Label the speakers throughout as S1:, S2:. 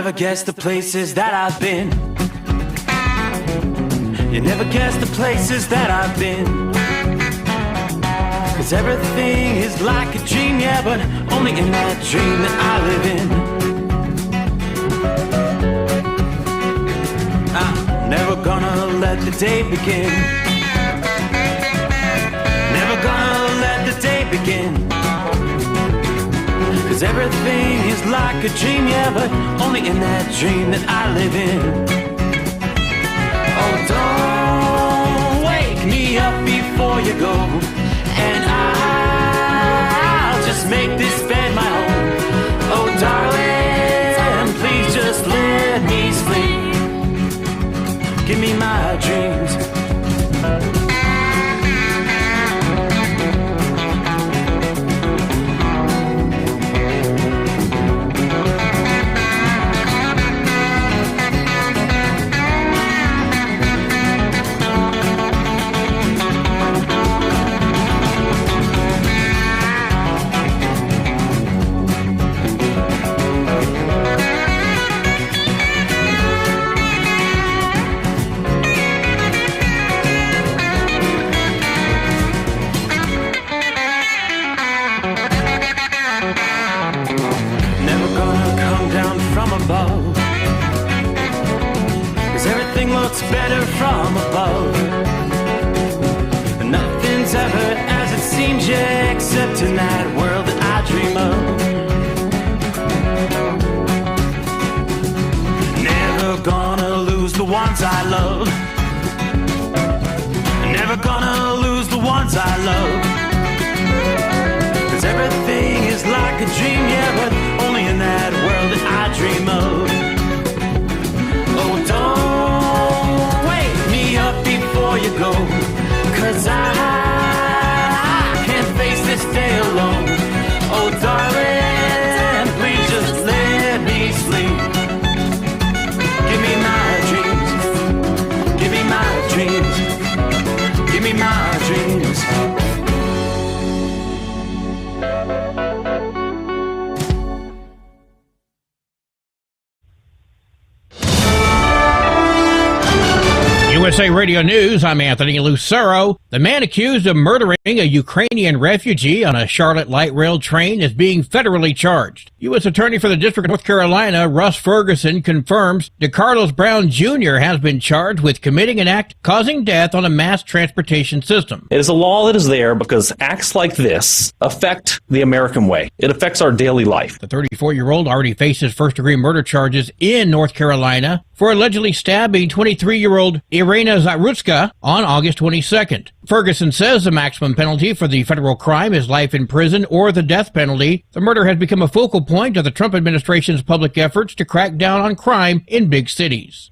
S1: never guess the places that I've been. You never guess the places that I've been. 'Cause everything is like a dream, yeah, but only in that dream that I live in. I'm never gonna let the day begin. Never gonna let the day begin. 'Cause everything is like a dream, yeah, but only in that dream that I live in. Oh, don't wake me up before you go, and I'll just make this bed my home. Oh, darling, please just let me sleep. Give me my dreams. Better from above. Nothing's ever as it seems, yeah, except in that world that I dream of. Never gonna lose the ones I love. Never gonna lose the ones I love. 'Cause everything is like a dream, yeah, but only in that world that I dream of. Oh, don't before you go, 'cause I can't face this day alone. Oh, darling, please just let me sleep. Give me my dreams. Give me my dreams. Give me my dreams.
S2: USA Radio News, I'm Anthony Lucero. The man accused of murdering a Ukrainian refugee on a Charlotte light rail train is being federally charged. U.S. Attorney for the District of North Carolina, Russ Ferguson, confirms DeCarlos Brown Jr. has been charged with committing an act causing death on a mass transportation system.
S3: It is a law that is there because acts like this affect the American way. It affects our daily life.
S2: The 34-year-old already faces first-degree murder charges in North Carolina for allegedly stabbing 23-year-old Irina Zarutska on August 22nd. Ferguson says the maximum penalty for the federal crime is life in prison or the death penalty. The murder has become a focal point of the Trump administration's public efforts to crack down on crime in big cities.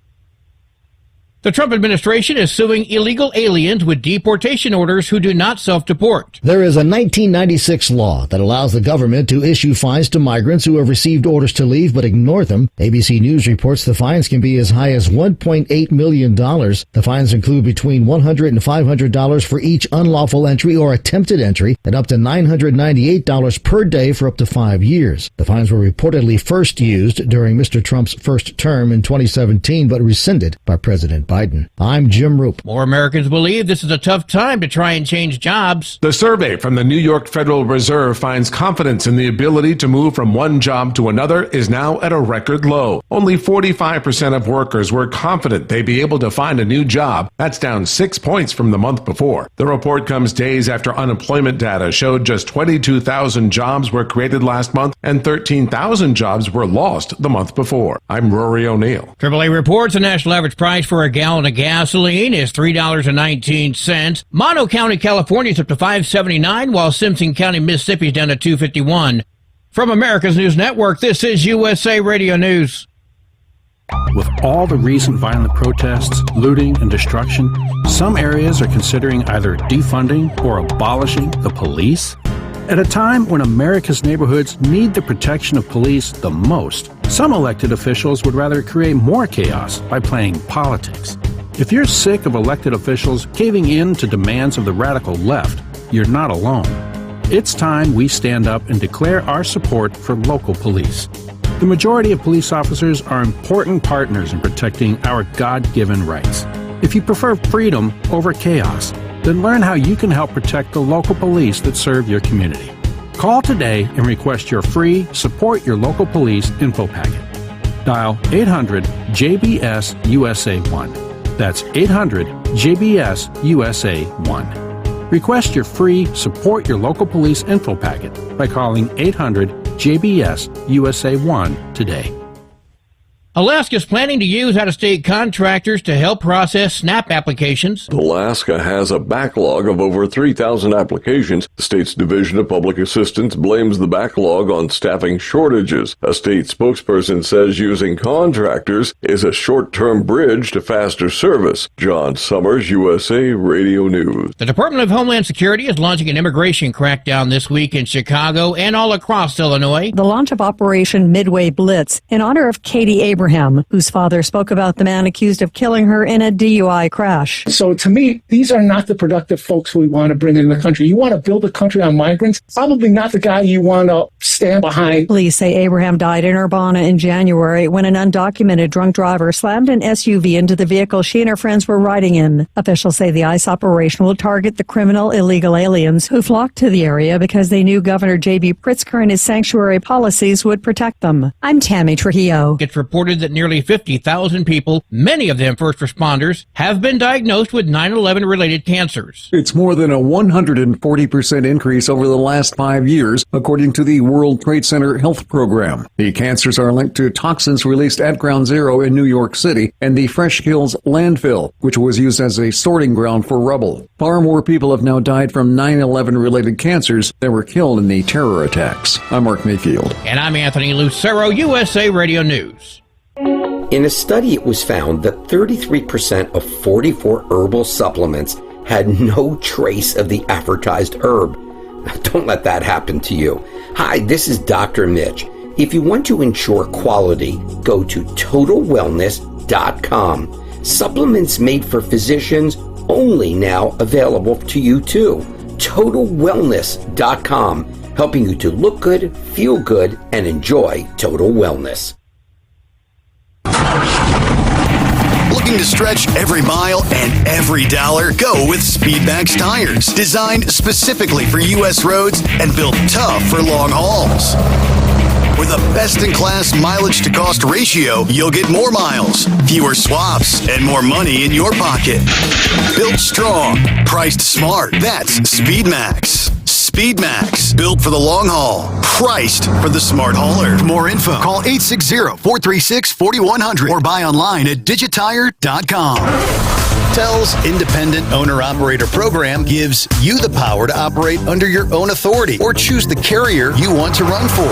S2: The Trump administration is suing illegal aliens with deportation orders who do not self-deport.
S4: There is a 1996 law that allows the government to issue fines to migrants who have received orders to leave but ignore them. ABC News reports the fines can be as high as $1.8 million. The fines include between $100 and $500 for each unlawful entry or attempted entry and up to $998 per day for up to 5 years. The fines were reportedly first used during Mr. Trump's first term in 2017 but rescinded by President Biden. I'm Jim Roop.
S2: More Americans believe this is a tough time to try and change jobs.
S5: The survey from the New York Federal Reserve finds confidence in the ability to move from one job to another is now at a record low. Only 45% of workers were confident they'd be able to find a new job. That's down 6 points from the month before. The report comes days after unemployment data showed just 22,000 jobs were created last month and 13,000 jobs were lost the month before. I'm Rory O'Neill.
S2: AAA reports the national average price for a gallon of gasoline is $3.19. Mono County, California is up to $5.79, while Simpson County, Mississippi is down to $2.51. From America's News Network, this is USA Radio News.
S6: With all the recent violent protests, looting, and destruction, some areas are considering either defunding or abolishing the police. At a time when America's neighborhoods need the protection of police the most, some elected officials would rather create more chaos by playing politics. If you're sick of elected officials caving in to demands of the radical left, you're not alone. It's time we stand up and declare our support for local police. The majority of police officers are important partners in protecting our God-given rights. If you prefer freedom over chaos, then learn how you can help protect the local police that serve your community. Call today and request your free Support Your Local Police info packet. Dial 800-JBS-USA-1. That's 800-JBS-USA-1. Request your free Support Your Local Police info packet by calling 800-JBS-USA-1 today.
S2: Alaska is planning to use out-of-state contractors to help process SNAP applications.
S7: Alaska has a backlog of over 3,000 applications. The state's Division of Public Assistance blames the backlog on staffing shortages. A state spokesperson says using contractors is a short-term bridge to faster service. John Sommers, USA Radio News.
S2: The Department of Homeland Security is launching an immigration crackdown this week in Chicago and all across Illinois.
S8: The launch of Operation Midway Blitz in honor of Katie Abraham, whose father spoke about the man accused of killing her in a DUI crash.
S9: So to me, these are not the productive folks we want to bring into the country. You want to build a country on migrants? Probably not the guy you want to stand behind.
S8: Police say Abraham died in Urbana in January when an undocumented drunk driver slammed an SUV into the vehicle she and her friends were riding in. Officials say the ICE operation will target the criminal illegal aliens who flocked to the area because they knew Governor J.B. Pritzker and his sanctuary policies would protect them. I'm Tammy Trujillo.
S2: It's reported that nearly 50,000 people, many of them first responders, have been diagnosed with 9/11 related cancers.
S10: It's more than a 140% increase over the last 5 years, according to the World Trade Center Health Program. The cancers are linked to toxins released at Ground Zero in New York City and the Fresh Hills landfill, which was used as a sorting ground for rubble. Far more people have now died from 9/11 related cancers than were killed in the terror attacks. I'm Mark Mayfield.
S2: And I'm Anthony Lucero, USA Radio News.
S11: In a study, it was found that 33% of 44 herbal supplements had no trace of the advertised herb. Don't let that happen to you. Hi, this is Dr. Mitch. If you want to ensure quality, go to TotalWellness.com. Supplements made for physicians only now available to you too. TotalWellness.com, helping you to look good, feel good, and enjoy total wellness.
S12: Looking to stretch every mile and every dollar? Go with Speedmax tires, designed specifically for U.S. roads and built tough for long hauls. With a best-in-class mileage-to-cost ratio, you'll get more miles, fewer swaps, and more money in your pocket. Built strong, priced smart. That's Speedmax. Speedmax, built for the long haul, priced for the smart hauler. For more info, call 860-436-4100 or buy online at digitire.com. TEL's Independent Owner-Operator Program gives you the power to operate under your own authority or choose the carrier you want to run for.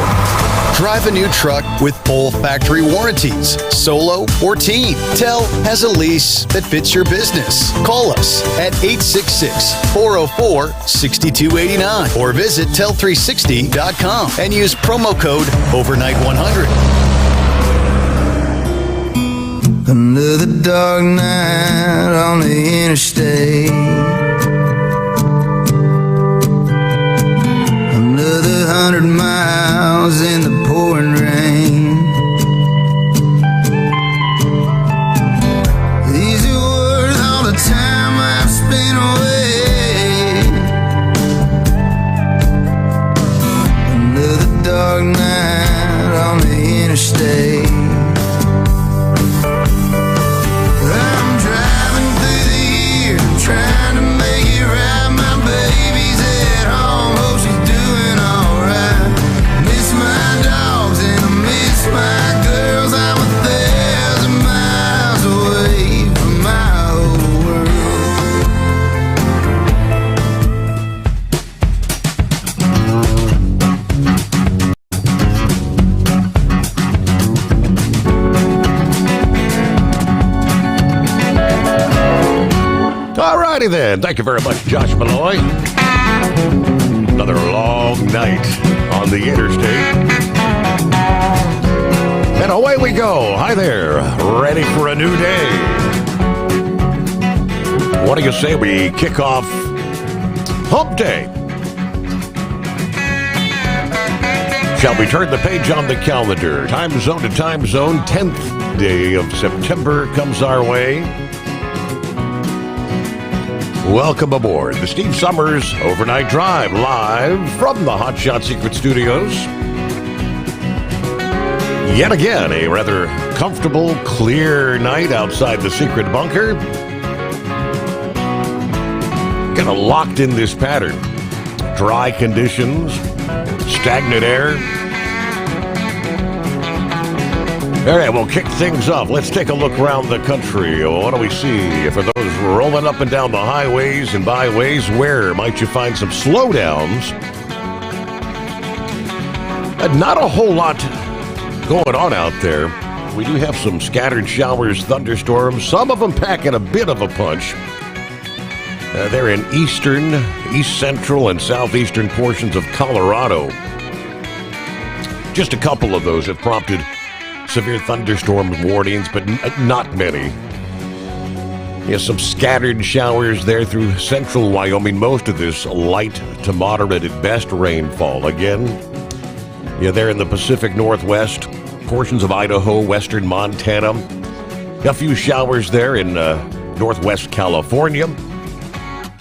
S12: Drive a new truck with full factory warranties, solo or team. TEL has a lease that fits your business. Call us at 866-404-6289 or visit tel360.com and use promo code OVERNIGHT100.
S13: Another dark night on the interstate. Another 100 miles in the pouring rain. These are worth all the time I've spent away. Another dark night on the interstate. Trying to make it right, my baby's at home, hope she's doing alright. Miss my dogs and I miss my girls, I'm 1,000 miles away from my old
S14: Alrighty then. Thank you very much, Josh Malloy. Another long night on the interstate. And away we go. Hi there. Ready for a new day. What do you say we kick off Hump Day? Shall we turn the page on the calendar? Time zone to time zone, 10th day of September comes our way. Welcome aboard the Steve Sommers Overnight Drive, live from the Hot Shot Secret Studios. Yet again, a rather comfortable, clear night outside the secret bunker. Kind of locked in this pattern. Dry conditions, stagnant air. All right, we'll kick things off. Let's take a look around the country. What do we see? For those rolling up and down the highways and byways, where might you find some slowdowns? Not a whole lot going on out there. We do have some scattered showers, thunderstorms, some of them packing a bit of a punch. They're in eastern, east central, and southeastern portions of Colorado. Just a couple of those have prompted severe thunderstorm warnings, but not many. Yeah, some scattered showers there through central Wyoming. Most of this light to moderate at best rainfall. Again, yeah, there in the Pacific Northwest, portions of Idaho, western Montana. A few showers there in northwest California.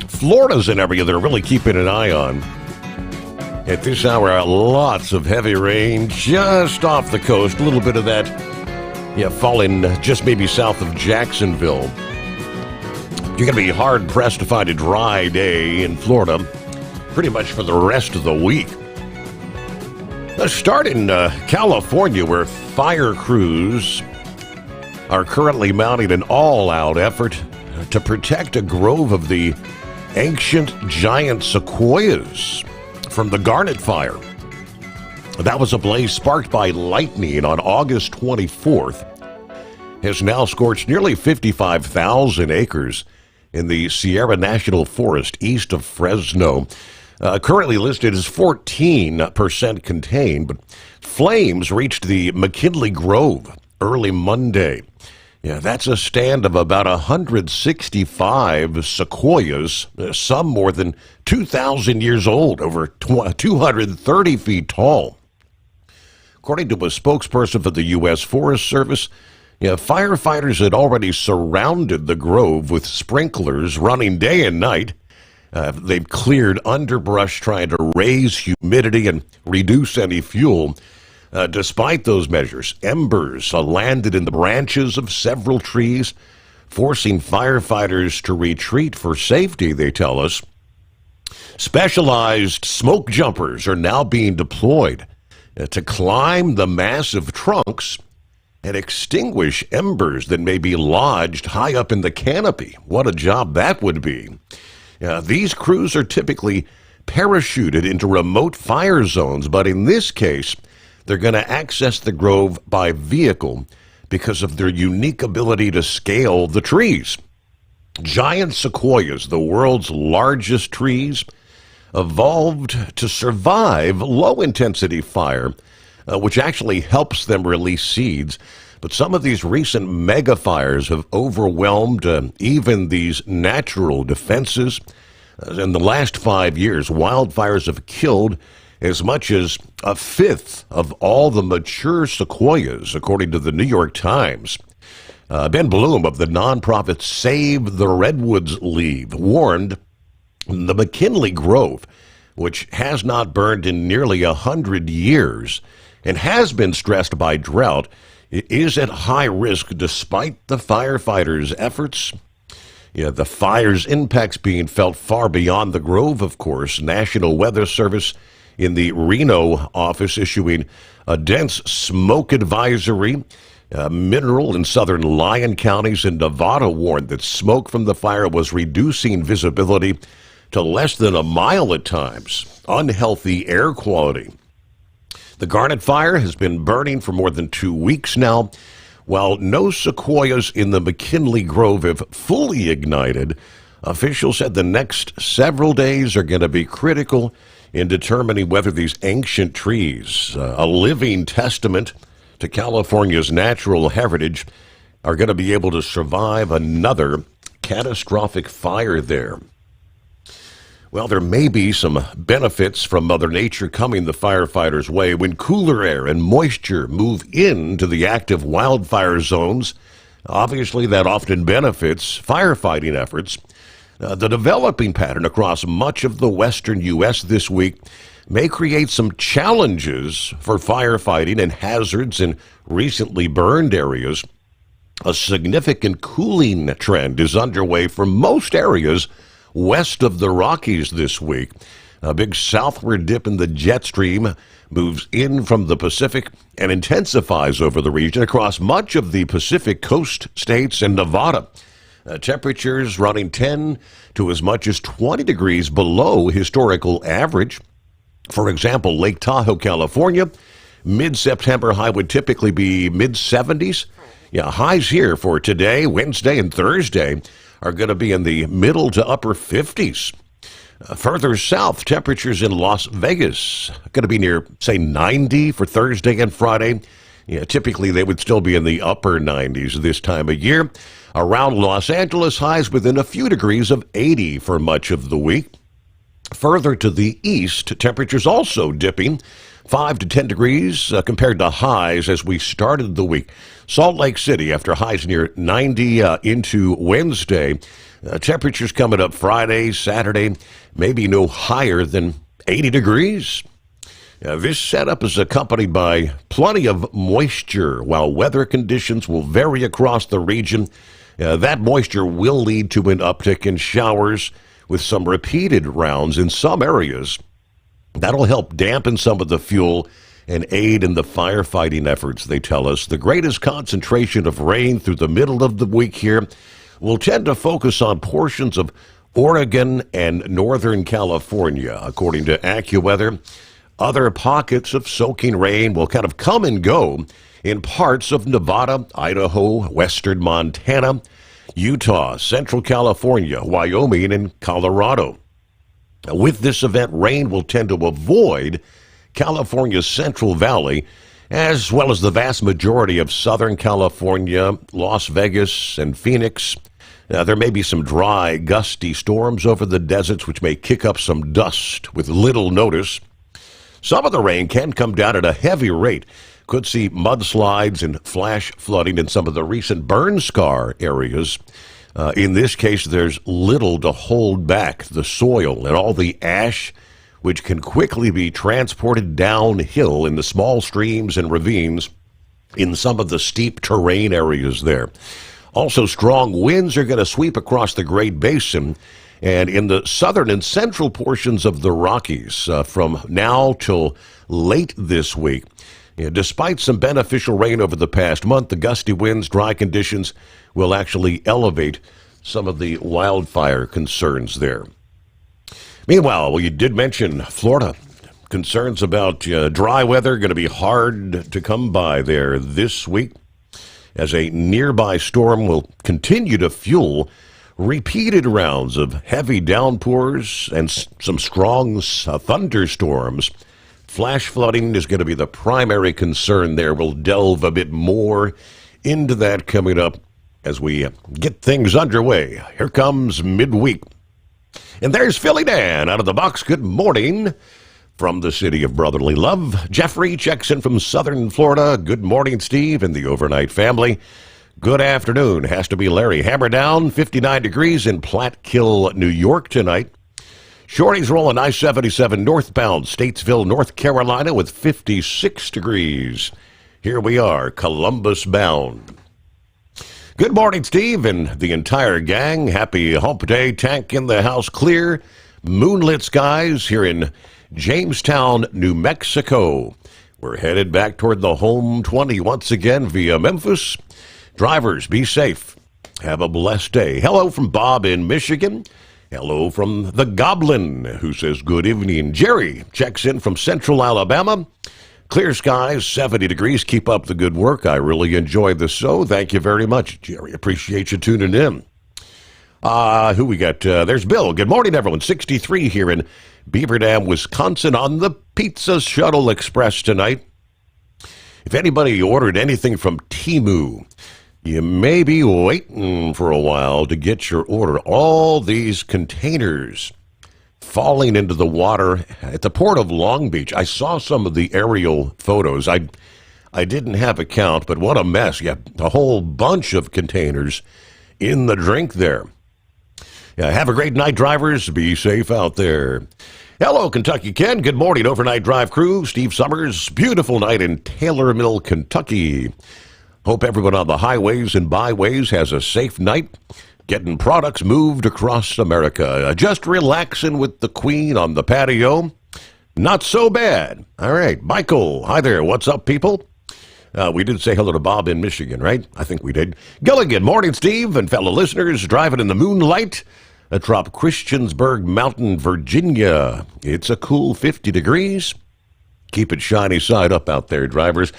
S14: Florida's an area they're really keeping an eye on. At this hour, lots of heavy rain just off the coast. A little bit of that, falling just maybe south of Jacksonville. You're going to be hard-pressed to find a dry day in Florida pretty much for the rest of the week. Let's start in California, where fire crews are currently mounting an all-out effort to protect a grove of the ancient giant sequoias from the Garnet Fire. That was a blaze sparked by lightning on August 24th. Has now scorched nearly 55,000 acres in the Sierra National Forest east of Fresno. Currently listed as 14% contained, but flames reached the McKinley Grove early Monday. Yeah, that's a stand of about 165 sequoias, some more than 2,000 years old, over 230 feet tall. According to a spokesperson for the U.S. Forest Service, firefighters had already surrounded the grove with sprinklers running day and night. They've cleared underbrush trying to raise humidity and reduce any fuel. Despite those measures, embers landed in the branches of several trees, forcing firefighters to retreat for safety, they tell us. Specialized smoke jumpers are now being deployed to climb the massive trunks and extinguish embers that may be lodged high up in the canopy. What a job that would be. These crews are typically parachuted into remote fire zones, but in this case, they're going to access the grove by vehicle because of their unique ability to scale the trees. Giant sequoias, the world's largest trees, evolved to survive low-intensity fire, which actually helps them release seeds. But some of these recent mega fires have overwhelmed even these natural defenses. In the last 5 years, wildfires have killed as much as a fifth of all the mature sequoias, according to the New York Times. Ben Bloom of the nonprofit Save the Redwoods League warned the McKinley Grove, which has not burned in nearly 100 years and has been stressed by drought, is at high risk despite the firefighters' efforts. The fire's impacts being felt far beyond the grove, of course. National Weather Service in the Reno office issuing a dense smoke advisory. Mineral in southern Lyon counties in Nevada warned that smoke from the fire was reducing visibility to less than a mile at times. Unhealthy air quality. The Garnet Fire has been burning for more than 2 weeks now. While no sequoias in the McKinley Grove have fully ignited, officials said the next several days are going to be critical in determining whether these ancient trees, a living testament to California's natural heritage, are going to be able to survive another catastrophic fire there. Well, there may be some benefits from Mother Nature coming the firefighters' way when cooler air and moisture move into the active wildfire zones. Obviously, that often benefits firefighting efforts. The developing pattern across much of the western U.S. this week may create some challenges for firefighting and hazards in recently burned areas. A significant cooling trend is underway for most areas west of the Rockies this week. A big southward dip in the jet stream moves in from the Pacific and intensifies over the region across much of the Pacific coast states and Nevada. Temperatures running 10 to as much as 20 degrees below historical average. For example, Lake Tahoe, California, mid-September high would typically be mid-70s. Yeah, highs here for today, Wednesday, and Thursday are going to be in the middle to upper 50s. Further south, temperatures in Las Vegas are going to be near, say, 90 for Thursday and Friday. Yeah, typically they would still be in the upper 90s this time of year. Around Los Angeles, highs within a few degrees of 80 for much of the week. Further to the east, temperatures also dipping 5 to 10 degrees compared to highs as we started the week. Salt Lake City, after highs near 90 into Wednesday, temperatures coming up Friday, Saturday, maybe no higher than 80 degrees. This setup is accompanied by plenty of moisture. While weather conditions will vary across the region, that moisture will lead to an uptick in showers with some repeated rounds in some areas. That'll help dampen some of the fuel and aid in the firefighting efforts, they tell us. The greatest concentration of rain through the middle of the week here will tend to focus on portions of Oregon and Northern California, according to AccuWeather. Other pockets of soaking rain will kind of come and go in parts of Nevada, Idaho, western Montana, Utah, Central California, Wyoming, and Colorado. With this event, rain will tend to avoid California's Central Valley, as well as the vast majority of Southern California, Las Vegas, and Phoenix. There may be some dry, gusty storms over the deserts, which may kick up some dust with little notice. Some of the rain can come down at a heavy rate. Could see mudslides and flash flooding in some of the recent burn scar areas. In this case, there's little to hold back the soil and all the ash, which can quickly be transported downhill in the small streams and ravines in some of the steep terrain areas there. Also, strong winds are going to sweep across the Great Basin and in the southern and central portions of the Rockies from now till late this week. Despite some beneficial rain over the past month, the gusty winds, dry conditions will actually elevate some of the wildfire concerns there. Meanwhile, well, you did mention Florida. Concerns about dry weather going to be hard to come by there this week, as a nearby storm will continue to fuel repeated rounds of heavy downpours and some strong thunderstorms. Flash flooding is going to be the primary concern there. We'll delve a bit more into that coming up as we get things underway. Here comes midweek. And there's Philly Dan out of the box. Good morning from the city of brotherly love. Jeffrey checks in from southern Florida. Good morning, Steve and the overnight family. Good afternoon. Has to be Larry. Hammer down, 59 degrees in Platkill, New York tonight. Shorty's rolling I-77 northbound, Statesville, North Carolina with 56 degrees. Here we are, Columbus bound. Good morning, Steve and the entire gang. Happy hump day. Tank in the house clear. Moonlit skies here in Jamestown, New Mexico. We're headed back toward the home 20 once again via Memphis. Drivers, be safe. Have a blessed day. Hello from Bob in Michigan. Hello from the Goblin, who says good evening. Jerry checks in from central Alabama. Clear skies, 70 degrees. Keep up the good work. I really enjoy the show. Thank you very much, Jerry. Appreciate you tuning in. Who we got? There's Bill. Good morning, everyone. 63 here in Beaver Dam, Wisconsin on the Pizza Shuttle Express tonight. If anybody ordered anything from Temu, you may be waiting for a while to get your order. All these containers falling into the water at the port of Long Beach. I saw some of the aerial photos. I didn't have a count, but what a mess. Yeah, a whole bunch of containers in the drink there. Yeah, have a great night, drivers. Be safe out there. Hello, Kentucky Ken. Good morning, Overnight Drive crew. Steve Sommers. Beautiful night in Taylor Mill, Kentucky. Hope everyone on the highways and byways has a safe night. Getting products moved across America. Just relaxing with the Queen on the patio. Not so bad. All right, Michael. Hi there. What's up, people? We did say hello to Bob in Michigan, right? I think we did. Gilligan, morning, Steve, and fellow listeners driving in the moonlight atop Christiansburg Mountain, Virginia. It's a cool 50 degrees. Keep it shiny side up out there, drivers.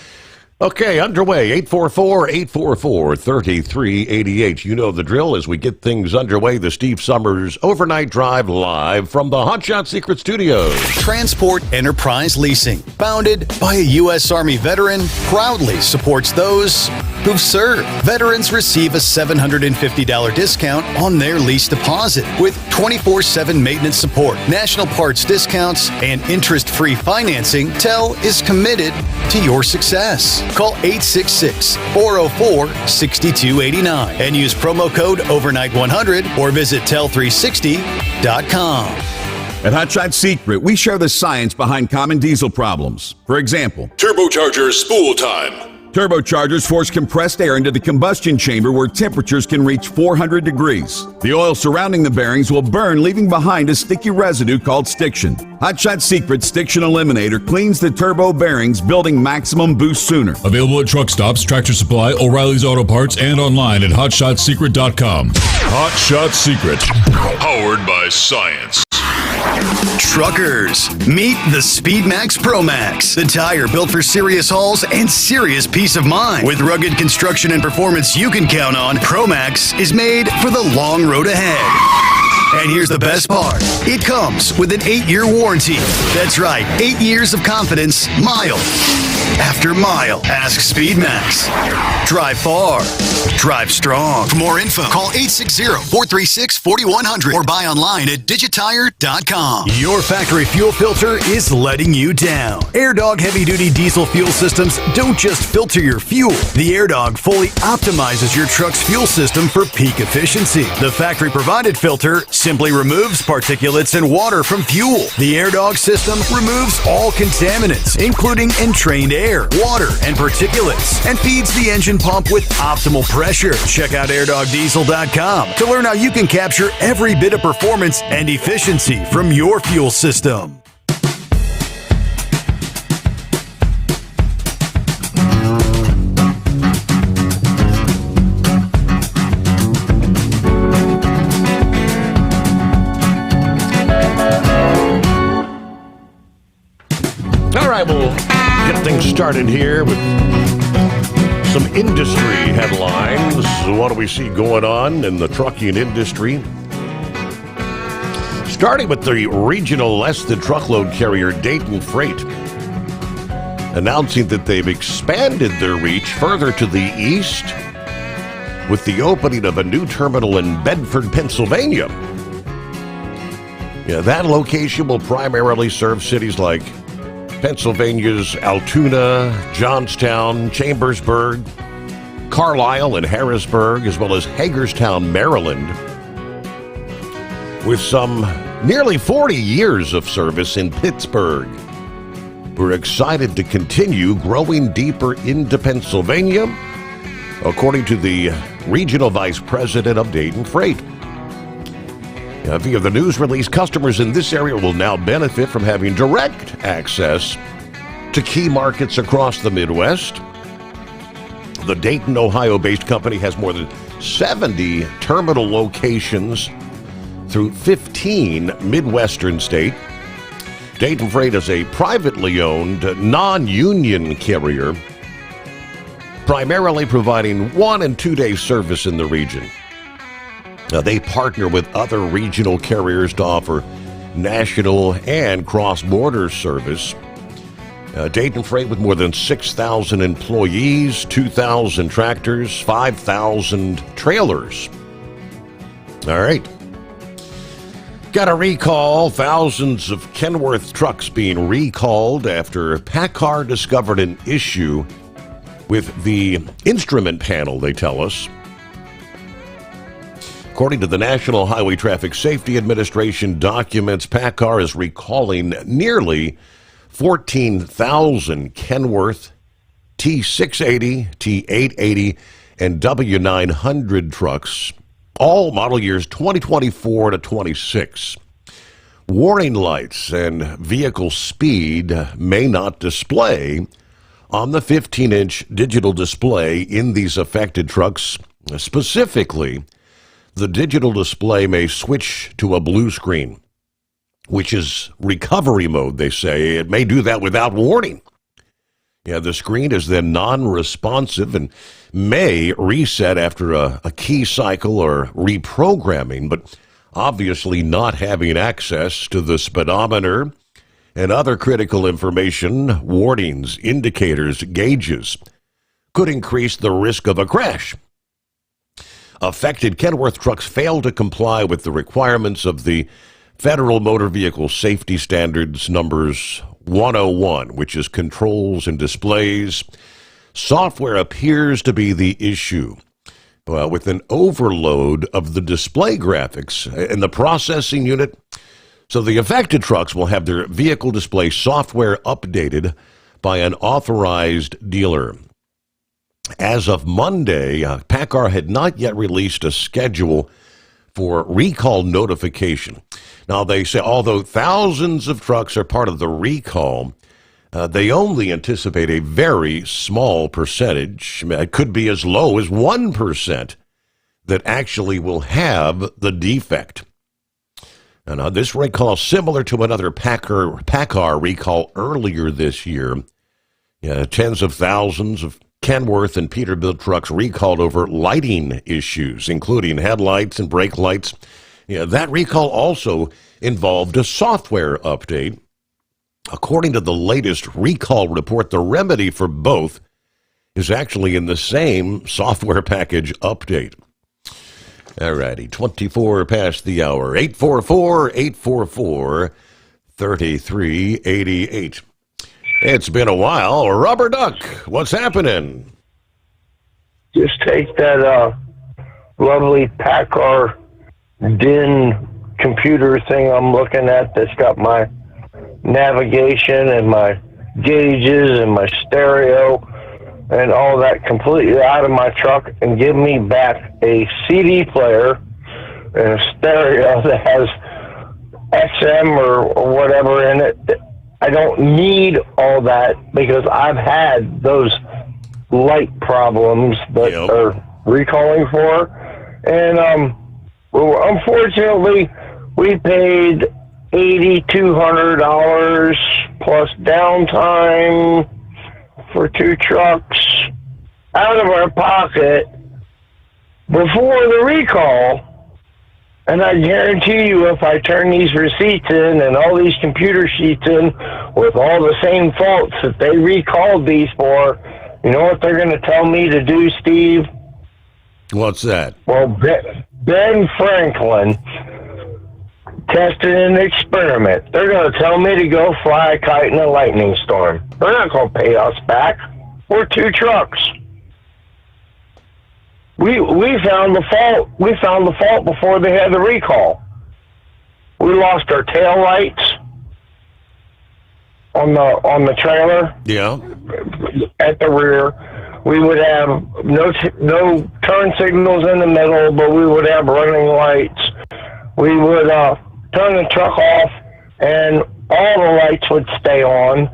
S14: Okay, underway, 844-844-3388. You know the drill as we get things underway. The Steve Sommers Overnight Drive live from the Hotshot Secret Studios.
S12: Transport Enterprise Leasing, founded by a U.S. Army veteran, proudly supports those who've served. Veterans receive a $750 discount on their lease deposit with 24/7 maintenance support, national parts discounts, and interest-free financing. TEL is committed to your success. Call 866-404-6289 and use promo code OVERNIGHT100 or visit tel360.com.
S15: At Hotshot Secret, we share the science behind common diesel problems. For example,
S16: turbocharger spool time.
S15: Turbochargers force compressed air into the combustion chamber where temperatures can reach 400 degrees. The oil surrounding the bearings will burn, leaving behind a sticky residue called stiction. Hotshot Secret's Stiction Eliminator cleans the turbo bearings, building maximum boost sooner.
S16: Available at truck stops, Tractor Supply, O'Reilly's Auto Parts, and online at hotshotsecret.com. Hotshot Secret, powered by science.
S12: Truckers, meet the Speedmax Pro Max, the tire built for serious hauls and serious peace of mind. With rugged construction and performance you can count on, Pro Max is made for the long road ahead. And here's the best part. It comes with an 8-year warranty. That's right, 8 years of confidence, mile after mile. Ask Speedmax. Drive far. Drive strong. For more info, call 860-436-4100 or buy online at digitire.com. Your factory fuel filter is letting you down. AirDog heavy-duty diesel fuel systems don't just filter your fuel. The AirDog fully optimizes your truck's fuel system for peak efficiency. The factory-provided filter simply removes particulates and water from fuel. The AirDog system removes all contaminants, including entrained air, water, and particulates, and feeds the engine pump with optimal pressure. Check out airdogdiesel.com to learn how you can capture every bit of performance and efficiency from your fuel system.
S14: All right, we'll get things started here with some industry headlines. What do we see going on in the trucking industry? Starting with the regional less-than-truckload carrier Dayton Freight, announcing that they've expanded their reach further to the east with the opening of a new terminal in Bedford, Pennsylvania. Yeah, that location will primarily serve cities like Pennsylvania's Altoona, Johnstown, Chambersburg, Carlisle, and Harrisburg, as well as Hagerstown, Maryland. With some nearly 40 years of service in Pittsburgh, we're excited to continue growing deeper into Pennsylvania, according to the Regional Vice President of Dayton Freight. Via the news release, customers in this area will now benefit from having direct access to key markets across the Midwest. The Dayton, Ohio-based company has more than 70 terminal locations through 15 Midwestern states. Dayton Freight is a privately owned, non-union carrier, primarily providing 1- and 2-day service in the region. They partner with other regional carriers to offer national and cross-border service. Dayton Freight with more than 6,000 employees, 2,000 tractors, 5,000 trailers. All right. Got a recall. Thousands of Kenworth trucks being recalled after PACCAR discovered an issue with the instrument panel, they tell us. According to the National Highway Traffic Safety Administration documents, PACCAR is recalling nearly 14,000 Kenworth T680, T880, and W900 trucks, all model years 2024 to 26. Warning lights and vehicle speed may not display on the 15-inch digital display in these affected trucks. Specifically, the digital display may switch to a blue screen, which is recovery mode, they say. It may do that without warning. Yeah, the screen is then non-responsive and may reset after a key cycle or reprogramming, but obviously not having access to the speedometer and other critical information, warnings, indicators, gauges, could increase the risk of a crash. Affected Kenworth trucks fail to comply with the requirements of the Federal Motor Vehicle Safety Standards numbers 101, which is controls and displays. Software appears to be the issue. With an overload of the display graphics in the processing unit, so the affected trucks will have their vehicle display software updated by an authorized dealer. As of Monday, PACCAR had not yet released a schedule for recall notification. Now, they say although thousands of trucks are part of the recall, they only anticipate a very small percentage, it could be as low as 1%, that actually will have the defect. And this recall is similar to another PACCAR recall earlier this year. Tens of thousands of Kenworth and Peterbilt trucks recalled over lighting issues, including headlights and brake lights. That recall also involved a software update. According to the latest recall report, the remedy for both is actually in the same software package update. All righty, 24 past the hour, 844-844-3388. It's been a while. Rubber Duck, what's happening?
S17: Just take that lovely PACCAR DIN computer thing I'm looking at that's got my navigation and my gauges and my stereo and all that completely out of my truck and give me back a CD player and a stereo that has XM or whatever in it. I don't need all that because I've had those light problems that are recalling for. And unfortunately, we paid $8,200 plus downtime for 2 trucks out of our pocket before the recall. And I guarantee you, if I turn these receipts in and all these computer sheets in with all the same faults that they recalled these for, you know what they're going to tell me to do, Steve?
S14: What's that?
S17: Well, Ben Franklin tested an experiment. They're going to tell me to go fly a kite in a lightning storm. They're not going to pay us back. We're 2 trucks. We found the fault. We found the fault before they had the recall. We lost our tail lights on the trailer.
S14: Yeah.
S17: At the rear, we would have no turn signals in the middle, but we would have running lights. We would turn the truck off, and all the lights would stay on.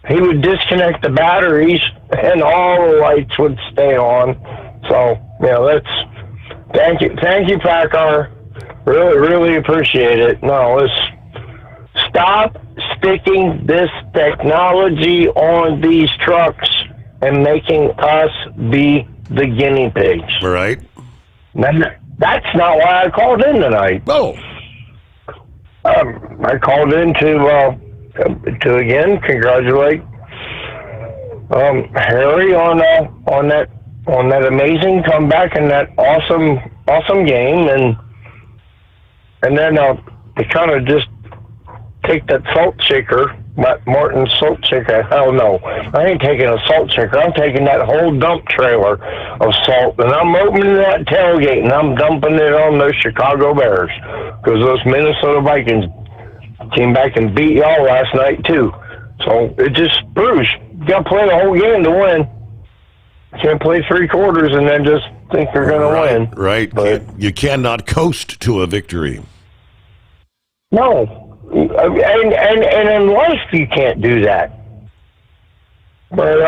S17: He would disconnect the batteries, and all the lights would stay on. So, thank you, PACCAR. Really, really appreciate it. No, let's stop sticking this technology on these trucks and making us be the guinea pigs.
S14: Right.
S17: That's not why I called in tonight.
S14: Oh.
S17: I called in to again congratulate Harry on that amazing comeback and that awesome game, and then they kind of just take that salt shaker, Martin salt shaker. Hell no, I ain't taking a salt shaker. I'm taking that whole dump trailer of salt, and I'm opening that tailgate, and I'm dumping it on those Chicago Bears, because those Minnesota Vikings came back and beat y'all last night too. So it just proves you got to play the whole game to win. You can't play three quarters and then just think you're going to win.
S14: Right.
S17: But
S14: you cannot coast to a victory.
S17: no. And in life you can't do that. But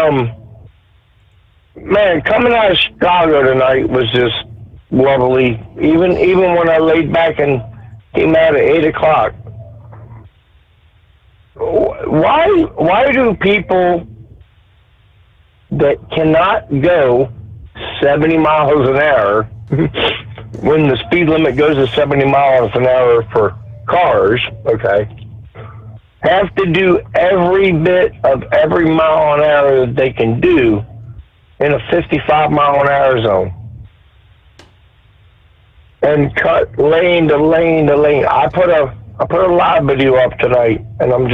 S17: man, coming out of Chicago tonight was just lovely. Even when I laid back and came out at 8:00. Why do people that cannot go 70 miles an hour when the speed limit goes to 70 miles an hour for cars, okay, have to do every bit of every mile an hour that they can do in a 55 mile an hour zone and cut lane to lane to lane? I put a live video up tonight, and I'm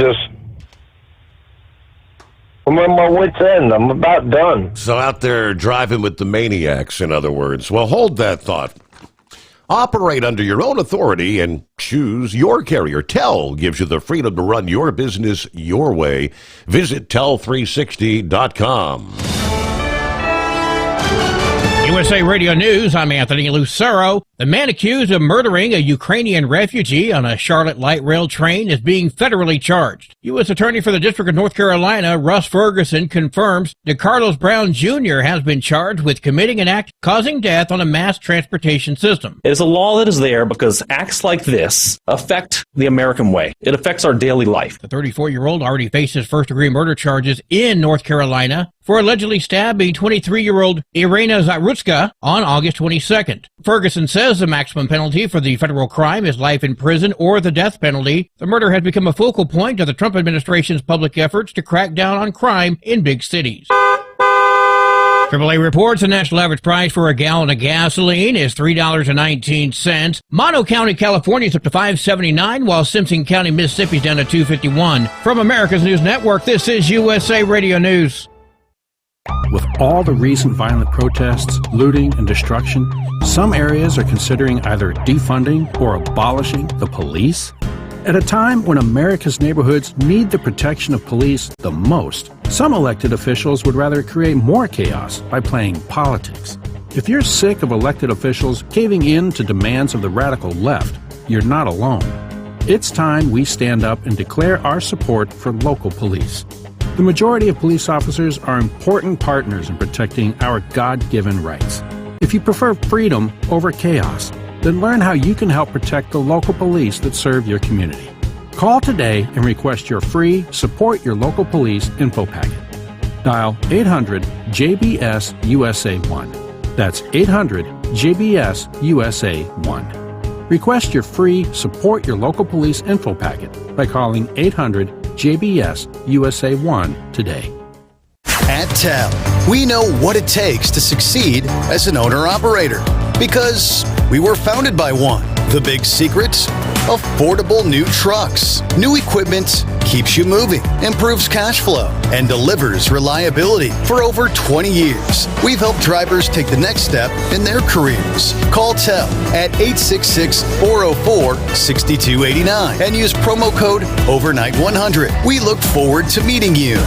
S17: at my wit's end. I'm about done.
S14: So out there driving with the maniacs, in other words. Well, hold that thought. Operate under your own authority and choose your carrier. TEL gives you the freedom to run your business your way. Visit tel360.com.
S2: USA Radio News, I'm Anthony Lucero. The man accused of murdering a Ukrainian refugee on a Charlotte light rail train is being federally charged. U.S. Attorney for the District of North Carolina, Russ Ferguson, confirms DeCarlos Brown Jr. has been charged with committing an act causing death on a mass transportation system.
S3: It is a law that is there because acts like this affect the American way. It affects our daily life.
S2: The 34-year-old already faces first-degree murder charges in North Carolina for allegedly stabbing 23-year-old Irina Zarutzka on August 22nd. Ferguson says the maximum penalty for the federal crime is life in prison or the death penalty. The murder has become a focal point of the Trump administration's public efforts to crack down on crime in big cities. AAA reports the national average price for a gallon of gasoline is $3.19. Mono County, California is up to $5.79, while Simpson County, Mississippi is down to $2.51. From America's News Network, this is USA Radio News.
S6: With all the recent violent protests, looting, and destruction, some areas are considering either defunding or abolishing the police. At a time when America's neighborhoods need the protection of police the most, some elected officials would rather create more chaos by playing politics. If you're sick of elected officials caving in to demands of the radical left, you're not alone. It's time we stand up and declare our support for local police. The majority of police officers are important partners in protecting our God-given rights. If you prefer freedom over chaos, then learn how you can help protect the local police that serve your community. Call today and request your free Support Your Local Police info packet. Dial 800-JBS-USA-1. That's 800-JBS-USA-1. Request your free Support Your Local Police info packet by calling 800-JBS-USA-1 today.
S12: At TEL, we know what it takes to succeed as an owner-operator because we were founded by one. The big secret? Affordable new trucks. New equipment keeps you moving, improves cash flow, and delivers reliability. For over 20 years, we've helped drivers take the next step in their careers. Call TEL at 866-404-6289 and use promo code OVERNIGHT100. We look forward to meeting you.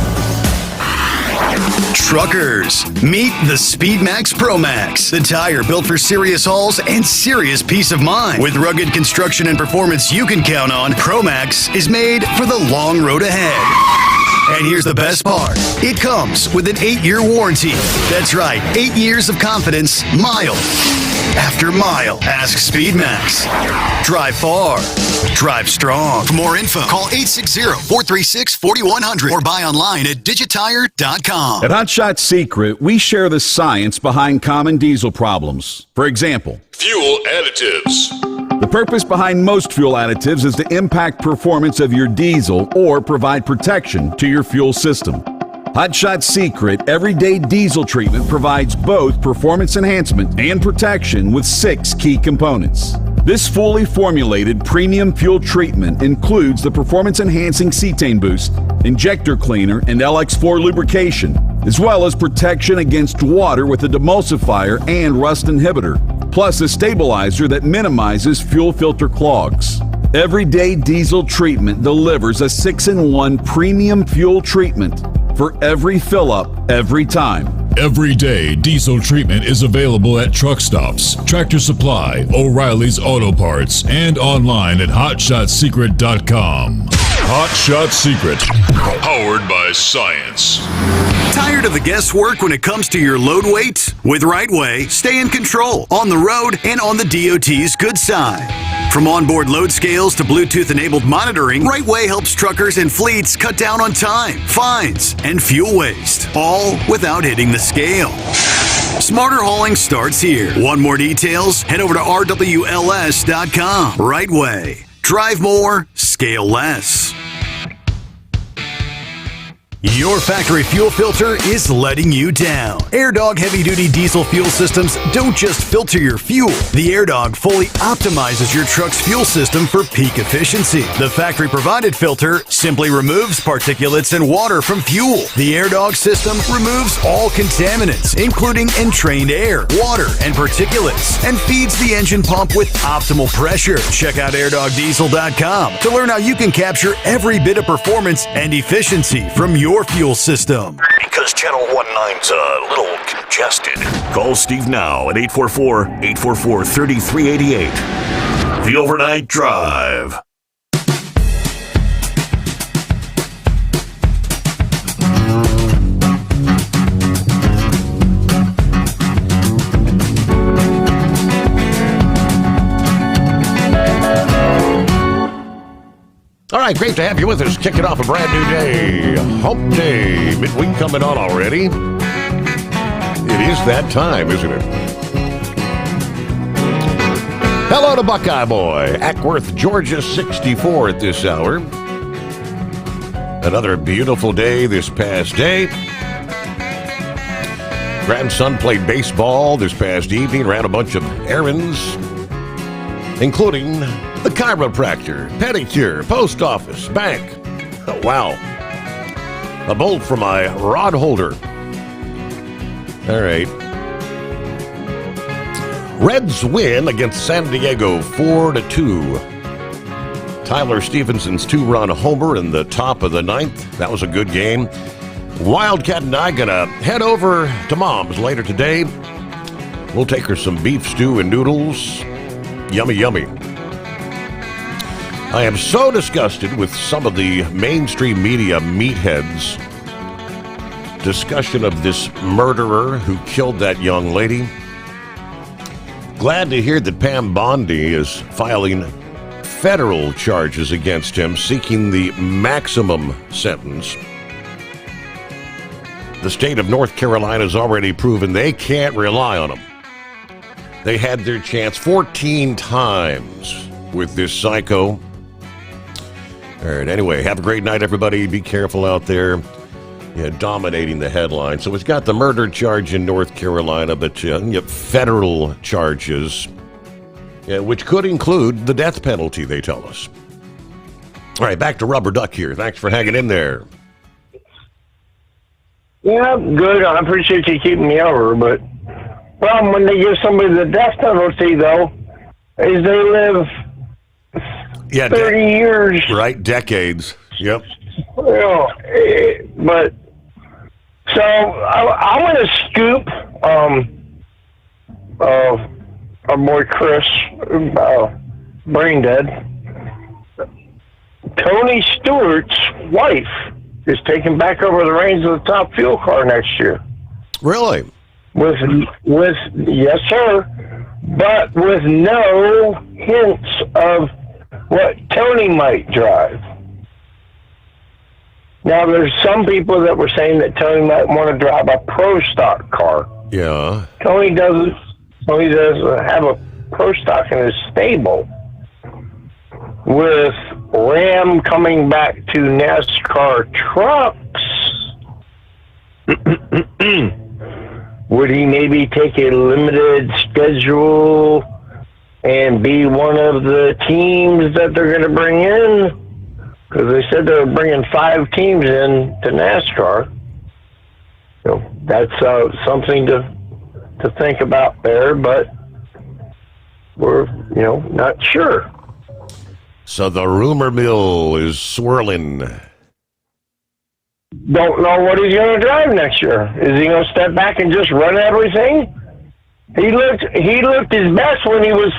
S12: Truckers, meet the SpeedMax ProMax, the tire built for serious hauls and serious peace of mind. With rugged construction and performance you can count on, ProMax is made for the long road ahead. And here's the best part. It comes with an 8-year warranty. That's right, 8 years of confidence, mile after mile. Ask SpeedMax. Drive far. Drive strong. For more info, call 860-436-4100 or buy online at digitire.com.
S15: At Hot Shot Secret, we share the science behind common diesel problems. For example,
S16: Fuel additives.
S15: the purpose behind most fuel additives is to impact performance of your diesel or provide protection to your fuel system. Hot Shot Secret Everyday Diesel Treatment provides both performance enhancement and protection with 6 key components. This fully formulated premium fuel treatment includes the performance-enhancing cetane boost, injector cleaner, and LX4 lubrication, as well as protection against water with a demulsifier and rust inhibitor, plus a stabilizer that minimizes fuel filter clogs. Everyday Diesel treatment delivers a 6-in-1 premium fuel treatment for every fill-up, every time.
S16: Everyday Diesel treatment is available at truck stops, Tractor Supply, O'Reilly's Auto Parts, and online at HotShotSecret.com. Hot Shot Secret, powered by science.
S12: Tired of the guesswork when it comes to your load weight? With Rightway, stay in control on the road and on the DOT's good side. From onboard load scales to Bluetooth-enabled monitoring, Rightway helps truckers and fleets cut down on time, fines, and fuel waste, all without hitting the scale. Smarter hauling starts here. Want more details? Head over to rwls.com. Rightway. Drive more, scale less. Your factory fuel filter is letting you down. AirDog heavy-duty diesel fuel systems don't just filter your fuel. The AirDog fully optimizes your truck's fuel system for peak efficiency. The factory-provided filter simply removes particulates and water from fuel. The AirDog system removes all contaminants, including entrained air, water, and particulates, and feeds the engine pump with optimal pressure. Check out airdogdiesel.com to learn how you can capture every bit of performance and efficiency from your fuel system.
S18: Because Channel 19's a little congested. Call Steve now at 844-844-3388. The Overnight Drive.
S14: All right, great to have you with us. Kicking off a brand new day. Hump Day. Midweek coming on already. It is that time, isn't it? Hello to Buckeye Boy. Ackworth, Georgia, 64 at this hour. Another beautiful day this past day. Grandson played baseball this past evening, ran a bunch of errands, including the chiropractor, pedicure, post office, bank. Oh, wow. A bolt for my rod holder. All right. Reds win against San Diego 4-2. Tyler Stevenson's 2-run homer in the top of the ninth. That was a good game. Wildcat and I gonna head over to Mom's later today. We'll take her some beef stew and noodles. Yummy, yummy. I am so disgusted with some of the mainstream media meatheads' discussion of this murderer who killed that young lady. Glad to hear that Pam Bondi is filing federal charges against him, seeking the maximum sentence. The state of North Carolina has already proven they can't rely on him. They had their chance 14 times with this psycho. All right, anyway, have a great night, everybody. Be careful out there. Yeah, dominating the headline. So it's got the murder charge in North Carolina, but federal charges, which could include the death penalty, they tell us. All right, back to Rubber Duck here. Thanks for hanging in there.
S17: Yeah, good. I appreciate you keeping me over, but problem when they give somebody the death penalty, though, is they live 30 years.
S14: Right, decades. Yep.
S17: Well, but so I want to scoop our boy Chris, brain dead. Tony Stewart's wife is taking back over the reins of the top fuel car next year.
S14: Really?
S17: With yes, sir, but with no hints of what Tony might drive. Now, there's some people that were saying that Tony might want to drive a pro stock car.
S14: Yeah.
S17: Tony doesn't. Tony does have a pro stock in his stable. With Ram coming back to NASCAR trucks, would he maybe take a limited schedule and be one of the teams that they're going to bring in, because they said they're bringing 5 teams in to NASCAR. So that's something to think about there, but we're not sure.
S14: So the rumor mill is swirling.
S17: Don't know what he's going to drive next year. Is he going to step back and just run everything? He looked his best when he was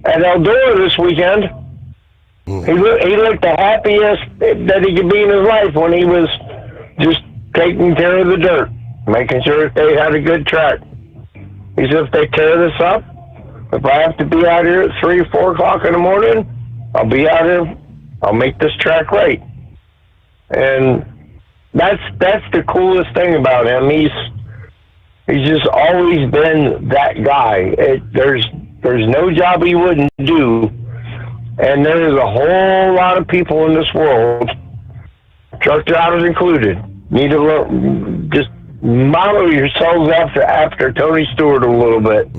S17: at Eldora this weekend. He looked the happiest that he could be in his life when he was just taking care of the dirt, making sure they had a good track. He said, if they tear this up, if I have to be out here at 3 or 4 o'clock in the morning, I'll be out here. I'll make this track right. And that's the coolest thing about him. He's just always been that guy. There's no job he wouldn't do, and there is a whole lot of people in this world, truck drivers included, need to just model yourselves after Tony Stewart a little bit.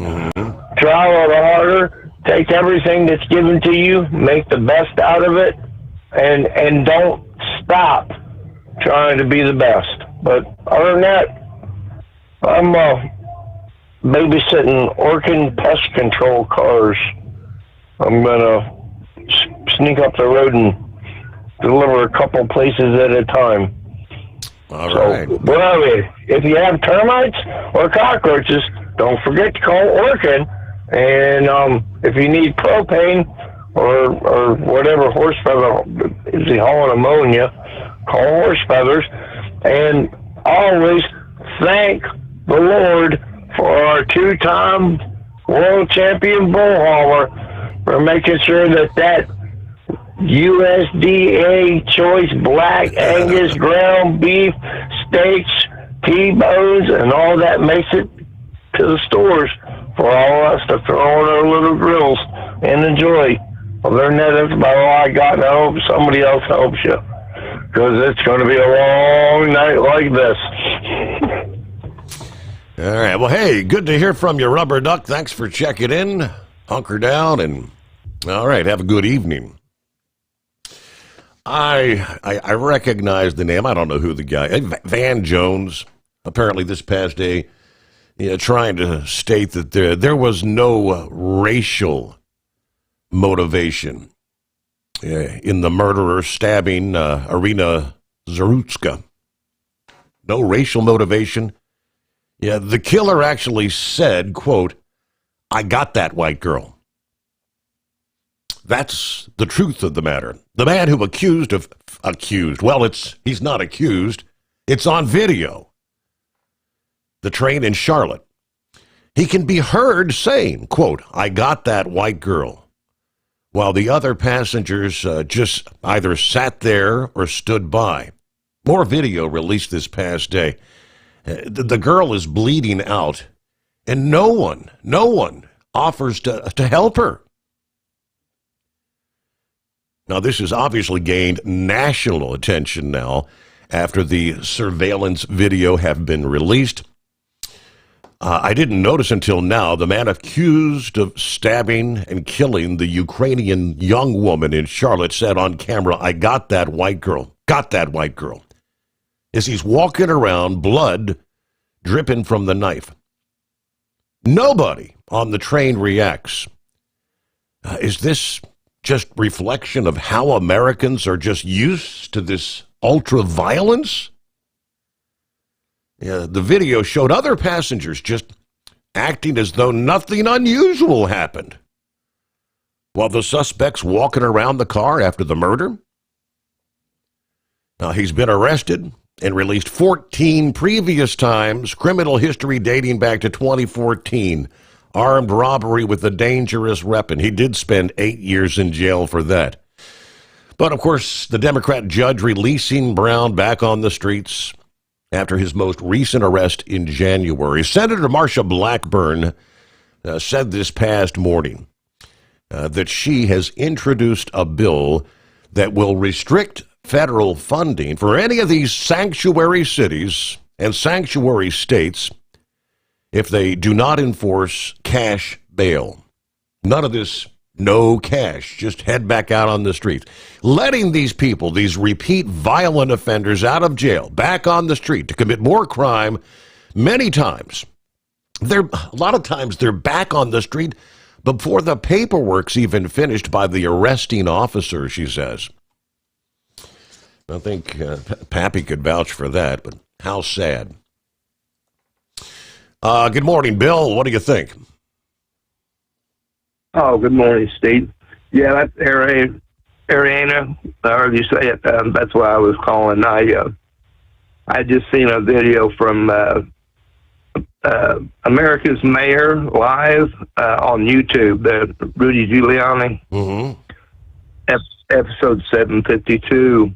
S17: Try a little harder. Take everything that's given to you, make the best out of it, and don't stop trying to be the best. But other than that, I'm babysitting Orkin pest control cars. I'm gonna sneak up the road and deliver a couple places at a time.
S14: All right.
S17: Well, if you have termites or cockroaches, don't forget to call Orkin. And if you need propane or whatever horse feather, is he hauling ammonia, call Horse Feathers. And always thank the Lord for our 2-time world champion bull hauler for making sure that USDA choice black Angus ground beef steaks, T-bones, and all that makes it to the stores for all of us to throw on our little grills and enjoy. Other than that, that's about all I got, and I hope somebody else helps you, because it's going to be a long night like this.
S14: All right. Well, hey, good to hear from you, Rubber Duck. Thanks for checking in. Hunker down, and all right, have a good evening. I recognize the name. I don't know who the guy, Van Jones, apparently this past day, trying to state that there was no racial motivation in the murderer stabbing Irina Zarutska. No racial motivation. Yeah, the killer actually said, quote, "I got that white girl." That's the truth of the matter. The man who accused, well, he's not accused. It's on video. The train in Charlotte. He can be heard saying, quote, "I got that white girl," while the other passengers just either sat there or stood by. More video released this past day. The girl is bleeding out, and no one offers to help her. Now, this has obviously gained national attention now after the surveillance video have been released. I didn't notice until now the man accused of stabbing and killing the Ukrainian young woman in Charlotte said on camera, "I got that white girl, as he's walking around, blood dripping from the knife. Nobody on the train reacts. Is this just reflection of how Americans are just used to this ultra-violence? Yeah, the video showed other passengers just acting as though nothing unusual happened, while the suspect's walking around the car after the murder. Now, he's been arrested and released 14 previous times, criminal history dating back to 2014, armed robbery with a dangerous weapon. He did spend 8 years in jail for that. But, of course, the Democrat judge releasing Brown back on the streets after his most recent arrest in January. Senator Marsha Blackburn said this past morning that she has introduced a bill that will restrict federal funding for any of these sanctuary cities and sanctuary states if they do not enforce cash bail. None of this no cash. Just head back out on the streets. Letting these people, these repeat violent offenders out of jail, back on the street to commit more crime many times. A lot of times they're back on the street before the paperwork's even finished by the arresting officer, she says. I think Pappy could vouch for that, but how sad. Good morning, Bill. What do you think?
S17: Oh, good morning, Steve. Yeah, that's Ariana. I heard you say it. That's why I was calling. I just seen a video from America's Mayor live on YouTube. Rudy Giuliani, episode 752.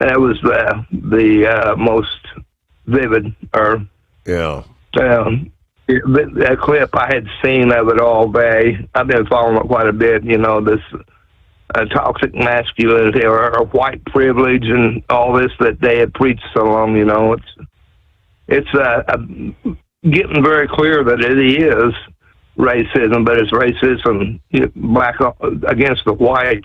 S17: That was the most vivid, that clip I had seen of it all day. I've been following it quite a bit. You know, this toxic masculinity or white privilege and all this that they had preached so long. You know, it's getting very clear that it is racism, but it's racism black against the white.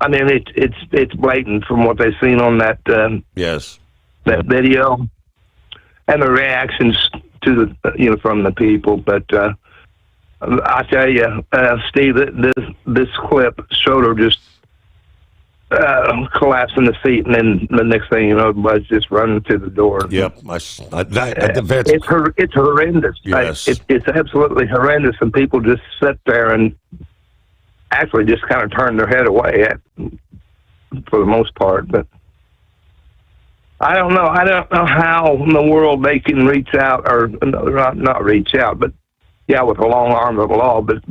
S17: I mean, it's blatant from what they've seen on that that video and the reactions to the from the people. But I tell you, Steve, this clip showed her just collapsing the seat, and then the next thing you know, everybody's just running to the door.
S14: Yep,
S17: it's horrendous.
S14: Yes.
S17: It's absolutely horrendous, and people just sit there and actually just kind of turn their head away for the most part. But I don't know. I don't know how in the world they can reach out, or not reach out, but with a long arm of the law, but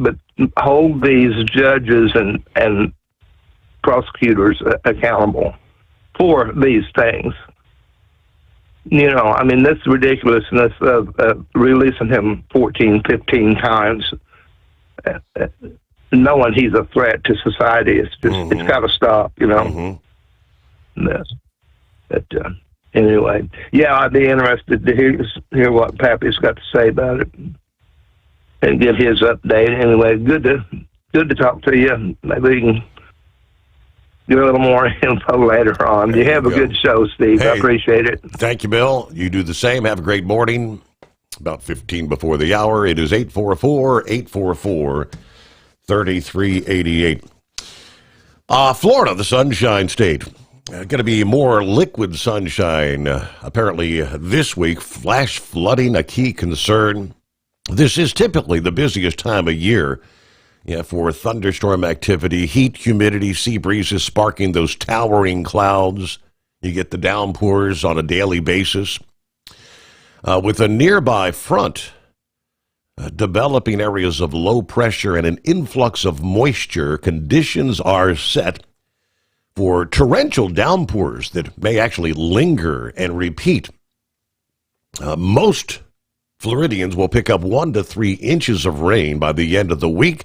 S17: hold these judges and prosecutors accountable for these things. You know, I mean, this ridiculousness of releasing him 14, 15 times, knowing he's a threat to society, it's just it's got to stop. You know. But anyway, I'd be interested to hear what Pappy's got to say about it and get his update. Anyway, good to talk to you. Maybe we can get a little more info later on. You have a good show, Steve. I appreciate it.
S14: Thank you, Bill. You do the same. Have a great morning. About 15 before the hour. It is 844-844-3388. Florida, the Sunshine State. Going to be more liquid sunshine apparently this week. Flash flooding, a key concern. This is typically the busiest time of year for thunderstorm activity. Heat, humidity, sea breezes sparking those towering clouds. You get the downpours on a daily basis. With a nearby front developing areas of low pressure and an influx of moisture, conditions are set for torrential downpours that may actually linger and repeat. Most Floridians will pick up 1 to 3 inches of rain by the end of the week.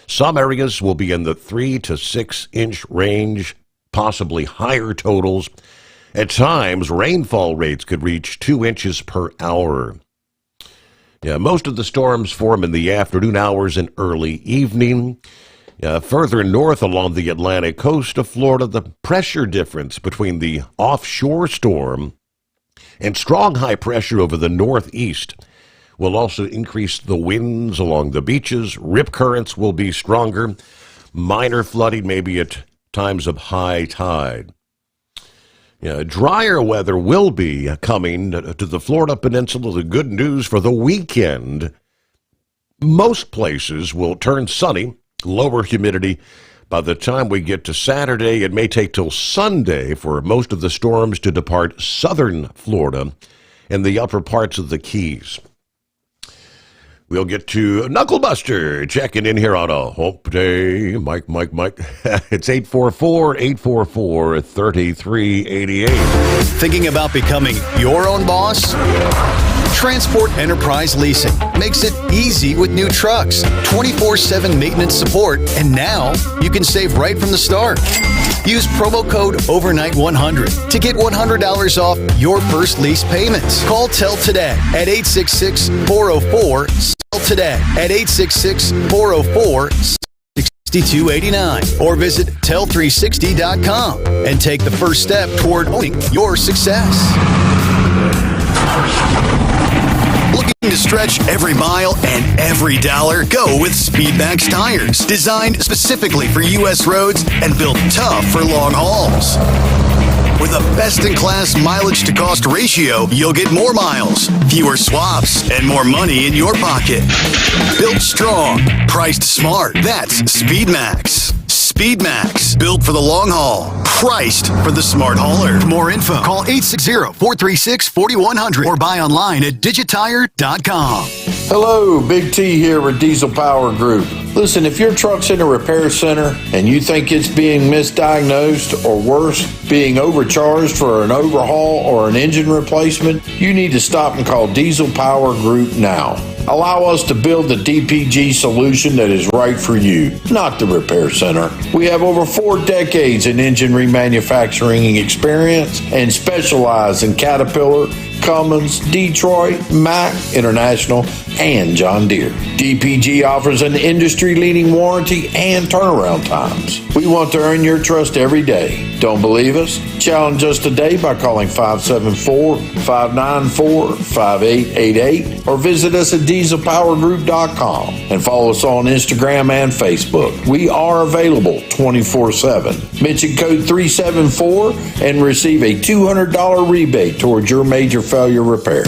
S14: Some areas will be in the 3 to 6 inch range, possibly higher totals. At times, rainfall rates could reach 2 inches per hour. Most of the storms form in the afternoon hours and early evening. Further north along the Atlantic coast of Florida, the pressure difference between the offshore storm and strong high pressure over the northeast will also increase the winds along the beaches. Rip currents will be stronger. Minor flooding maybe at times of high tide. Drier weather will be coming to the Florida Peninsula. The good news for the weekend, most places will turn sunny, lower humidity. By the time we get to Saturday, it may take till Sunday for most of the storms to depart southern Florida and the upper parts of the Keys. We'll get to Knucklebuster checking in here on a Hope Day. Mike. It's 844-844-3388.
S12: Thinking about becoming your own boss? Transport Enterprise Leasing makes it easy with new trucks, 24/7 maintenance support, and now you can save right from the start. Use promo code OVERNIGHT100 to get $100 off your first lease payments. Call TEL today at 866-404-TEL today at 866-404-6289 or visit tell360.com and take the first step toward owning your success. Looking to stretch every mile and every dollar? Go with Speedmax tires, designed specifically for U.S. roads and built tough for long hauls. With a best-in-class mileage-to-cost ratio, you'll get more miles, fewer swaps, and more money in your pocket. Built strong, priced smart. That's Speedmax. Speedmax, built for the long haul, priced for the smart hauler. For more info, call 860-436-4100 or buy online at digitire.com.
S19: Hello, Big T here with Diesel Power Group. Listen, if your truck's in a repair center and you think it's being misdiagnosed or worse, being overcharged for an overhaul or an engine replacement, you need to stop and call Diesel Power Group now. Allow us to build the DPG solution that is right for you, not the repair center. We have over 4 decades in engine remanufacturing experience and specialize in Caterpillar, Cummins, Detroit, Mack, International, and John Deere. DPG offers an industry-leading warranty and turnaround times. We want to earn your trust every day. Don't believe us? Challenge us today by calling 574-594-5888 or visit us at dieselpowergroup.com and follow us on Instagram and Facebook. We are available 24/7. Mention code 374 and receive a $200 rebate towards your major failure repair.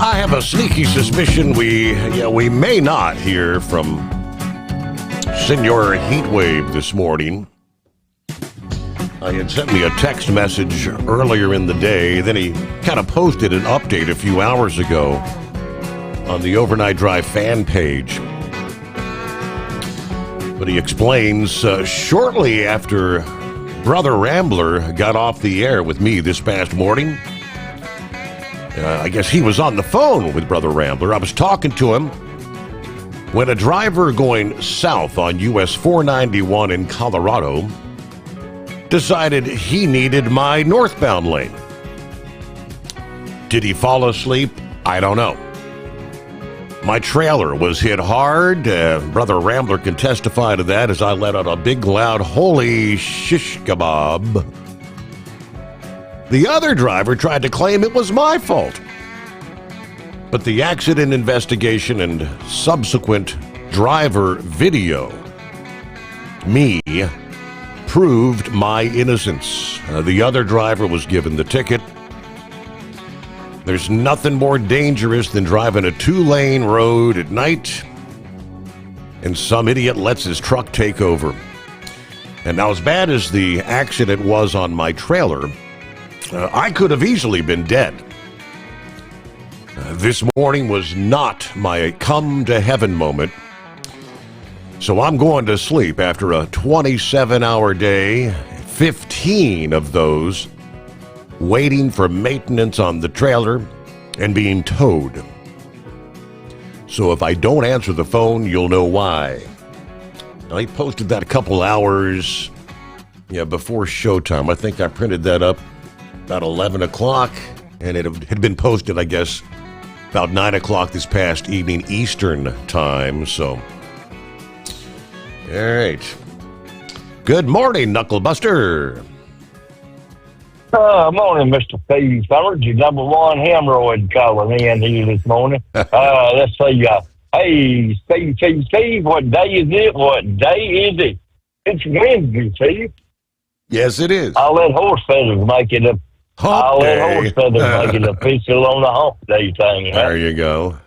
S14: I have a sneaky suspicion we may not hear from Senor Heatwave this morning. He had sent me a text message earlier in the day, then he kind of posted an update a few hours ago on the Overnight Drive fan page. But he explains, shortly after Brother Rambler got off the air with me this past morning, I guess he was on the phone with Brother Rambler. I was talking to him when a driver going south on US 491 in Colorado decided he needed my northbound lane. Did he fall asleep? I don't know. My trailer was hit hard. Brother Rambler can testify to that as I let out a big loud holy shish kebab. The other driver tried to claim it was my fault. But the accident investigation and subsequent driver video, me, proved my innocence. The other driver was given the ticket. There's nothing more dangerous than driving a 2-lane road at night and some idiot lets his truck take over. And now, as bad as the accident was on my trailer, I could have easily been dead. This morning was not my come to heaven moment. So I'm going to sleep after a 27-hour day, 15 of those waiting for maintenance on the trailer and being towed. So if I don't answer the phone, you'll know why. Now, he posted that a couple hours before showtime. I think I printed that up about 11 o'clock, and it had been posted, I guess, about 9 o'clock this past evening Eastern time. So, all right. Good morning, Knucklebuster.
S17: Morning, Mr. Steve Sommers, your number one hemorrhoid calling in here this morning. Let's see. Hey, Steve, what day is it? What day is it? It's Wednesday, Steve.
S14: Yes, it is.
S17: I'll let horse feathers make it official on the hump day thing. Right?
S14: There you go.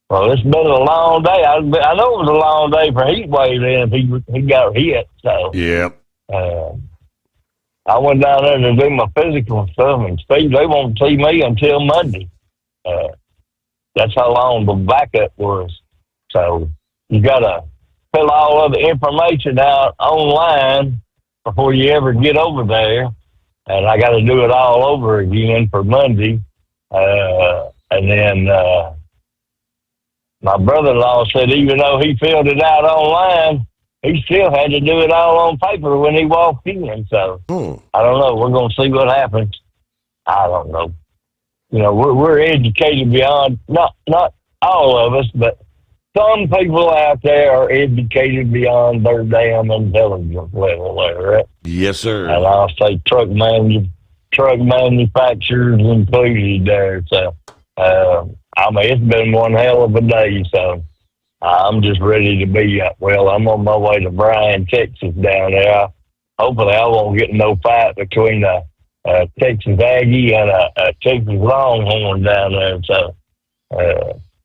S17: Well, it's been a long day. I know it was a long day for Heatwave then if he got hit. So,
S14: yeah.
S17: I went down there to do my physical stuff, and Steve, they won't see me until Monday. That's how long the backup was. So you got to fill all of the information out online before you ever get over there. And I got to do it all over again for Monday. And then my brother-in-law said even though he filled it out online, he still had to do it all on paper when he walked in. So I don't know. We're going to see what happens. I don't know. You know, we're educated beyond, not all of us, but some people out there are educated beyond their damn intelligence level there, right?
S14: Yes, sir.
S17: And I'll say truck manufacturers included there. So, I mean, it's been one hell of a day, so I'm just ready to be, I'm on my way to Bryan, Texas down there. Hopefully I won't get in no fight between a Texas Aggie and a Texas Longhorn down there. So,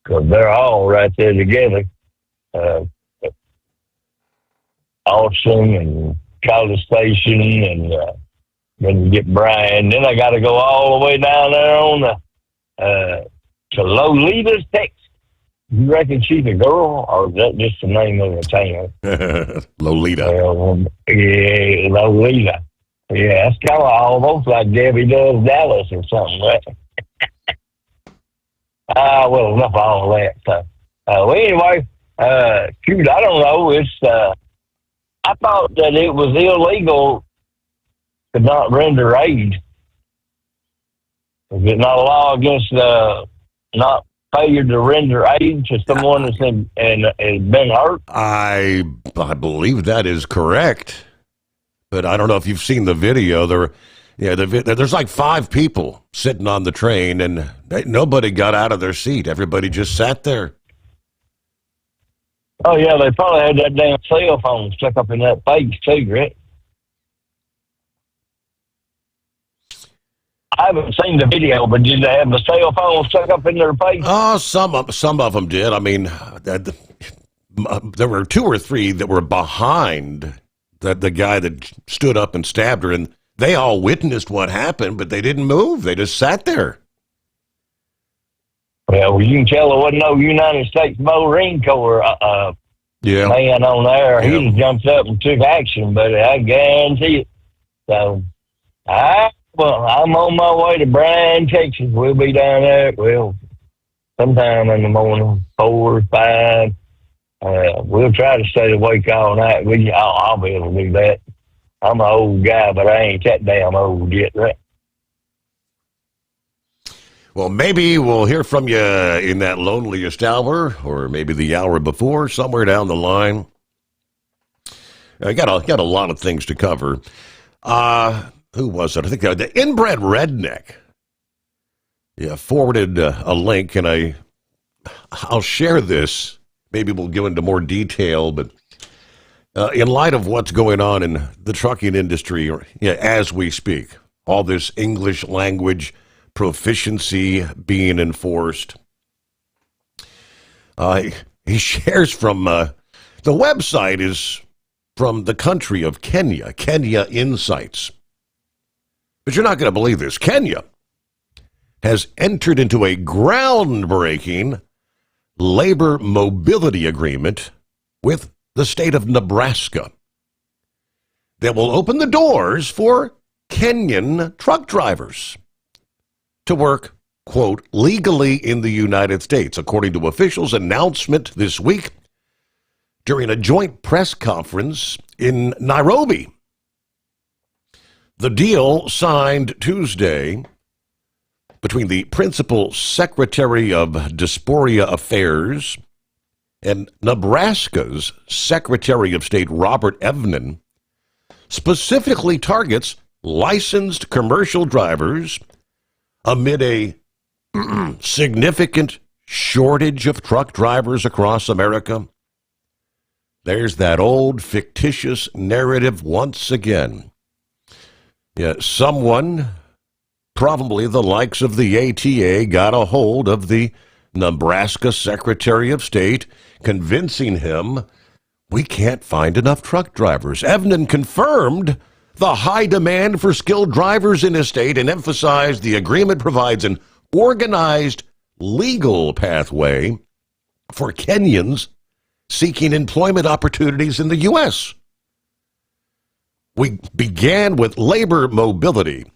S17: because they're all right there together. Austin and College Station, and then you get Bryan. Then I got to go all the way down there on to Lolita, Texas. You reckon she's a girl, or is that just the name of the town?
S14: Lolita.
S17: Yeah, Lolita. Yeah, that's kind of almost like Debbie does Dallas or something, right? Well, enough of all that. So, anyway, shoot, I don't know. I thought that it was illegal to not render aid. Is it not a law against not failure to render aid to someone that's and has been hurt?
S14: I believe that is correct, but I don't know if you've seen the video. There's like 5 people sitting on the train, and nobody got out of their seat. Everybody just sat there.
S17: Oh, yeah, they probably had that damn cell phone stuck up in that face, too, right? I haven't seen the video, but did they have the cell phone stuck up in their face?
S14: Oh, some of them did. I mean, there were 2 or 3 that were behind the guy that stood up and stabbed her, and they all witnessed what happened, but they didn't move. They just sat there.
S17: Well, you can tell there wasn't no United States Marine Corps man on there.
S14: Yeah.
S17: He just jumped up and took action, but I guarantee it. So, I'm on my way to Bryan, Texas. We'll be down there, sometime in the morning, 4 or 5. We'll try to stay awake all night. I'll be able to do that. I'm an old guy, but I ain't that damn old yet, right?
S14: Well, maybe we'll hear from you in that loneliest hour, or maybe the hour before, somewhere down the line. I got a lot of things to cover. Who was it? I think the Inbred Redneck. Yeah, forwarded a link, and I'll share this. Maybe we'll go into more detail, but in light of what's going on in the trucking industry as we speak, all this English language proficiency being enforced, he shares from the website is from the country of Kenya Insights. But you're not going to believe this. Kenya has entered into a groundbreaking labor mobility agreement with the state of Nebraska that will open the doors for Kenyan truck drivers to work, quote, legally in the United States, according to officials' announcement this week during a joint press conference in Nairobi. The deal signed Tuesday between the Principal Secretary of Diaspora Affairs and Nebraska's Secretary of State Robert Evnen specifically targets licensed commercial drivers amid a significant shortage of truck drivers across America. There's that old fictitious narrative once again. Yeah, someone, probably the likes of the ATA, got a hold of the Nebraska Secretary of State, convincing him we can't find enough truck drivers. Evnen confirmed the high demand for skilled drivers in his state and emphasized the agreement provides an organized legal pathway for Kenyans seeking employment opportunities in the U.S. We began with labor mobility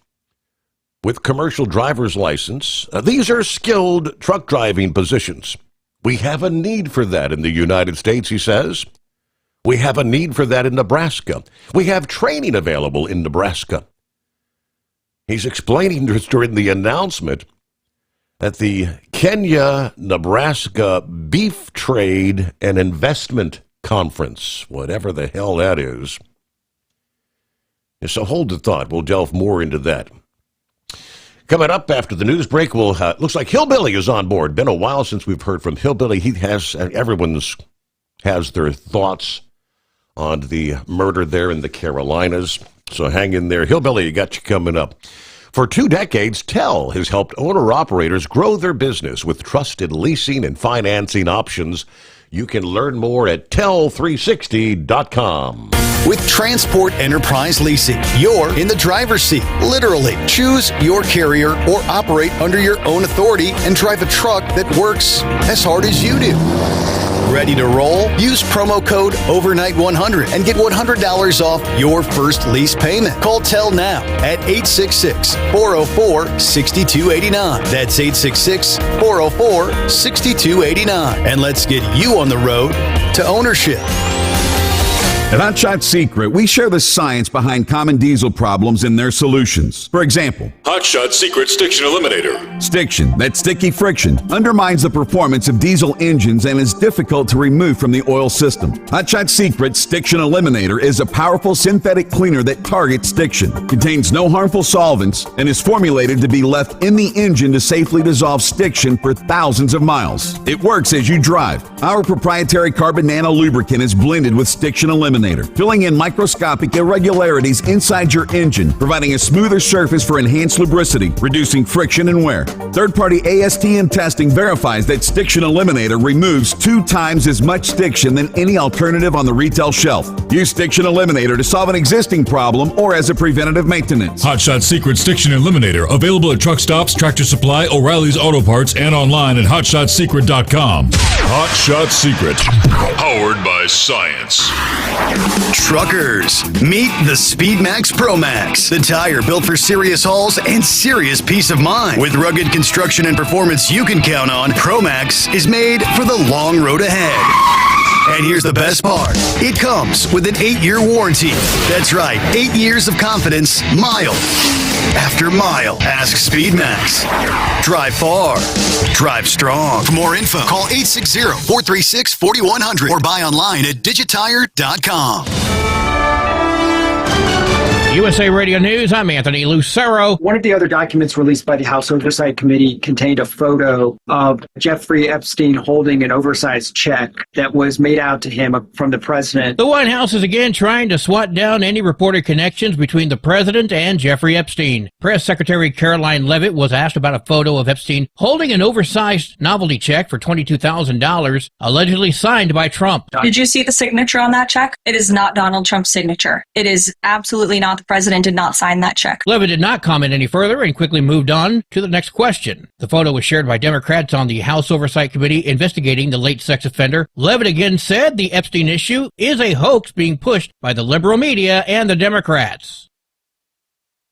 S14: with commercial driver's license. These are skilled truck driving positions. We have a need for that in the United States, he says. We have a need for that in Nebraska. We have training available in Nebraska. He's explaining during the announcement at the Kenya-Nebraska Beef Trade and Investment Conference, whatever the hell that is. So hold the thought. We'll delve more into that. Coming up after the news break, looks like Hillbilly is on board. Been a while since we've heard from Hillbilly. Everyone has their thoughts on the murder there in the Carolinas. So hang in there. Hillbilly, got you coming up. For 2 decades, Tell has helped owner-operators grow their business with trusted leasing and financing options. You can learn more at tell360.com.
S12: With Transport Enterprise Leasing, you're in the driver's seat, literally. Choose your carrier or operate under your own authority and drive a truck that works as hard as you do. Ready to roll? Use promo code OVERNIGHT100 and get $100 off your first lease payment. Call Tell now at 866-404-6289. That's 866-404-6289. And let's get you on the road to ownership.
S15: At Hot Shot Secret, we share the science behind common diesel problems and their solutions. For example,
S16: Hot Shot Secret Stiction Eliminator.
S15: Stiction, that sticky friction, undermines the performance of diesel engines and is difficult to remove from the oil system. Hot Shot Secret Stiction Eliminator is a powerful synthetic cleaner that targets stiction, contains no harmful solvents, and is formulated to be left in the engine to safely dissolve stiction for thousands of miles. It works as you drive. Our proprietary carbon nano lubricant is blended with Stiction Eliminator, filling in microscopic irregularities inside your engine, providing a smoother surface for enhanced lubricity, reducing friction and wear. Third-party ASTM testing verifies that Stiction Eliminator removes 2 times as much stiction than any alternative on the retail shelf. Use Stiction Eliminator to solve an existing problem or as a preventative maintenance.
S16: Hot Shot Secret Stiction Eliminator, available at truck stops, Tractor Supply, O'Reilly's Auto Parts, and online at hotshotsecret.com. Hot Shot Secret, powered by science.
S12: Truckers, meet the Speedmax Pro Max, the tire built for serious hauls and serious peace of mind. With rugged construction and performance you can count on, Pro Max is made for the long road ahead. And here's the best part. It comes with an 8-year warranty. That's right, 8 years of confidence, mile after mile. Ask Speedmax. Drive far. Drive strong. For more info, call 860-436-4100 or buy online at digitire.com.
S2: USA Radio News, I'm Anthony Lucero.
S20: One of the other documents released by the House Oversight Committee contained a photo of Jeffrey Epstein holding an oversized check that was made out to him from the president.
S2: The White House is again trying to swat down any reported connections between the president and Jeffrey Epstein. Press Secretary Caroline Leavitt was asked about a photo of Epstein holding an oversized novelty check for $22,000, allegedly signed by Trump.
S21: Did you see the signature on that check? It is not Donald Trump's signature. It is absolutely not. The president did not sign that check.
S2: Leavitt did not comment any further and quickly moved on to the next question. The photo was shared by Democrats on the House Oversight Committee investigating the late sex offender. Leavitt again said the Epstein issue is a hoax being pushed by the liberal media and the Democrats.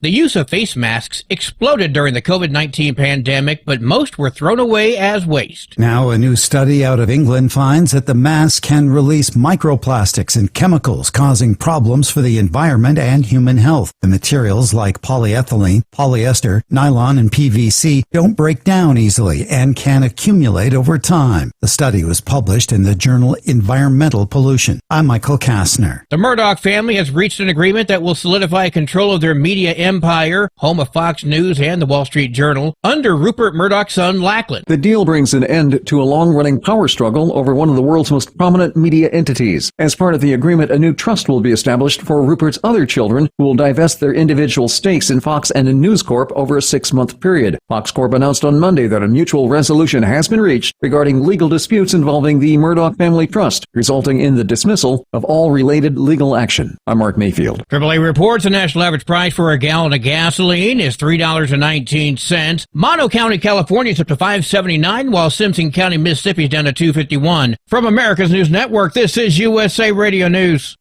S2: The use of face masks exploded during the COVID-19 pandemic, but most were thrown away as waste.
S22: Now, a new study out of England finds that the mask can release microplastics and chemicals causing problems for the environment and human health. The materials like polyethylene, polyester, nylon, and PVC don't break down easily and can accumulate over time. The study was published in the journal Environmental Pollution. I'm Michael Kastner.
S2: The Murdoch family has reached an agreement that will solidify control of their media empire, home of Fox News and the Wall Street Journal, under Rupert Murdoch's son, Lachlan.
S10: The deal brings an end to a long-running power struggle over one of the world's most prominent media entities. As part of the agreement, a new trust will be established for Rupert's other children, who will divest their individual stakes in Fox and in News Corp over a 6-month period. Fox Corp announced on Monday that a mutual resolution has been reached regarding legal disputes involving the Murdoch family trust, resulting in the dismissal of all related legal action. I'm Mark Mayfield.
S2: AAA reports the national average price for a gallon of gasoline is $3.19. Mono County, California is up to $5.79, while Simpson County, Mississippi is down to $2.51. From America's News Network, this is USA Radio News.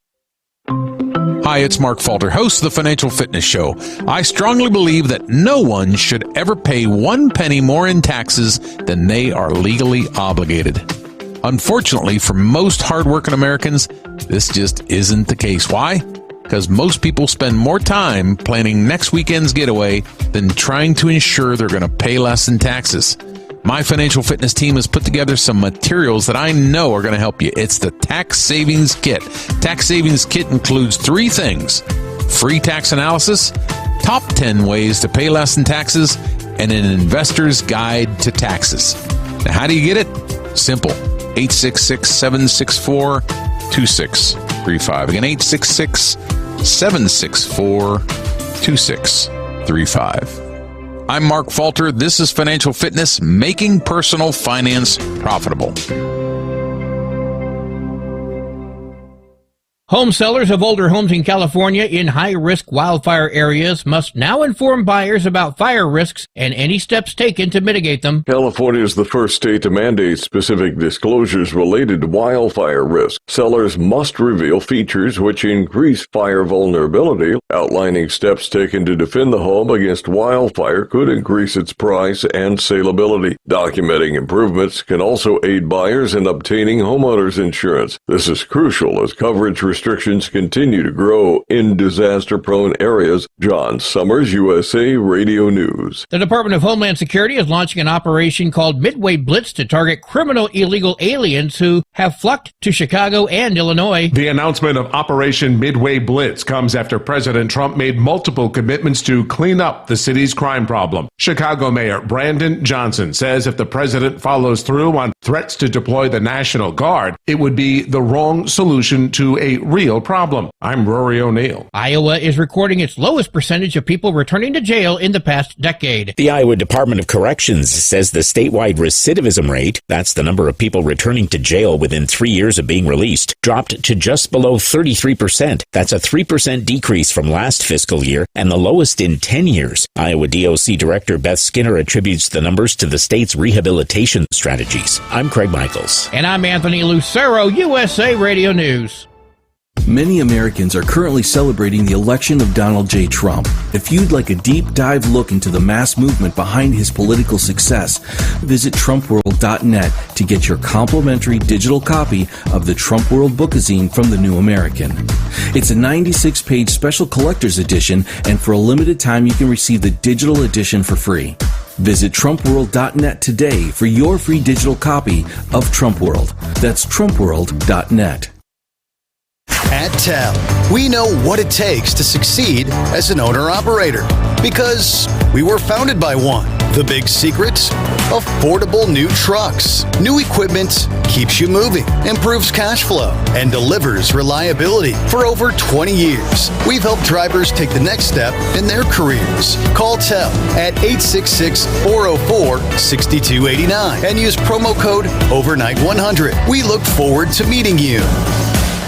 S23: Hi, it's Mark Falter, host of the Financial Fitness Show. I strongly believe that no one should ever pay 1 penny more in taxes than they are legally obligated. Unfortunately, for most hardworking Americans, This just isn't the case. Why? Because most people spend more time planning next weekend's getaway than trying to ensure they're going to pay less in taxes. My financial fitness team has put together some materials that I know are going to help you. It's the Tax Savings Kit. Tax Savings Kit includes 3 things: free tax analysis, top 10 ways to pay less in taxes, and an investor's guide to taxes. Now, how do you get it? Simple. 866-764-2635. Again, 866-764-2635. I'm Mark Falter. This is Financial Fitness, making personal finance profitable.
S2: Home sellers of older homes in California in high-risk wildfire areas must now inform buyers about fire risks and any steps taken to mitigate them.
S7: California is the first state to mandate specific disclosures related to wildfire risk. Sellers must reveal features which increase fire vulnerability. Outlining steps taken to defend the home against wildfire could increase its price and saleability. Documenting improvements can also aid buyers in obtaining homeowners insurance. This is crucial as coverage restrictions continue to grow in disaster-prone areas. John Sommers, USA Radio News.
S2: The Department of Homeland Security is launching an operation called Midway Blitz to target criminal illegal aliens who have flocked to Chicago and Illinois.
S1: The announcement of Operation Midway Blitz comes after President Trump made multiple commitments to clean up the city's crime problem. Chicago Mayor Brandon Johnson says if the president follows through on threats to deploy the National Guard, it would be the wrong solution to a real problem. I'm Rory O'Neill.
S2: Iowa is recording its lowest percentage of people returning to jail in the past decade.
S4: The Iowa Department of Corrections says the statewide recidivism rate, that's the number of people returning to jail within 3 years of being released, dropped to just below 33%. That's a 3% decrease from last fiscal year and the lowest in 10 years. Iowa DOC Director Beth Skinner attributes the numbers to the state's rehabilitation strategies. I'm Craig Michaels.
S2: And I'm Anthony Lucero, USA Radio News.
S5: Many Americans are currently celebrating the election of Donald J. Trump. If you'd like a deep dive look into the mass movement behind his political success, visit TrumpWorld.net to get your complimentary digital copy of the Trump World Bookazine from The New American. It's a 96-page special collector's edition, and for a limited time you can receive the digital edition for free. Visit TrumpWorld.net today for your free digital copy of Trump World. That's TrumpWorld.net.
S12: At TEL, we know what it takes to succeed as an owner-operator because we were founded by one. The big secret? Affordable new trucks. New equipment keeps you moving, improves cash flow, and delivers reliability for over 20 years. We've helped drivers take the next step in their careers. Call TEL at 866-404-6289 and use promo code OVERNIGHT100. We look forward to meeting you.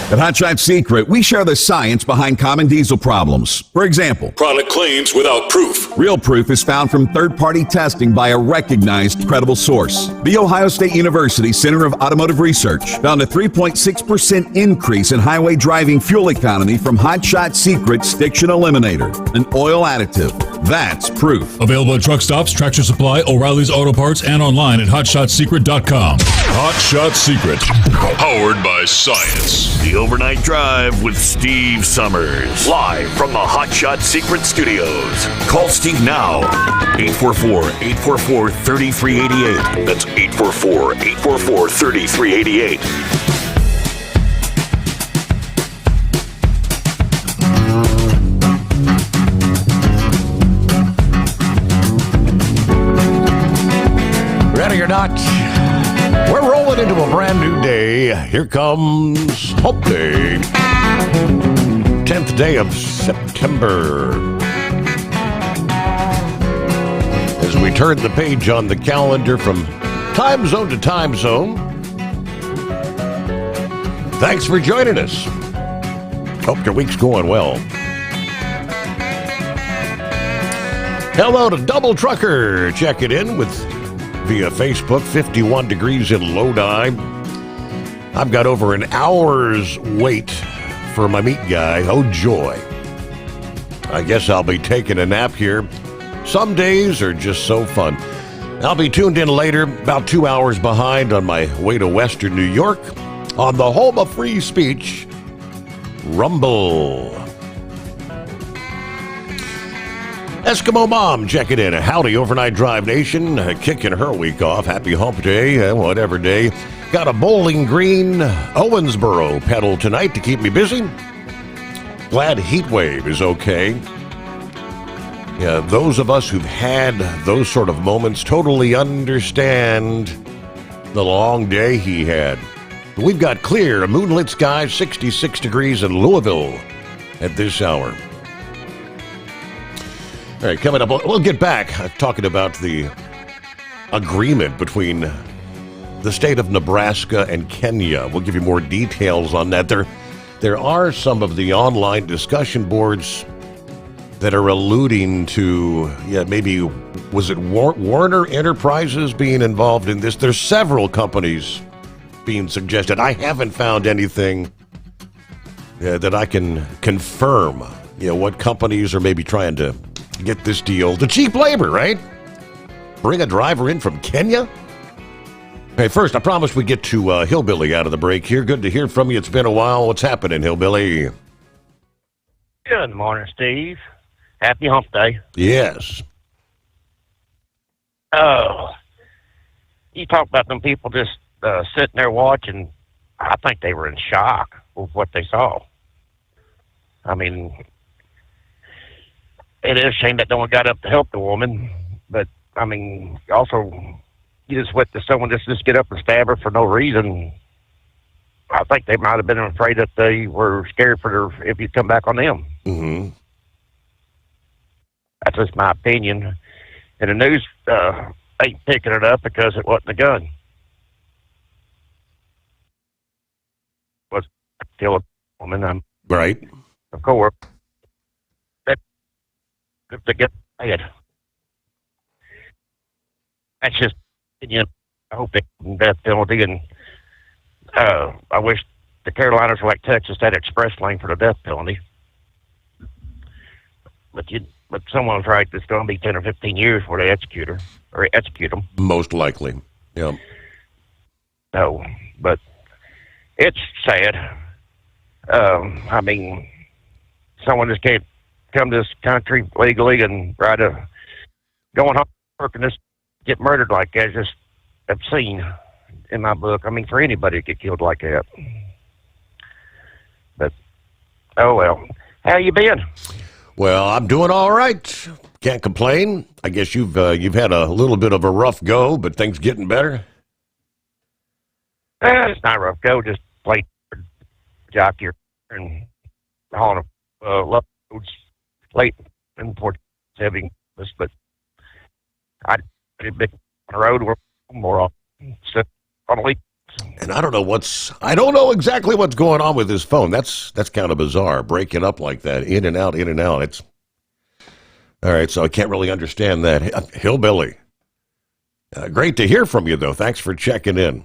S15: At Hot Shot Secret, we share the science behind common diesel problems. For example,
S18: product claims without proof.
S15: Real proof is found from third-party testing by a recognized, credible source. The Ohio State University Center of Automotive Research found a 3.6% increase in highway driving fuel economy from Hot Shot Secret Stiction Eliminator, an oil additive. That's proof.
S16: Available at truck stops, Tractor Supply, O'Reilly's Auto Parts, and online at HotShotSecret.com. Hot Shot Secret, powered by science.
S18: The Overnight Drive with Steve Sommers. Live from the Hot Shot Secret Studios. Call Steve now. 844-844-3388. That's 844-844-3388.
S14: Ready or not, we're rolling into a brand new day. Here comes Hump Day. 10th day of September. As we turn the page on the calendar from time zone to time zone. Thanks for joining us. Hope your week's going well. Hello to Double Trucker. Check it in with via Facebook, 51 degrees in Lodi. I've got over an hour's wait for my meat guy. Oh, joy. I guess I'll be taking a nap here. Some days are just so fun. I'll be tuned in later, about 2 hours behind on my way to Western New York, on the home of free speech, Rumble. Eskimo Mom checking in. Howdy, Overnight Drive Nation. Kicking her week off. Happy hump day, whatever day. Got a Bowling Green Owensboro pedal tonight to keep me busy. Glad Heatwave is okay. Yeah, those of us who've had those sort of moments totally understand the long day he had. We've got clear, moonlit skies, 66 degrees in Louisville at this hour. All right, coming up, we'll get back talking about the agreement between the state of Nebraska and Kenya. We'll give you more details on that. There are some of the online discussion boards that are alluding to, maybe, was it Warner Enterprises being involved in this? There's several companies being suggested. I haven't found anything that I can confirm, what companies are maybe trying to get this deal. The cheap labor, right? Bring a driver in from Kenya? Hey, first, I promised we'd get to Hillbilly out of the break here. Good to hear from you. It's been a while. What's happening, Hillbilly?
S8: Good morning, Steve. Happy hump day.
S14: Yes.
S8: Oh, you talk about them people just sitting there watching. I think they were in shock with what they saw. I mean, it is a shame that no one got up to help the woman, but, I mean, also, you just went to someone just get up and stab her for no reason. I think they might have been afraid that they were scared for their, if you'd come back on them.
S14: Mm-hmm.
S8: That's just my opinion. And the news ain't picking it up because it wasn't a gun. It was kill a woman.
S14: Right.
S8: Of course. To get paid. That's just, I hope they death penalty, and I wish the Carolinas were like Texas, that express lane for the death penalty. But someone's right, it's going to be 10 or 15 years before they execute her, or execute them.
S14: Most likely, yeah.
S8: No, but it's sad. I mean, someone just can't come to this country legally and try to go on work and just get murdered like that. It's just obscene in my book. I mean, for anybody to get killed like that. But, oh well. How you been?
S14: Well, I'm doing all right. Can't complain. I guess you've had a little bit of a rough go, but things getting better?
S8: It's not a rough go, just play jockey and hauling loads late in Port Saving, but I did big on the road where more often sit on a leak.
S14: And I don't know exactly what's going on with his phone. That's kind of bizarre, breaking up like that, in and out. It's all right, so I can't really understand that. Hillbilly. Great to hear from you, though. Thanks for checking in.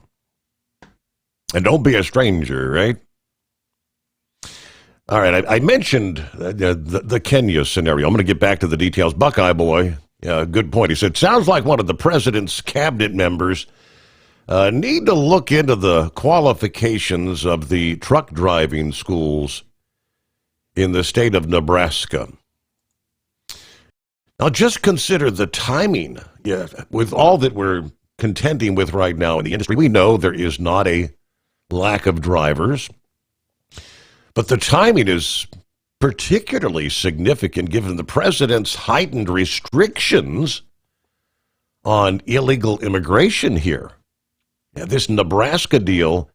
S14: And don't be a stranger, right? All right, I mentioned the Kenya scenario. I'm going to get back to the details. Buckeye Boy, good point. He said, sounds like one of the president's cabinet members need to look into the qualifications of the truck driving schools in the state of Nebraska. Now, just consider the timing. Yeah, with all that we're contending with right now in the industry, we know there is not a lack of drivers. But the timing is particularly significant given the president's heightened restrictions on illegal immigration here. Now, this Nebraska deal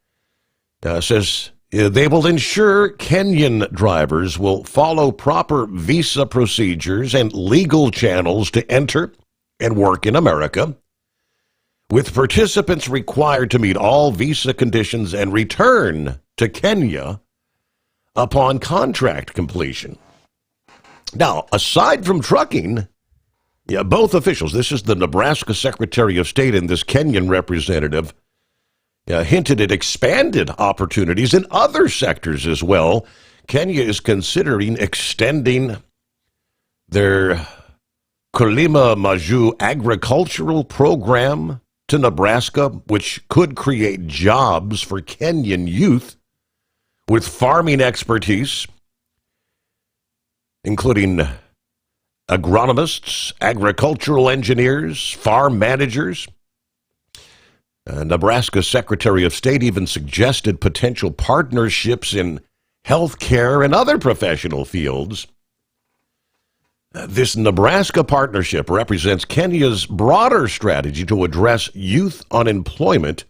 S14: says they will ensure Kenyan drivers will follow proper visa procedures and legal channels to enter and work in America, with participants required to meet all visa conditions and return to Kenya upon contract completion. Now, aside from trucking, both officials, this is the Nebraska Secretary of State and this Kenyan representative, hinted at expanded opportunities in other sectors as well. Kenya is considering extending their Kulima Maju agricultural program to Nebraska, which could create jobs for Kenyan youth with farming expertise, including agronomists, agricultural engineers, farm managers. Nebraska Secretary of State even suggested potential partnerships in healthcare and other professional fields. This Nebraska partnership represents Kenya's broader strategy to address youth unemployment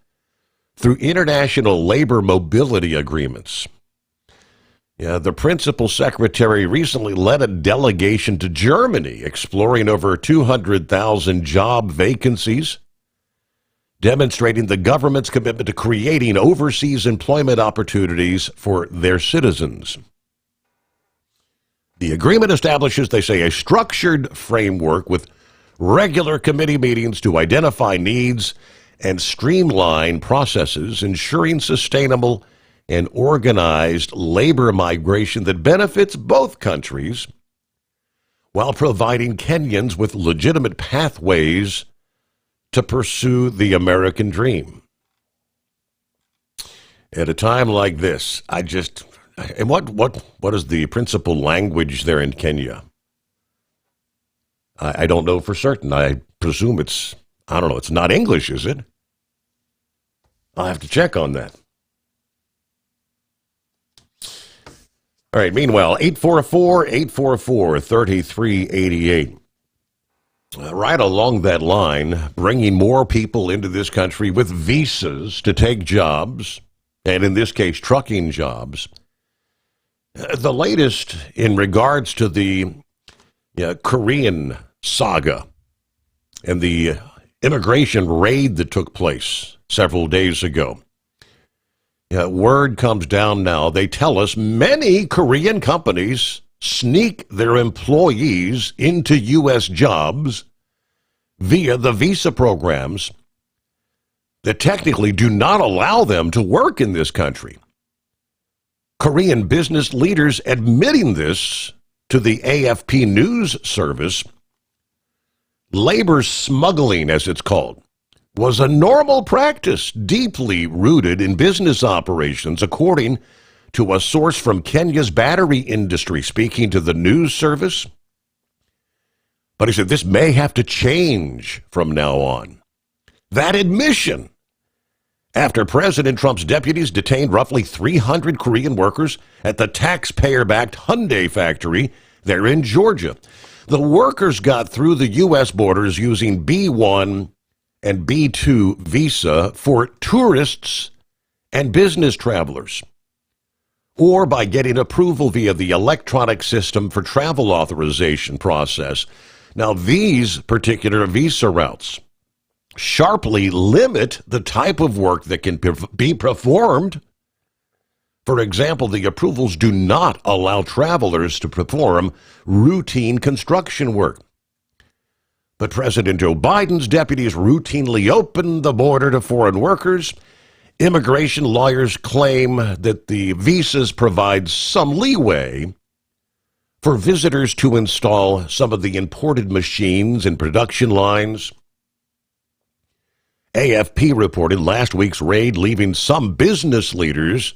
S14: through international labor mobility agreements. The principal secretary recently led a delegation to Germany exploring over 200,000 job vacancies, demonstrating the government's commitment to creating overseas employment opportunities for their citizens. The agreement establishes, they say, a structured framework with regular committee meetings to identify needs and streamline processes, ensuring sustainable and organized labor migration that benefits both countries while providing Kenyans with legitimate pathways to pursue the American dream. At a time like this, and what is the principal language there in Kenya? I don't know for certain. I presume it's not English, is it? I'll have to check on that. All right, meanwhile, 844-844-3388. Right along that line, bringing more people into this country with visas to take jobs, and in this case, trucking jobs. The latest in regards to the Korean saga and the immigration raid that took place several days ago. Word comes down now. They tell us many Korean companies sneak their employees into U.S. jobs via the visa programs that technically do not allow them to work in this country. Korean business leaders admitting this to the AFP news service. Labor smuggling, as it's called, was a normal practice deeply rooted in business operations, according to a source from Kenya's battery industry speaking to the news service. But he said this may have to change from now on. That admission, after President Trump's deputies detained roughly 300 Korean workers at the taxpayer-backed Hyundai factory there in Georgia. The workers got through the U.S. borders using B1 and B2 visa for tourists and business travelers, or by getting approval via the electronic system for travel authorization process. Now, these particular visa routes sharply limit the type of work that can be performed. For example, the approvals do not allow travelers to perform routine construction work. But President Joe Biden's deputies routinely open the border to foreign workers. Immigration lawyers claim that the visas provide some leeway for visitors to install some of the imported machines and production lines. AFP reported last week's raid leaving some business leaders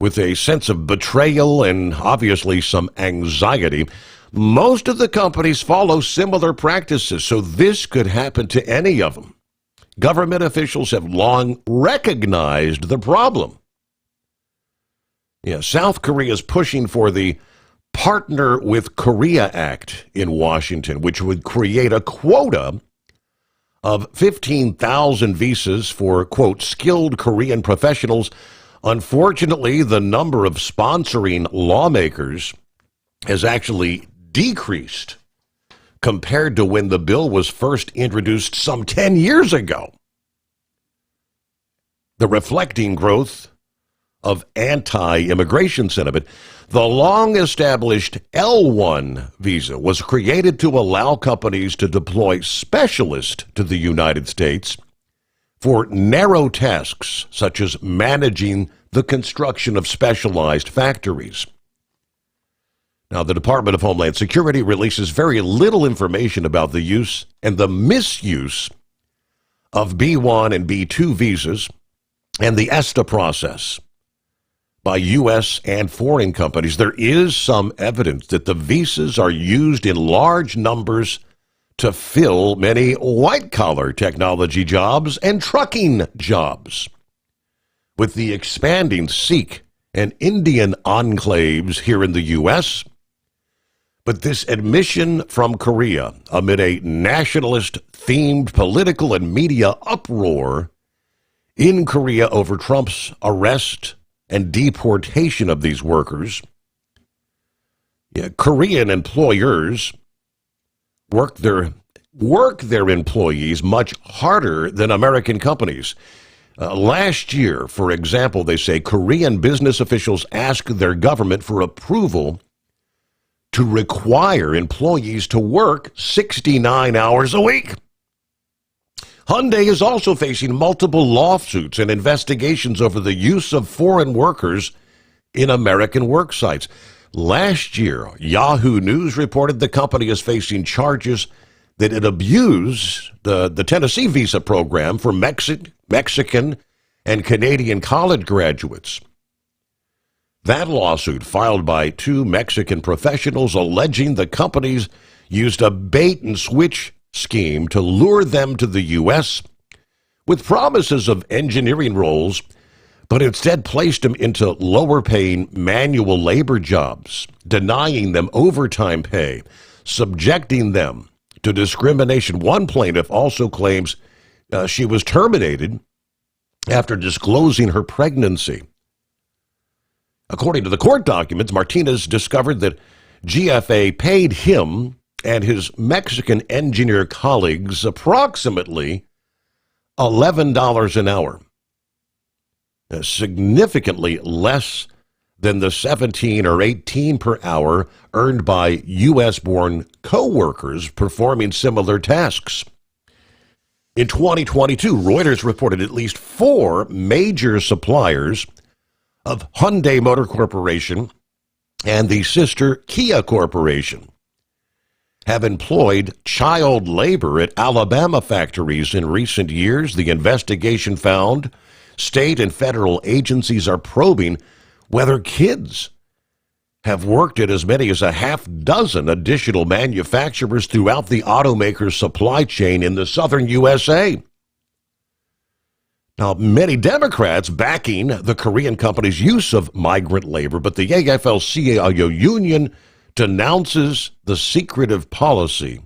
S14: with a sense of betrayal and obviously some anxiety. Most of the companies follow similar practices, so this could happen to any of them. Government officials have long recognized the problem. South Korea is pushing for the Partner with Korea Act in Washington, which would create a quota of 15,000 visas for, quote, skilled Korean professionals. Unfortunately, the number of sponsoring lawmakers has actually decreased compared to when the bill was first introduced some 10 years ago. The reflecting growth of anti-immigration sentiment, the long-established L1 visa was created to allow companies to deploy specialists to the United States for narrow tasks such as managing the construction of specialized factories. Now, the Department of Homeland Security releases very little information about the use and the misuse of B1 and B2 visas and the ESTA process. by U.S. and foreign companies, there is some evidence that the visas are used in large numbers to fill many white-collar technology jobs and trucking jobs. With the expanding Sikh and Indian enclaves here in the U.S., but this admission from Korea amid a nationalist-themed political and media uproar in Korea over Trump's arrest and deportation of these workers. Korean employers work their employees much harder than American companies. Last year, for example, they say Korean business officials asked their government for approval to require employees to work 69 hours a week. Hyundai is also facing multiple lawsuits and investigations over the use of foreign workers in American work sites. Last year, Yahoo News reported the company is facing charges that it abused the Tennessee visa program for Mexican and Canadian college graduates. That lawsuit, filed by two Mexican professionals, alleging the companies used a bait-and-switch scheme to lure them to the U.S. with promises of engineering roles, but instead placed them into lower-paying manual labor jobs, denying them overtime pay, subjecting them to discrimination. One plaintiff also claims she was terminated after disclosing her pregnancy. According to the court documents, Martinez discovered that GFA paid him and his Mexican engineer colleagues approximately $11 an hour, significantly less than the $17 or $18 per hour earned by U.S.-born co-workers performing similar tasks. In 2022, Reuters reported at least 4 major suppliers of Hyundai Motor Corporation and the sister Kia Corporation have employed child labor at Alabama factories in recent years. The investigation found state and federal agencies are probing whether kids have worked at as many as a half dozen additional manufacturers throughout the automaker's supply chain in the southern USA. Now, many Democrats backing the Korean company's use of migrant labor, but the AFL-CIO union denounces the secretive policy,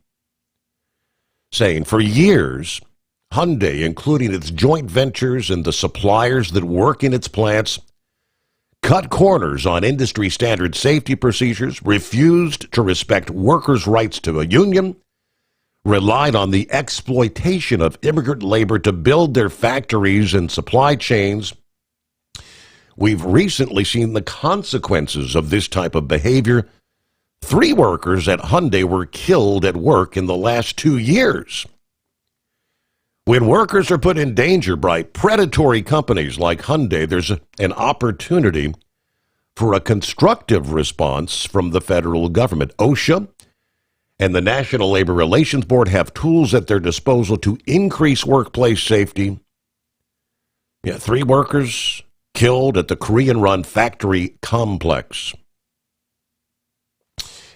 S14: saying for years, Hyundai, including its joint ventures and the suppliers that work in its plants, cut corners on industry standard safety procedures, refused to respect workers' rights to a union, relied on the exploitation of immigrant labor to build their factories and supply chains. We've recently seen the consequences of this type of behavior. 3 workers at Hyundai were killed at work in the last 2 years. When workers are put in danger by predatory companies like Hyundai, there's an opportunity for a constructive response from the federal government. OSHA and the National Labor Relations Board have tools at their disposal to increase workplace safety. 3 workers killed at the Korean-run factory complex.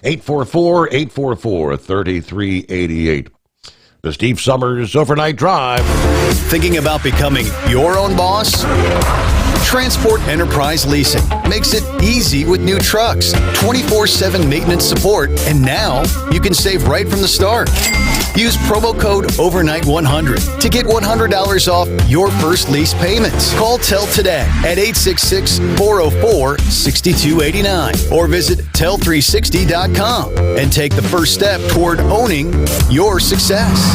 S14: 844-844-3388. The Steve Sommers Overnight Drive.
S12: Thinking about becoming your own boss? Transport Enterprise Leasing makes it easy with new trucks, 24/7 maintenance support, and now you can save right from the start. Use promo code OVERNIGHT100 to get $100 off your first lease payments. Call TEL today at 866-404-6289 or visit tel360.com and take the first step toward owning your success.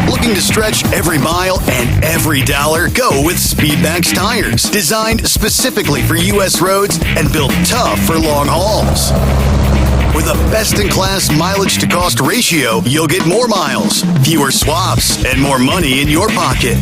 S12: Looking to stretch every mile and every dollar? Go with Speedmax tires, designed specifically for U.S. roads and built tough for long hauls. With a best-in-class mileage-to-cost ratio, you'll get more miles, fewer swaps, and more money in your pocket.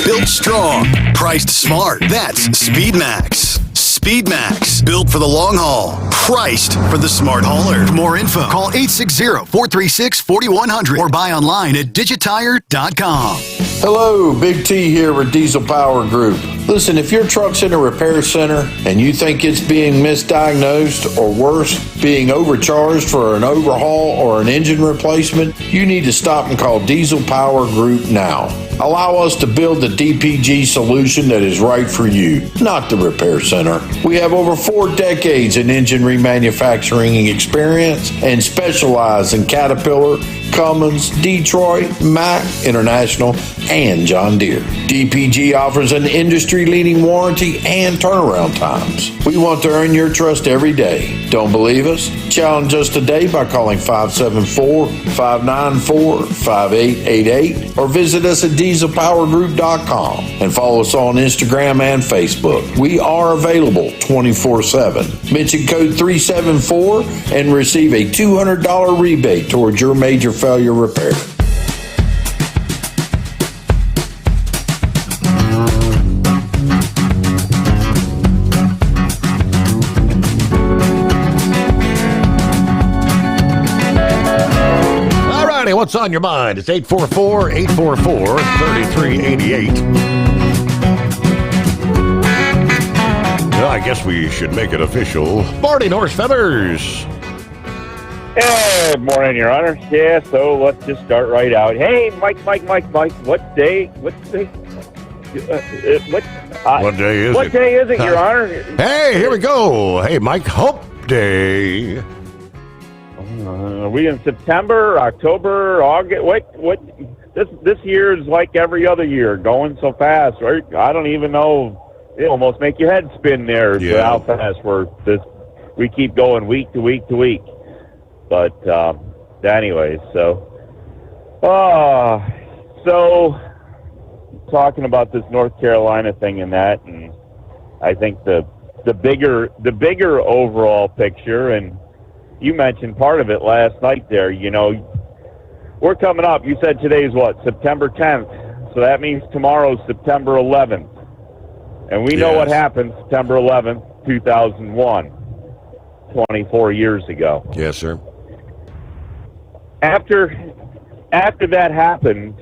S12: Built strong, priced smart. That's Speedmax. Speedmax, built for the long haul, priced for the smart hauler. For more info, call 860-436-4100 or buy online at digitire.com.
S19: Hello, Big T here with Diesel Power Group. Listen, if your truck's in a repair center and you think it's being misdiagnosed or worse, being overcharged for an overhaul or an engine replacement, you need to stop and call Diesel Power Group now. Allow us to build the DPG solution that is right for you, not the repair center. We have over 4 decades in engine remanufacturing experience and specialize in Caterpillar, Cummins, Detroit, Mack, International, and John Deere. DPG offers an industry-leading warranty and turnaround times. We want to earn your trust every day. Don't believe us? Challenge us today by calling 574-594-5888 or visit us at dieselpowergroup.com and follow us on Instagram and Facebook. We are available 24/7. Mention code 374 and receive a $200 rebate towards your major failure repair.
S14: Alrighty, what's on your mind? It's 844-844-3388. Well, I guess we should make it official. Morning, Horse Feathers.
S9: Good morning, Your Honor. Yeah, so let's just start right out. Hey, Mike, what day? What day is it, Your Honor?
S14: Hey, here we go. Hey, Mike, Hope Day.
S9: Are we in September, October, August? What? This year is like every other year, going so fast, right? I don't even know. It almost make your head spin there.
S14: Yeah.
S9: How fast we keep going week to week to week. But anyways, so talking about this North Carolina thing and that, and I think the bigger overall picture, and you mentioned part of it last night there. You know, we're coming up. You said today's what, September 10th, so that means tomorrow's September 11th, and we know what happened September 11th, 2001, 24 years ago.
S14: Yes, sir.
S9: After that happened,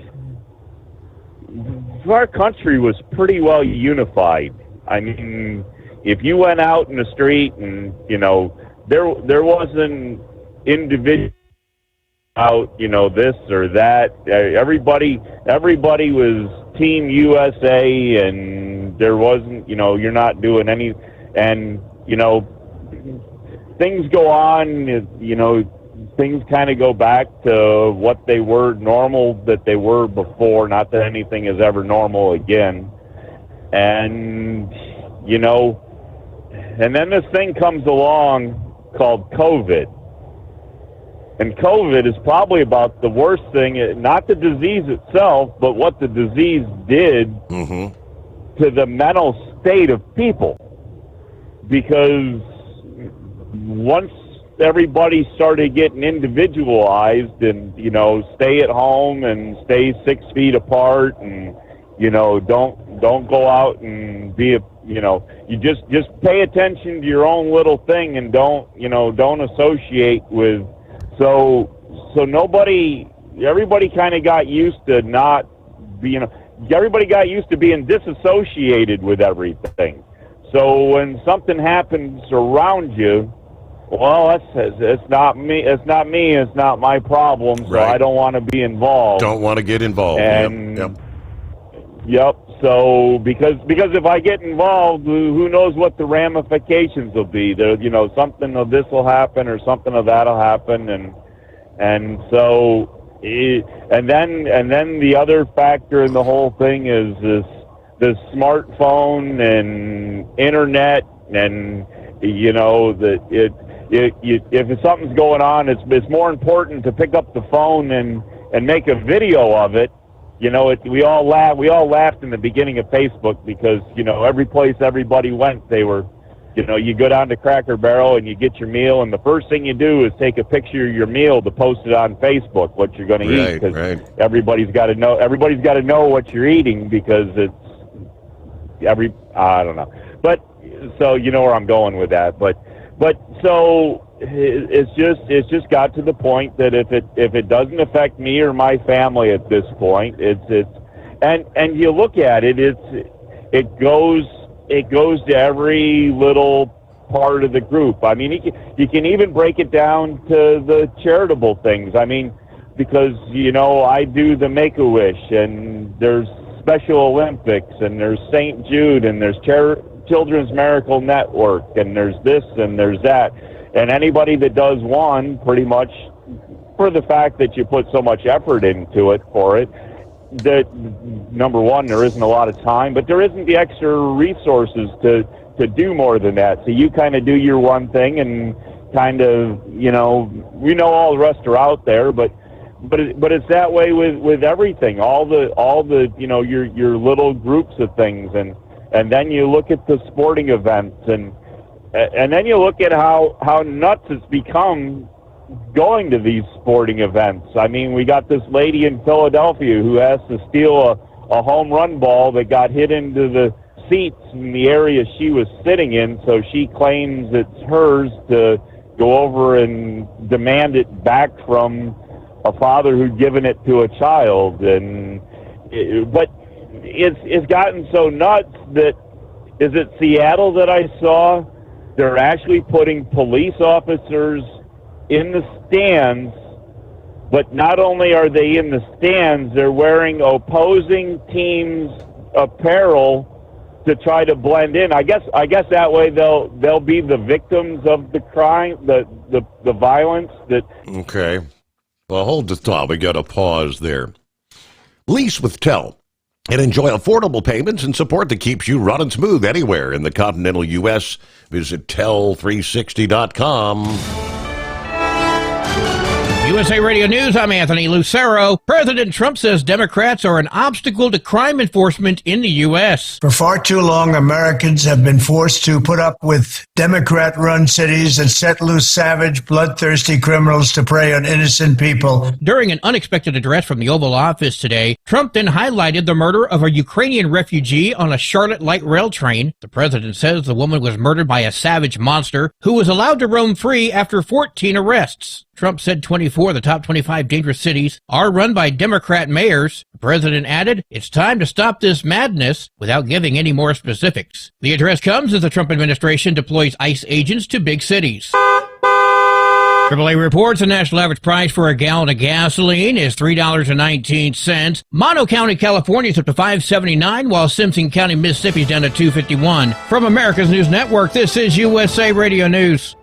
S9: our country was pretty well unified. I mean, if you went out in the street and, you know, there wasn't individual out, you know, this or that. Everybody was Team USA, and there wasn't, you know, you're not doing any, and, you know, things go on, you know, things kind of go back to what they were normal that they were before. Not that anything is ever normal again. And, you know, and then this thing comes along called COVID. And COVID is probably about the worst thing, not the disease itself, but what the disease did to the mental state of people. Because once everybody started getting individualized and, you know, stay at home and stay 6 feet apart and, you know, don't go out and be you know, you just pay attention to your own little thing and don't associate with, so everybody kind of got used to not being, everybody got used to being disassociated with everything. So when something happens around you, well, it's not me. It's not my problem. So I don't want to be involved.
S14: Don't want to get involved.
S9: And yep. So because if I get involved, who knows what the ramifications will be? There, you know, something of this will happen or something of that'll happen, and so and then the other factor in the whole thing is this smartphone and internet, and you know that if something's going on, it's more important to pick up the phone and make a video of it. You know, we all laughed in the beginning of Facebook because, you know, every place everybody went, they were, you know, you go down to Cracker Barrel and you get your meal, and the first thing you do is take a picture of your meal to post it on Facebook, what you're going to eat, because everybody's got to know what you're eating, because it's I don't know, but so you know where I'm going with that, but so it's just got to the point that if it doesn't affect me or my family at this point, it's and you look at it, it goes to every little part of the group. I mean, you can even break it down to the charitable things. I mean, because, I do the Make-A-Wish, and there's Special Olympics, and there's St. Jude, and there's Children's Miracle Network, and there's this and there's that. And anybody that does one, pretty much, for the fact that you put so much effort into it for it, that, number one, there isn't a lot of time, but there isn't the extra resources to do more than that. So you kind of do your one thing and kind of, we know all the rest are out there, but it's that way with everything, all the your little groups of things, and then you look at the sporting events, and then you look at how nuts it's become going to these sporting events. I mean, we got this lady in Philadelphia who has to steal a home run ball that got hit into the seats in the area she was sitting in, so she claims it's hers to go over and demand it back from a father who'd given it to a child. But it's gotten so nuts that, is it Seattle that I saw? They're actually putting police officers in the stands, but not only are they in the stands, they're wearing opposing teams' apparel to try to blend in. I guess that way they'll be the victims of the crime, the violence that.
S14: Okay. Well, hold the thought. We got to pause there. Lease with Tel and enjoy affordable payments and support that keeps you running smooth anywhere in the continental U.S. Visit tel360.com.
S2: USA Radio News, I'm Anthony Lucero. President Trump says Democrats are an obstacle to crime enforcement in the U.S.
S3: For far too long, Americans have been forced to put up with Democrat-run cities that set loose savage, bloodthirsty criminals to prey on innocent people.
S2: During an unexpected address from the Oval Office today, Trump then highlighted the murder of a Ukrainian refugee on a Charlotte light rail train. The president says the woman was murdered by a savage monster who was allowed to roam free after 14 arrests. Trump said 24 of the top 25 dangerous cities are run by Democrat mayors. The president added, it's time to stop this madness, without giving any more specifics. The address comes as the Trump administration deploys ICE agents to big cities. AAA reports the national average price for a gallon of gasoline is $3.19. Mono County, California is up to $5.79, while Simpson County, Mississippi is down to $2.51. From America's News Network, this is USA Radio News.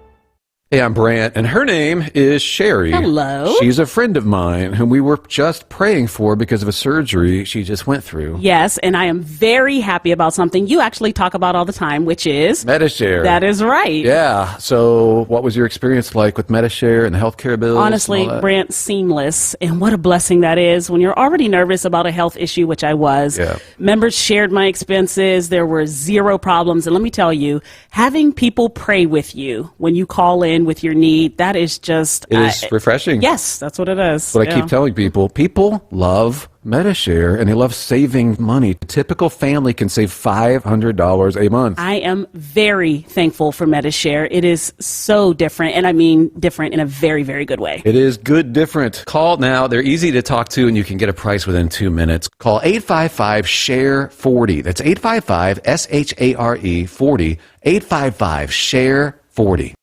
S11: Hey, I'm Brant, and her name is Sherry.
S13: Hello.
S11: She's a friend of mine whom we were just praying for because of a surgery she just went through.
S13: Yes, and I am very happy about something you actually talk about all the time, which is
S11: Medishare.
S13: That is right.
S11: Yeah. So what was your experience like with Medishare and the healthcare bills?
S13: Honestly, Brant, seamless. And what a blessing that is when you're already nervous about a health issue, which I was.
S11: Yeah.
S13: Members shared my expenses. There were zero problems. And let me tell you, having people pray with you when you call in with your need, that is just
S11: it is refreshing.
S13: Yes, that's what it is.
S11: What I keep telling people love Medishare and they love saving money. A typical family can save $500 a month.
S13: I am very thankful for Medishare. It is so different, and I mean different in a very, very good way.
S11: It is good different. Call now. They're easy to talk to and you can get a price within 2 minutes. Call 855-SHARE-40. That's 855-SHARE-40. 855-SHARE-40.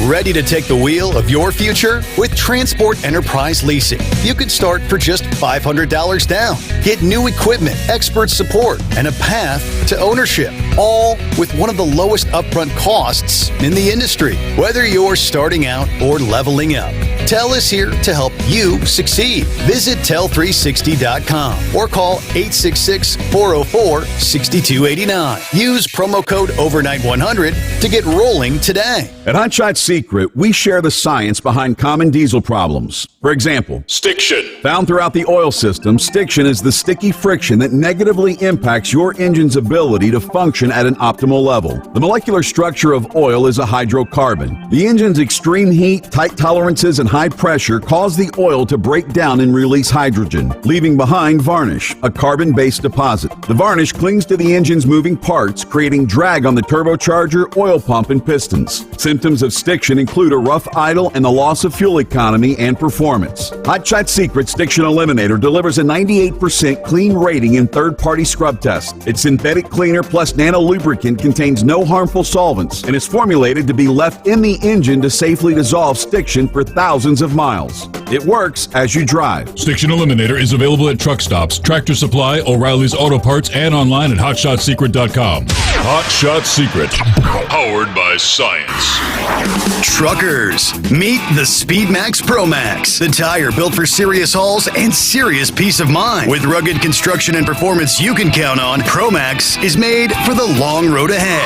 S12: Ready to take the wheel of your future? With Transport Enterprise Leasing, you could start for just $500 down. Get new equipment, expert support, and a path to ownership, all with one of the lowest upfront costs in the industry. Whether you're starting out or leveling up, Tel is here to help you succeed. Visit tel360.com or call 866-404-6289. Use promo code OVERNIGHT100 to get rolling today.
S15: At Hotshot Secret, we share the science behind common diesel problems. For example,
S16: stiction.
S15: Found throughout the oil system, stiction is the sticky friction that negatively impacts your engine's ability to function at an optimal level. The molecular structure of oil is a hydrocarbon. The engine's extreme heat, tight tolerances, and high high pressure cause the oil to break down and release hydrogen, leaving behind varnish, a carbon-based deposit. The varnish clings to the engine's moving parts, creating drag on the turbocharger, oil pump, and pistons. Symptoms of stiction include a rough idle and the loss of fuel economy and performance. Hot Shot Secret Stiction Eliminator delivers a 98% clean rating in third-party scrub tests. Its synthetic cleaner plus nano lubricant contains no harmful solvents and is formulated to be left in the engine to safely dissolve stiction for thousands of miles. It works as you drive.
S16: Stiction Eliminator is available at truck stops, Tractor Supply, O'Reilly's Auto Parts, and online at HotShotSecret.com. Hot Shot Secret, powered by science.
S12: Truckers, meet the Speedmax Pro Max, the tire built for serious hauls and serious peace of mind. With rugged construction and performance you can count on, Pro Max is made for the long road ahead.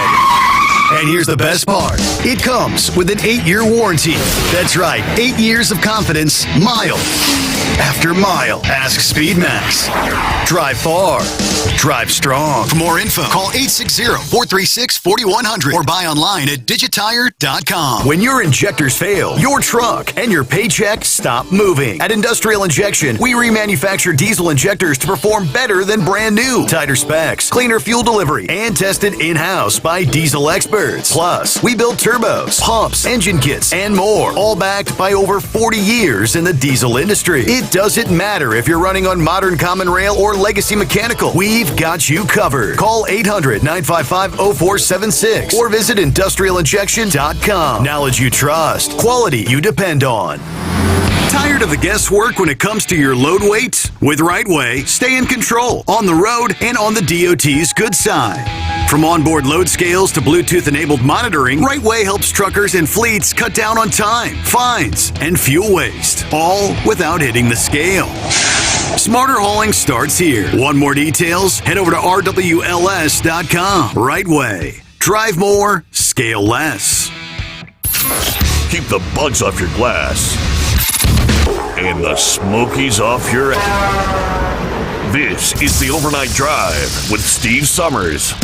S12: And here's the best part. It comes with an 8-year warranty. That's right, 8 years of confidence, mile after mile. Ask Speedmax. Drive far. Drive strong. For more info, call 860-436-4100 or buy online at digitire.com. When your injectors fail, your truck and your paycheck stop moving. At Industrial Injection, we remanufacture diesel injectors to perform better than brand new. Tighter specs, cleaner fuel delivery, and tested in-house by diesel experts. Plus, we build turbos, pumps, engine kits, and more, all backed by over 40 years in the diesel industry. It doesn't matter if you're running on modern common rail or legacy mechanical. We've got you covered. Call 800-955-0476 or visit industrialinjection.com. Knowledge you trust. Quality you depend on. Tired of the guesswork when it comes to your load weight? With Rightway, stay in control on the road and on the DOT's good side. From onboard load scales to Bluetooth-enabled monitoring, Rightway helps truckers and fleets cut down on time, fines, and fuel waste, all without hitting the scale. Smarter hauling starts here. Want more details? Head over to rwls.com. Rightway. Drive more, scale less.
S18: Keep the bugs off your glass and the smokies off your ass. This is the Overnight Drive with Steve Sommers.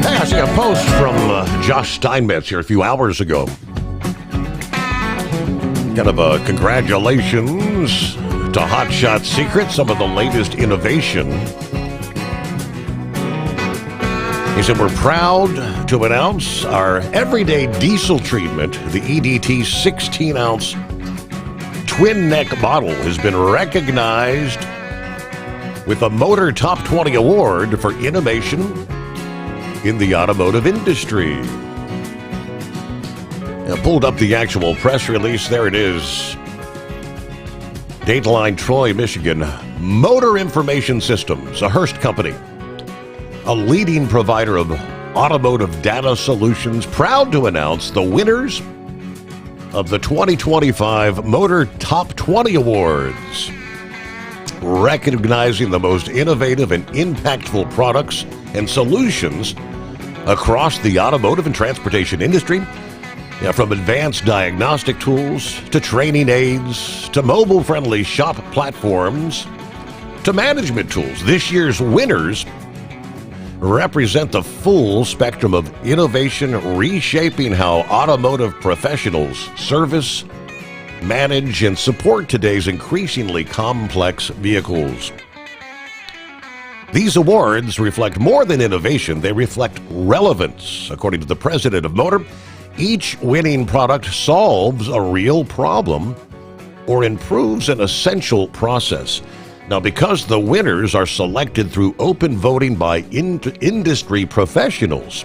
S14: Hey, I see a post from Josh Steinmetz here a few hours ago. Kind of a congratulations to Hot Shot Secret, some of the latest innovation. He said, we're proud to announce our everyday diesel treatment. The EDT 16-ounce twin neck bottle has been recognized with a Motor Top 20 Award for innovation in the automotive industry. I pulled up the actual press release. There it is. Dateline, Troy, Michigan. Motor Information Systems, a Hearst company, a leading provider of automotive data solutions, proud to announce the winners of the 2025 Motor Top 20 Awards, recognizing the most innovative and impactful products and solutions across the automotive and transportation industry. From advanced diagnostic tools to training aids to mobile-friendly shop platforms to management tools. This year's winners represent the full spectrum of innovation, reshaping how automotive professionals service, manage, and support today's increasingly complex vehicles. These awards reflect more than innovation, they reflect relevance. According to the president of Motor, each winning product solves a real problem or improves an essential process. Now, because the winners are selected through open voting by industry professionals,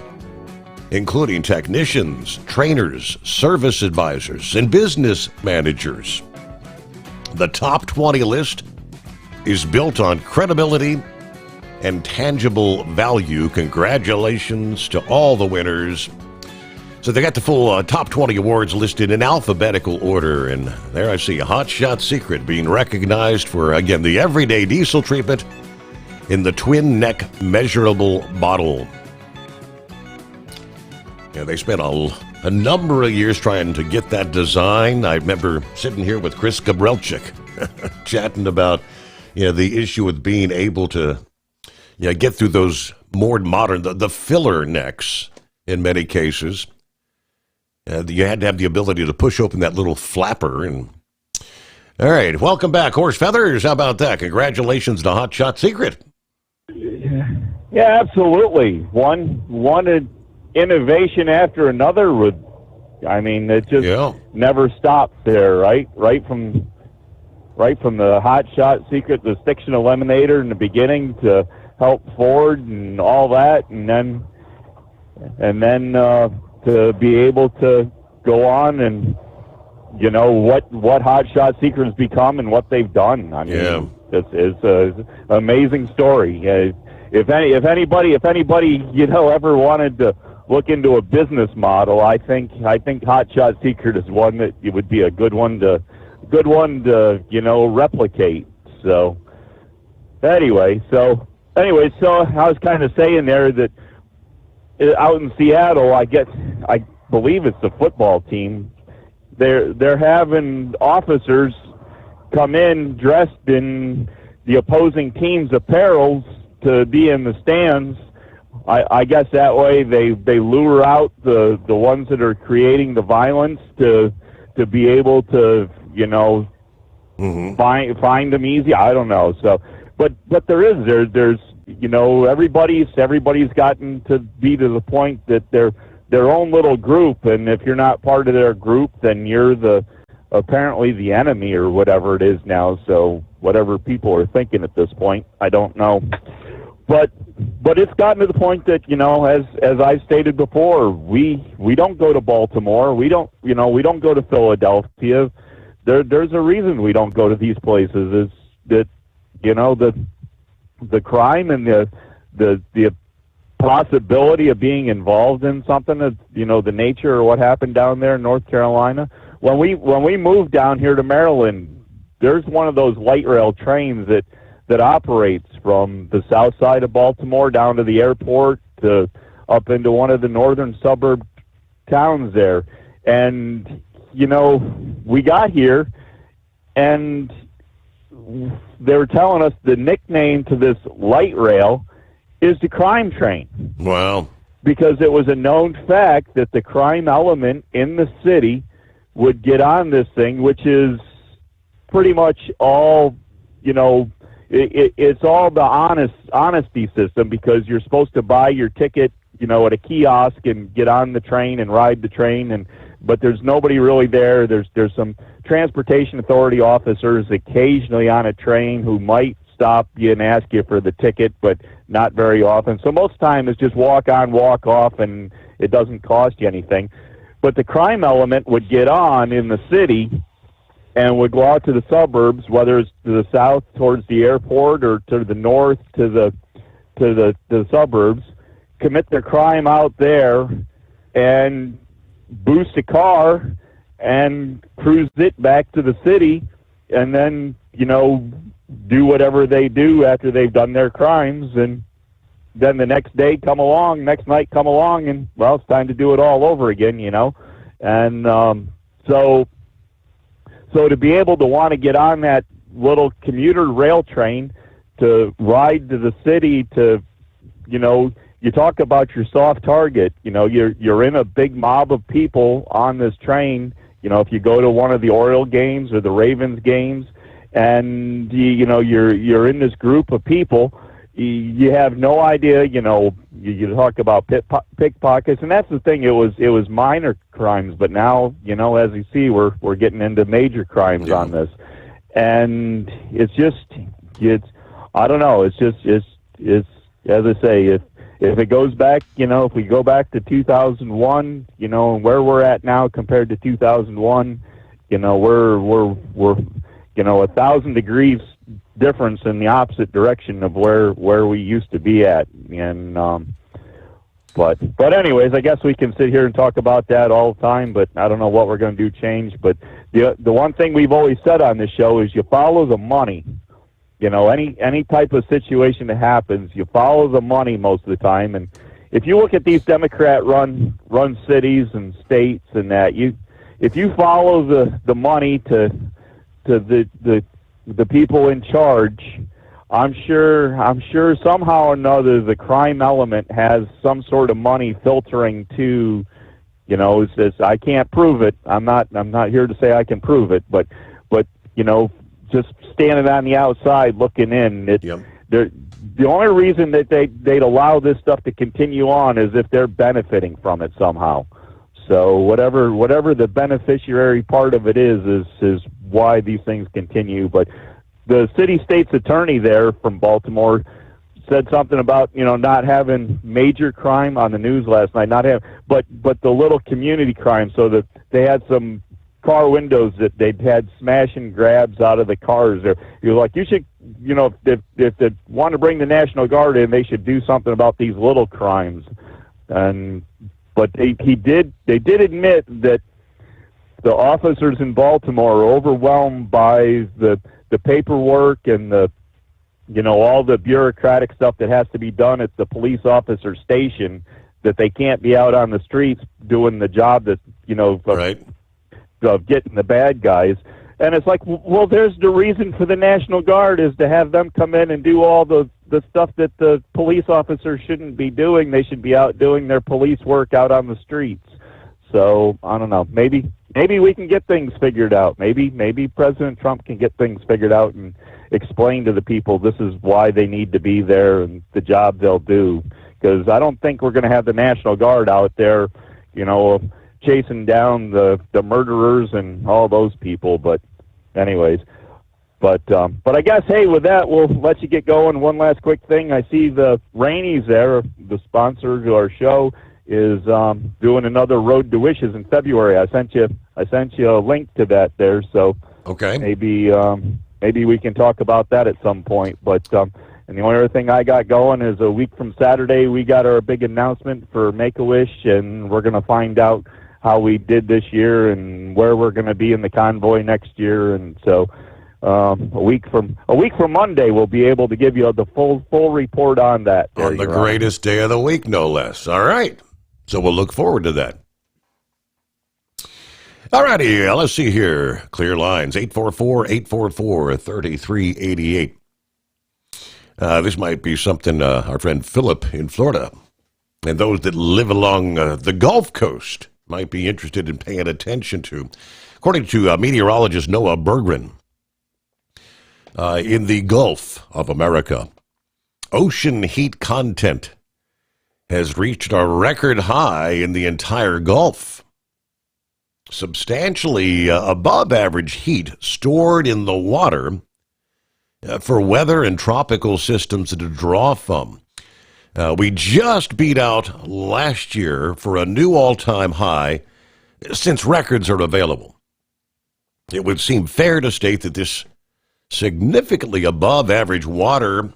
S14: including technicians, trainers, service advisors, and business managers, the top 20 list is built on credibility and tangible value. Congratulations to all the winners. So they got the full top 20 awards listed in alphabetical order, and there I see Hot Shot Secret being recognized for, again, the everyday diesel treatment in the twin neck measurable bottle. Yeah, they spent a number of years trying to get that design. I remember sitting here with Chris Gabrelchik chatting about the issue with being able to get through those more modern, the filler necks in many cases. You had to have the ability to push open that little flapper. And all right, welcome back, Horse Feathers. How about that? Congratulations to Hot Shot Secret.
S9: Yeah, absolutely. One innovation after another would. I mean, it just never stops there, right? Right from the Hot Shot Secret, the Stiction Eliminator in the beginning to help Ford and all that, and then to be able to go on and what Hot Shot Secret has become and what they've done. I mean, it's an amazing story. If anybody ever wanted to look into a business model, I think Hot Shot Secret is one that it would be a good one to replicate. So anyway, so I was kind of saying there that out in Seattle, I believe it's the football team. They're having officers come in dressed in the opposing team's apparels to be in the stands. I guess that way they lure out the ones that are creating the violence to be able to find them easy. I don't know. So, but there's everybody's gotten to be to the point that they're their own little group, and if you're not part of their group, then you're apparently the enemy or whatever it is now. So whatever people are thinking at this point, I don't know. But it's gotten to the point that, as I stated before, we don't go to Baltimore, we don't go to Philadelphia. There's a reason we don't go to these places. Is that the crime and the possibility of being involved in something of the nature or what happened down there in North Carolina. When we moved down here to Maryland, there's one of those light rail trains that operates from the south side of Baltimore down to the airport to up into one of the northern suburb towns there. And we got here and they were telling us the nickname to this light rail is the crime train.
S14: Wow.
S9: Because it was a known fact that the crime element in the city would get on this thing, which is pretty much all, it's all the honesty system, because you're supposed to buy your ticket, at a kiosk and get on the train and ride the train, but there's nobody really there. There's some transportation authority officers occasionally on a train who might stop you and ask you for the ticket, but not very often. So most of the time it's just walk on, walk off, and it doesn't cost you anything. But the crime element would get on in the city and would go out to the suburbs, whether it's to the south towards the airport or to the north to the suburbs, commit their crime out there and boost a car and cruise it back to the city, and then, do whatever they do after they've done their crimes, and then the next night come along, and, well, it's time to do it all over again, And so to be able to want to get on that little commuter rail train to ride to the city to, you talk about your soft target, you're in a big mob of people on this train, if you go to one of the Orioles games or the Ravens games, and you're in this group of people, you have no idea. You talk about pickpockets, and that's the thing. It was minor crimes, but now as you see, we're getting into major crimes on this, and it's I don't know. It's as I say, if it goes back, if we go back to 2001, and where we're at now compared to 2001, we're 1,000 degrees difference in the opposite direction of where we used to be at. And but anyways, I guess we can sit here and talk about that all the time, but I don't know what we're going to do change. But the one thing we've always said on this show is you follow the money. Any type of situation that happens, you follow the money most of the time. And if you look at these Democrat run cities and states and that, if you follow the money to the the people in charge, I'm sure somehow or another the crime element has some sort of money filtering to, it's this, I can't prove it. I'm not here to say I can prove it, but just standing on the outside looking in, the only reason that they'd allow this stuff to continue on is if they're benefiting from it somehow. So whatever the beneficiary part of it is why these things continue. But the city state's attorney there from Baltimore said something about not having major crime on the news last night, but the little community crime. So that they had some car windows that they'd had smash and grabs out of the cars. You're like, you should, if they want to bring the National Guard in, they should do something about these little crimes. But they did admit that the officers in Baltimore are overwhelmed by the paperwork and all the bureaucratic stuff that has to be done at the police officer station, that they can't be out on the streets doing the job that of getting the bad guys. And it's like, well, there's the reason for the National Guard is to have them come in and do all the stuff that the police officers shouldn't be doing. They should be out doing their police work out on the streets. So I don't know. Maybe we can get things figured out. Maybe President Trump can get things figured out and explain to the people this is why they need to be there and the job they'll do. Because I don't think we're going to have the National Guard out there, chasing down the murderers and all those people. But anyways, but I guess, hey, with that, we'll let you get going. One last quick thing. I see the Rainies there, the sponsor to our show, is doing another Road to Wishes in February. I sent you a link to that there, so
S14: okay,
S9: maybe we can talk about that at some point. But and the only other thing I got going is a week from Saturday we got our big announcement for Make-A-Wish, and we're going to find out how we did this year and where we're going to be in the convoy next year. And so a week from Monday we'll be able to give you the full report on that.
S14: On the greatest day of the week, no less. All right. So we'll look forward to that. All righty, let's see here. Clear lines, 844-844-3388. This might be something our friend Philip in Florida and those that live along the Gulf Coast might be interested in paying attention to. According to meteorologist Noah Berggren, in the Gulf of America, ocean heat content has reached a record high in the entire Gulf. Substantially above average heat stored in the water for weather and tropical systems to draw from. We just beat out last year for a new all-time high since records are available. It would seem fair to state that this significantly above average water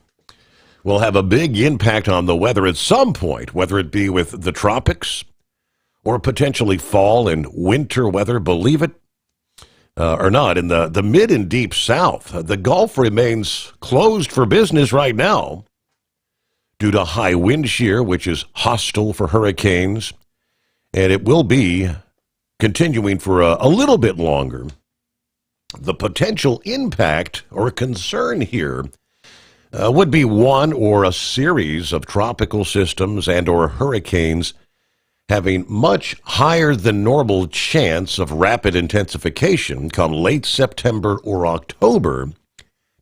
S14: will have a big impact on the weather at some point, whether it be with the tropics or potentially fall and winter weather, believe it or not. In the mid and deep south, the Gulf remains closed for business right now due to high wind shear, which is hostile for hurricanes, and it will be continuing for a little bit longer. The potential impact or concern here would be one or a series of tropical systems and or hurricanes having much higher than normal chance of rapid intensification come late September or October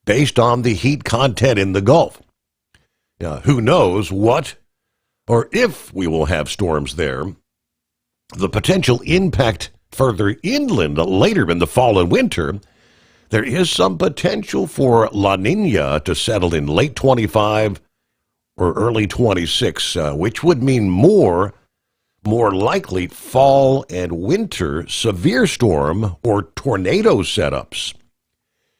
S14: based on the heat content in the Gulf. Who knows what or if we will have storms there. The potential impact further inland later in the fall and winter, there is some potential for La Nina to settle in late 25 or early 26, which would mean more likely fall and winter severe storm or tornado setups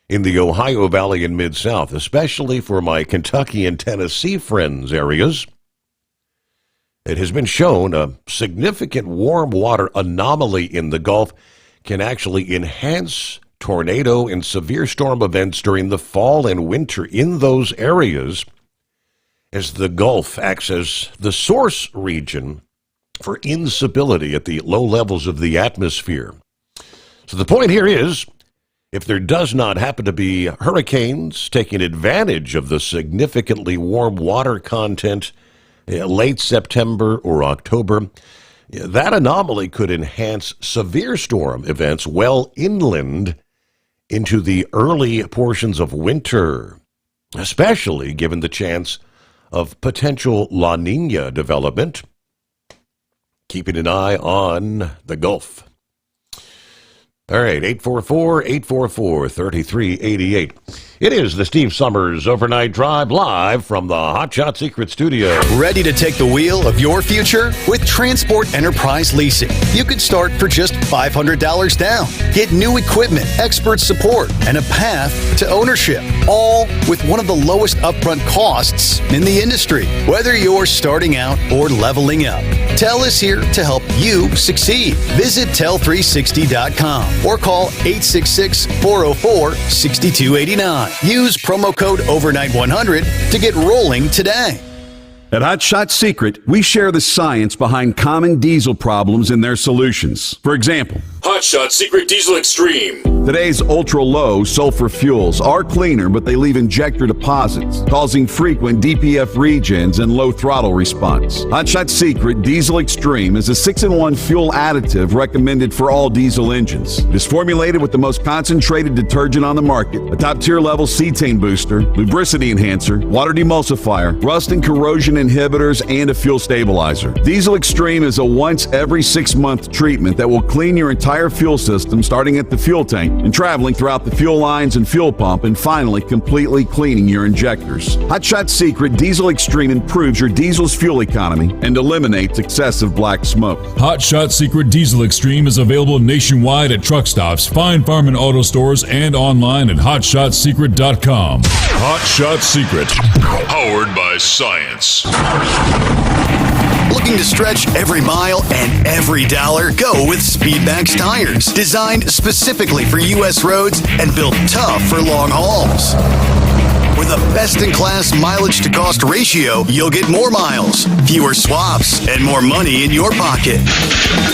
S14: in the Ohio Valley and Mid-South, especially for my Kentucky and Tennessee friends areas. It has been shown a significant warm water anomaly in the Gulf can actually enhance tornado and severe storm events during the fall and winter in those areas, as the Gulf acts as the source region for instability at the low levels of the atmosphere. So the point here is, if there does not happen to be hurricanes taking advantage of the significantly warm water content late September or October, that anomaly could enhance severe storm events well inland into the early portions of winter, especially given the chance of potential La Nina development. Keeping an eye on the Gulf. All right, 844-844-3388. It is the Steve Sommers Overnight Drive live from the Hot Shot Secret Studio.
S12: Ready to take the wheel of your future? With Transport Enterprise Leasing, you could start for just $500 down. Get new equipment, expert support, and a path to ownership, all with one of the lowest upfront costs in the industry. Whether you're starting out or leveling up, TEL is here to help you succeed. Visit tel360.com or call 866-404-6289. Use promo code OVERNIGHT100 to get rolling today.
S15: At Hot Shot Secret, we share the science behind common diesel problems and their solutions. For example,
S16: Hot Shot Secret Diesel Extreme.
S15: Today's ultra-low sulfur fuels are cleaner, but they leave injector deposits, causing frequent DPF regens and low throttle response. Hot Shot Secret Diesel Extreme is a 6-in-1 fuel additive recommended for all diesel engines. It is formulated with the most concentrated detergent on the market, a top-tier level cetane booster, lubricity enhancer, water demulsifier, rust and corrosion inhibitors, and a fuel stabilizer. Diesel Extreme is a once every 6-month treatment that will clean your entire fuel system, starting at the fuel tank and traveling throughout the fuel lines and fuel pump, and finally completely cleaning your injectors. Hot Shot Secret Diesel Extreme improves your diesel's fuel economy and eliminates excessive black smoke.
S16: Hot Shot Secret Diesel Extreme is available nationwide at truck stops, Fine Farm and auto stores, and online at hotshotsecret.com. Hot Shot Secret, powered by science.
S12: Looking to stretch every mile and every dollar? Go with Speedmax tires. Designed specifically for U.S. roads and built tough for long hauls. With a best-in-class mileage-to-cost ratio, you'll get more miles, fewer swaps, and more money in your pocket.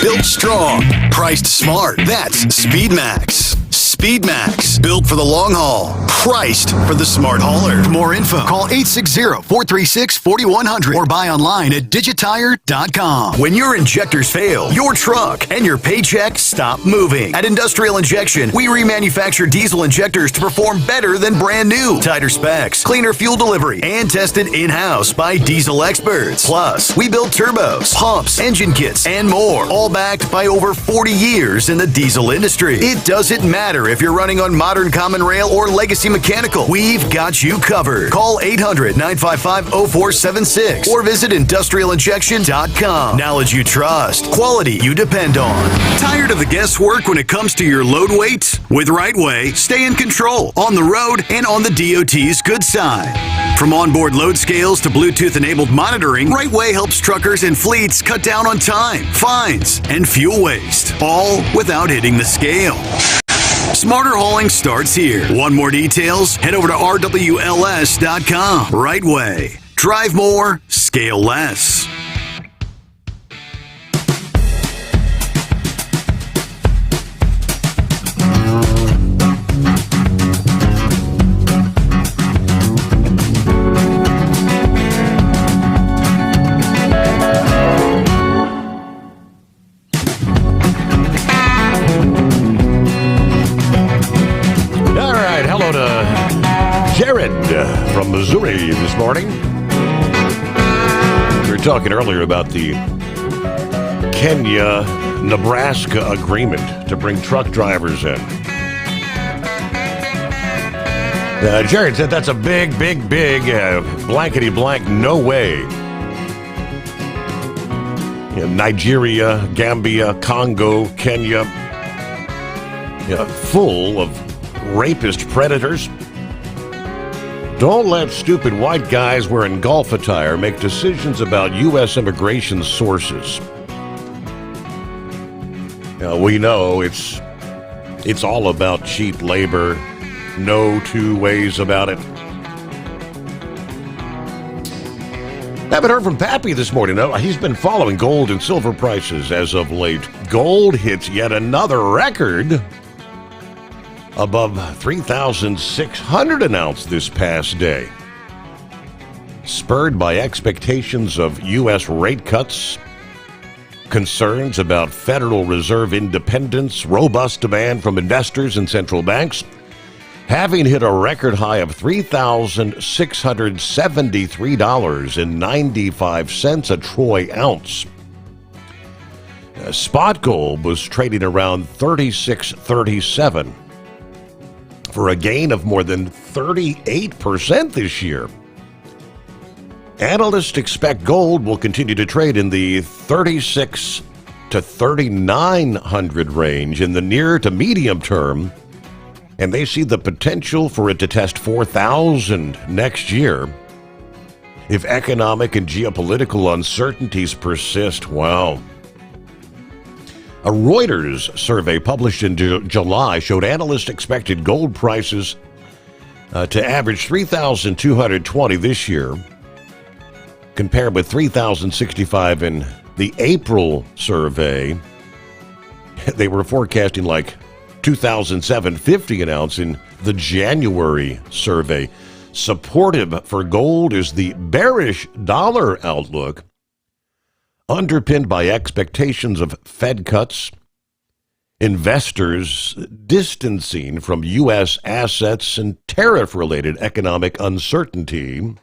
S12: Built strong, priced smart. That's Speedmax. Speedmax, built for the long haul, priced for the smart hauler. For more info, call 860-436-4100 or buy online at digitire.com. When your injectors fail, your truck and your paycheck stop moving. At Industrial Injection, we remanufacture diesel injectors to perform better than brand new. Tighter specs, cleaner fuel delivery, and tested in-house by diesel experts. Plus, we build turbos, pumps, engine kits, and more, all backed by over 40 years in the diesel industry. It doesn't matter if you're running on modern common rail or legacy mechanical, we've got you covered. Call 800-955-0476 or visit industrialinjection.com. Knowledge you trust, quality you depend on. Tired of the guesswork when it comes to your load weight? With Rightway, stay in control on the road and on the DOT's good side. From onboard load scales to Bluetooth-enabled monitoring, Rightway helps truckers and fleets cut down on time, fines, and fuel waste, all without hitting the scale. Smarter hauling starts here. Want more details? Head over to rwls.com. Rightway. Drive more, scale less.
S14: From Missouri this morning. We were talking earlier about the Kenya-Nebraska agreement to bring truck drivers in. Jared said that's a big blankety blank no way. Nigeria, Gambia, Congo, Kenya, full of rapist predators. Don't let stupid white guys wearing golf attire make decisions about U.S. immigration sources. We know it's all about cheap labor. No two ways about it. Haven't heard from Pappy this morning. No, he's been following gold and silver prices as of late. Gold hits yet another record. above 3,600 an ounce this past day, spurred by expectations of U.S. rate cuts, concerns about Federal Reserve independence, robust demand from investors and central banks, having hit a record high of $3,673.95 a troy ounce. Spot gold was trading around $36.37 for a gain of more than 38% this year. Analysts expect gold will continue to trade in the 36 to 3,900 range in the near to medium term, and they see the potential for it to test 4,000 next year. If economic and geopolitical uncertainties persist, wow. A Reuters survey published in July showed analysts expected gold prices to average $3,220 this year, compared with $3,065 in the April survey. They were forecasting like $2,750 an ounce in the January survey. Supportive for gold is the bearish dollar outlook, underpinned by expectations of Fed cuts, investors distancing from U.S. assets, and tariff-related economic uncertainty.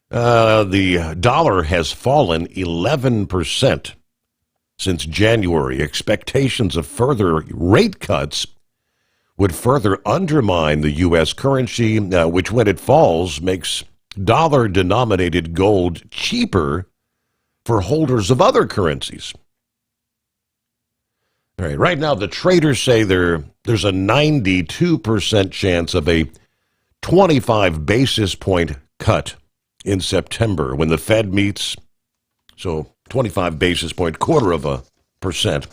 S14: The dollar has fallen 11% since January. Expectations of further rate cuts would further undermine the U.S. currency, which, when it falls, makes dollar-denominated gold cheaper for holders of other currencies. All right, right now, the traders say there's a 92% chance of a 25 basis point cut in September when the Fed meets, so 25 basis point, 0.25%.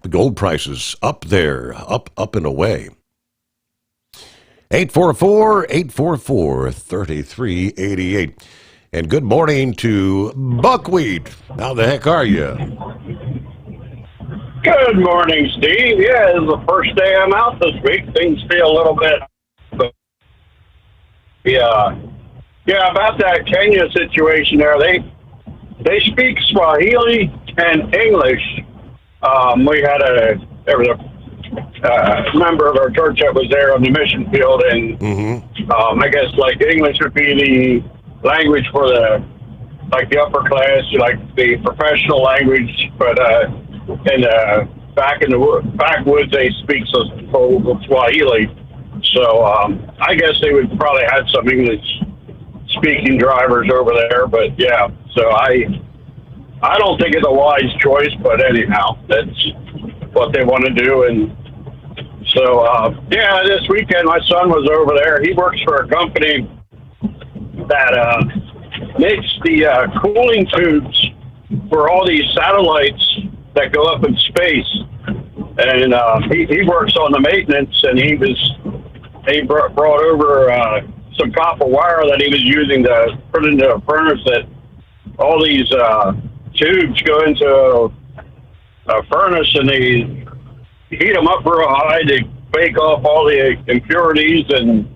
S14: The gold prices up there, up and away. 844-844-3388. And good morning to Buckwheat. How the heck are you?
S6: Good morning, Steve. Yeah, this is the first day I'm out this week. Things feel a little bit, but yeah, about that Kenya situation there. They speak Swahili and English. We had there was a member of our church that was there on the mission field, and I guess like English would be the language for the upper class, like the professional language, but back in the backwoods they speak Swahili. So I guess they would probably have some English speaking drivers over there, but yeah, so I don't think it's a wise choice, but anyhow, that's what they want to do. And so this weekend my son was over there. He works for a company that makes the cooling tubes for all these satellites that go up in space, and he works on the maintenance, and he brought over some copper wire that he was using to put into a furnace. That all these tubes go into a furnace, and they heat them up real high to bake off all the impurities. And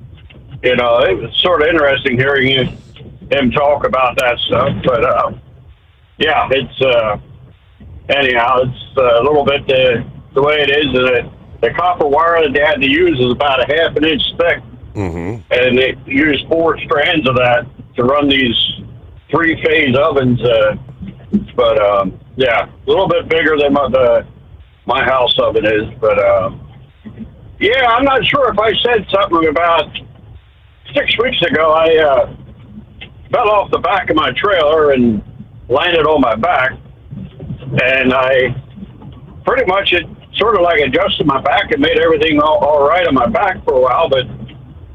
S6: it was sort of interesting hearing him talk about that stuff. But it's anyhow, it's a little bit the way it is. The copper wire that they had to use is about a half an inch thick. And they use 4 strands of that to run these 3-phase ovens. But a little bit bigger than my house oven is. But I'm not sure if I said something about 6 weeks ago. I fell off the back of my trailer and landed on my back, and I pretty much sort of like adjusted my back and made everything all right on my back for a while. But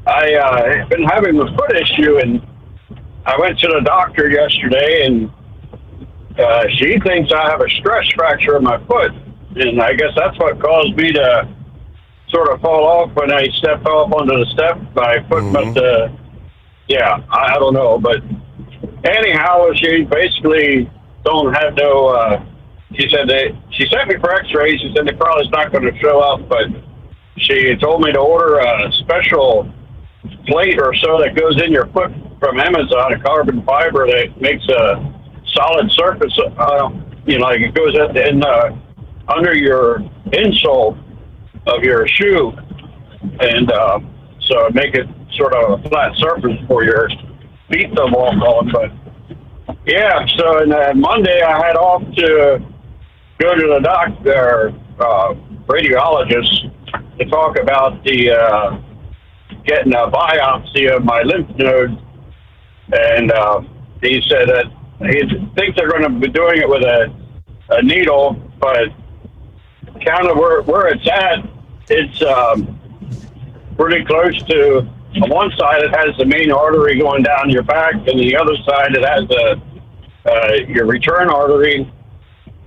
S6: I have been having a foot issue, and I went to the doctor yesterday, and she thinks I have a stress fracture in my foot, and I guess that's what caused me to sort of fall off when I stepped off onto the step. My foot must I don't know, but anyhow, she basically don't have no she said she sent me for x-rays. She said they probably not going to show up, but she told me to order a special plate or so that goes in your foot from Amazon, a carbon fiber that makes a solid surface, like it goes in under your insole of your shoe, and so make it sort of a flat surface for your feet to walk on. But yeah, so and Monday I had off to go to the doctor, radiologist, to talk about the getting a biopsy of my lymph node, and he said that he thinks they're going to be doing it with a needle, but kind of where it's at, it's pretty close to, on one side it has the main artery going down your back, and the other side it has your return artery,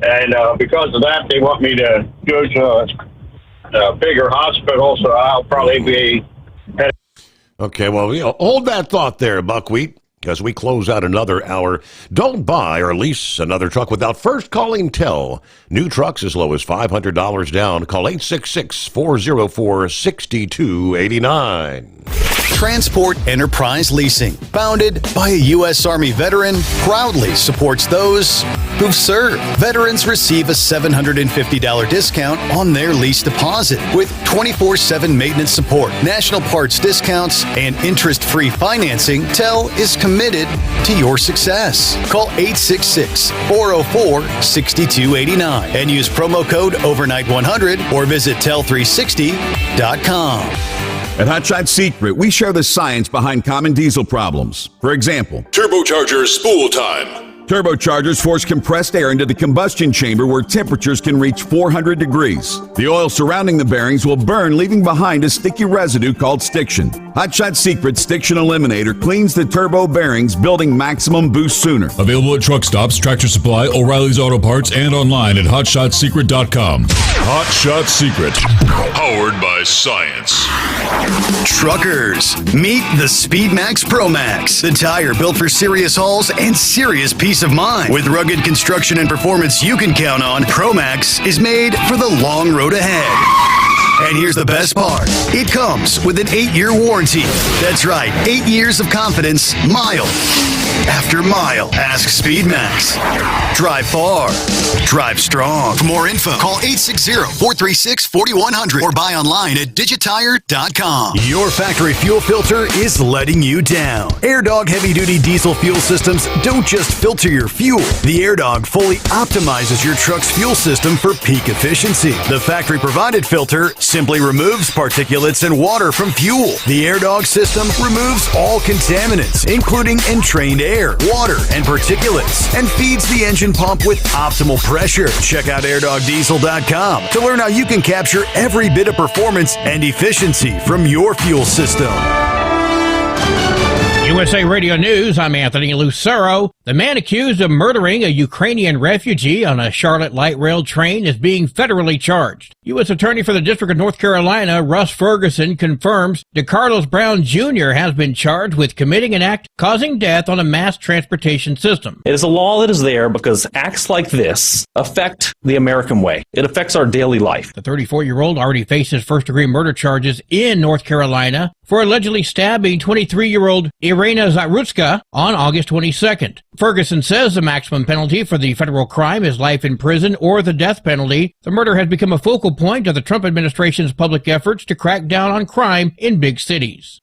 S6: and because of that they want me to go to a bigger hospital, so I'll probably be headed.
S14: Okay, well, hold that thought there, Buckwheat. As we close out another hour, don't buy or lease another truck without first calling TEL. New trucks as low as $500 down. Call 866-404-6289.
S12: Transport Enterprise Leasing, founded by a U.S. Army veteran, proudly supports those who've served. Veterans receive a $750 discount on their lease deposit with 24/7 maintenance support, national parts discounts, and interest-free financing. TEL is committed to your success. Call 866-404-6289 and use promo code overnight100 or visit tel360.com.
S15: At Hot Shot Secret, we share the science behind common diesel problems. For example,
S16: turbocharger spool time.
S15: Turbochargers force compressed air into the combustion chamber where temperatures can reach 400 degrees. The oil surrounding the bearings will burn, leaving behind a sticky residue called stiction. Hot Shot Secret Stiction Eliminator cleans the turbo bearings, building maximum boost sooner.
S16: Available at truck stops, Tractor Supply, O'Reilly's Auto Parts, and online at hotshotsecret.com. Hot Shot Secret, powered by science.
S12: Truckers, meet the Speedmax Pro Max, the tire built for serious hauls and serious peace of mind. With rugged construction and performance you can count on, Pro Max is made for the long road ahead. And here's the best part. It comes with an 8-year warranty. That's right, 8 years of confidence, mile after mile. Ask Speedmax. Drive far. Drive strong. For more info, call 860-436-4100 or buy online at digitire.com. Your factory fuel filter is letting you down. AirDog heavy-duty diesel fuel systems don't just filter your fuel. The AirDog fully optimizes your truck's fuel system for peak efficiency. The factory-provided filter simply removes particulates and water from fuel. The AirDog system removes all contaminants, including entrained air, water, and particulates, and feeds the engine pump with optimal pressure. Check out airdogdiesel.com to learn how you can capture every bit of performance and efficiency from your fuel system.
S2: USA Radio News, I'm Anthony Lucero. The man accused of murdering a Ukrainian refugee on a Charlotte light rail train is being federally charged. U.S. Attorney for the District of North Carolina, Russ Ferguson, confirms DeCarlos Brown Jr. has been charged with committing an act causing death on a mass transportation system.
S17: It is a law that is there because acts like this affect the American way. It affects our daily life.
S2: The 34-year-old already faces first-degree murder charges in North Carolina for allegedly stabbing 23-year-old Irina Zarutska on August 22nd. Ferguson says the maximum penalty for the federal crime is life in prison or the death penalty. The murder has become a focal point of the Trump administration's public efforts to crack down on crime in big cities.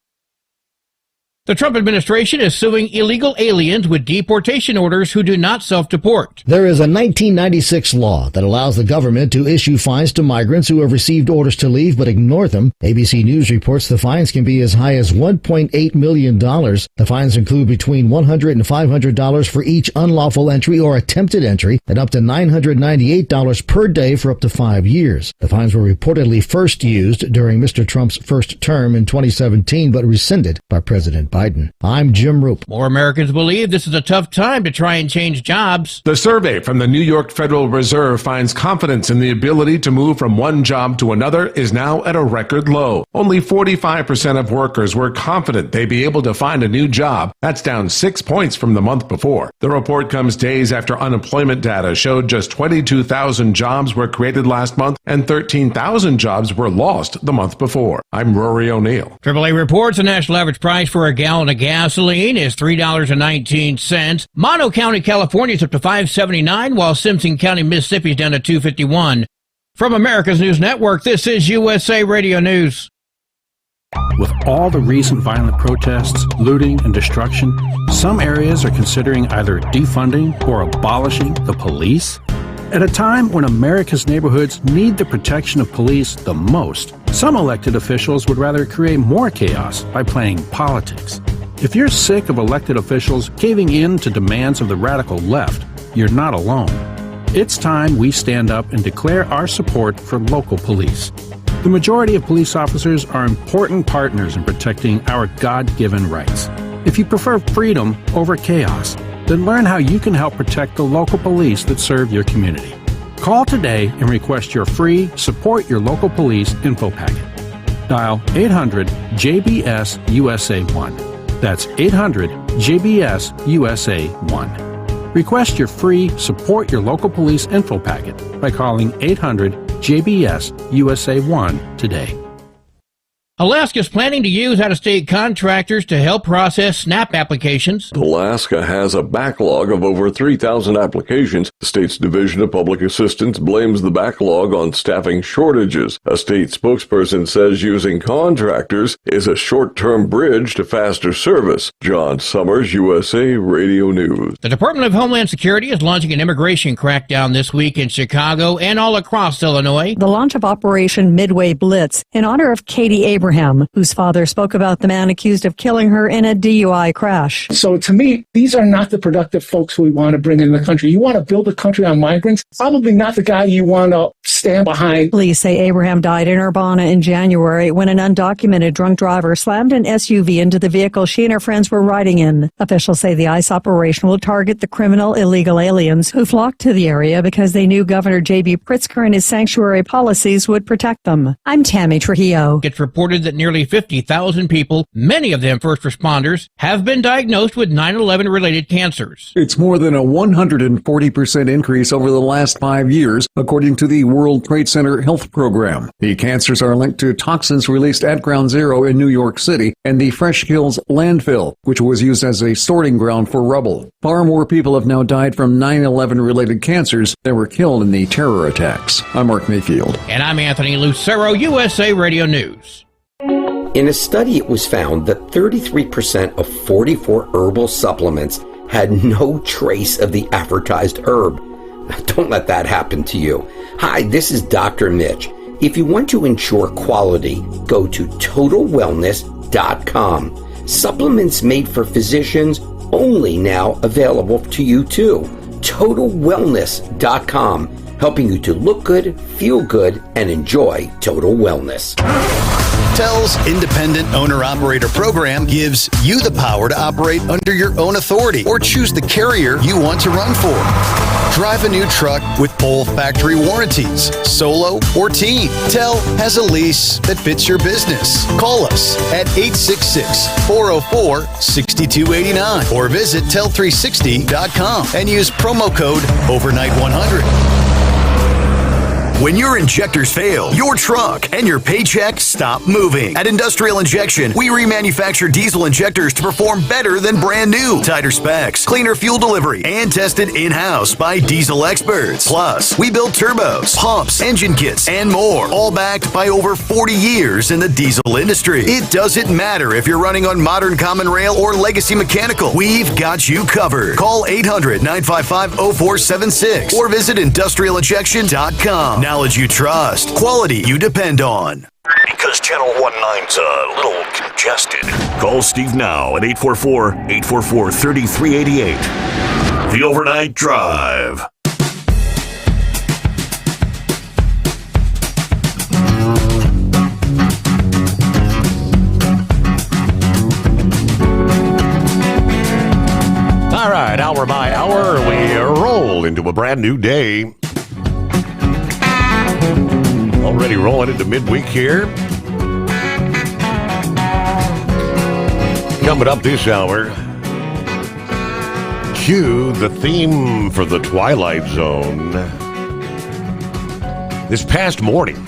S2: The Trump administration is suing illegal aliens with deportation orders who do not self-deport.
S20: There is a 1996 law that allows the government to issue fines to migrants who have received orders to leave but ignore them. ABC News reports the fines can be as high as $1.8 million. The fines include between $100 and $500 for each unlawful entry or attempted entry and up to $998 per day for up to 5 years. The fines were reportedly first used during Mr. Trump's first term in 2017 but rescinded by President Biden. Biden. I'm Jim Roop.
S2: More Americans believe this is a tough time to try and change jobs.
S1: The survey from the New York Federal Reserve finds confidence in the ability to move from one job to another is now at a record low. Only 45% of workers were confident they'd be able to find a new job. That's down 6 points from the month before. The report comes days after unemployment data showed just 22,000 jobs were created last month and 13,000 jobs were lost the month before. I'm Rory O'Neill.
S2: AAA reports the national average price for a gallon of gasoline is $3.19. Mono County, California is up to $5.79, while Simpson County, Mississippi is down to $2.51. From America's News Network, this is USA Radio News.
S10: With all the recent violent protests, looting, and destruction, some areas are considering either defunding or abolishing the police. At a time when America's neighborhoods need the protection of police the most, some elected officials would rather create more chaos by playing politics. If you're sick of elected officials caving in to demands of the radical left, you're not alone. It's time we stand up and declare our support for local police. The majority of police officers are important partners in protecting our God-given rights. If you prefer freedom over chaos, then learn how you can help protect the local police that serve your community. Call today and request your free Support Your Local Police info packet. Dial 800-JBS-USA-1. That's 800-JBS-USA-1. Request your free Support Your Local Police info packet by calling 800-JBS-USA-1 today.
S2: Alaska is planning to use out-of-state contractors to help process SNAP applications.
S7: Alaska has a backlog of over 3,000 applications. The state's Division of Public Assistance blames the backlog on staffing shortages. A state spokesperson says using contractors is a short-term bridge to faster service. John Sommers, USA Radio News.
S2: The Department of Homeland Security is launching an immigration crackdown this week in Chicago and all across Illinois.
S21: The launch of Operation Midway Blitz in honor of Katie Abraham, whose father spoke about the man accused of killing her in a DUI crash.
S22: So to me, these are not the productive folks who we want to bring in the country. You want to build a country on migrants? Probably not the guy you want to stand behind.
S21: Police say Abraham died in Urbana in January when an undocumented drunk driver slammed an SUV into the vehicle she and her friends were riding in. Officials say the ICE operation will target the criminal illegal aliens who flocked to the area because they knew Governor J.B. Pritzker and his sanctuary policies would protect them. I'm Tammy Trujillo.
S2: It's reported that nearly 50,000 people, many of them first responders, have been diagnosed with 9/11 related cancers.
S24: It's more than a 140% increase over the last 5 years, according to the World Trade Center Health Program. The cancers are linked to toxins released at Ground Zero in New York City and the Fresh Kills landfill, which was used as a sorting ground for rubble. Far more people have now died from 9/11 related cancers than were killed in the terror attacks. I'm Mark Mayfield.
S2: And I'm Anthony Lucero, USA Radio News.
S25: In a study, it was found that 33% of 44 herbal supplements had no trace of the advertised herb. Don't let that happen to you. Hi, this is Dr. Mitch. If you want to ensure quality, go to TotalWellness.com. Supplements made for physicians, only now available to you too. TotalWellness.com, helping you to look good, feel good, and enjoy total wellness.
S12: TEL's Independent Owner-Operator Program gives you the power to operate under your own authority or choose the carrier you want to run for. Drive a new truck with full factory warranties, solo or team. TEL has a lease that fits your business. Call us at 866-404-6289 or visit tel360.com and use promo code OVERNIGHT100. When your injectors fail, your truck and your paycheck stop moving. At Industrial Injection, we remanufacture diesel injectors to perform better than brand new. Tighter specs, cleaner fuel delivery, and tested in-house by diesel experts. Plus, we build turbos, pumps, engine kits, and more, all backed by over 40 years in the diesel industry. It doesn't matter if you're running on modern common rail or legacy mechanical. We've got you covered. Call 800-955-0476 or visit industrialinjection.com. Knowledge you trust, quality you depend on.
S18: Because Channel 19's a little congested. Call Steve now at 844-844-3388. The Overnight Drive.
S14: Hour by hour, we roll into a brand new day. Already rolling into midweek here. Coming up this hour, cue the theme for the Twilight Zone. This past morning,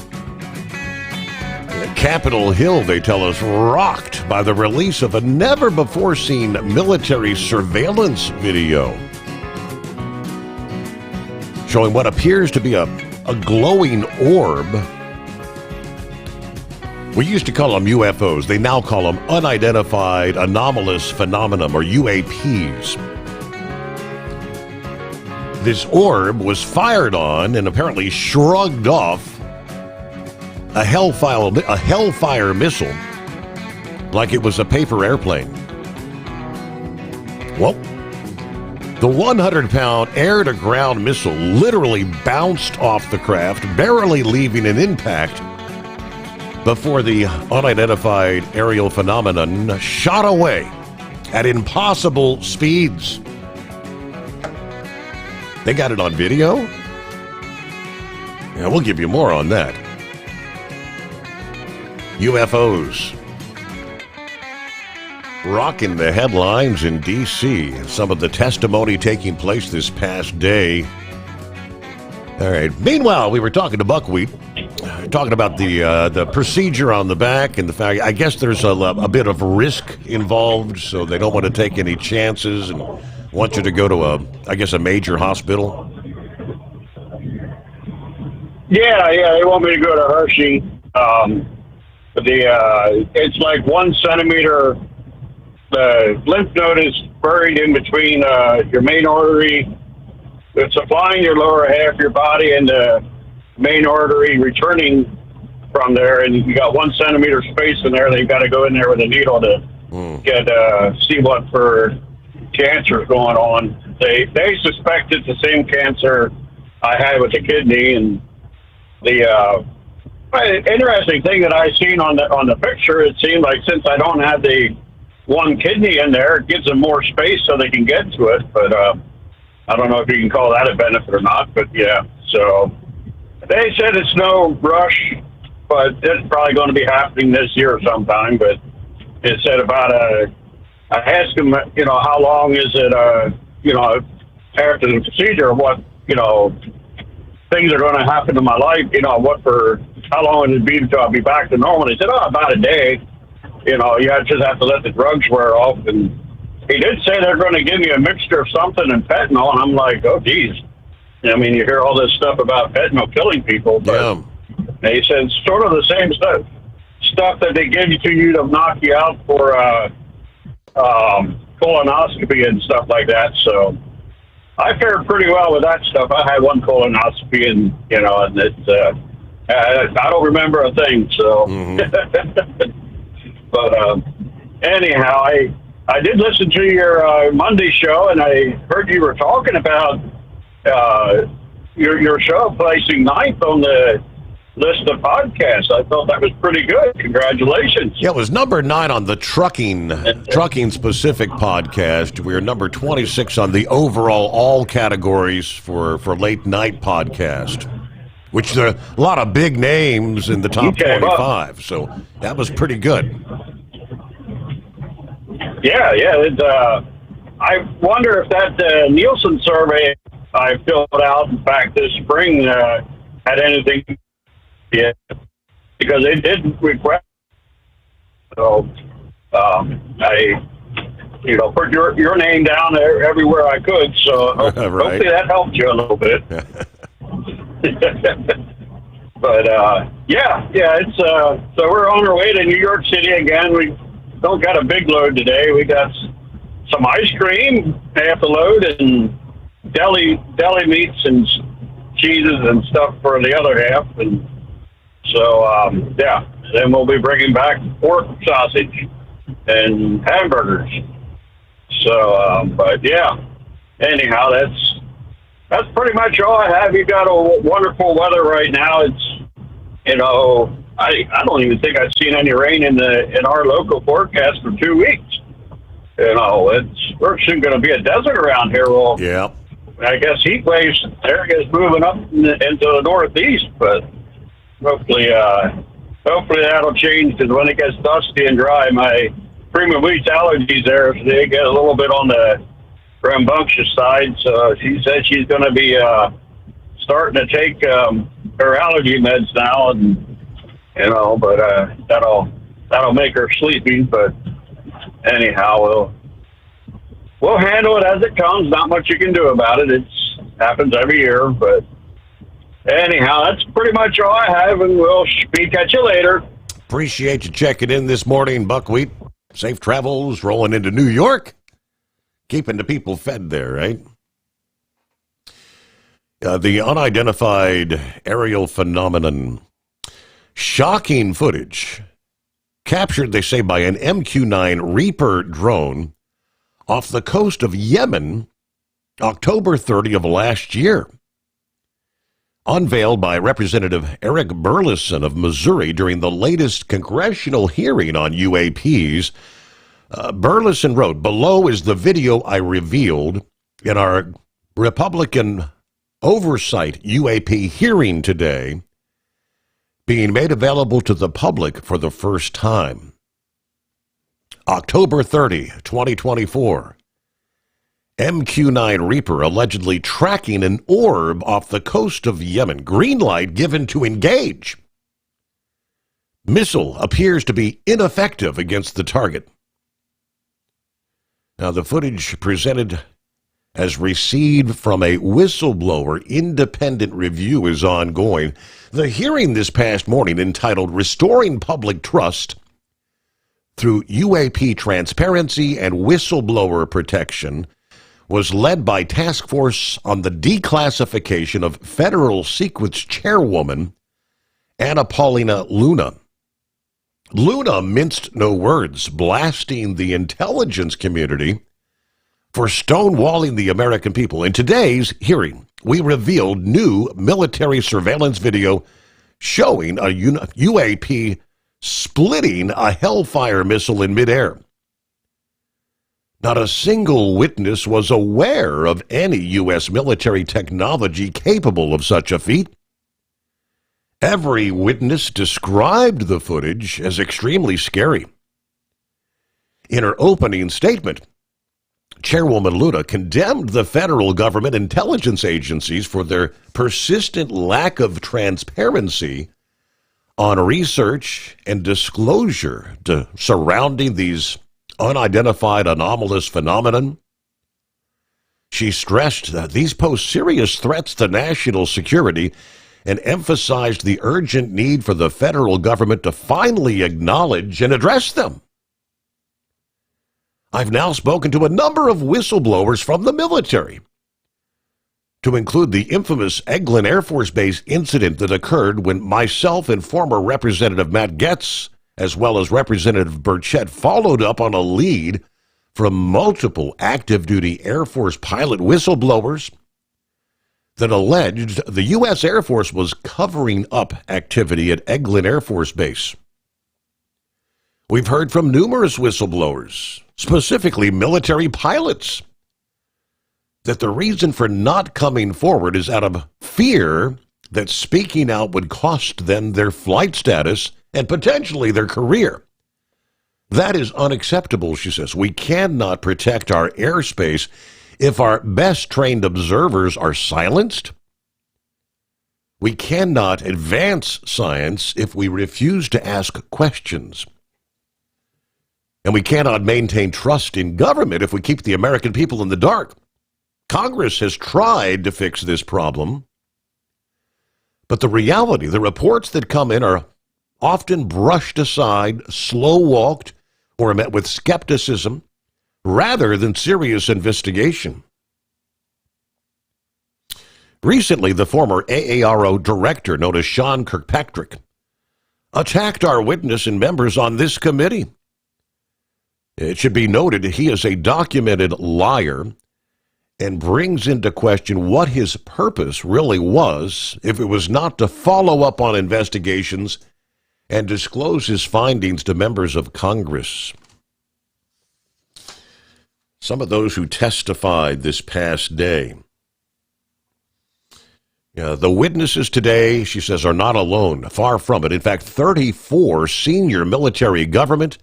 S14: Capitol Hill, they tell us, rocked by the release of a never-before-seen military surveillance video showing what appears to be a glowing orb. We used to call them UFOs. They now call them unidentified anomalous phenomenon, or UAPs. This orb was fired on and apparently shrugged off a Hellfire missile like it was a paper airplane. Well, the 100-pound air-to-ground missile literally bounced off the craft, barely leaving an impact before the unidentified aerial phenomenon shot away at impossible speeds. They got it on video? Yeah, we'll give you more on that. UFOs rocking the headlines in D.C. Some of the testimony taking place this past day. All right. Meanwhile, we were talking to Buckwheat, talking about the procedure on the back and the fact, I guess there's a bit of risk involved, so they don't want to take any chances and want you to go to a major hospital.
S6: Yeah, they want me to go to Hershey. It's like 1 centimeter. The lymph node is buried in between your main artery. It's supplying your lower half of your body and the main artery returning from there. And you got 1 centimeter space in there. They've got to go in there with a needle to get see what for cancer is going on. They suspect it's the same cancer I had with the kidney. And the interesting thing that I seen on the picture, it seemed like since I don't have the 1 kidney in there, it gives them more space so they can get to it. But I don't know if you can call that a benefit or not. But yeah, so they said it's no rush, but it's probably going to be happening this year sometime. But it said about I asked them, how long is it, after the procedure, what, things are going to happen to my life, how long would it be until I'll be back to normal? He said, about a day. You just have to let the drugs wear off. And he did say they're going to give me a mixture of something and fentanyl. And I'm like, oh, geez. I mean, you hear all this stuff about fentanyl killing people. But he said it's sort of the same stuff that they give you to knock you out for colonoscopy and stuff like that. So I fared pretty well with that stuff. I had 1 colonoscopy and, and it's, I don't remember a thing. So, but anyhow, I did listen to your Monday show, and I heard you were talking about your show placing 9th on the list of podcasts. I thought that was pretty good. Congratulations.
S14: Yeah, it was number 9 on the trucking specific podcast. We are number 26 on the overall all categories for late night podcast, which there are a lot of big names in the top 25. So that was pretty good.
S6: Yeah. I wonder if that Nielsen survey I filled out back this spring had anything. Yeah, because they did request. So I, put your name down there everywhere I could. So hopefully that helped you a little bit. But it's so we're on our way to New York City again. We don't got a big load today. We got some ice cream, half a load, and deli meats and cheeses and stuff for the other half. And so, then we'll be bringing back pork sausage and hamburgers. So, anyhow, that's pretty much all I have. You got a wonderful weather right now. It's, I don't even think I've seen any rain in our local forecast for 2 weeks. We're soon going to be a desert around here. Well,
S14: yeah.
S6: I guess heat waves areas moving up into the northeast, but hopefully that'll change, because when it gets dusty and dry, my premium wheat allergies there, they get a little bit on the rambunctious side. So she said she's going to be starting to take her allergy meds now, and but that'll make her sleepy. But anyhow, we'll handle it as it comes. Not much you can do about it. It happens every year. But anyhow, that's pretty much all I have, and we'll speak at you later.
S14: Appreciate you checking in this morning, Buckwheat. Safe travels rolling into New York. Keeping the people fed there, right? The unidentified aerial phenomenon. Shocking footage captured, they say, by an MQ-9 Reaper drone off the coast of Yemen, October 30 of last year. Unveiled by Representative Eric Burleson of Missouri during the latest congressional hearing on UAPs, Burleson wrote, "Below is the video I revealed in our Republican oversight UAP hearing today, being made available to the public for the first time. October 30, 2024. MQ-9 Reaper allegedly tracking an orb off the coast of Yemen. Green light given to engage. Missile appears to be ineffective against the target." Now, the footage presented as received from a whistleblower independent review is ongoing. The hearing this past morning, entitled "Restoring Public Trust Through UAP Transparency and Whistleblower Protection," was led by Task Force on the Declassification of Federal Secrets Chairwoman Anna Paulina Luna. Luna minced no words, blasting the intelligence community for stonewalling the American people. In today's hearing, we revealed new military surveillance video showing a UAP splitting a Hellfire missile in midair. Not a single witness was aware of any U.S. military technology capable of such a feat. Every witness described the footage as extremely scary. In her opening statement, Chairwoman Luna condemned the federal government intelligence agencies for their persistent lack of transparency on research and disclosure surrounding these unidentified anomalous phenomenon. She stressed that these pose serious threats to national security and emphasized the urgent need for the federal government to finally acknowledge and address them. "I've now spoken to a number of whistleblowers from the military, to include the infamous Eglin Air Force Base incident that occurred when myself and former Representative Matt Gaetz, as well as Representative Burchett, followed up on a lead from multiple active-duty Air Force pilot whistleblowers that alleged the U.S. Air Force was covering up activity at Eglin Air Force Base. We've heard from numerous whistleblowers, specifically military pilots, that the reason for not coming forward is out of fear that speaking out would cost them their flight status and potentially their career. That is unacceptable," she says. "We cannot protect our airspace if our best trained observers are silenced. We cannot advance science if we refuse to ask questions. And we cannot maintain trust in government if we keep the American people in the dark. Congress has tried to fix this problem, but the reality, the reports that come in are often brushed aside, slow-walked, or met with skepticism rather than serious investigation." Recently, the former AARO director, known as Sean Kirkpatrick, attacked our witness and members on this committee. It should be noted he is a documented liar and brings into question what his purpose really was if it was not to follow up on investigations and disclose his findings to members of Congress. some of those who testified this past day. The witnesses today, she says, are not alone. Far from it. In fact, 34 senior military, government,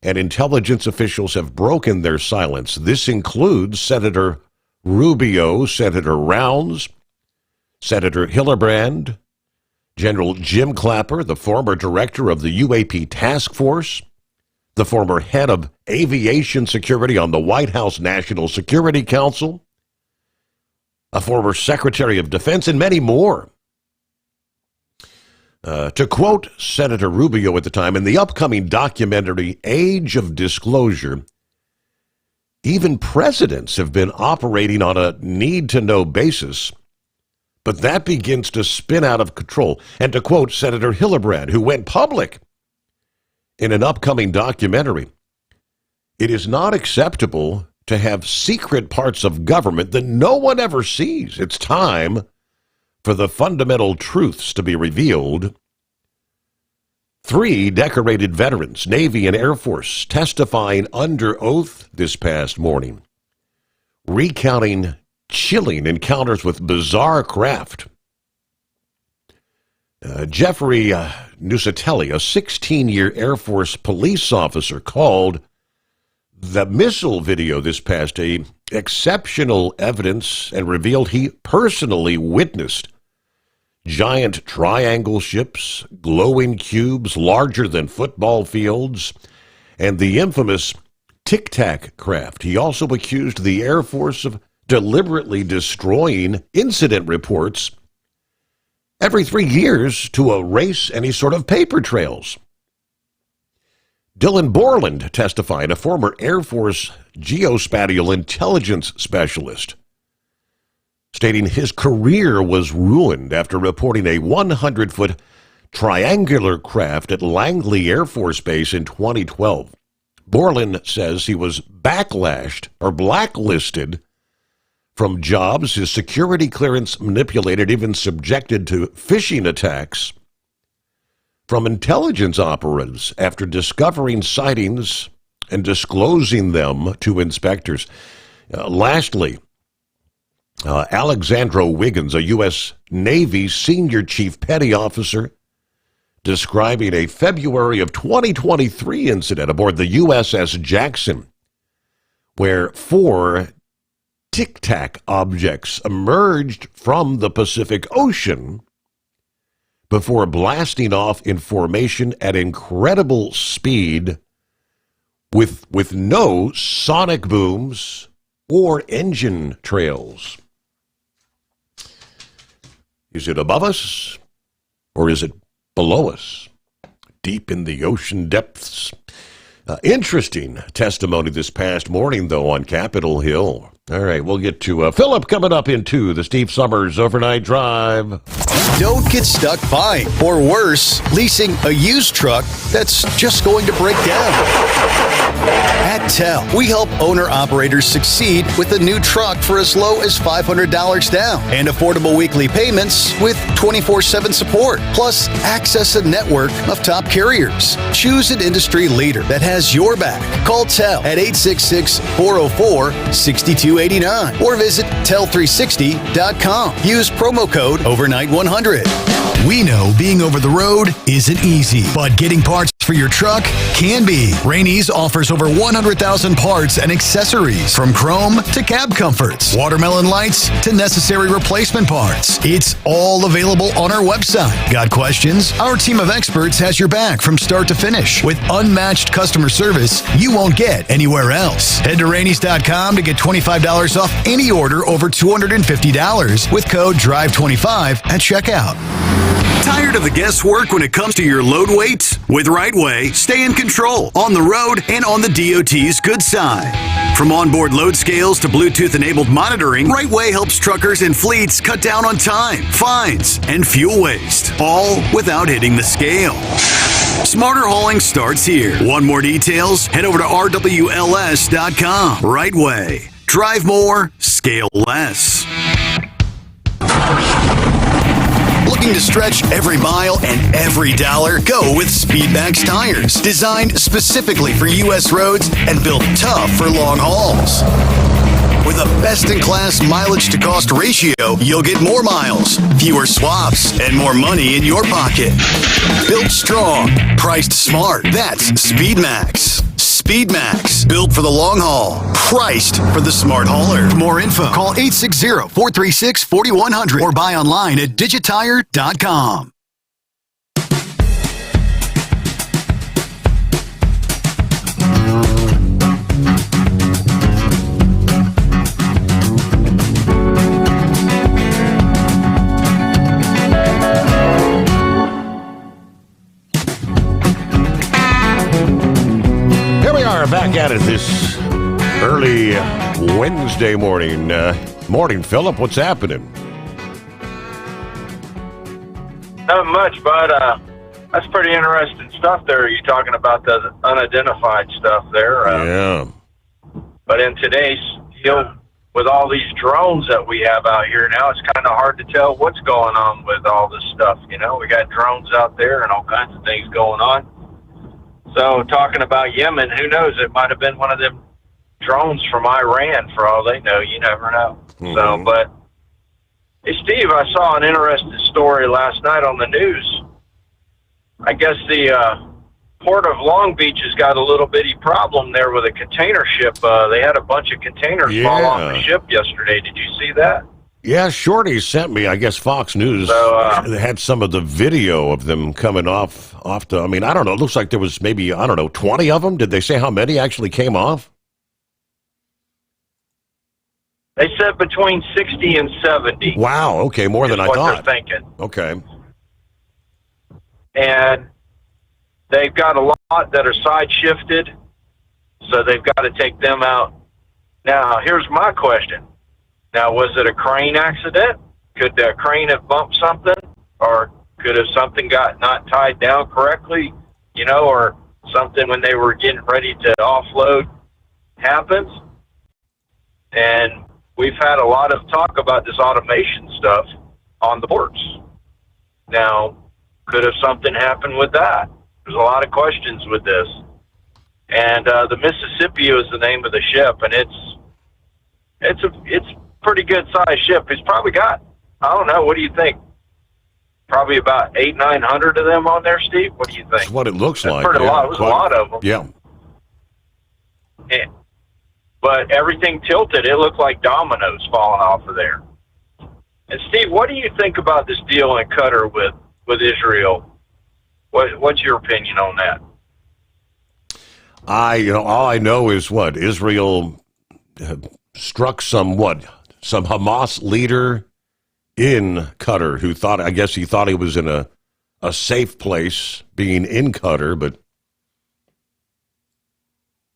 S14: and intelligence officials have broken their silence. This includes Senator Rubio, Senator Rounds, Senator Hildebrand, General Jim Clapper, the former director of the UAP task force, the former head of aviation security on the White House National Security Council, a former Secretary of Defense, and many more. To quote Senator Rubio at the time, in the upcoming documentary Age of Disclosure, even presidents have been operating on a need-to-know basis, but that begins to spin out of control. And to quote Senator Hildebrand, who went public in an upcoming documentary, it is not acceptable to have secret parts of government that no one ever sees. It's time for the fundamental truths to be revealed. 3 decorated veterans, Navy and Air Force, testifying under oath this past morning, recounting chilling encounters with bizarre craft. Jeffrey Nusatelli, a 16-year Air Force police officer, called the missile video this past day exceptional evidence and revealed he personally witnessed giant triangle ships, glowing cubes larger than football fields, and the infamous Tic Tac craft. He also accused the Air Force of deliberately destroying incident reports every 3 years to erase any sort of paper trails. Dylan Borland testified, a former Air Force geospatial intelligence specialist, stating his career was ruined after reporting a 100-foot triangular craft at Langley Air Force Base in 2012. Borland says he was blacklisted from jobs, his security clearance manipulated, even subjected to phishing attacks from intelligence operatives after discovering sightings and disclosing them to inspectors. Lastly, Alexandra Wiggins, a U.S. Navy senior chief petty officer, describing a February of 2023 incident aboard the USS Jackson, where 4 Tic Tac objects emerged from the Pacific Ocean before blasting off in formation at incredible speed with no sonic booms or engine trails. Is it above us or is it below us? Deep in the ocean depths. Interesting testimony this past morning, though, on Capitol Hill. All right, we'll get to Philip coming up in 2, the Steve Sommers Overnight Drive.
S12: Don't get stuck buying, or worse, leasing a used truck that's just going to break down. At TEL, we help owner-operators succeed with a new truck for as low as $500 down and affordable weekly payments with 24/7 support, plus access a network of top carriers. Choose an industry leader that has your back. Call TEL at 866-404-6289 or visit tel360.com. Use promo code overnight100. We know being over the road isn't easy, but getting parts for your truck can be. Rainey's offers over 100,000 parts and accessories, from chrome to cab comforts, watermelon lights to necessary replacement parts. It's all available on our website. Got questions? Our team of experts has your back from start to finish with unmatched customer service you won't get anywhere else. Head to Rainey's.com to get $25 off any order over $250 with code DRIVE25 at checkout.
S4: Tired of the guesswork when it comes to your load weights? With RightWay, stay in control on the road and on the DOT's good side. From onboard load scales to Bluetooth-enabled monitoring, RightWay helps truckers and fleets cut down on time, fines, and fuel waste, all without hitting the scale. Smarter hauling starts here. Want more details? Head over to RWLS.com. RightWay. Drive more, scale less.
S12: Looking to stretch every mile and every dollar? Go with Speedmax tires. Designed specifically for U.S. roads and built tough for long hauls. With a best-in-class mileage-to-cost ratio, you'll get more miles, fewer swaps, and more money in your pocket. Built strong, priced smart. That's Speedmax. Speedmax, built for the long haul, priced for the smart hauler. For more info, call 860-436-4100 or buy online at digitire.com.
S14: Back at it this early Wednesday morning. Morning, Philip. What's happening?
S3: Not much, but that's pretty interesting stuff there. You're talking about the unidentified stuff there.
S14: Yeah.
S3: But in today's deal, with all these drones that we have out here now, it's kind of hard to tell what's going on with all this stuff. You know, we got drones out there and all kinds of things going on. So talking about Yemen, who knows? It might have been one of them drones from Iran for all they know. You never know.
S14: Mm-hmm.
S3: So, but hey, Steve, I saw an interesting story last night on the news. I guess the Port of Long Beach has got a little bitty problem there with a container ship. They had a bunch of containers fall off the ship yesterday. Did you see that?
S14: Yeah, Shorty sent me, I guess Fox News had some of the video of them coming off the, I mean, I don't know, it looks like there was maybe, 20 of them. Did they say how many actually came off?
S3: They said between 60 and 70.
S14: Wow, okay, more than I thought.
S3: What they're thinking.
S14: Okay.
S3: And they've got a lot that are side shifted, so they've got to take them out. Now, here's my question. Now, was it a crane accident? Could the crane have bumped something? Or could have something got not tied down correctly, you know, or something when they were getting ready to offload happens? And we've had a lot of talk about this automation stuff on the ports. Now, could have something happened with that? There's a lot of questions with this. And the Mississippi is the name of the ship, and it's pretty good sized ship. It's probably got, I don't know, what do you think? Probably about 800-900 of them on there, Steve. What do you think?
S14: That's what it looks like.
S3: Pretty lot. It was a lot of them.
S14: Yeah.
S3: But everything tilted. It looked like dominoes falling off of there. And Steve, what do you think about this deal in Qatar with Israel? What's your opinion on that?
S14: All I know is what Israel struck some Hamas leader in Qatar who thought, I guess he thought he was in a safe place being in Qatar, but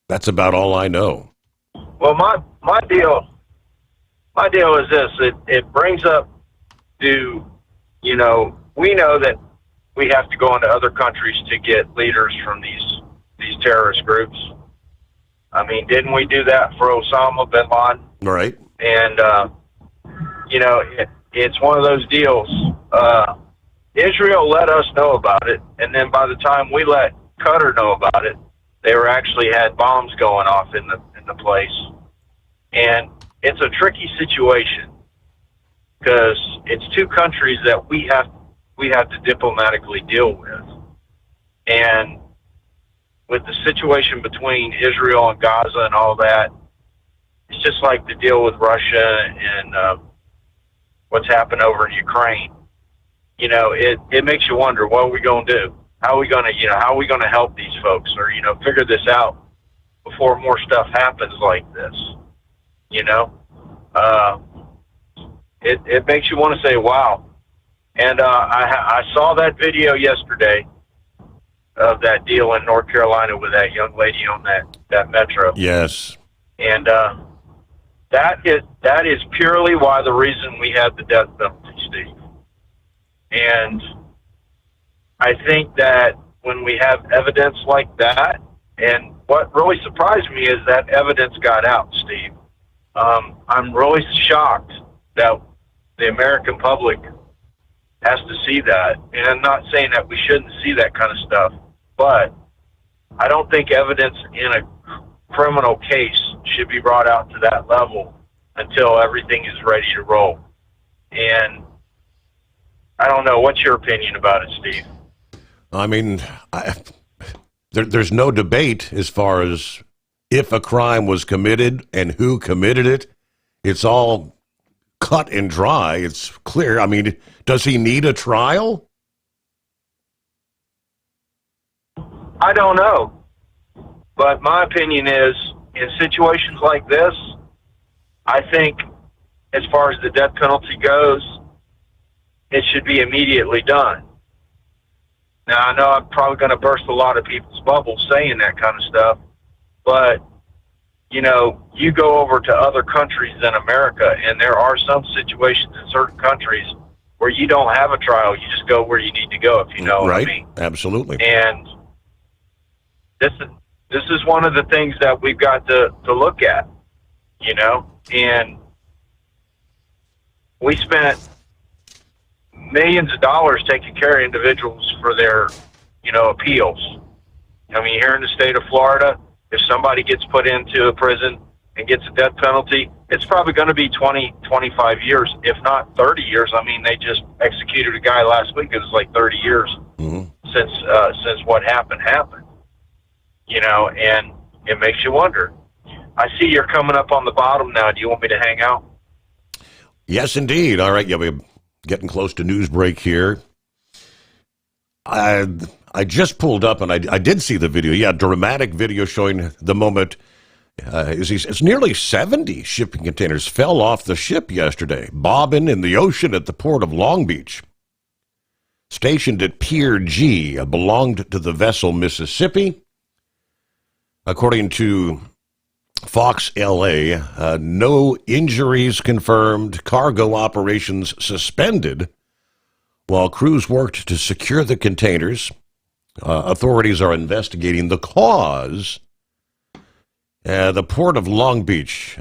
S14: that's about all I know.
S3: Well, my deal is this. It brings up we know that we have to go into other countries to get leaders from these terrorist groups. I mean, didn't we do that for Osama bin Laden?
S14: Right.
S3: And, it's one of those deals. Israel let us know about it, and then by the time we let Qatar know about it, they were actually had bombs going off in the place. And it's a tricky situation because it's two countries that we have to diplomatically deal with. And with the situation between Israel and Gaza and all that, it's just like the deal with Russia and what's happened over in Ukraine. It makes you wonder, what are we going to do? How are we going to help these folks or, figure this out before more stuff happens like this? It makes you want to say, wow. And I saw that video yesterday of that deal in North Carolina with that young lady on that metro.
S14: Yes.
S3: And that is purely why the reason we have the death penalty, Steve. And I think that when we have evidence like that, and what really surprised me is that evidence got out, Steve. I'm really shocked that the American public has to see that. And I'm not saying that we shouldn't see that kind of stuff, but I don't think evidence in a criminal case should be brought out to that level until everything is ready to roll. And I don't know. What's your opinion about it, Steve?
S14: I mean, there's no debate as far as if a crime was committed and who committed it. It's all cut and dry. It's clear. I mean, does he need a trial?
S3: I don't know. But my opinion is, in situations like this, I think as far as the death penalty goes, it should be immediately done. Now, I know I'm probably going to burst a lot of people's bubbles saying that kind of stuff, but, you know, you go over to other countries than America, and there are some situations in certain countries where you don't have a trial. You just go where you need to go, if you know what I mean.
S14: Absolutely.
S3: And this is one of the things that we've got to look at, you know, and we spent millions of dollars taking care of individuals for their, you know, appeals. I mean, here in the state of Florida, if somebody gets put into a prison and gets a death penalty, it's probably going to be 20, 25 years, if not 30 years. I mean, they just executed a guy last week. It was like 30 years since what happened. You know, and it makes you wonder. I see you're coming up on the bottom now. Do you want me to hang out?
S14: Yes, indeed. All right, yeah, we're getting close to news break here. I just pulled up, and I did see the video. Yeah, dramatic video showing the moment. It's nearly 70 shipping containers fell off the ship yesterday, bobbing in the ocean at the port of Long Beach. Stationed at Pier G, belonged to the vessel Mississippi. According to Fox LA, no injuries confirmed, cargo operations suspended, while crews worked to secure the containers. Authorities are investigating the cause. The port of Long Beach,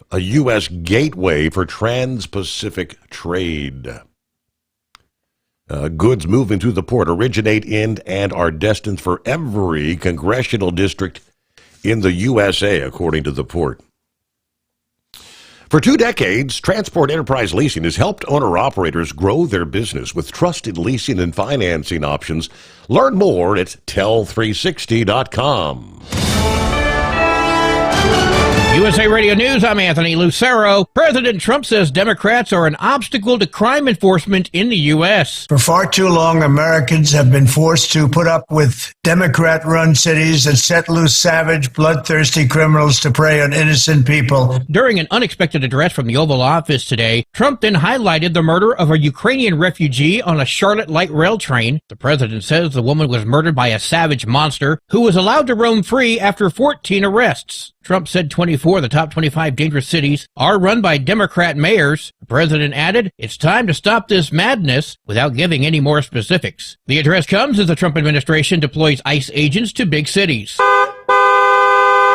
S14: a U.S. gateway for trans-Pacific trade. Goods moving through the port originate in and are destined for every congressional district in the USA, according to the port. For 2 decades, Transport Enterprise Leasing has helped owner-operators grow their business with trusted leasing and financing options. Learn more at tell360.com.
S2: USA Radio News, I'm Anthony Lucero. President Trump says Democrats are an obstacle to crime enforcement in the U.S.
S5: For far too long, Americans have been forced to put up with Democrat-run cities that set loose savage, bloodthirsty criminals to prey on innocent people.
S2: During an unexpected address from the Oval Office today, Trump then highlighted the murder of a Ukrainian refugee on a Charlotte light rail train. The president says the woman was murdered by a savage monster who was allowed to roam free after 14 arrests. Trump said 24 of the top 25 dangerous cities are run by Democrat mayors. The president added, it's time to stop this madness, without giving any more specifics. The address comes as the Trump administration deploys ICE agents to big cities.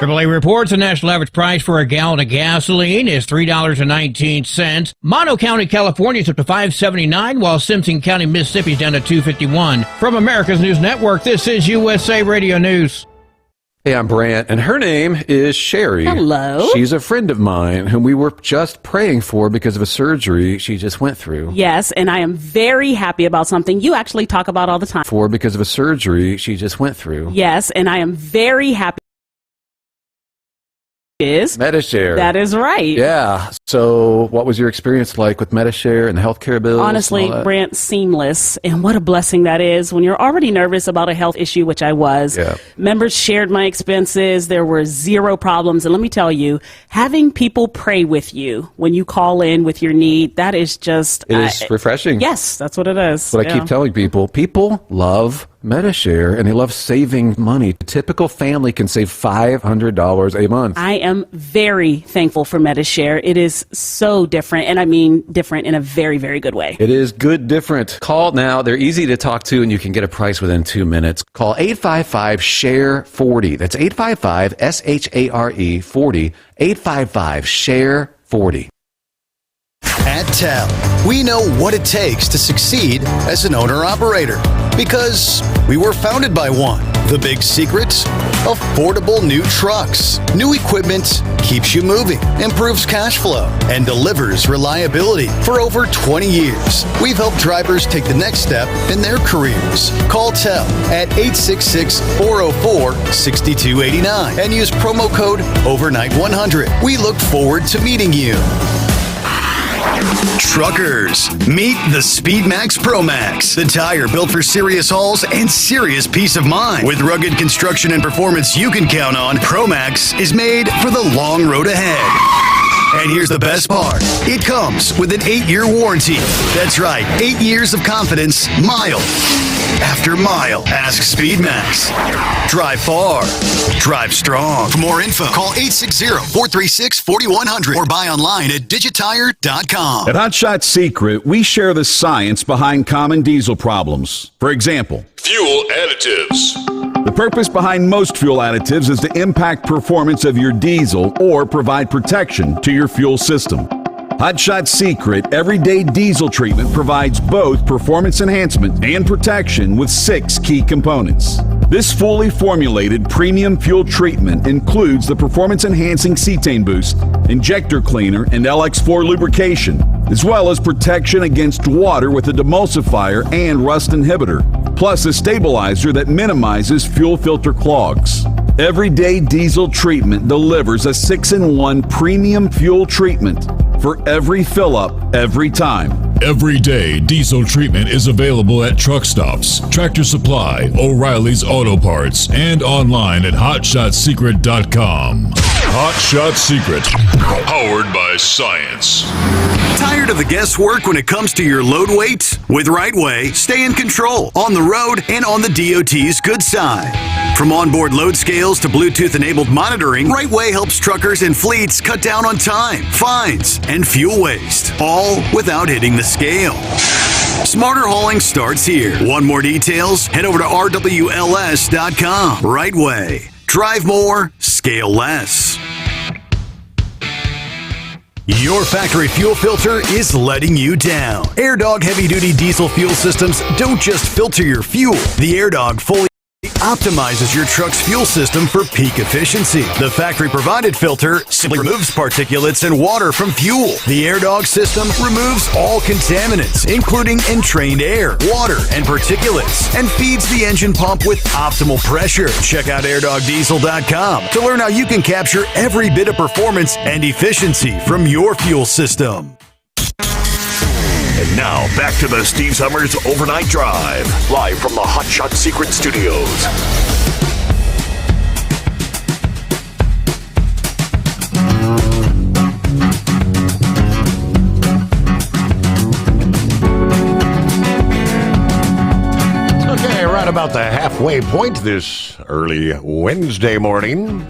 S2: AAA reports the national average price for a gallon of gasoline is $3.19. Mono County, California is up to $5.79, while Simpson County, Mississippi is down to $2.51. From America's News Network, this is USA Radio News.
S11: Hey, I'm Brant, and her name is Sherry.
S8: Hello.
S11: She's a friend of mine whom we were just praying for because of a surgery she just went through.
S8: Yes, and I am very happy about something you actually talk about all the time.
S11: Because of a surgery she just went through.
S8: Yes, and I am very happy. Is
S11: Medishare.
S8: That is right.
S11: Yeah. So what was your experience like with Medishare and the healthcare bills?
S8: Honestly, Brant, seamless. And what a blessing that is when you're already nervous about a health issue, which I was.
S11: Yeah.
S8: Members shared my expenses. There were zero problems. And let me tell you, having people pray with you when you call in with your need, that is just...
S11: It is refreshing.
S8: Yes, that's what it is.
S11: What I keep telling people. People love Medishare, and they love saving money. A typical family can save $500 a month.
S8: I am very thankful for Medishare. It is so different, and I mean different in a very, very good way.
S11: It is good different. Call now. They're easy to talk to, and you can get a price within 2 minutes. Call 855-SHARE-40. That's 855-SHARE-40. 855-SHARE-40.
S12: At TEL, we know what it takes to succeed as an owner-operator because we were founded by one. The big secret? Affordable new trucks. New equipment keeps you moving, improves cash flow, and delivers reliability. For over 20 years, we've helped drivers take the next step in their careers. Call TEL at 866-404-6289 and use promo code OVERNIGHT100. We look forward to meeting you.
S4: Truckers, meet the Speedmax Pro Max, the tire built for serious hauls and serious peace of mind. With rugged construction and performance you can count on, Pro Max is made for the long road ahead. And here's the best part. It comes with an 8-year warranty. That's right, 8 years of confidence, mile after mile. Ask Speedmax. Drive far. Drive strong. For more info, call 860-436-4100 or buy online at digitire.com.
S9: At Hot Shot Secret, we share the science behind common diesel problems. For example,
S16: fuel additives.
S9: The purpose behind most fuel additives is to impact performance of your diesel or provide protection to your fuel system. Hot Shot Secret Everyday Diesel Treatment provides both performance enhancement and protection with 6 key components. This fully formulated premium fuel treatment includes the performance-enhancing cetane boost, injector cleaner, and LX4 lubrication, as well as protection against water with a demulsifier and rust inhibitor, plus a stabilizer that minimizes fuel filter clogs. Everyday Diesel Treatment delivers a 6-in-1 premium fuel treatment for every fill-up, every time.
S16: Everyday Diesel Treatment is available at truck stops, Tractor Supply, O'Reilly's Auto Parts, and online at HotShotSecret.com. Hot Shot Secret, powered by science.
S4: Tired of the guesswork when it comes to your load weight? With Right Way, stay in control on the road and on the DOT's good side. From onboard load scales to Bluetooth-enabled monitoring, Right Way helps truckers and fleets cut down on time, fines, and fuel waste, all without hitting the scale. Smarter hauling starts here. Want more details? Head over to RWLS.com. Right Way. Drive more, scale less. Your factory fuel filter is letting you down. AirDog heavy-duty diesel fuel systems don't just filter your fuel. The AirDog fully optimizes your truck's fuel system for peak efficiency. The factory-provided filter simply removes particulates and water from fuel. The AirDog system removes all contaminants, including entrained air, water, and particulates, and feeds the engine pump with optimal pressure. Check out airdogdiesel.com to learn how you can capture every bit of performance and efficiency from your fuel system.
S18: And now, back to the Steve Sommers Overnight Drive, live from the Hot Shot Secret Studios.
S14: Okay, right about the halfway point this early Wednesday morning,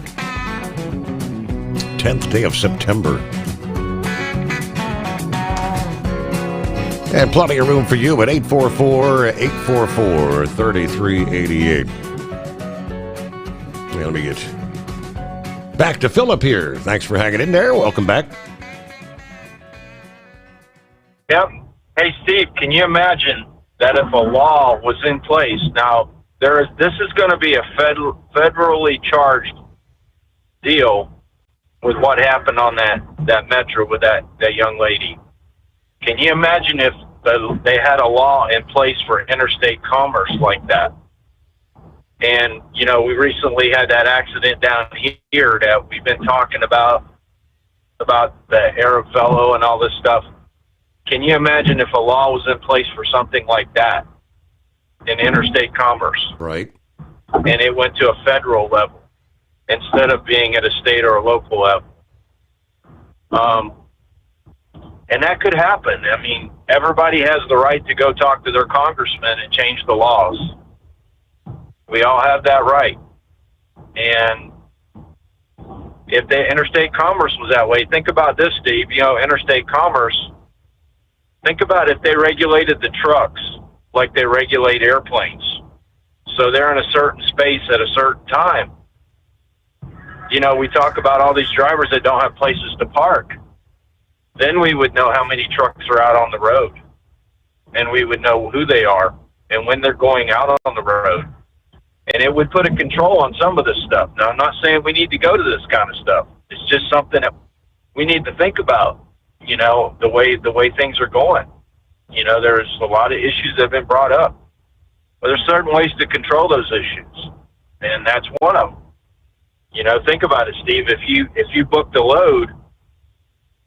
S14: 10th day of September. And plenty of room for you at 844-844-3388. Let me get back to Philip here. Thanks for hanging in there. Welcome back.
S3: Yep. Hey, Steve, can you imagine that if a law was in place? Now, this is going to be a federally charged deal with what happened on that metro with that young lady. Can you imagine if they had a law in place for interstate commerce like that? And, you know, we recently had that accident down here that we've been talking about the Arab fellow and all this stuff. Can you imagine if a law was in place for something like that in interstate commerce?
S14: Right.
S3: And it went to a federal level instead of being at a state or a local level. And that could happen. I mean, everybody has the right to go talk to their congressman and change the laws. We all have that right. And if the interstate commerce was that way, think about this, Steve. You know, interstate commerce, think about if they regulated the trucks like they regulate airplanes. So they're in a certain space at a certain time. You know, we talk about all these drivers that don't have places to park. then we would know how many trucks are out on the road, and we would know who they are and when they're going out on the road. And it would put a control on some of this stuff. Now, I'm not saying we need to go to this kind of stuff. It's just something that we need to think about, you know, the way things are going. You know, there's a lot of issues that have been brought up. But there's certain ways to control those issues, and that's one of them. You know, think about it, Steve. If you booked a load,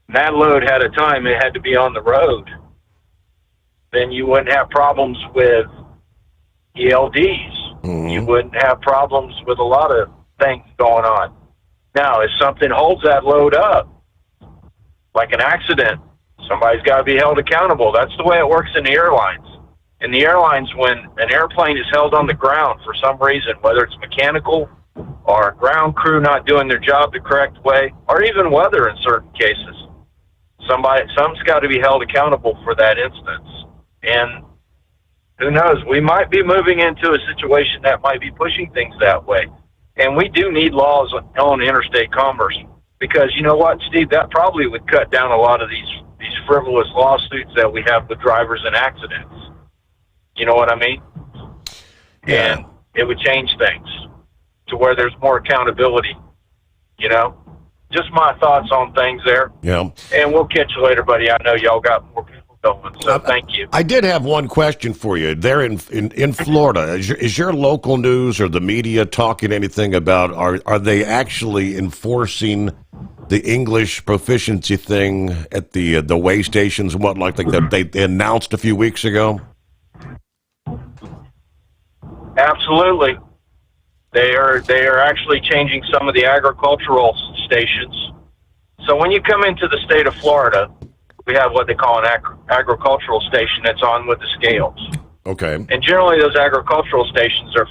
S3: and that load had a time it had to be on the road, then you wouldn't have problems with ELDs. You wouldn't have problems with a lot of things going on. Now, if something holds that load up, like an accident, somebody's got to be held accountable. That's the way it works in the airlines. In the airlines, when an airplane is held on the ground for some reason, whether it's mechanical or a ground crew not doing their job the correct way, or even weather in certain cases, some's got to be held accountable for that instance. And who knows, we might be moving into a situation that might be pushing things that way. And we do need laws on interstate commerce, because you know what, Steve, that probably would cut down a lot of these frivolous lawsuits that we have with drivers and accidents. You know what I mean? Yeah. And it would change things to where there's more accountability, you know? Just my thoughts on things there.
S14: Yeah.
S3: And we'll catch you later, buddy. I know y'all got more people going, so thank you.
S14: I did have one question for you. There in Florida, is your local news or the media talking anything about, are they actually enforcing the English proficiency thing at the way stations and what like that they announced a few weeks ago?
S3: Absolutely. They are actually changing some of the agricultural stations. So when you come into the state of Florida, we have what they call an agricultural station that's on with the scales.
S14: Okay.
S3: And generally those agricultural stations are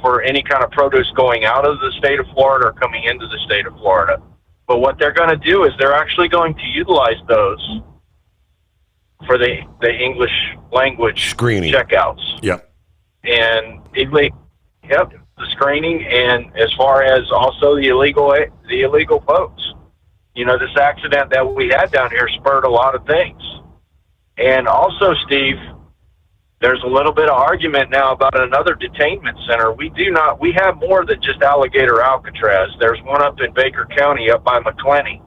S3: for any kind of produce going out of the state of Florida or coming into the state of Florida. But what they're going to do is they're actually going to utilize those for the English language
S14: screening
S3: checkouts.
S14: Yep.
S3: And the screening, and as far as also the illegal boats. You know, this accident that we had down here spurred a lot of things. And also, Steve, there's a little bit of argument now about another detainment center. We have more than just Alligator Alcatraz. There's one up in Baker County up by McClenny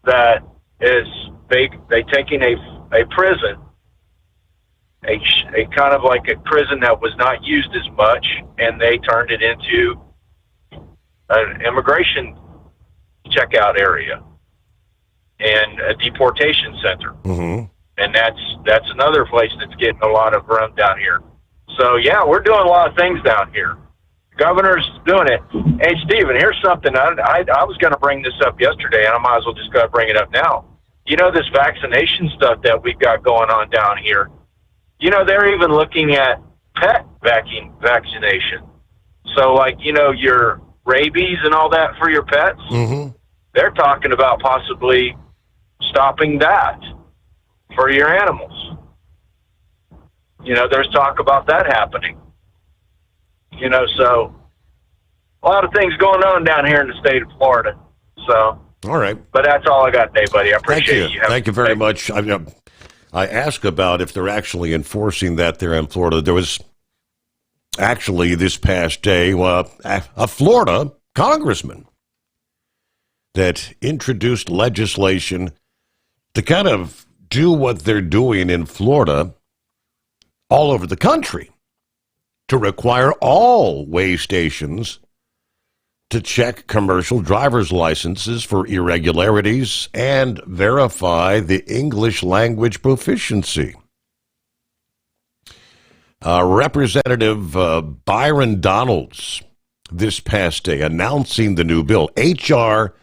S3: that is they taking a prison, a kind of like a prison that was not used as much, and they turned it into an immigration checkout area and a deportation center.
S14: Mm-hmm.
S3: And that's another place that's getting a lot of run down here. So yeah, we're doing a lot of things down here. The governor's doing it. Hey, Stephen, here's something. I was going to bring this up yesterday, and I might as well just go bring it up now. You know, this vaccination stuff that we've got going on down here, you know, they're even looking at pet vaccination. So, like, you know, your rabies and all that for your pets, they're talking about possibly stopping that for your animals. You know, there's talk about that happening. You know, so a lot of things going on down here in the state of Florida. So,
S14: all right.
S3: But that's all I got today, buddy. I appreciate you.
S14: Thank you very much. I asked about if they're actually enforcing that there in Florida. There was actually this past day a Florida congressman that introduced legislation to kind of do what they're doing in Florida all over the country, to require all way stations to check commercial driver's licenses for irregularities and verify the English language proficiency. Representative Byron Donalds this past day announcing the new bill, H.R.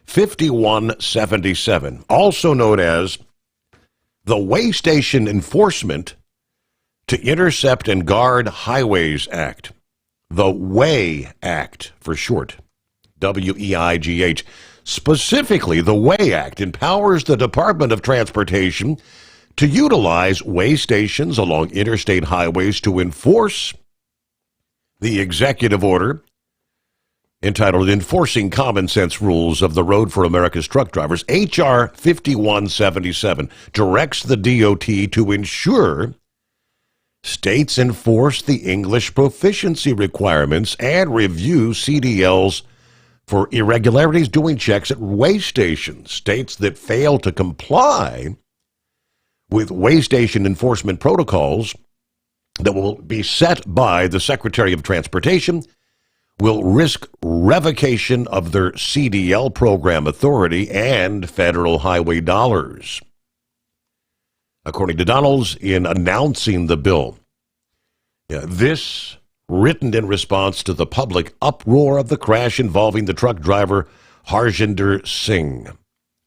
S14: 5177, also known as the Way Station Enforcement to Intercept and Guard Highways Act. The WAY Act for short, WEIGH. Specifically, the WAY Act empowers the Department of Transportation to utilize way stations along interstate highways to enforce the executive order entitled Enforcing Common Sense Rules of the Road for America's Truck Drivers. H.R. 5177 directs the DOT to ensure states enforce the English proficiency requirements and review CDLs for irregularities doing checks at weigh stations. States that fail to comply with weigh station enforcement protocols that will be set by the Secretary of Transportation will risk revocation of their CDL program authority and federal highway dollars. According to Donalds, in announcing the bill, this written in response to the public uproar of the crash involving the truck driver Harjinder Singh,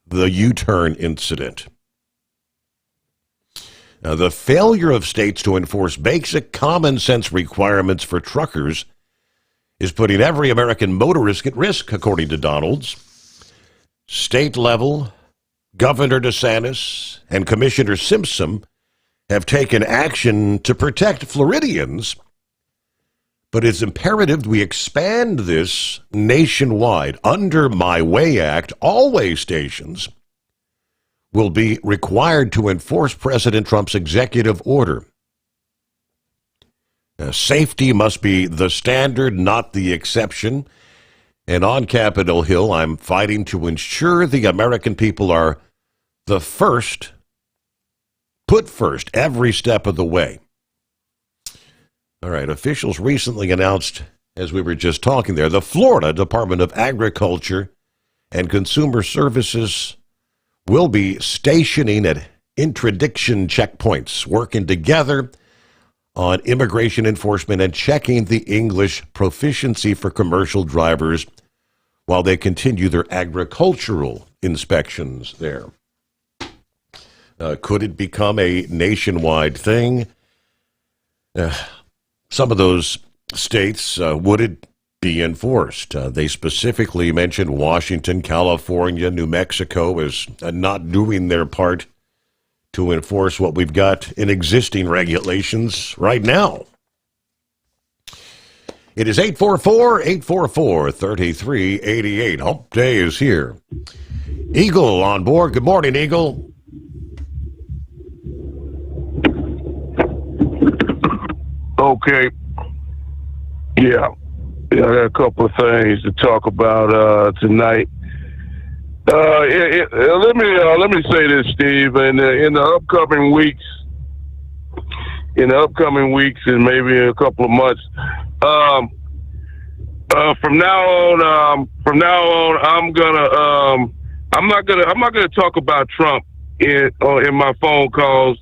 S14: the U-turn incident. The failure of states to enforce basic common sense requirements for truckers is putting every American motorist at risk, according to Donalds. State level, Governor DeSantis and Commissioner Simpson have taken action to protect Floridians, but it's imperative we expand this nationwide. Under My Way Act, all weigh stations will be required to enforce President Trump's executive order. Safety must be the standard, not the exception. And on Capitol Hill, I'm fighting to ensure the American people are the first, put first every step of the way. All right, officials recently announced, as we were just talking there, the Florida Department of Agriculture and Consumer Services will be stationing at interdiction checkpoints, working together on immigration enforcement and checking the English proficiency for commercial drivers while they continue their agricultural inspections there. Could it become a nationwide thing? Some of those states, would it be enforced? They specifically mentioned Washington, California, New Mexico as not doing their part to enforce what we've got in existing regulations right now. It is 844-844-3388. Hump Day is here. Eagle on board. Good morning, Eagle.
S13: Okay. Yeah, I got a couple of things to talk about tonight. Let me say this, Steve. In the upcoming weeks, and maybe a couple of months, from now on, I'm not gonna talk about Trump in my phone calls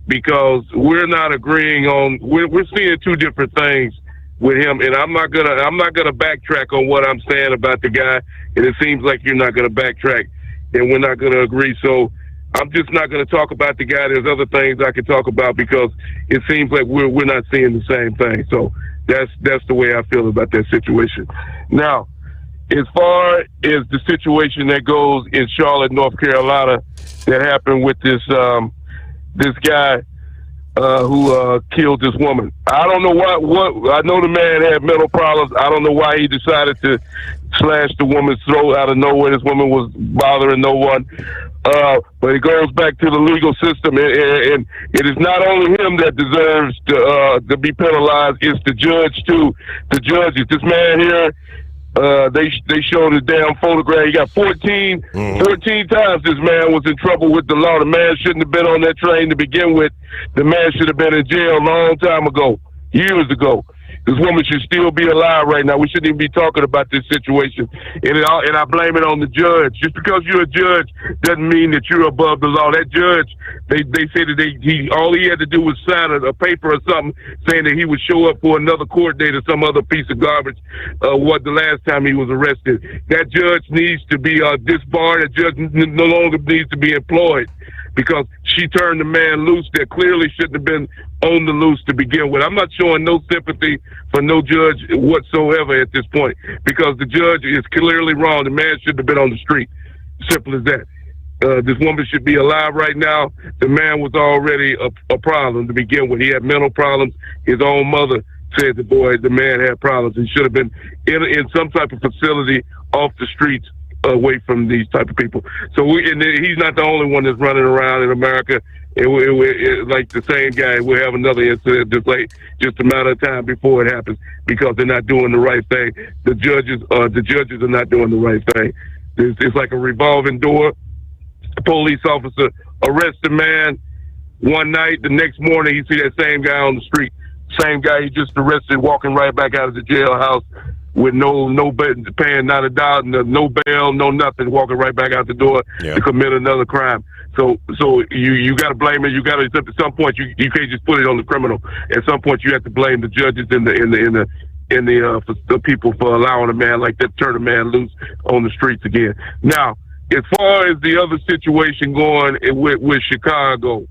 S13: because we're not agreeing on. We're seeing two different things with him, and I'm not gonna backtrack on what I'm saying about the guy. And it seems like you're not gonna backtrack, and we're not gonna agree. So I'm just not gonna talk about the guy. There's other things I could talk about because it seems like we're not seeing the same thing. So that's the way I feel about that situation. Now, as far as the situation that goes in Charlotte, North Carolina, that happened with this guy who killed this woman. I don't know what I know the man had mental problems. I don't know why he decided to slash the woman's throat out of nowhere. This woman was bothering no one. But it goes back to the legal system, and it is not only him that deserves to be penalized, it's the judge too. The judges. This man here, they showed a damn photograph. He got 14 times this man was in trouble with the law. The man shouldn't have been on that train to begin with. The man should have been in jail a long time ago, years ago. This woman should still be alive right now. We shouldn't even be talking about this situation. And I blame it on the judge. Just because you're a judge doesn't mean that you're above the law. That judge, they say that all he had to do was sign a paper or something saying that he would show up for another court date or some other piece of garbage. What the last time he was arrested. That judge needs to be disbarred. That judge no longer needs to be employed, because she turned the man loose that clearly shouldn't have been on the loose to begin with. I'm not showing no sympathy for no judge whatsoever at this point, because the judge is clearly wrong. The man shouldn't have been on the street. Simple as that. This woman should be alive right now. The man was already a problem to begin with. He had mental problems. His own mother said the man had problems. He should have been in some type of facility off the streets, away from these type of people. So he's not the only one that's running around in America. Like the same guy, we'll have another incident just a matter of time before it happens because they're not doing the right thing. The judges are not doing the right thing. It's like a revolving door. A police officer arrests a man one night. The next morning, he see that same guy on the street. Same guy he just arrested, walking right back out of the jailhouse with no paying not a dollar, no bail, no nothing, walking right back out the door to commit another crime. So you got to blame it. You got to at some point you can't just put it on the criminal. At some point you have to blame the judges and the people for allowing a man like that turn a man loose on the streets again. Now, as far as the other situation going with Chicago,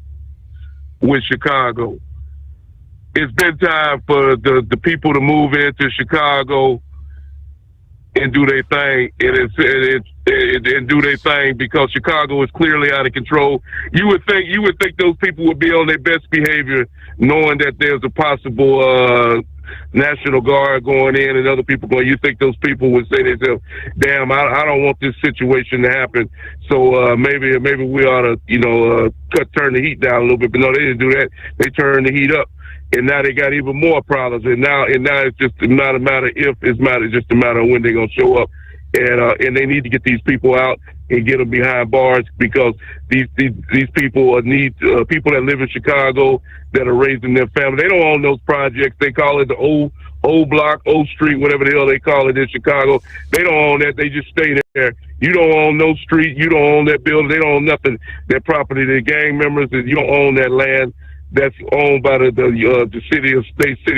S13: it's been time for the people to move into Chicago and do their thing, and do their thing because Chicago is clearly out of control. You would think those people would be on their best behavior, knowing that there's a possible National Guard going in and other people going. You think those people would say to themselves, "Damn, I don't want this situation to happen. So maybe we ought to turn the heat down a little bit." But no, they didn't do that. They turned the heat up. And now they got even more problems. And now it's just not a matter if, it's just a matter of when they're gonna show up. And they need to get these people out and get them behind bars because these people need people that live in Chicago that are raising their family. They don't own those projects. They call it the old block, old street, whatever the hell they call it in Chicago. They don't own that. They just stay there. You don't own no street. You don't own that building. They don't own nothing. That property, the gang members, you don't own that land. That's owned by the city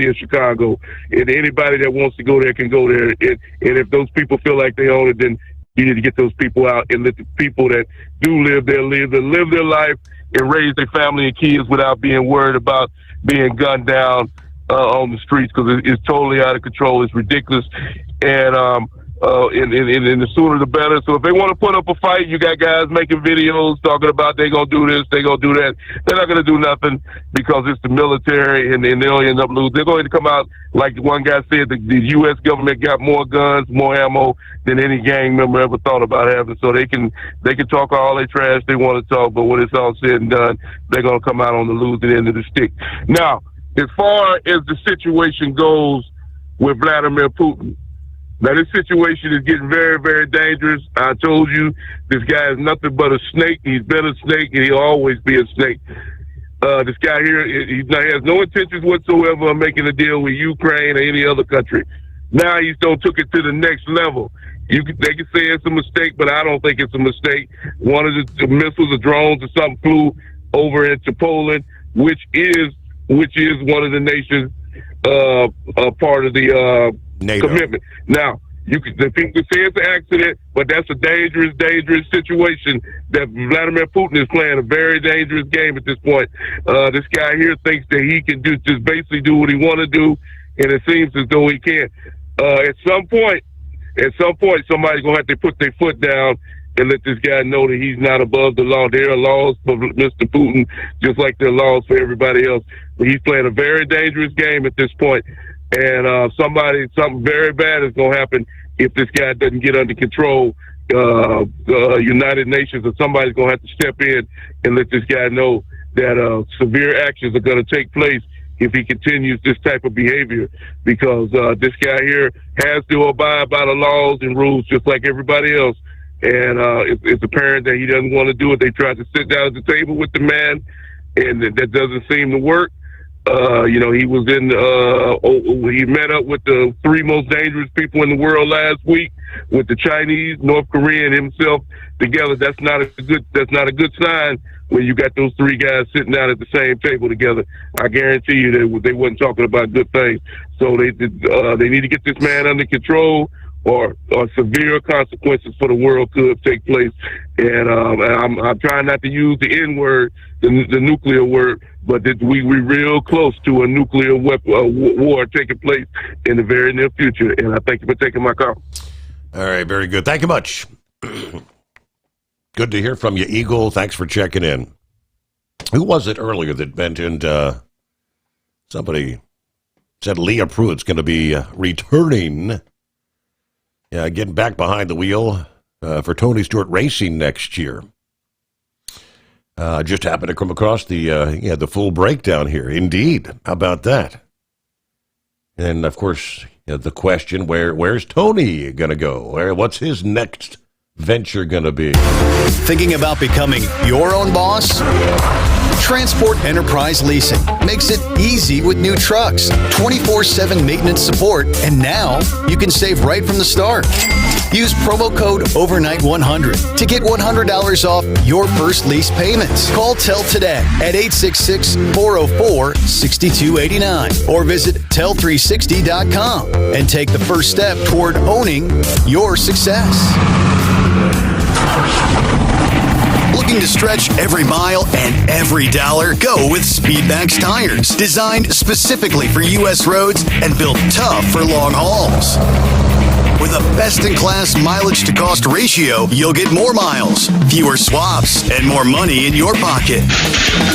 S13: of Chicago, and anybody that wants to go there can go there. And if those people feel like they own it, then you need to get those people out and let the people that do live there live their life and raise their family and kids without being worried about being gunned down on the streets because it's totally out of control. It's ridiculous, and the sooner the better. So if they want to put up a fight, you got guys making videos talking about they gonna do this, they gonna do that. They're not gonna do nothing because it's the military, and they'll end up losing. They're going to come out like one guy said. The U.S. government got more guns, more ammo than any gang member ever thought about having. So they can talk all their trash they want to talk, but when it's all said and done, they're gonna come out on the losing end of the stick. Now, as far as the situation goes with Vladimir Putin. Now, this situation is getting very, very dangerous. I told you, this guy is nothing but a snake. He's been a snake, and he'll always be a snake. This guy here, he has no intentions whatsoever of making a deal with Ukraine or any other country. Now he's took it to the next level. They can say it's a mistake, but I don't think it's a mistake. One of the missiles or drones or something flew over into Poland, which is one of the nations part of the NATO commitment. Now, the people say it's an accident, but that's a dangerous, dangerous situation that Vladimir Putin is playing a very dangerous game at this point. This guy here thinks that he can just basically do what he want to do, and it seems as though he can't. At some point, somebody's going to have to put their foot down and let this guy know that he's not above the law. There are laws for Mr. Putin, just like there are laws for everybody else. But he's playing a very dangerous game at this point. And something very bad is going to happen if this guy doesn't get under control. United Nations or somebody's going to have to step in and let this guy know that severe actions are going to take place if he continues this type of behavior, because this guy here has to abide by the laws and rules just like everybody else. And it's apparent that he doesn't want to do it. They tried to sit down at the table with the man, and that doesn't seem to work. He was he met up with the three most dangerous people in the world last week, with the Chinese, North Korea, and himself together. That's not a good sign when you got those three guys sitting down at the same table together. I guarantee you that they wasn't talking about good things. So they need to get this man under control, or severe consequences for the world could take place. And I'm trying not to use the N word, the nuclear word, but we real close to a nuclear war taking place in the very near future. And I thank you for taking my call.
S14: All right, very good. Thank you much. Good to hear from you, Eagle. Thanks for checking in. Who was it earlier that mentioned somebody said Leah Pruitt's going to be returning, getting back behind the wheel for Tony Stewart Racing next year. Just happened to come across the full breakdown here. Indeed. How about that? And, of course, the question, where's Tony going to go? What's his next venture going to be?
S12: Thinking about becoming your own boss? Transport Enterprise Leasing makes it easy with new trucks, 24/7 maintenance support, and now you can save right from the start. Use promo code OVERNIGHT100 to get $100 off your first lease payments. Call Tell today at 866-404-6289 or visit tell360.com and take the first step toward owning your success. Looking to stretch every mile and every dollar? Go with Speedmax tires, designed specifically for U.S. roads and built tough for long hauls. With a best-in-class mileage-to-cost ratio, you'll get more miles, fewer swaps, and more money in your pocket.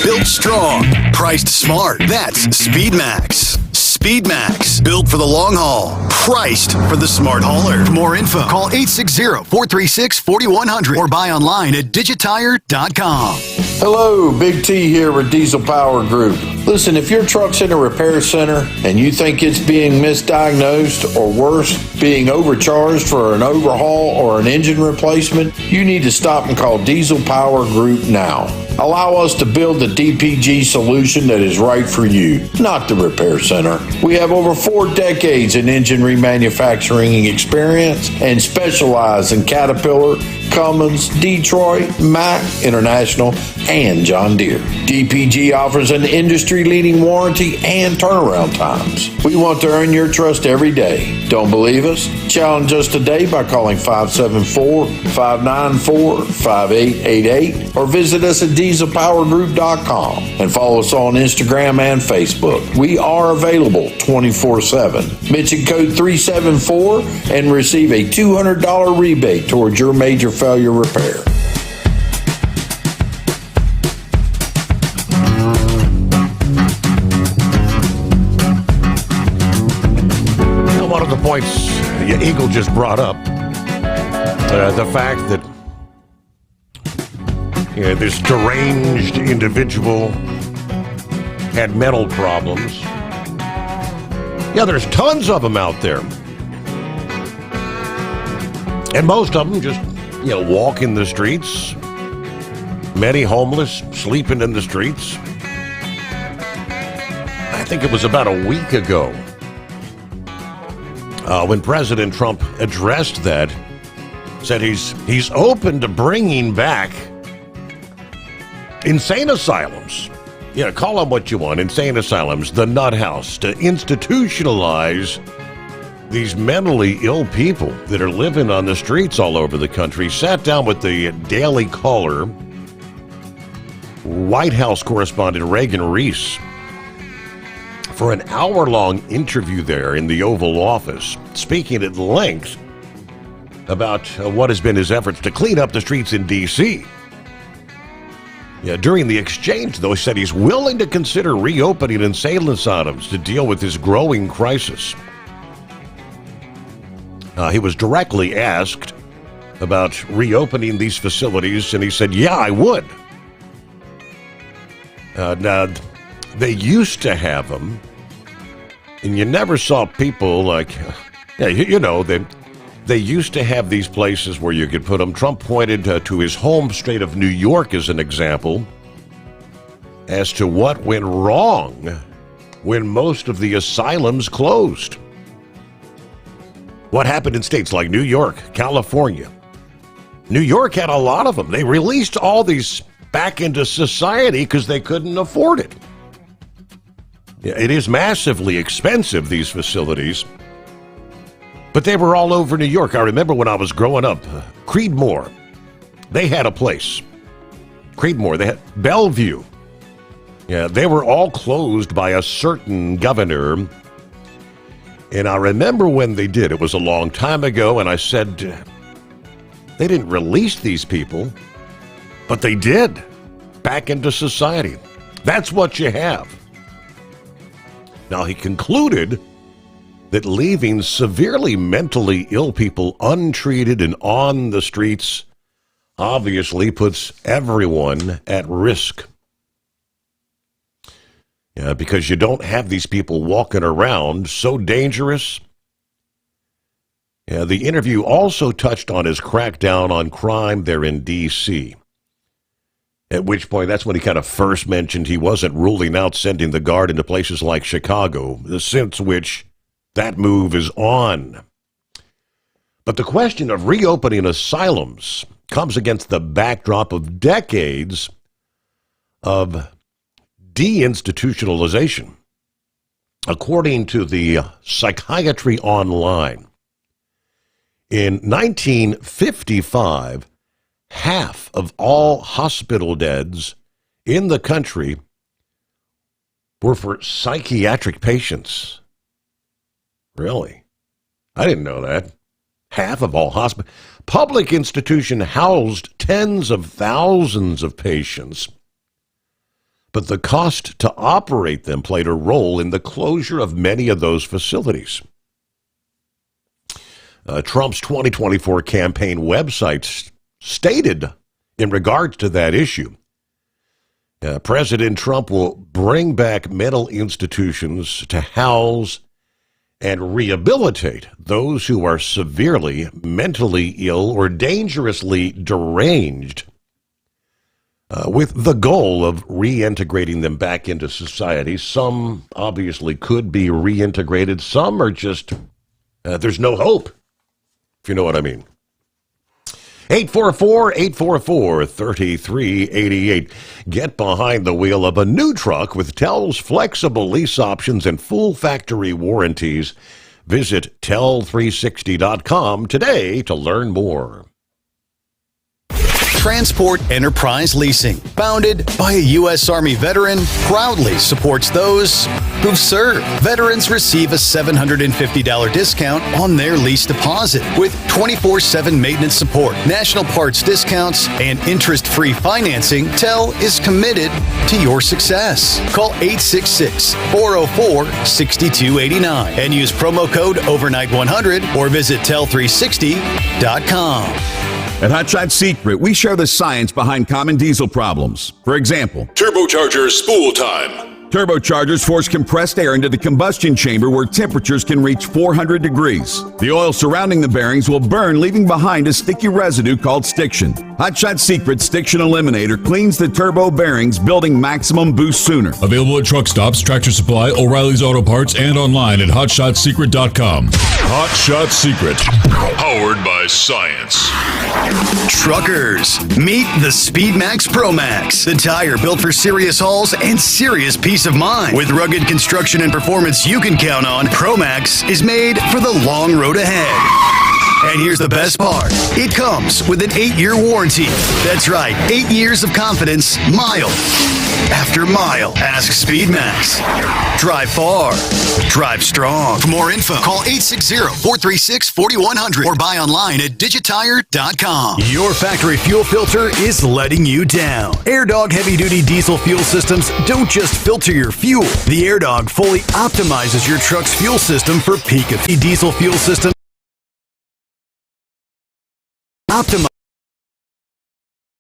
S12: Built strong, priced smart. That's Speedmax. Speedmax, built for the long haul, priced for the smart hauler. For more info, call 860-436-4100 or buy online at digitire.com.
S15: Hello, Big T here with Diesel Power Group. Listen, if your truck's in a repair center and you think it's being misdiagnosed or worse, being overcharged for an overhaul or an engine replacement, you need to stop and call Diesel Power Group now. Allow us to build the DPG solution that is right for you, not the repair center. We have over 4 decades in engine remanufacturing experience and specialize in Caterpillar, Cummins, Detroit, Mack, International, and John Deere. DPG offers an industry-leading warranty and turnaround times. We want to earn your trust every day. Don't believe us? Challenge us today by calling 574-594-5888 or visit us at dieselpowergroup.com and follow us on Instagram and Facebook. We are available 24/7. Mention code 374 and receive a $200 rebate towards your major failure repair.
S14: One of the points Eagle just brought up, the fact that this deranged individual had mental problems. Yeah, there's tons of them out there. And most of them just, walk in the streets. Many homeless, sleeping in the streets. I think it was about a week ago when President Trump addressed that, said he's open to bringing back insane asylums. Call them what you want, insane asylums, the nut house, to institutionalize these mentally ill people that are living on the streets all over the country. Sat down with the Daily Caller, White House correspondent Reagan Reese, for an hour-long interview there in the Oval Office, speaking at length about what has been his efforts to clean up the streets in D.C. During the exchange, though, he said he's willing to consider reopening insane asylums to deal with this growing crisis. He was directly asked about reopening these facilities, and he said, yeah, I would. Now, they used to have them, and you never saw people like, they used to have these places where you could put them. Trump pointed to his home state of New York as an example as to what went wrong when most of the asylums closed. What happened in states like New York, California? New York had a lot of them. They released all these back into society because they couldn't afford it. It is massively expensive, these facilities. But they were all over New York. I remember when I was growing up, Creedmoor, they had a place. Creedmoor, they had Bellevue. Yeah, they were all closed by a certain governor. And I remember when they did, it was a long time ago, and I said, they didn't release these people, but they did, back into society. That's what you have. Now, he concluded that leaving severely mentally ill people untreated and on the streets obviously puts everyone at risk. Yeah, because you don't have these people walking around so dangerous. Yeah, the interview also touched on his crackdown on crime there in D.C., at which point that's when he kind of first mentioned he wasn't ruling out sending the Guard into places like Chicago, since which that move is on. But the question of reopening asylums comes against the backdrop of decades of deinstitutionalization. According to the Psychiatry Online, in 1955, half of all hospital beds in the country were for psychiatric patients. Really? I didn't know that. Half of all hospitals. Public institution housed tens of thousands of patients, but the cost to operate them played a role in the closure of many of those facilities. Trump's 2024 campaign website stated in regards to that issue, President Trump will bring back mental institutions to house and rehabilitate those who are severely mentally ill or dangerously deranged, with the goal of reintegrating them back into society. Some obviously could be reintegrated. Some are just, there's no hope, if you know what I mean. 844-844-3388. Get behind the wheel of a new truck with Tell's flexible lease options and full factory warranties. Visit tell360.com today to learn more.
S12: Transport Enterprise Leasing, founded by a U.S. Army veteran, proudly supports those who've served. Veterans receive a $750 discount on their lease deposit with 24/7 maintenance support, national parts discounts, and interest-free financing. TEL is committed to your success. Call 866-404-6289 and use promo code overnight100 or visit tell360.com.
S9: At Hotshot Secret, we share the science behind common diesel problems. For example,
S16: turbocharger spool time.
S9: Turbochargers force compressed air into the combustion chamber where temperatures can reach 400 degrees. The oil surrounding the bearings will burn, leaving behind a sticky residue called stiction. Hotshot Secret Stiction Eliminator cleans the turbo bearings, building maximum boost sooner.
S16: Available at truck stops, Tractor Supply, O'Reilly's Auto Parts, and online at hotshotsecret.com. Hotshot Secret, powered by science.
S12: Truckers, meet the Speedmax Pro Max, the tire built for serious hauls and serious peace of mind. With rugged construction and performance you can count on, Pro Max is made for the long road ahead. And here's the best part. It comes with an 8-year warranty. That's right, 8 years of confidence, mile after mile. Ask Speedmax. Drive far. Drive strong. For more info, call 860-436-4100 or buy online at digitire.com. Your factory fuel filter is letting you down. AirDog heavy-duty diesel fuel systems don't just filter your fuel. The AirDog fully optimizes your truck's fuel system for peak efficiency. Diesel fuel system optimize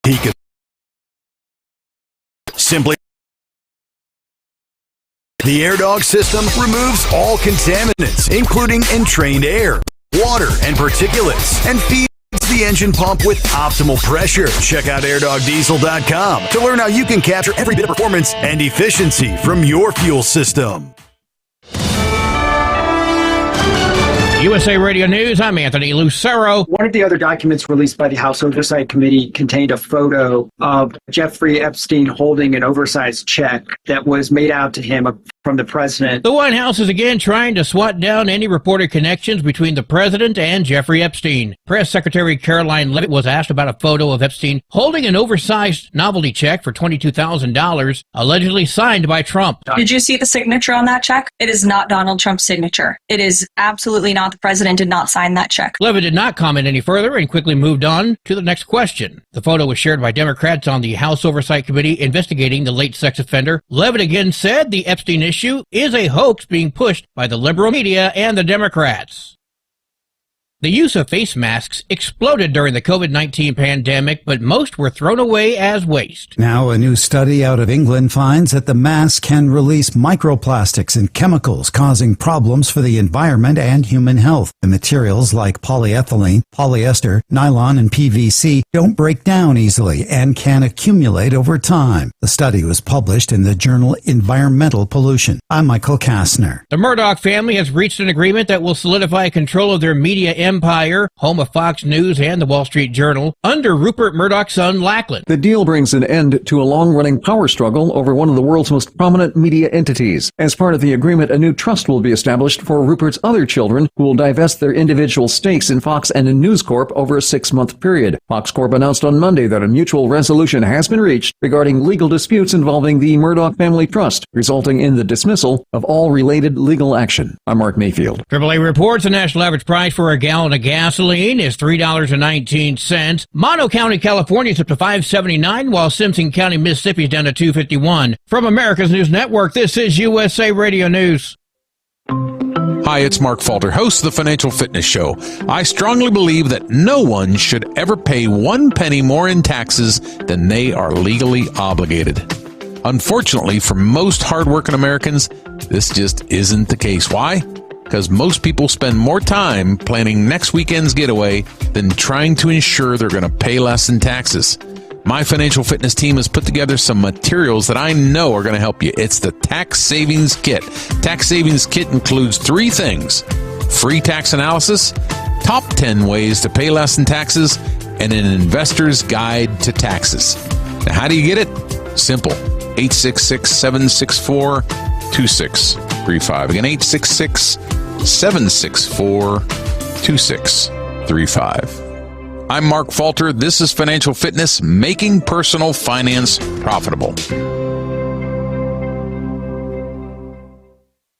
S12: peak. Simply, the AirDog system removes all contaminants, including entrained air, water, and particulates, and feeds the engine pump with optimal pressure. Check out airdogdiesel.com to learn how you can capture every bit of performance and efficiency from your fuel system.
S2: USA Radio News, I'm Anthony Lucero.
S1: One of the other documents released by the House Oversight Committee contained a photo of Jeffrey Epstein holding an oversized check that was made out to him from the president.
S2: The White House is again trying to swat down any reported connections between the president and Jeffrey Epstein. Press Secretary Caroline Leavitt was asked about a photo of Epstein holding an oversized novelty check for $22,000, allegedly signed by Trump.
S17: Did you see the signature on that check? It is not Donald Trump's signature. It is absolutely not. The president did not sign that check.
S2: Leavitt did not comment any further and quickly moved on to the next question. The photo was shared by Democrats on the House Oversight Committee investigating the late sex offender. Leavitt again said the Epstein issue issue is a hoax being pushed by the liberal media and the Democrats. The use of face masks exploded during the COVID-19 pandemic, but most were thrown away as waste.
S7: Now, a new study out of England finds that the mask can release microplastics and chemicals causing problems for the environment and human health. The materials like polyethylene, polyester, nylon, and PVC don't break down easily and can accumulate over time. The study was published in the journal Environmental Pollution. I'm Michael Kastner.
S2: The Murdoch family has reached an agreement that will solidify control of their media empire, home of Fox News and the Wall Street Journal, under Rupert Murdoch's son, Lachlan.
S24: The deal brings an end to a long-running power struggle over one of the world's most prominent media entities. As part of the agreement, a new trust will be established for Rupert's other children, who will divest their individual stakes in Fox and in News Corp over a 6-month period. Fox Corp announced on Monday that a mutual resolution has been reached regarding legal disputes involving the Murdoch family trust, resulting in the dismissal of all related legal action. I'm Mark Mayfield.
S2: AAA reports the national average price for a gallon of gasoline is $3.19. Mono County, California is up to $5.79, while Simpson County, Mississippi is down to $2.51. From America's News Network, this is USA Radio News.
S10: Hi, it's Mark Falter, host of the Financial Fitness Show. I strongly believe that no one should ever pay 1 penny more in taxes than they are legally obligated. Unfortunately, for most hardworking Americans, this just isn't the case. Why? Because most people spend more time planning next weekend's getaway than trying to ensure they're going to pay less in taxes. My financial fitness team has put together some materials that I know are going to help you. It's the Tax Savings Kit. Tax Savings Kit includes 3 things: free tax analysis, top 10 ways to pay less in taxes, and an investor's guide to taxes. Now, how do you get it? Simple. 866-764-2635. Again, 866-764-2635. I'm Mark Falter. This is Financial Fitness, making personal finance profitable.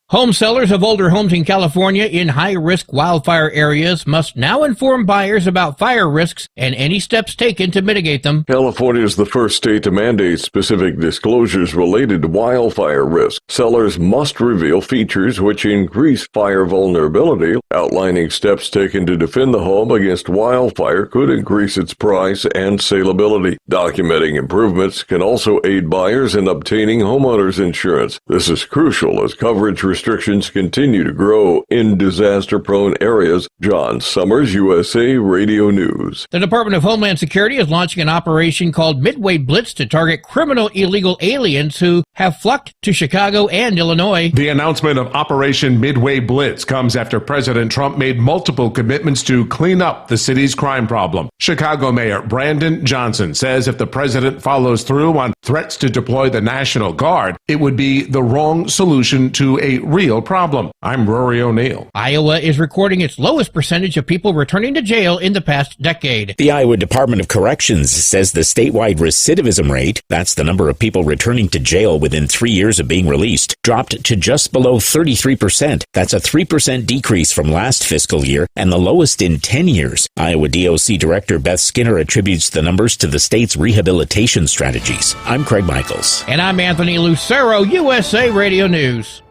S2: Home sellers of older homes in California in high-risk wildfire areas must now inform buyers about fire risks and any steps taken to mitigate them.
S19: California is the first state to mandate specific disclosures related to wildfire risk. Sellers must reveal features which increase fire vulnerability. Outlining steps taken to defend the home against wildfire could increase its price and saleability. Documenting improvements can also aid buyers in obtaining homeowners insurance. This is crucial as coverage restrictions continue to grow in disaster-prone areas. John Sommers, USA Radio News.
S2: The Department of Homeland Security is launching an operation called Midway Blitz to target criminal illegal aliens who have flocked to Chicago and Illinois.
S20: The announcement of Operation Midway Blitz comes after President Trump made multiple commitments to clean up the city's crime problem. Chicago Mayor Brandon Johnson says if the president follows through on threats to deploy the National Guard, it would be the wrong solution to a real problem. I'm Rory O'Neill.
S2: Iowa is recording its lowest percentage of people returning to jail in the past decade.
S23: The Iowa Department of Corrections says the statewide recidivism rate, that's the number of people returning to jail within 3 years of being released, dropped to just below 33%. That's a 3% decrease from last fiscal year and the lowest in 10 years. Iowa DOC Director Beth Skinner attributes the numbers to the state's rehabilitation strategies. I'm Craig Michaels.
S2: And I'm Anthony Lucero, USA Radio News.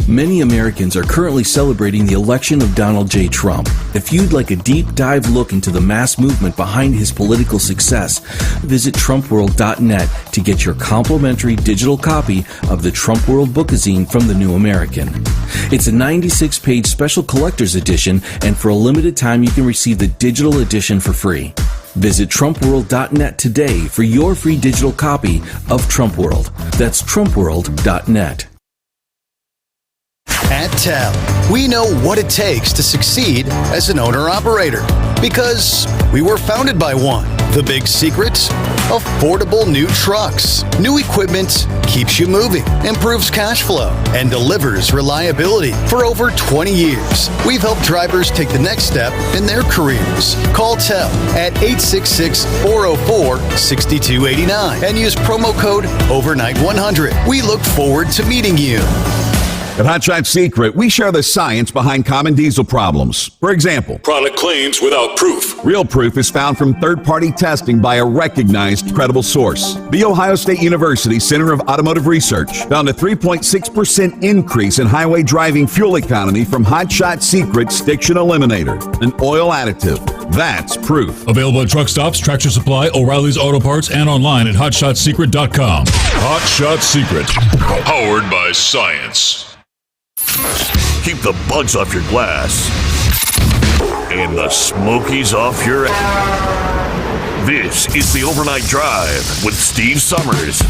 S26: Many Americans are currently celebrating the election of Donald J. Trump. If you'd like a deep dive look into the mass movement behind his political success, visit TrumpWorld.net to get your complimentary digital copy of the Trump World Bookazine from the New American. It's a 96-page special collector's edition, and for a limited time you can receive the digital edition for free. Visit TrumpWorld.net today for your free digital copy of Trump World. That's TrumpWorld.net.
S12: At TEL, we know what it takes to succeed as an owner-operator because we were founded by one. The big secret? Affordable new trucks. New equipment keeps you moving, improves cash flow, and delivers reliability. For over 20 years, we've helped drivers take the next step in their careers. Call TEL at 866-404-6289 and use promo code OVERNIGHT100. We look forward to meeting you.
S9: At Hot Shot Secret, we share the science behind common diesel problems. For example,
S16: Product claims without proof.
S9: real proof is found from third-party testing by a recognized, credible source. The Ohio State University Center of Automotive Research found a 3.6% increase in highway driving fuel economy from Hot Shot Secret Stiction Eliminator, an oil additive. That's proof.
S16: Available at truck stops, Tractor Supply, O'Reilly's Auto Parts, and online at hotshotsecret.com. Hot Shot Secret. Powered by science.
S18: Keep the bugs off your glass and the smokies off your This is the Overnight Drive with Steve Summers.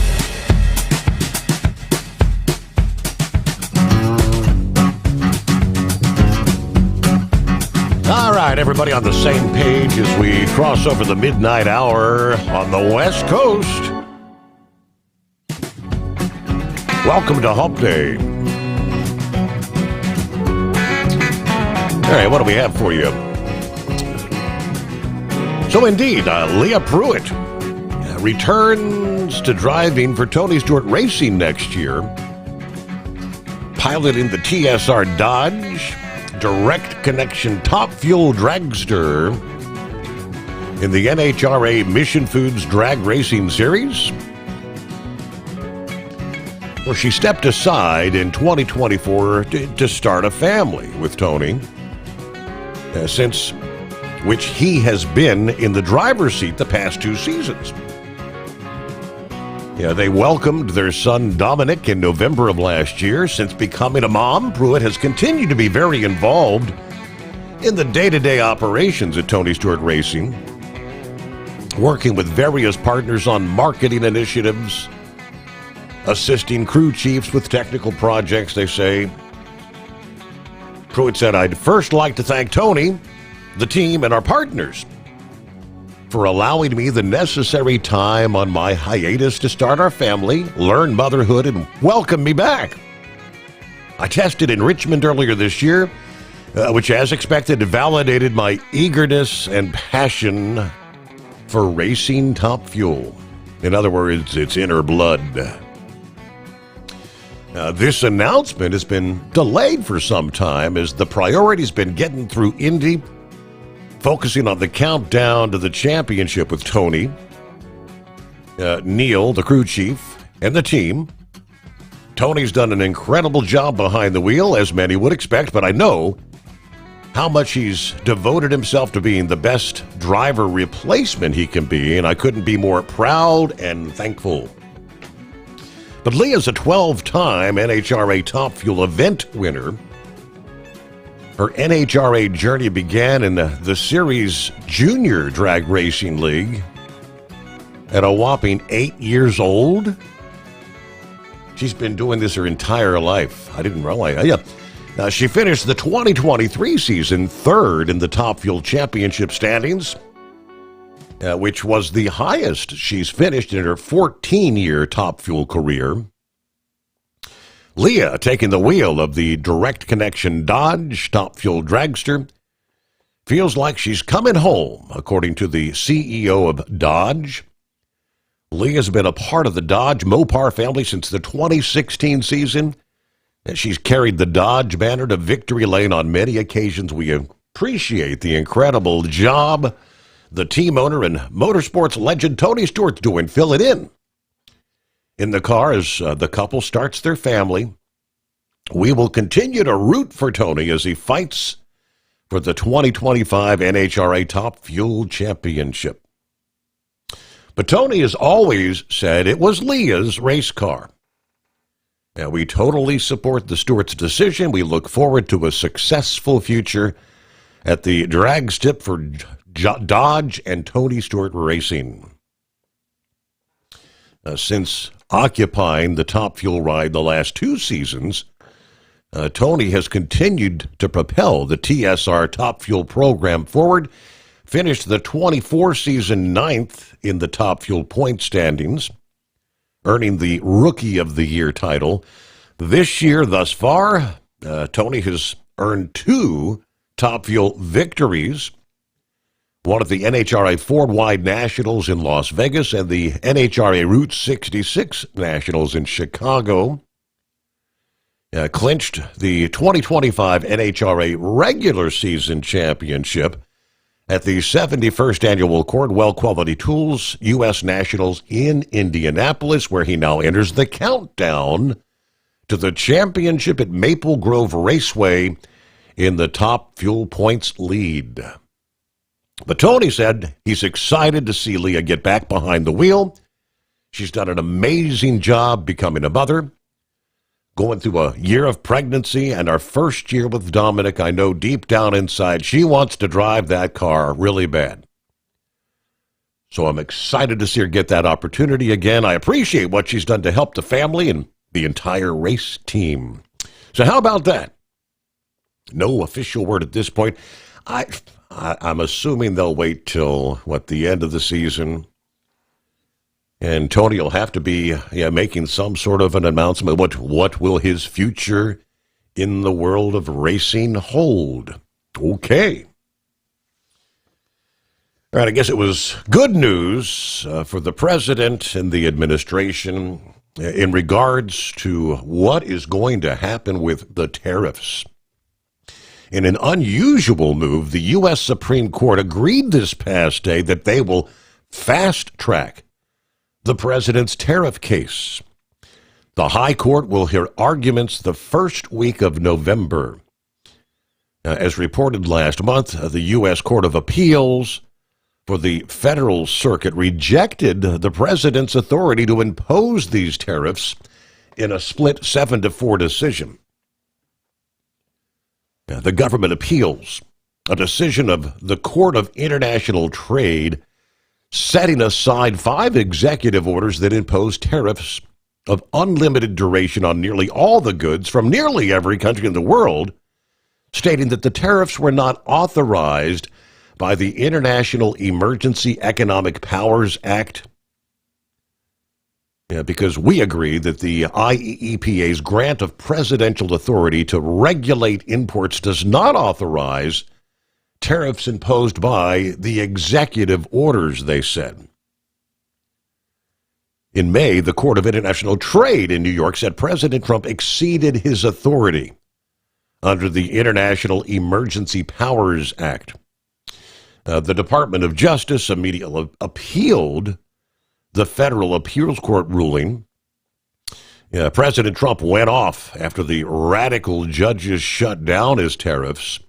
S14: All right, everybody on the same page as we cross over the midnight hour on the West Coast. Welcome to Hump Day. All right, what do we have for you? So indeed, Leah Pruitt returns to driving for Tony Stewart Racing next year, piloting the TSR Dodge Direct Connection Top Fuel Dragster in the NHRA Mission Foods Drag Racing Series. Well, she stepped aside in 2024 to start a family with Tony, since which he has been in the driver's seat the past 2 seasons. Yeah, they welcomed their son Dominic in November of last year. Since becoming a mom, Pruitt has continued to be very involved in the day-to-day operations at Tony Stewart Racing, working with various partners on marketing initiatives, assisting crew chiefs with technical projects, they say. Pruitt said, "I'd first like to thank Tony, the team, and our partners for allowing me the necessary time on my hiatus to start our family, learn motherhood, and welcome me back. I tested in Richmond earlier this year, which, as expected, validated my eagerness and passion for racing top fuel. In other words, it's in her blood." This announcement has been delayed for some time as the priority's been getting through Indy, focusing on the countdown to the championship with Tony, Neil, the crew chief, and the team. Tony's done an incredible job behind the wheel, as many would expect, but I know how much he's devoted himself to being the best driver replacement he can be, and I couldn't be more proud and thankful. But Leah's a 12-time NHRA Top Fuel event winner. Her NHRA journey began in the series Junior Drag Racing League at a whopping 8 years old. She's been doing this her entire life. I didn't realize. Yeah. She finished the 2023 season third in the Top Fuel Championship standings, which was the highest she's finished in her 14-year Top Fuel career. Leah, taking the wheel of the Direct Connection Dodge Top Fuel Dragster, feels like she's coming home, according to the CEO of Dodge. Leah's been a part of the Dodge Mopar family since the 2016 season, and she's carried the Dodge banner to victory lane on many occasions. We appreciate the incredible job the team owner and motorsports legend Tony Stewart's doing. Fill it in the car as the couple starts their family. We will continue to root for Tony as he fights for the 2025 NHRA Top Fuel Championship. But Tony has always said it was Leah's race car. And we totally support the Stewart's decision. We look forward to a successful future at the drag strip for Dodge and Tony Stewart Racing. Since occupying the Top Fuel ride the last 2 seasons, Tony has continued to propel the TSR Top Fuel program forward, finished the 24 season 9th in the Top Fuel point standings, earning the Rookie of the Year title. This year, thus far, Tony has earned 2 Top Fuel victories, one at the NHRA Ford Wide Nationals in Las Vegas and the NHRA Route 66 Nationals in Chicago. clinched the 2025 NHRA regular season championship at the 71st Annual Cordwell Quality Tools U.S. Nationals in Indianapolis, where he now enters the countdown to the championship at Maple Grove Raceway in the top fuel points lead. But Tony said he's excited to see Leah get back behind the wheel. She's done an amazing job becoming a mother, going through a year of pregnancy and our first year with Dominic. I know deep down inside she wants to drive that car really bad. So I'm excited to see her get that opportunity again. I appreciate what she's done to help the family and the entire race team. So how about that? No official word at this point. I'm assuming they'll wait till, the end of the season. And Tony will have to be making some sort of an announcement. What will his future in the world of racing hold? Okay. All right, I guess it was good news for the president and the administration in regards to what is going to happen with the tariffs. In an unusual move, the U.S. Supreme Court agreed this past day that they will fast-track the president's tariff case. The High Court will hear arguments the first week of November. As reported last month, the U.S. Court of Appeals for the Federal Circuit rejected the president's authority to impose these tariffs in a split 7-4 decision. The government appeals a decision of the Court of International Trade setting aside 5 executive orders that impose tariffs of unlimited duration on nearly all the goods from nearly every country in the world, stating that the tariffs were not authorized by the International Emergency Economic Powers Act. Because we agree that the IEEPA's grant of presidential authority to regulate imports does not authorize tariffs imposed by the executive orders, they said. In May, the Court of International Trade in New York said President Trump exceeded his authority under the International Emergency Powers Act. The Department of Justice immediately appealed the Federal Appeals Court ruling. President Trump went off after the radical judges shut down his tariffs,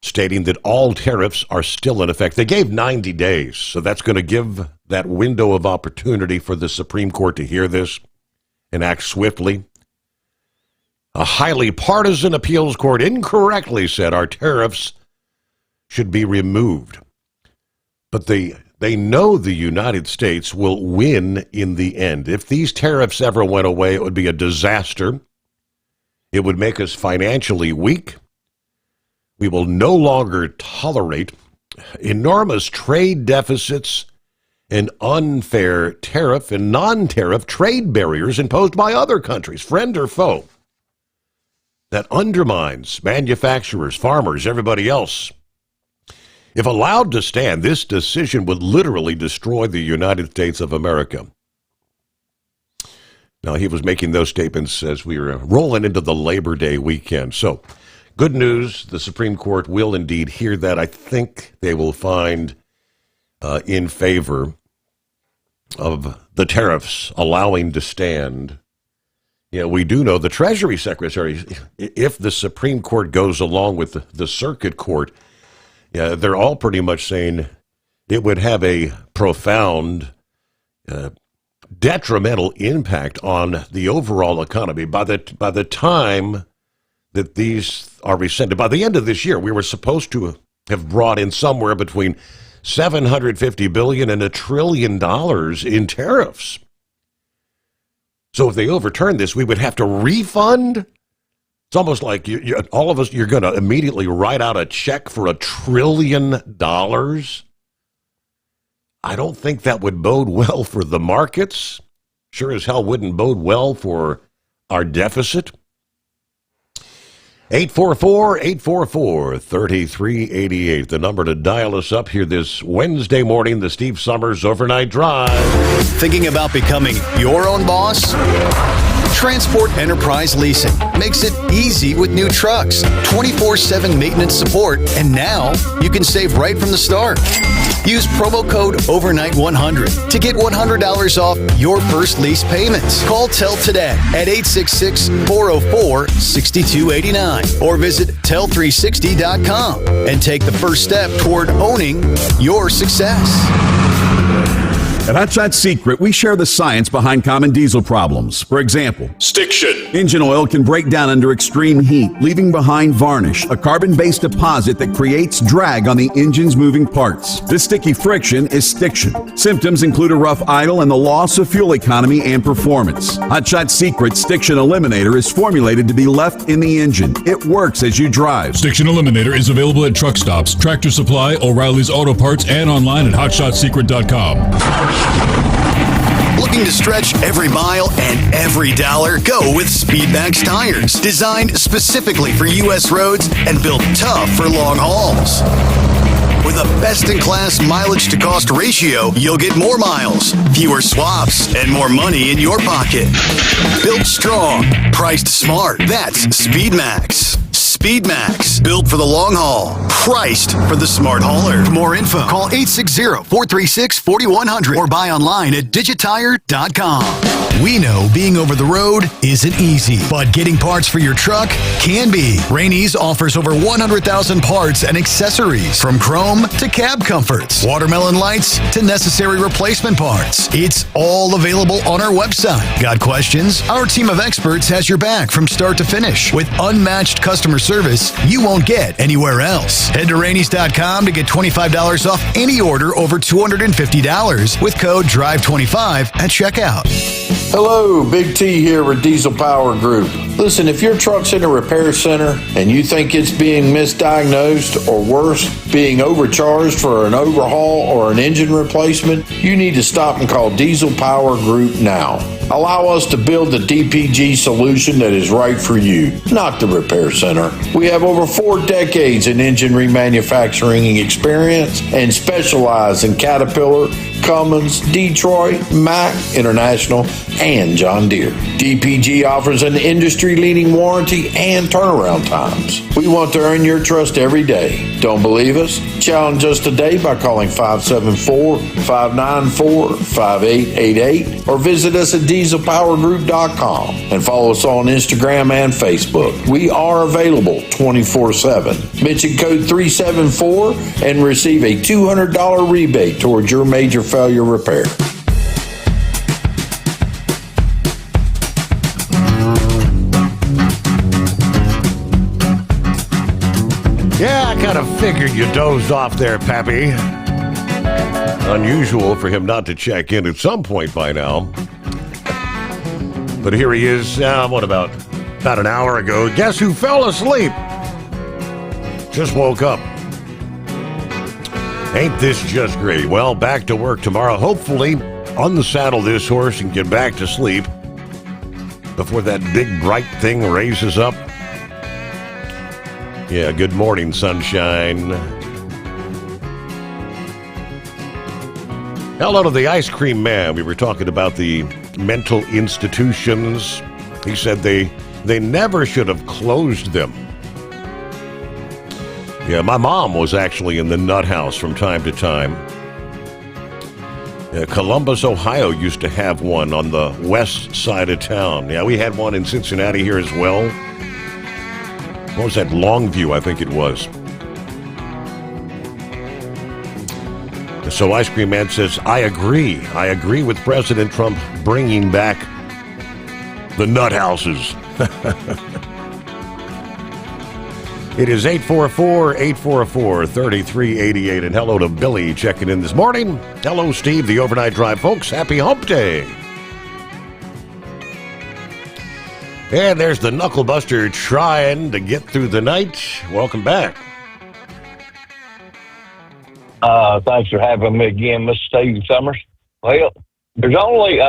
S14: stating that all tariffs are still in effect. They gave 90 days, so that's going to give that window of opportunity for the Supreme Court to hear this and act swiftly. A highly partisan appeals court incorrectly said our tariffs should be removed. But they know the United States will win in the end. If these tariffs ever went away, it would be a disaster. It would make us financially weak. We will no longer tolerate enormous trade deficits and unfair tariff and non-tariff trade barriers imposed by other countries, friend or foe. That undermines manufacturers, farmers, everybody else. If allowed to stand, this decision would literally destroy the United States of America. Now, he was making those statements as we were rolling into the Labor Day weekend. So, good news, the Supreme Court will indeed hear that. I think they will find in favor of the tariffs allowing to stand. We do know the Treasury Secretary, if the Supreme Court goes along with the Circuit Court, they're all pretty much saying it would have a profound detrimental impact on the overall economy. By the time that these are rescinded, by the end of this year, we were supposed to have brought in somewhere between $750 billion and $1 trillion in tariffs. So if they overturn this, we would have to refund. It's almost like all of us, you're going to immediately write out a check for $1 trillion. I don't think that would bode well for the markets. Sure as hell wouldn't bode well for our deficit. 844-844-3388, the number to dial us up here this Wednesday morning, the Steve Sommers Overnight Drive.
S12: Thinking about becoming your own boss? Transport Enterprise Leasing makes it easy with new trucks, 24/7 maintenance support, and now you can save right from the start. Use promo code OVERNIGHT100 to get $100 off your first lease payments. Call TEL today at 866-404-6289 or visit tel360.com and take the first step toward owning your success.
S9: At Hot Shot Secret, we share the science behind common diesel problems. For example,
S16: stiction.
S9: Engine oil can break down under extreme heat, leaving behind varnish, a carbon-based deposit that creates drag on the engine's moving parts. This sticky friction is stiction. Symptoms include a rough idle and the loss of fuel economy and performance. Hot Shot Secret Stiction Eliminator is formulated to be left in the engine. It works as you drive.
S16: Stiction Eliminator is available at truck stops, Tractor Supply, O'Reilly's Auto Parts, and online at hotshotsecret.com.
S12: Looking to stretch every mile and every dollar? Go with Speedmax tires. Designed specifically for U.S. roads and built tough for long hauls. With a best-in-class mileage-to-cost ratio, you'll get more miles, fewer swaps, and more money in your pocket. Built strong, priced smart. That's Speedmax. Speedmax, built for the long haul, priced for the smart hauler. For more info, call 860-436-4100 or buy online at digitire.com. We know being over the road isn't easy, but getting parts for your truck can be. Rainey's offers over 100,000 parts and accessories, from chrome to cab comforts, watermelon lights to necessary replacement parts. It's all available on our website. Got questions? Our team of experts has your back from start to finish with unmatched customer service you won't get anywhere else. Head to Rainey's.com to get $25 off any order over $250 with code DRIVE25 at checkout.
S15: Hello, Big T here with Diesel Power Group. Listen, if your truck's in a repair center and you think it's being misdiagnosed or worse, being overcharged for an overhaul or an engine replacement, you need to stop and call Diesel Power Group now. Allow us to build the DPG solution that is right for you, not the repair center. We have over 4 decades in engine remanufacturing experience and specialize in Caterpillar, Cummins, Detroit, Mack, International, and John Deere. DPG offers an industry-leading warranty and turnaround times. We want to earn your trust every day. Don't believe us? Challenge us today by calling 574-594-5888 or visit us at dieselpowergroup.com and follow us on Instagram and Facebook. We are available 24/7. Mention code 374 and receive a $200 rebate towards your major failure repair.
S14: Yeah, I kind of figured you dozed off there, Pappy. Unusual for him not to check in at some point by now. But here he is, about an hour ago. Guess who fell asleep? Just woke up. Ain't this just great? Well, back to work tomorrow. Hopefully, unsaddle this horse and get back to sleep before that big bright thing raises up. Yeah, good morning, sunshine. Hello to the ice cream man. We were talking about the mental institutions. He said they never should have closed them. Yeah, my mom was actually in the nut house from time to time. Columbus, Ohio used to have one on the west side of town. Yeah, we had one in Cincinnati here as well. What was that? Longview, I think it was. So Ice Cream Man says, I agree. I agree with President Trump bringing back the nut houses. It is 844-844-3388. And hello to Billy checking in this morning. Hello, Steve, the Overnight Drive folks. Happy Hump Day. And there's the Knucklebuster trying to get through the night. Welcome back.
S3: Thanks for having me again, Mr. Steve Sommers. Well, there's only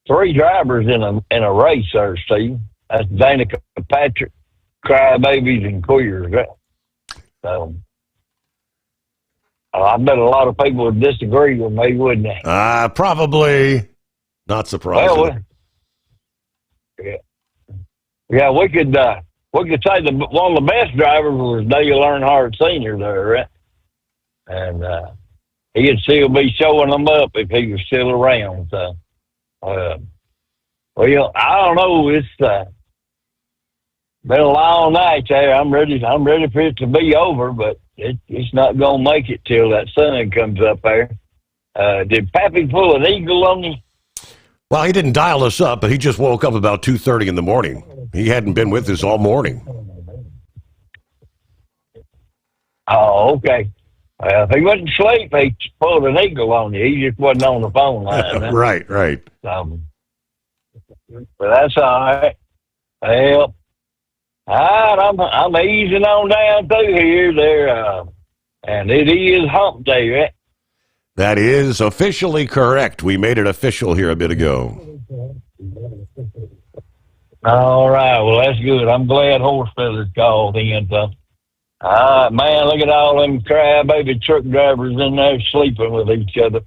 S3: 3 drivers in a race there, Steve. That's Danica Patrick, Crybabies, and Queers. Right? So I bet a lot of people would disagree with me, wouldn't they?
S14: Probably. Not surprising.
S3: Well,
S5: Yeah, yeah, we could say one of the best drivers was Dale Earnhardt Sr. there, right? And he'd still be showing them up if he was still around. So, well, I don't know. It's been a long night there. I'm ready for it to be over, but it's not gonna make it till that sun comes up there. Did Pappy pull an eagle on you?
S14: Well, he didn't dial us up, but he just woke up about 2:30 in the morning. He hadn't been with us all morning.
S5: Oh, okay. If he wasn't asleep, he pulled an eagle on you. He just wasn't on the phone line. Huh?
S14: Right.
S5: But that's all right. Well, all right, I'm easing on down through here there, and it is hump day, right?
S14: That is officially correct. We made it official here a bit ago.
S5: All right, well, that's good. I'm glad Horsefeller's called in. So. All right, man, look at all them crybaby truck drivers in there sleeping with each other.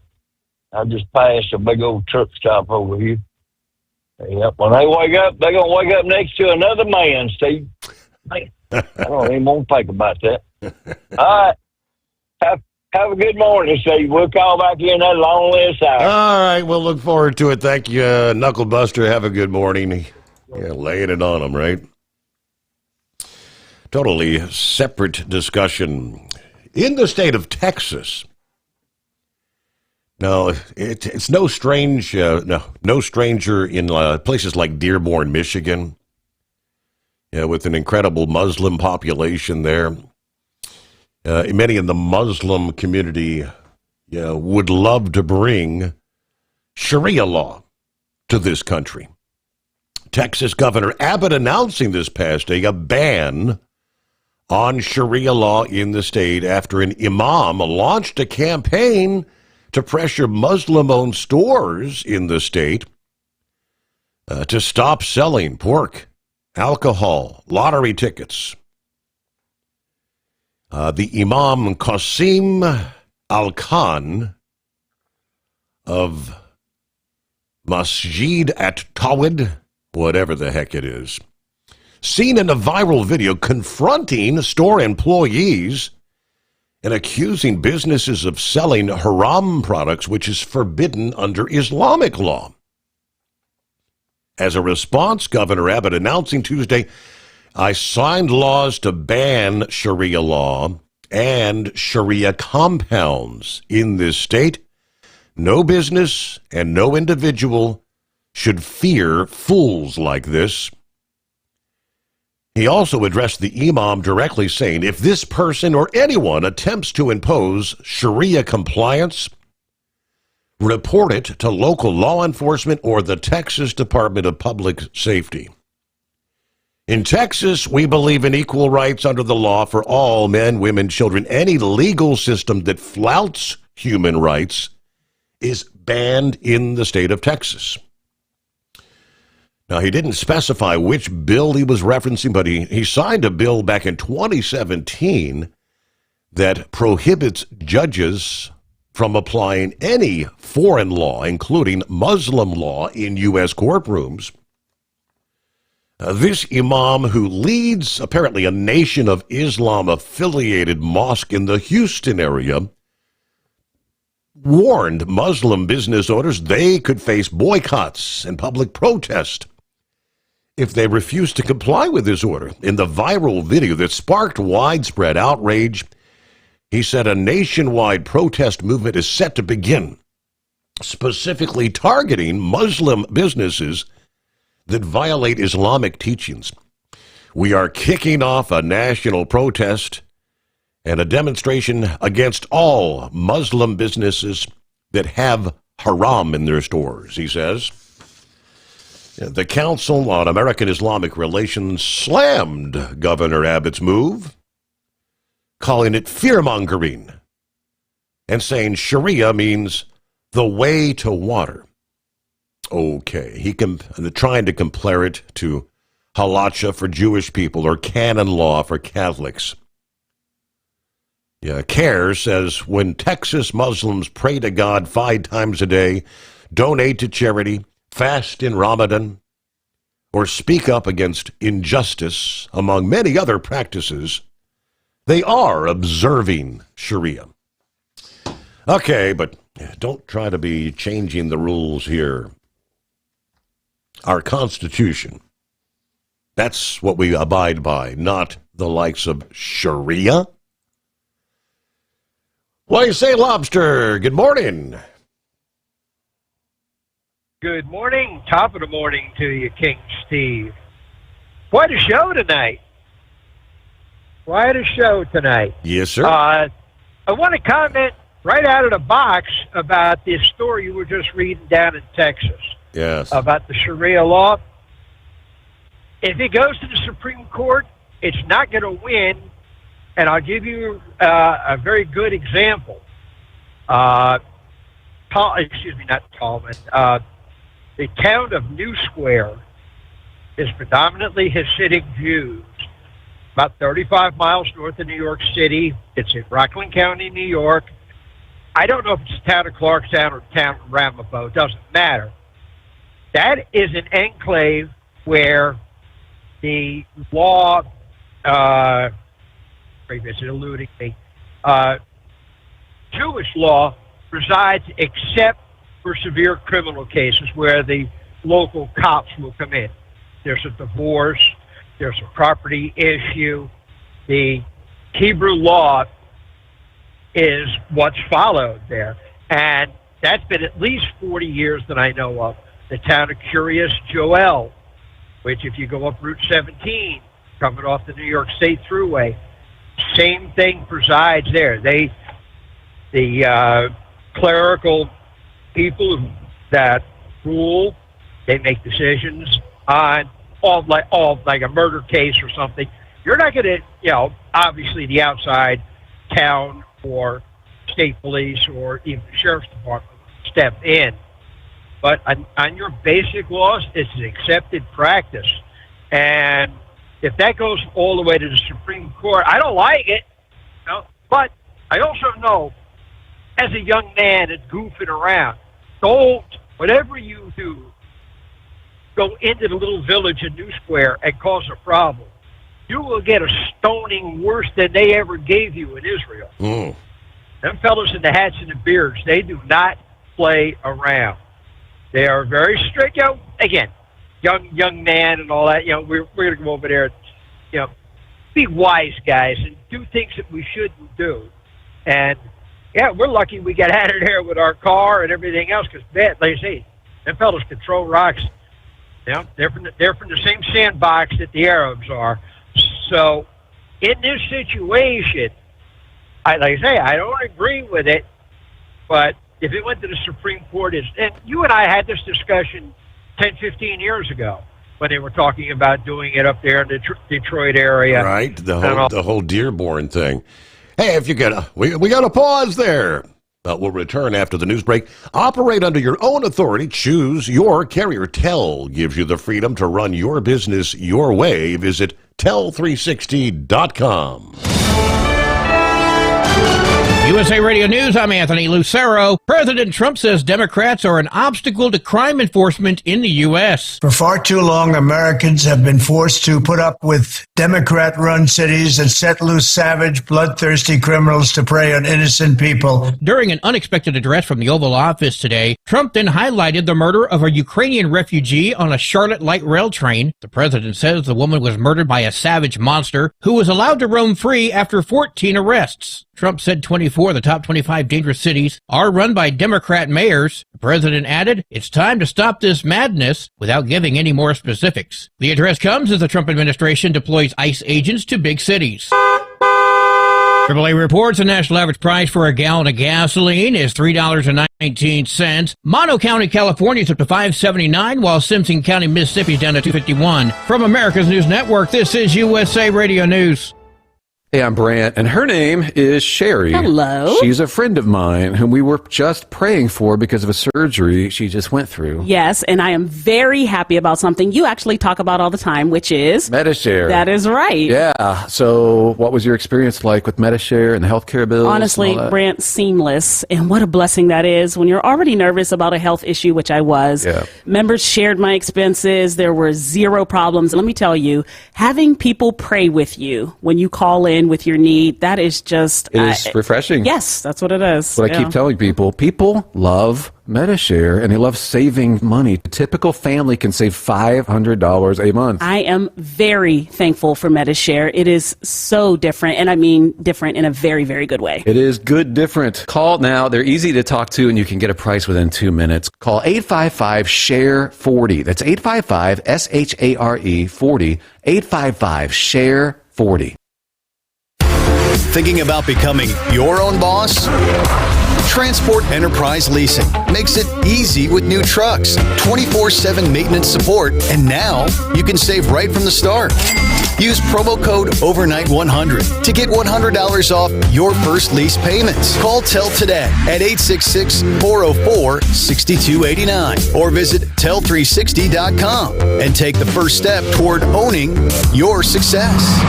S5: I just passed a big old truck stop over here. Yep, when they wake up, they're going to wake up next to another man, Steve. I don't even want to think about that. All right, have a good morning, Steve. We'll call back in that long list hour.
S14: All right, we'll look forward to it. Thank you, Knucklebuster. Have a good morning. Yeah, laying it on them, right? Totally separate discussion. In the state of Texas, now it's no stranger in places like Dearborn, Michigan, with an incredible Muslim population there. Many in the Muslim community would love to bring Sharia law to this country. Texas Governor Abbott announcing this past day a ban on Sharia law in the state after an imam launched a campaign to pressure Muslim-owned stores in the state to stop selling pork, alcohol, lottery tickets. The Imam Qasim Al-Khan of Masjid at Tawid, whatever the heck it is, seen in a viral video confronting store employees and accusing businesses of selling haram products, which is forbidden under Islamic law. As a response, Governor Abbott announcing Tuesday, I signed laws to ban Sharia law and Sharia compounds in this state. No business and no individual should fear fools like this. He also addressed the imam directly, saying, if this person or anyone attempts to impose Sharia compliance, report it to local law enforcement or the Texas Department of Public Safety. In Texas, we believe in equal rights under the law for all men, women, children. Any legal system that flouts human rights is banned in the state of Texas. Now, he didn't specify which bill he was referencing, but he signed a bill back in 2017 that prohibits judges from applying any foreign law, including Muslim law, in U.S. courtrooms. This imam, who leads apparently a Nation of Islam-affiliated mosque in the Houston area, warned Muslim business owners they could face boycotts and public protest if they refused to comply with his order. In the viral video that sparked widespread outrage, he said a nationwide protest movement is set to begin, specifically targeting Muslim businesses that violate Islamic teachings. We are kicking off a national protest and a demonstration against all Muslim businesses that have haram in their stores, he says. The Council on American Islamic Relations slammed Governor Abbott's move, calling it fear-mongering and saying Sharia means the way to water. Okay, trying to compare it to halacha for Jewish people or canon law for Catholics. Yeah, CARE says when Texas Muslims pray to God 5 times a day, donate to charity, fast in Ramadan, or speak up against injustice, among many other practices, they are observing Sharia. Okay, but don't try to be changing the rules here. Our Constitution, that's what we abide by, not the likes of Sharia. What do you say, Lobster? Good morning.
S6: Good morning. Top of the morning to you, King Steve. Quite a show tonight.
S14: Yes, sir.
S6: I want to comment right out of the box about this story you were just reading down in Texas.
S14: Yes.
S6: About the Sharia law. If it goes to the Supreme Court, it's not going to win. And I'll give you a very good example. Not Tallman. The town of New Square is predominantly Hasidic Jews. About 35 miles north of New York City. It's in Rockland County, New York. I don't know if it's the town of Clarkstown or the town of Ramapo. It doesn't matter. That is an enclave where the law, it's eluding me, Jewish law resides except for severe criminal cases where the local cops will come in. There's a divorce, there's a property issue. The Hebrew law is what's followed there. And that's been at least 40 years that I know of. The town of Curious Joel, which if you go up Route 17, coming off the New York State Thruway, same thing presides there. The clerical people that rule, they make decisions on all like a murder case or something. You're not going to, obviously the outside town or state police or even the sheriff's department step in. But on your basic laws, it's an accepted practice. And if that goes all the way to the Supreme Court, I don't like it. But I also know, as a young man that's goofing around, don't, whatever you do, go into the little village in New Square and cause a problem. You will get a stoning worse than they ever gave you in Israel. Them fellas in the hats and the beards, they do not play around. They are very strict. Again, young man and all that. We're going to go over there. Be wise guys and do things that we shouldn't do. And we're lucky we got out of there with our car and everything else because, like I say, them fellas can throw rocks. They're from the same sandbox that the Arabs are. So, in this situation, like I say, I don't agree with it, but if it went to the Supreme Court, and you and I had this discussion 10, 15 years ago when they were talking about doing it up there in the Detroit area.
S14: Right, the whole Dearborn thing. Hey, if you get we got to pause there. But we'll return after the news break. Operate under your own authority. Choose your carrier. Tel gives you the freedom to run your business your way. Visit tel360.com.
S2: USA Radio News, I'm Anthony Lucero. President Trump says Democrats are an obstacle to crime enforcement in the U.S.
S8: For far too long, Americans have been forced to put up with Democrat-run cities that set loose savage, bloodthirsty criminals to prey on innocent people.
S2: During an unexpected address from the Oval Office today, Trump then highlighted the murder of a Ukrainian refugee on a Charlotte light rail train. The president says the woman was murdered by a savage monster who was allowed to roam free after 14 arrests. Trump said 24 of the top 25 dangerous cities are run by Democrat mayors. The president added, it's time to stop this madness without giving any more specifics. The address comes as the Trump administration deploys ICE agents to big cities. AAA reports the national average price for a gallon of gasoline is $3.19. Mono County, California is up to $5.79, while Simpson County, Mississippi is down to $2.51. From America's News Network, this is USA Radio News.
S4: Hey, I'm Brant, and her name is Sherry.
S11: Hello.
S4: She's a friend of mine whom we were just praying for because of a surgery she just went through.
S11: Yes, and I am very happy about something you actually talk about all the time, which is
S4: Medishare.
S11: That is right.
S4: Yeah. So what was your experience like with Medishare and the healthcare bills?
S11: Honestly,
S4: and all that?
S11: Brant, seamless. And what a blessing that is when you're already nervous about a health issue, which I was.
S4: Yeah.
S11: Members shared my expenses. There were zero problems. And let me tell you, having people pray with you when you call in with your need, that is just...
S4: It is refreshing.
S11: Yes, that's what it is.
S4: What I keep telling people, people love Medishare and they love saving money. A typical family can save $500 a month.
S11: I am very thankful for Medishare. It is so different, and I mean different in a very, very good way.
S4: It is good different. Call now. They're easy to talk to, and you can get a price within 2 minutes. Call 855-SHARE-40. That's 855-SHARE 40. 855-SHARE-40.
S12: Thinking about becoming your own boss? Transport Enterprise Leasing makes it easy with new trucks, 24/7 maintenance support, and now you can save right from the start. Use promo code OVERNIGHT100 to get $100 off your first lease payments. Call TEL today at 866-404-6289 or visit tel360.com and take the first step toward owning your success.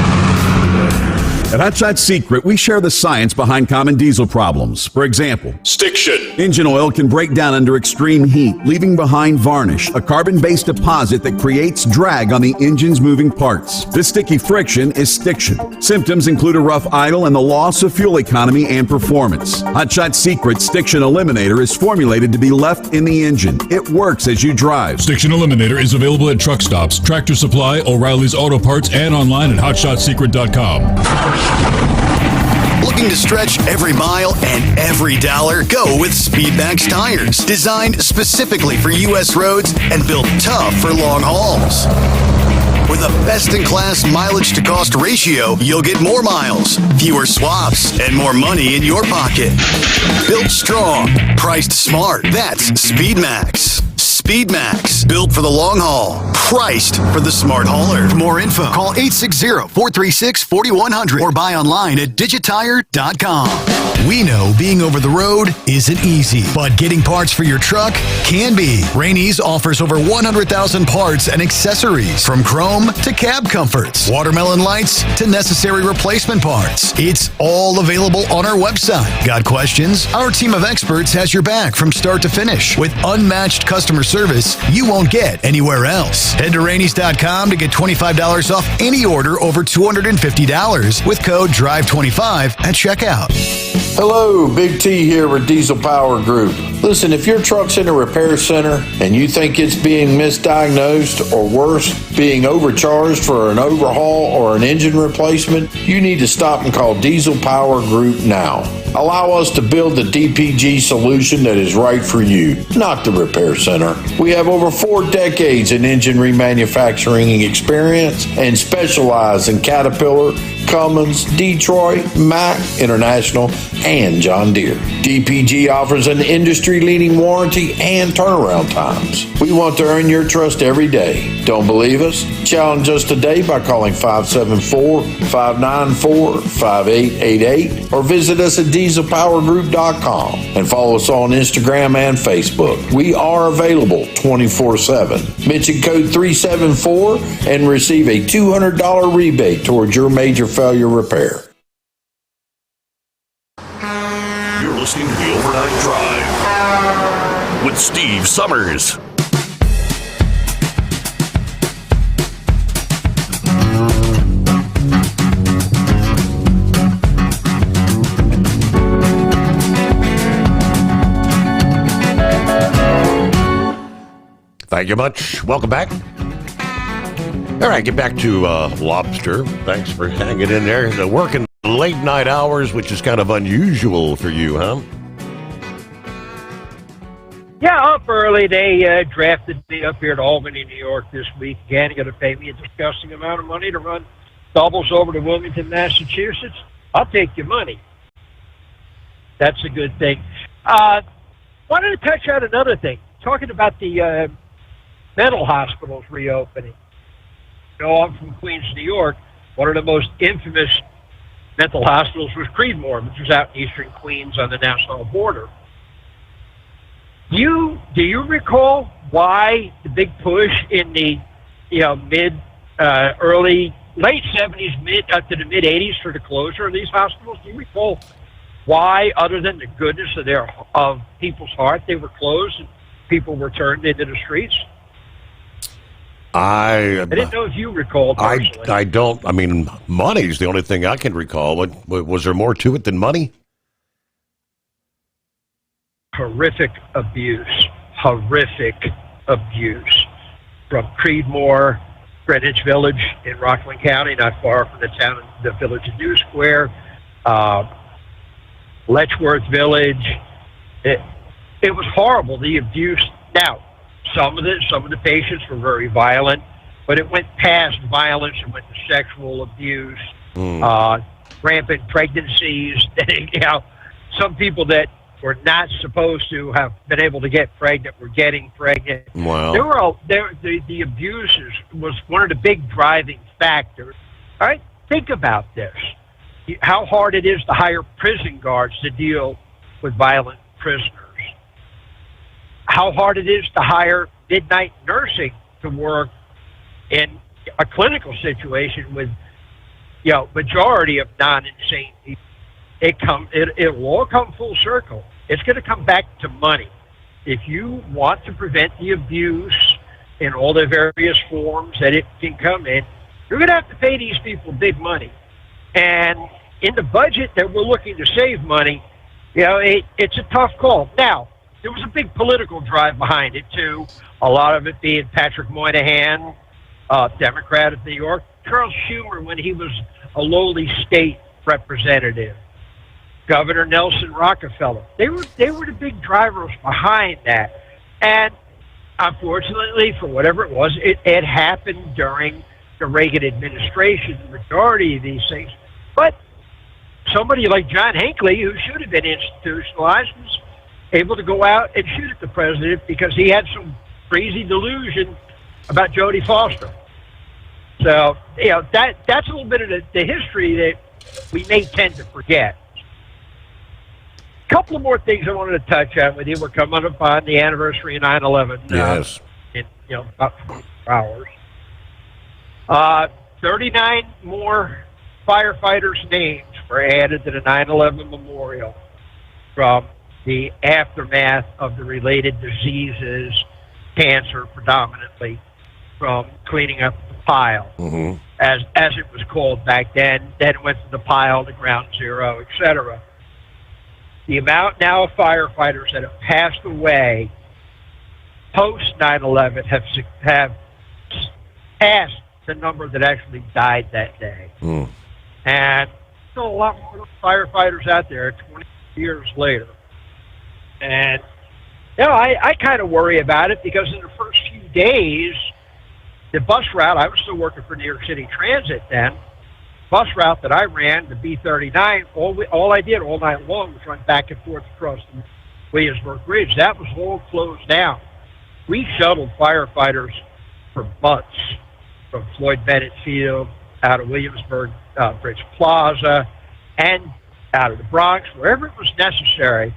S9: At Hot Shot Secret, we share the science behind common diesel problems. For example, stiction. Engine oil can break down under extreme heat, leaving behind varnish, a carbon-based deposit that creates drag on the engine's moving parts. This sticky friction is stiction. Symptoms include a rough idle and the loss of fuel economy and performance. Hot Shot Secret Stiction Eliminator is formulated to be left in the engine. It works as you drive.
S16: Stiction Eliminator is available at truck stops, Tractor Supply, O'Reilly's Auto Parts, and online at hotshotsecret.com.
S12: Looking to stretch every mile and every dollar? Go with Speedmax tires. Designed specifically for U.S. roads and built tough for long hauls. With a best-in-class mileage-to-cost ratio, you'll get more miles, fewer swaps, and more money in your pocket. Built strong, priced smart. That's Speedmax. Speedmax, built for the long haul, priced for the smart hauler. For more info, call 860-436-4100 or buy online at digitire.com. We know being over the road isn't easy, but getting parts for your truck can be. Rainey's offers over 100,000 parts and accessories, from chrome to cab comforts, watermelon lights to necessary replacement parts. It's all available on our website. Got questions? Our team of experts has your back from start to finish with unmatched customer service you won't get anywhere else. Head to Rainey's.com to get $25 off any order over $250 with code DRIVE25 at checkout.
S15: Hello, Big T here with Diesel Power Group. Listen, if your truck's in a repair center and you think it's being misdiagnosed or worse, being overcharged for an overhaul or an engine replacement, you need to stop and call Diesel Power Group now. Allow us to build the DPG solution that is right for you, not the repair center. We have over 4 decades in engine remanufacturing experience and specialize in Caterpillar, Cummins, Detroit, Mack, International, and John Deere. DPG offers an industry-leading warranty and turnaround times. We want to earn your trust every day. Don't believe us? Challenge us today by calling 574-594-5888 or visit us at dieselpowergroup.com and follow us on Instagram and Facebook. We are available 24/7. Mention code 374 and receive a $200 rebate towards your major failure repair.
S18: You're listening to the Overnight Drive with Steve Sommers.
S14: Thank you much. Welcome back. All right, get back to lobster. Thanks for hanging in there. The working late night hours, which is kind of unusual for you, huh?
S6: Yeah, up early. They drafted me up here to Albany, New York this week. Again, going to pay me a disgusting amount of money to run doubles over to Wilmington, Massachusetts. I'll take your money. That's a good thing. Wanted to touch on another thing. Talking about the mental hospitals reopening. You know, I'm from Queens, New York. One of the most infamous mental hospitals was Creedmoor, which was out in eastern Queens on the national border. Do you recall why the big push in the late 70s, mid up to the mid 80s for the closure of these hospitals? Do you recall why, other than the goodness of people's heart, they were closed and people were turned into the streets? I didn't know if you recalled.
S14: I don't. I mean, money's the only thing I can recall. Was there more to it than money?
S6: Horrific abuse from Creedmoor, Greenwich Village in Rockland County, not far from the village of New Square, Letchworth Village. It was horrible, the abuse. Now, some of the patients were very violent, but it went past violence and went to sexual abuse, rampant pregnancies. Some people that were not supposed to have been able to get pregnant were getting pregnant.
S14: Wow.
S6: The abuses was one of the big driving factors. All right, think about this. How hard it is to hire prison guards to deal with violent prisoners. How hard it is to hire midnight nursing to work in a clinical situation with, majority of non-insane people. It will all come full circle. It's going to come back to money. If you want to prevent the abuse in all the various forms that it can come in, you're going to have to pay these people big money. And in the budget that we're looking to save money, it's a tough call. Now, there was a big political drive behind it, too. A lot of it being Patrick Moynihan, Democrat of New York, Charles Schumer when he was a lowly state representative, Governor Nelson Rockefeller. They were the big drivers behind that. And unfortunately, for whatever it was, it happened during the Reagan administration, the majority of these things. But somebody like John Hinckley, who should have been institutionalized, was able to go out and shoot at the president because he had some crazy delusion about Jodie Foster. So, that's a little bit of the history that we may tend to forget. A couple of more things I wanted to touch on with you. We're coming up on the anniversary of 9/11.
S14: Yes.
S6: In about 4 hours. 39 more firefighters' names were added to the 9/11 memorial from the aftermath of the related diseases, cancer predominantly, from cleaning up the pile, as it was called back then. Then it went to the pile, the ground zero, etc. The amount now of firefighters that have passed away post 9/11 have passed the number that actually died that day. And still a lot more firefighters out there 20 years later. And, I kind of worry about it because in the first few days, the bus route, I was still working for New York City Transit then, bus route that I ran, the B-39, all I did all night long was run back and forth across the Williamsburg Bridge. That was all closed down. We shuttled firefighters for months from Floyd Bennett Field, out of Williamsburg Bridge Plaza, and out of the Bronx, wherever it was necessary.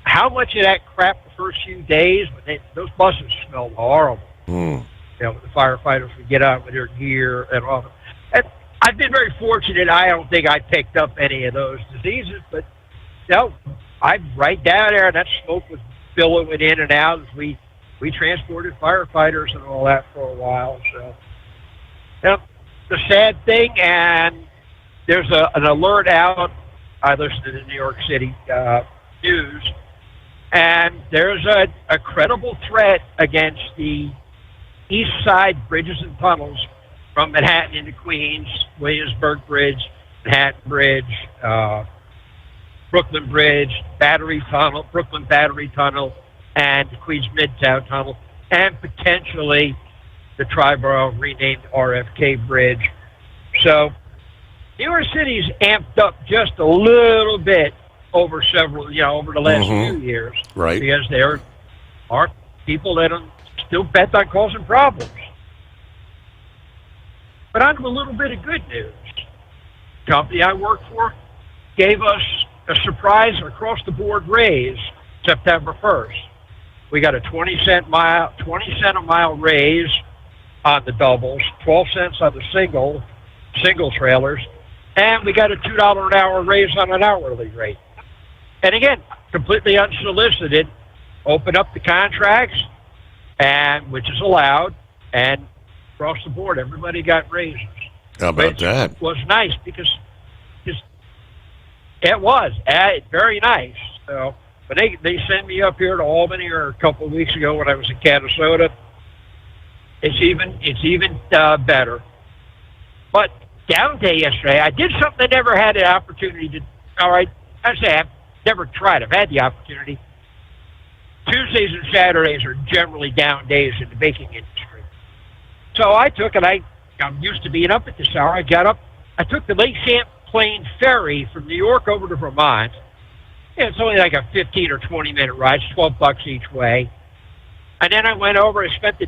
S6: How much of that crap the first few days, those buses smelled horrible. When the firefighters would get out with their gear and all. And I've been very fortunate. I don't think I picked up any of those diseases, but I'm right down there, and that smoke was billowing in and out as we transported firefighters and all that for a while. So, the sad thing, and there's an alert out. I listen to the New York City news, and there's a credible threat against the east side bridges and tunnels from Manhattan into Queens, Williamsburg Bridge, Manhattan Bridge, Brooklyn Bridge, Brooklyn Battery Tunnel, and the Queens Midtown Tunnel, and potentially the Triborough renamed RFK Bridge. So New York City's amped up just a little bit over the last few years.
S14: Right.
S6: Because there are people that are still bent on causing problems. But on to a little bit of good news. company I work for gave us a surprise across-the-board raise September 1st. We got a 20 cent a mile raise on the doubles, 12 cents on the single trailers, and we got a $2 an hour raise on an hourly rate. And again, completely unsolicited, open up the contracts, and which is allowed, and across the board, everybody got raises.
S14: How about that?
S6: It was nice because it was very nice. So, but they sent me up here to Albany a couple of weeks ago when I was in Canastota. It's even better. But down day yesterday, I did something I never had the opportunity to. All right, I say I've never tried. I've had the opportunity. Tuesdays and Saturdays are generally down days in the baking industry. So I took it. I'm used to being up at this hour. I got up. I took the Lake Champlain ferry from New York over to Vermont. It's only like a 15 or 20-minute ride. It's $12 each way. And then I went over. I spent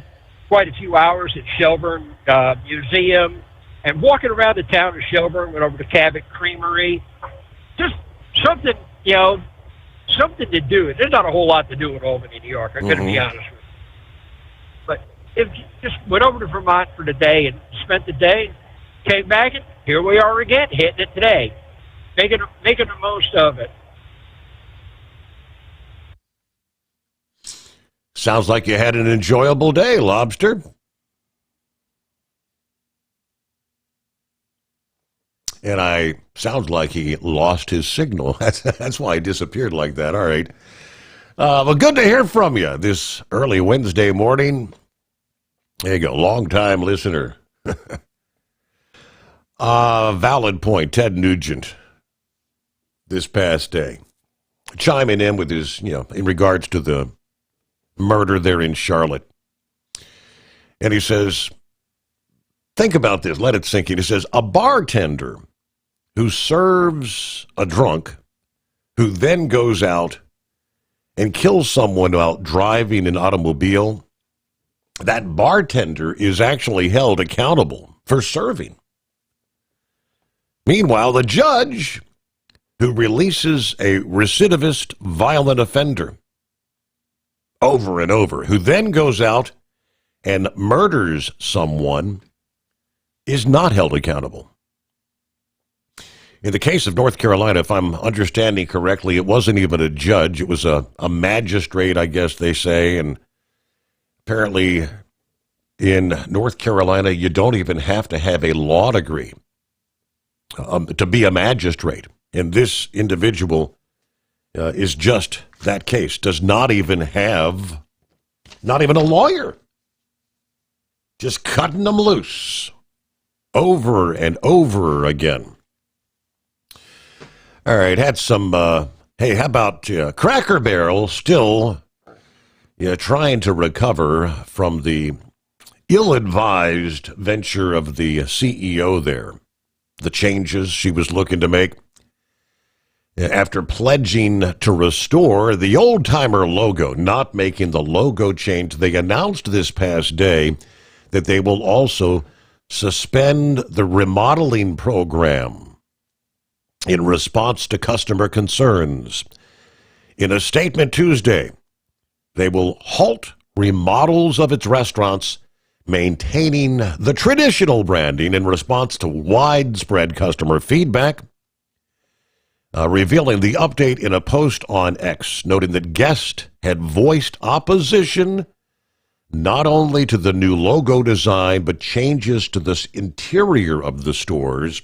S6: quite a few hours at Shelburne Museum and walking around the town of Shelburne. Went over to Cabot Creamery. Just something, something to do. There's not a whole lot to do in Albany, New York. I'm going to be honest with you. But if you just went over to Vermont for the day and spent the day, came back, and here we are again, hitting it today, making the most of it.
S14: Sounds like you had an enjoyable day, Lobster. And sounds like he lost his signal. That's why he disappeared like that. All right. Well, good to hear from you this early Wednesday morning. There you go. Long-time listener. Valid point. Ted Nugent this past day. Chiming in with his, in regards to the murder there in Charlotte. And he says, think about this. Let it sink in. He says, a bartender who serves a drunk who then goes out and kills someone while driving an automobile, that bartender is actually held accountable for serving. Meanwhile, the judge who releases a recidivist violent offender over and over, who then goes out and murders someone, is not held accountable. In the case of North Carolina, if I'm understanding correctly, it wasn't even a judge. It was a magistrate, I guess they say. And apparently in North Carolina, you don't even have to have a law degree to be a magistrate. And this individual is just that case, does not even have, not even a lawyer. Just cutting them loose over and over again. All right, had some, hey, how about Cracker Barrel still trying to recover from the ill-advised venture of the CEO there, the changes she was looking to make. After pledging to restore the old-timer logo, not making the logo change, they announced this past day that they will also suspend the remodeling program in response to customer concerns. In a statement Tuesday, they will halt remodels of its restaurants, maintaining the traditional branding in response to widespread customer feedback. Revealing the update in a post on X, noting that guests had voiced opposition not only to the new logo design, but changes to the interior of the stores.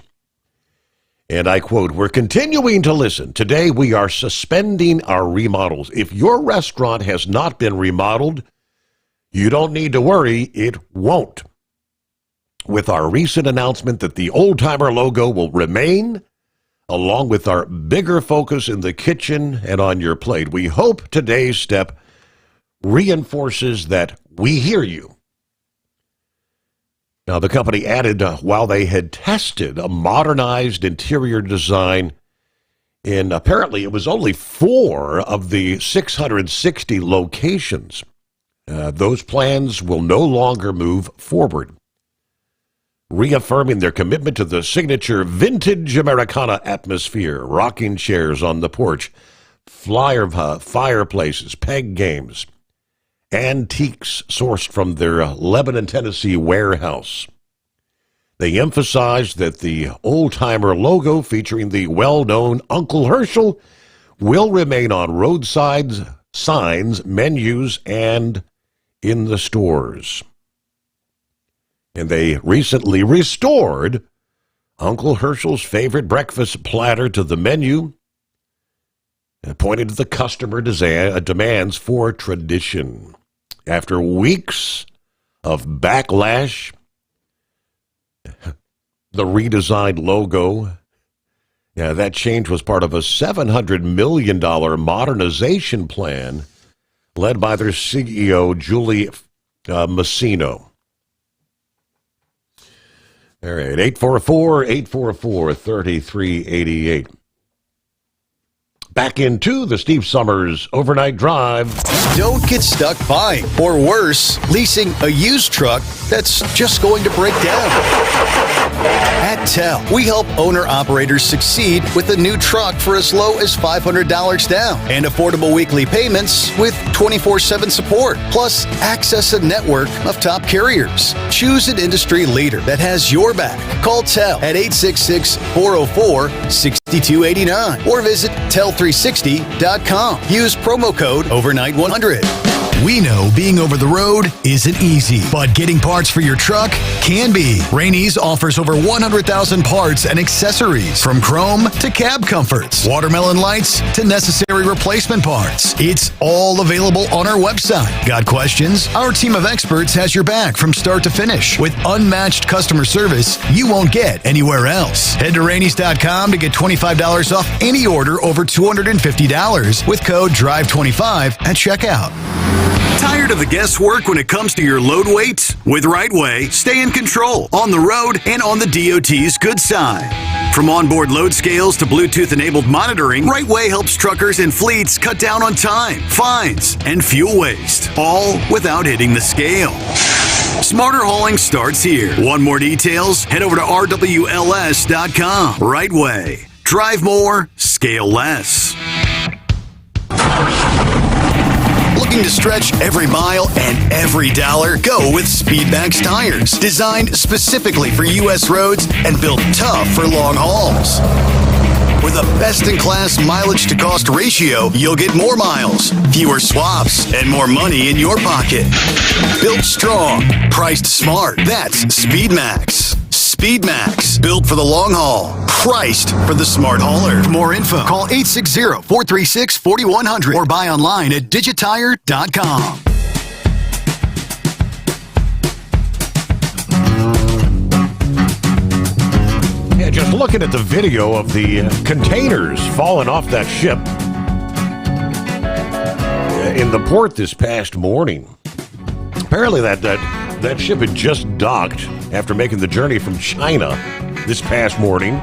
S14: And I quote, "We're continuing to listen. Today we are suspending our remodels. If your restaurant has not been remodeled, you don't need to worry, it won't. With our recent announcement that the old-timer logo will remain, along with our bigger focus in the kitchen and on your plate, we hope today's step reinforces that we hear you." Now, the company added, while they had tested a modernized interior design in, apparently it was only 4 of the 660 locations, those plans will no longer move forward. reaffirming their commitment to the signature vintage Americana atmosphere, rocking chairs on the porch, fireplaces, peg games, antiques sourced from their Lebanon, Tennessee warehouse. They emphasized that the old-timer logo featuring the well-known Uncle Herschel will remain on roadside signs, menus, and in the stores. And they recently restored Uncle Herschel's favorite breakfast platter to the menu and pointed to the customer demands for tradition. After weeks of backlash, the redesigned logo, that change was part of a $700 million modernization plan led by their CEO, Julie Massino. All right, 844-844-3388. Back into the Steve Sommers Overnight Drive.
S12: Don't get stuck buying, or worse, leasing a used truck that's just going to break down. At TEL, we help owner-operators succeed with a new truck for as low as $500 down and affordable weekly payments with 24/7 support, plus access a network of top carriers. Choose an industry leader that has your back. Call TEL at 866-404-6289 or visit tel360.com. Use promo code OVERNIGHT100. We know being over the road isn't easy, but getting parts for your truck can be. Rainey's offers over 100,000 parts and accessories, from chrome to cab comforts, watermelon lights to necessary replacement parts. It's all available on our website. Got questions? Our team of experts has your back from start to finish with unmatched customer service you won't get anywhere else. Head to Rainey's.com to get $25 off any order over $250 with code DRIVE25 at checkout.
S1: Tired of the guesswork when it comes to your load weights? With RightWay, stay in control on the road and on the DOT's good side. From onboard load scales to Bluetooth-enabled monitoring, RightWay helps truckers and fleets cut down on time, fines, and fuel waste, all without hitting the scale. Smarter hauling starts here. Want more details? Head over to rwls.com. RightWay. Drive more, scale less.
S12: Looking to stretch every mile and every dollar? Go with Speedmax tires. Designed specifically for U.S. roads and built tough for long hauls. With a best-in-class mileage-to-cost ratio, you'll get more miles, fewer swaps, and more money in your pocket. Built strong, priced smart. That's Speedmax. Speedmax, built for the long haul, priced for the smart hauler. For more info, call 860-436-4100 or buy online at digitire.com.
S14: Yeah, just looking at the video of the containers falling off that ship in the port this past morning. Apparently that ship had just docked after making the journey from China this past morning.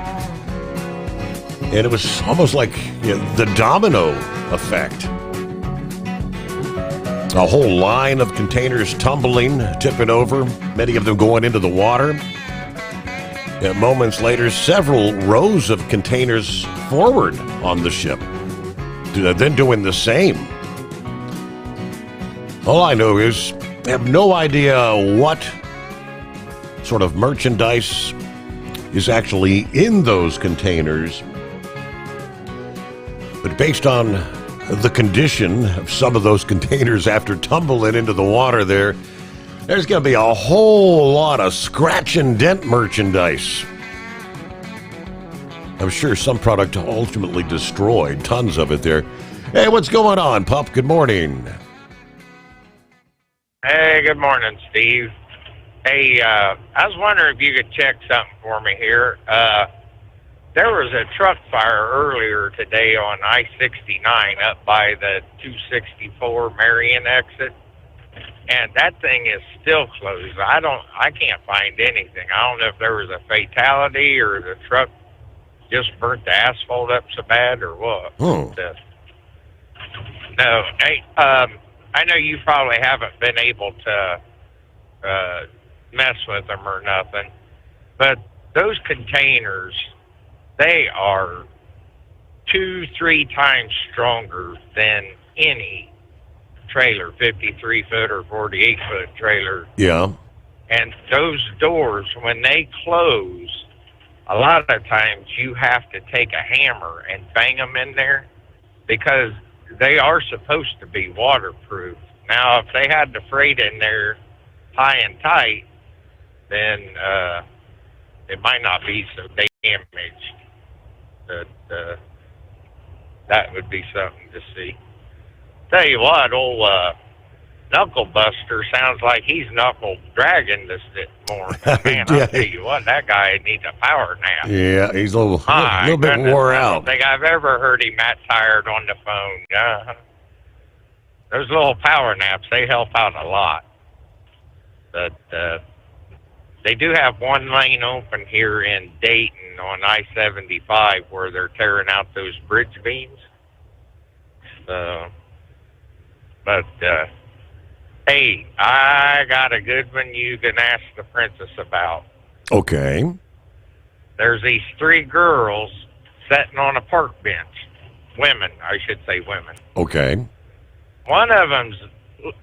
S14: And it was almost like the domino effect. A whole line of containers tumbling, tipping over, many of them going into the water. Moments later, several rows of containers forward on the ship, then doing the same. All I know is I have no idea what sort of merchandise is actually in those containers. But based on the condition of some of those containers after tumbling into the water there's going to be a whole lot of scratch and dent merchandise. I'm sure some product ultimately destroyed, tons of it there. Hey, what's going on, Pup? Good morning.
S13: Hey, good morning, Steve. Hey, I was wondering if you could check something for me here. There was a truck fire earlier today on I-69 up by the 264 Marion exit, and that thing is still closed. I can't find anything. I don't know if there was a fatality or the truck just burnt the asphalt up so bad or what.
S14: Oh.
S13: No. Hey, I know you probably haven't been able to mess with them or nothing, But those containers, they are 2-3 times stronger than any trailer, 53-foot or 48-foot trailer.
S14: Yeah.
S13: And those doors, when they close, a lot of times you have to take a hammer and bang them in there because they are supposed to be waterproof. Now, if they had the freight in there high and tight, then it might not be so damaged. But that would be something to see. Tell you what, old Knuckle Buster sounds like he's knuckle dragging this morning. Man,
S14: Yeah.
S13: I'll tell you what, that guy needs a power nap.
S14: Yeah, he's a little bit
S13: Goodness,
S14: wore
S13: I
S14: out.
S13: don't think I've ever heard him that tired on the phone. Those little power naps, they help out a lot. But they do have one lane open here in Dayton on I-75 where they're tearing out those bridge beams. So, but hey, I got a good one you can ask the princess about.
S14: Okay.
S13: There's these 3 girls sitting on a park bench. Women, I should say women.
S14: Okay.
S13: One of them's,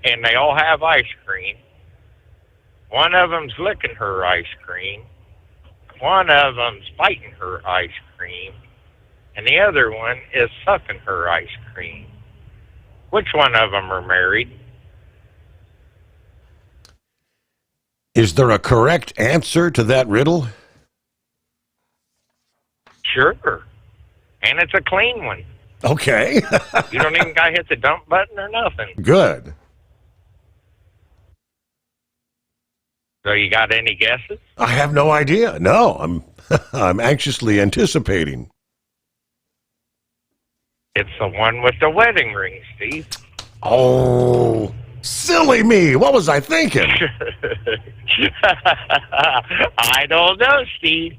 S13: and they all have ice cream. One of them's licking her ice cream. One of them's biting her ice cream. And the other one is sucking her ice cream. Which one of them are married?
S14: Is there a correct answer to that riddle?
S13: Sure. And it's a clean one.
S14: Okay.
S13: You don't even got to hit the dump button or nothing.
S14: Good.
S13: So you got any guesses?
S14: I have no idea. No, I'm anxiously anticipating.
S13: It's the one with the wedding ring, Steve.
S14: Oh, silly me. What was I thinking?
S13: I don't know, Steve.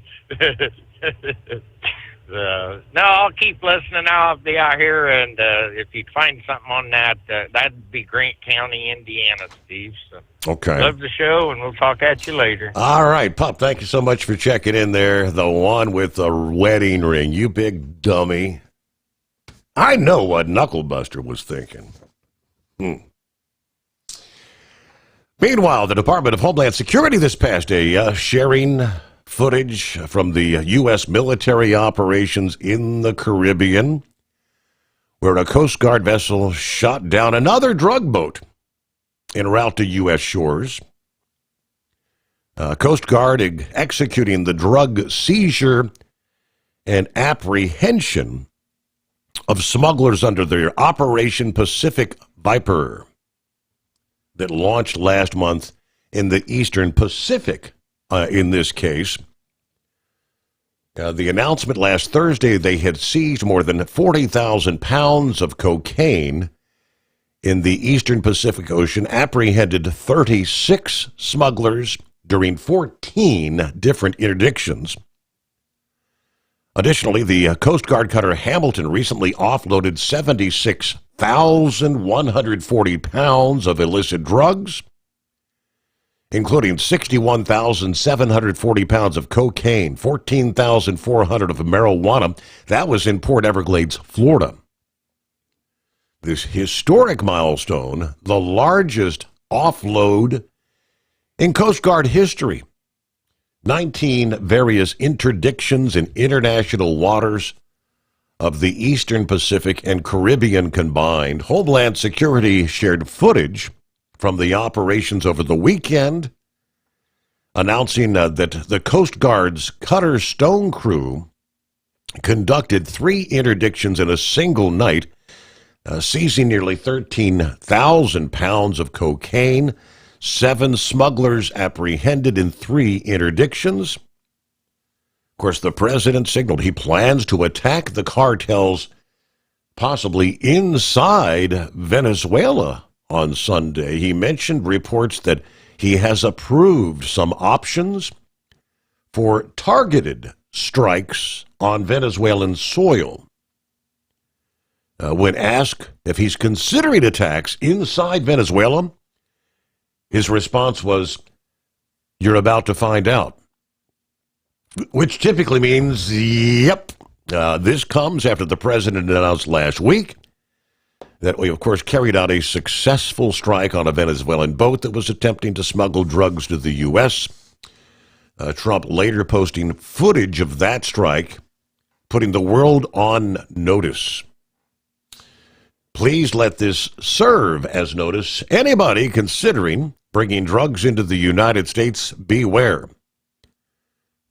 S13: No, I'll keep listening. I'll be out here, and if you find something on that, that'd be Grant County, Indiana, Steve. So,
S14: Okay.
S13: love the show, and we'll talk at you later.
S14: All right, Pup, thank you so much for checking in there. The one with the wedding ring, you big dummy. I know what Knucklebuster was thinking. Meanwhile, the Department of Homeland Security this past day sharing footage from the U.S. military operations in the Caribbean, where a Coast Guard vessel shot down another drug boat en route to U.S. shores. Coast Guard executing the drug seizure and apprehension of smugglers under their Operation Pacific Viper that launched last month in the Eastern Pacific. In this case, the announcement last Thursday, they had seized more than 40,000 pounds of cocaine in the Eastern Pacific Ocean, apprehended 36 smugglers during 14 different interdictions. Additionally, the Coast Guard cutter Hamilton recently offloaded 76,140 pounds of illicit drugs, including 61,740 pounds of cocaine, 14,400 of marijuana. That was in Port Everglades, Florida. This historic milestone, the largest offload in Coast Guard history. 19 various interdictions in international waters of the Eastern Pacific and Caribbean combined. Homeland Security shared footage from the operations over the weekend, announcing that the Coast Guard's Cutter Stone crew conducted 3 interdictions in a single night, seizing nearly 13,000 pounds of cocaine, 7 smugglers apprehended in 3 interdictions. Of course, the president signaled he plans to attack the cartels possibly inside Venezuela on Sunday. He mentioned reports that he has approved some options for targeted strikes on Venezuelan soil. When asked if he's considering attacks inside Venezuela, his response was, "You're about to find out." Which typically means, yep. This comes after the president announced last week that we, of course, carried out a successful strike on a Venezuelan boat that was attempting to smuggle drugs to the U.S. Trump later posting footage of that strike, putting the world on notice. Please let this serve as notice. Anybody considering bringing drugs into the United States, beware.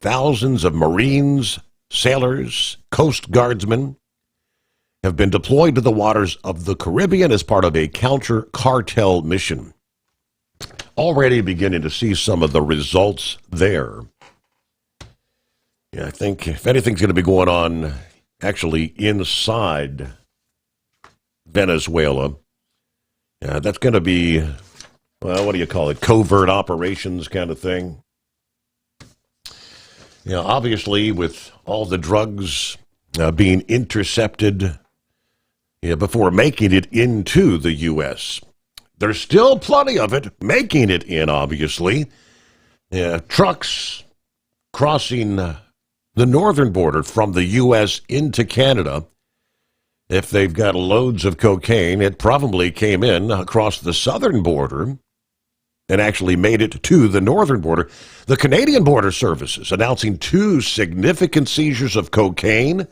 S14: Thousands of Marines, sailors, Coast Guardsmen have been deployed to the waters of the Caribbean as part of a counter-cartel mission. Already beginning to see some of the results there. Yeah, I think if anything's going to be going on actually inside Venezuela, that's going to be, well, what do you call it, covert operations kind of thing. Obviously with all the drugs being intercepted before making it into the U.S., there's still plenty of it making it in, obviously. Trucks crossing the northern border from the U.S. into Canada. If they've got loads of cocaine, it probably came in across the southern border and actually made it to the northern border. The Canadian Border Services announcing 2 significant seizures of cocaine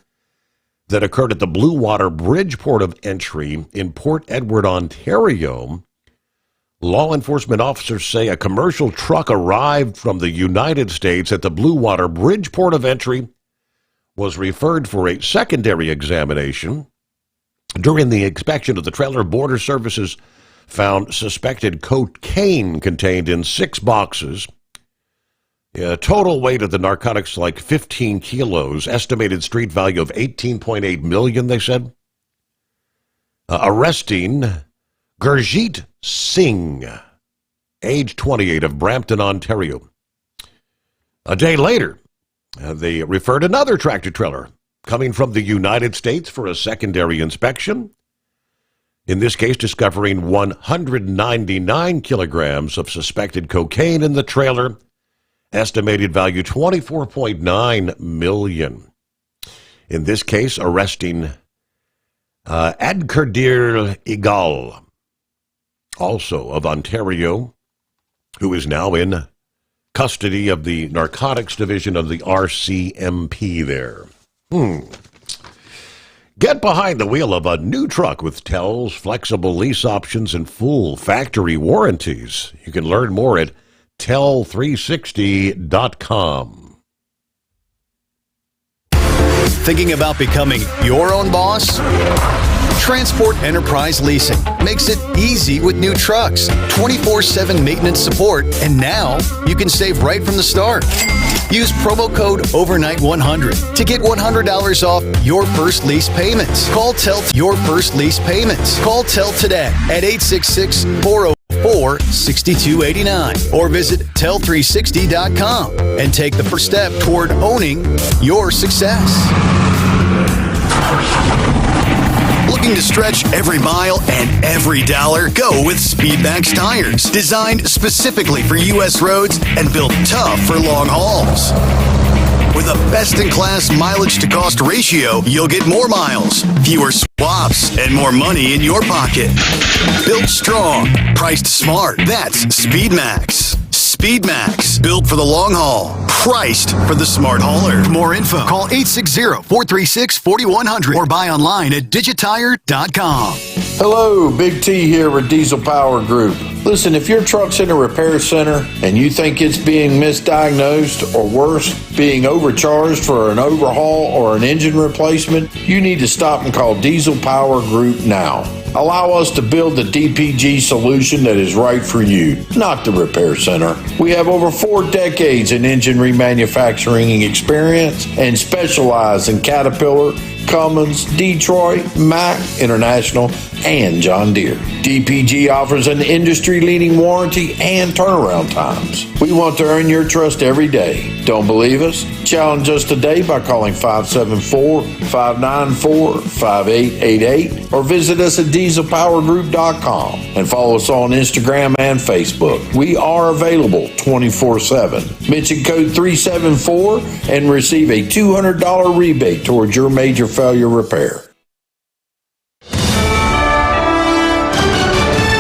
S14: that occurred at the Blue Water Bridge port of entry in Port Edward, Ontario. Law enforcement officers say a commercial truck arrived from the United States at the Blue Water Bridge port of entry, was referred for a secondary examination. During the inspection of the trailer, Border Services found suspected cocaine contained in 6 boxes. Total weight of the narcotics like 15 kilos, estimated street value of $18.8 million, they said. Arresting Gurjeet Singh, age 28, of Brampton, Ontario. A day later, they referred another tractor-trailer coming from the United States for a secondary inspection. In this case, discovering 199 kilograms of suspected cocaine in the trailer, estimated value $24.9 million. In this case, arresting Adkerdir Igal, also of Ontario, who is now in custody of the Narcotics Division of the RCMP there. Get behind the wheel of a new truck with TEL's flexible lease options and full factory warranties. You can learn more at tel360.com.
S12: Thinking about becoming your own boss? Transport Enterprise Leasing makes it easy with new trucks, 24/7 maintenance support, and now you can save right from the start. Use promo code OVERNIGHT100 to get $100 off your first lease payments. Call TEL your first lease payments. Call TEL today at 866-404-6289 or visit tel360.com and take the first step toward owning your success. Looking to stretch every mile and every dollar? Go with Speedmax tires, designed specifically for U.S. roads and built tough for long hauls. With a best-in-class mileage-to-cost ratio, you'll get more miles, fewer swaps, and more money in your pocket. Built strong, priced smart. That's Speedmax. Speedmax, built for the long haul, priced for the smart hauler. For more info, call 860-436-4100 or buy online at digitire.com.
S15: Hello, Big T here with Diesel Power Group. Listen, if your truck's in a repair center and you think it's being misdiagnosed or worse, being overcharged for an overhaul or an engine replacement, you need to stop and call Diesel Power Group now. Allow us to build the DPG solution that is right for you, not the repair center. We have over 4 decades in engine remanufacturing experience and specialize in Caterpillar, Cummins, Detroit, Mack, International, and John Deere. DPG offers an industry-leading warranty and turnaround times. We want to earn your trust every day. Don't believe us? Challenge us today by calling 574-594-5888 or visit us at dieselpowergroup.com and follow us on Instagram and Facebook. We are available 24/7. Mention code 374 and receive a $200 rebate towards your major failure repair.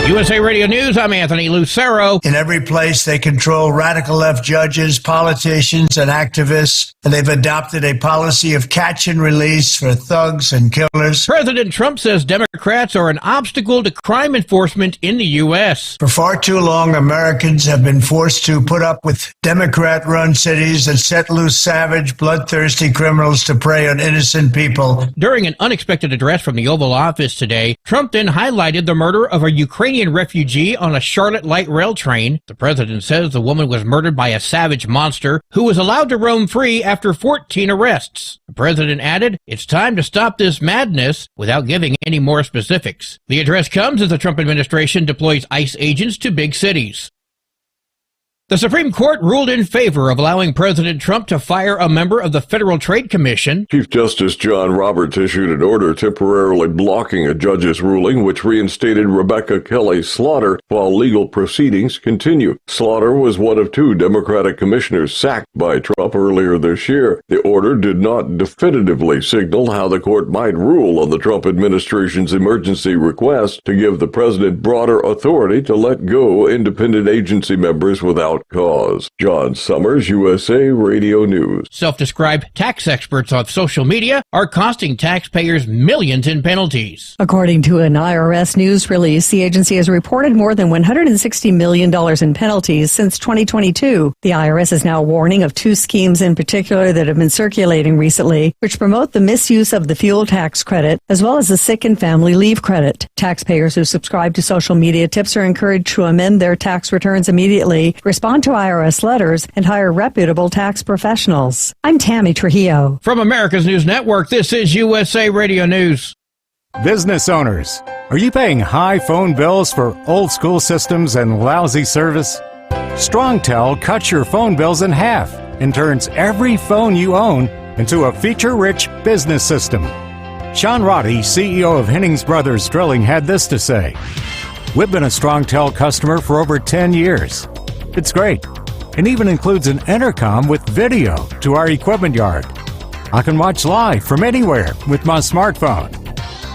S2: USA Radio News, I'm Anthony Lucero.
S8: In every place, they control radical left judges, politicians, and activists, and they've adopted a policy of catch and release for thugs and killers.
S2: President Trump says Democrats are an obstacle to crime enforcement in the U.S.
S8: For far too long, Americans have been forced to put up with Democrat-run cities that set loose savage, bloodthirsty criminals to prey on innocent people.
S2: During an unexpected address from the Oval Office today, Trump then highlighted the murder of a Ukrainian refugee on a Charlotte light rail train. The president says the woman was murdered by a savage monster who was allowed to roam free after 14 arrests. The president added, "It's time to stop this madness," without giving any more specifics. The address comes as the Trump administration deploys ICE agents to big cities. The Supreme Court ruled in favor of allowing President Trump to fire a member of the Federal Trade Commission.
S19: Chief Justice John Roberts issued an order temporarily blocking a judge's ruling which reinstated Rebecca Kelly Slaughter while legal proceedings continue. Slaughter was one of two Democratic commissioners sacked by Trump earlier this year. The order did not definitively signal how the court might rule on the Trump administration's emergency request to give the president broader authority to let go independent agency members without cause. John Sommers, USA Radio News.
S2: Self-described tax experts on social media are costing taxpayers millions in penalties.
S7: According to an IRS news release, the agency has reported more than $160 million in penalties since 2022. The IRS is now warning of two schemes in particular that have been circulating recently, which promote the misuse of the fuel tax credit, as well as the sick and family leave credit. Taxpayers who subscribe to social media tips are encouraged to amend their tax returns immediately, respond to IRS letters, and hire reputable tax professionals. I'm Tammy Trujillo.
S2: From America's News Network, this is USA Radio News.
S17: Business owners, are you paying high phone bills for old school systems and lousy service? StrongTel cuts your phone bills in half and turns every phone you own into a feature-rich business system. Sean Roddy, CEO of Hennings Brothers Drilling, had this to say: "We've been a StrongTel customer for over 10 years. It's great, and even includes an intercom with video to our equipment yard. I can watch live from anywhere with my smartphone.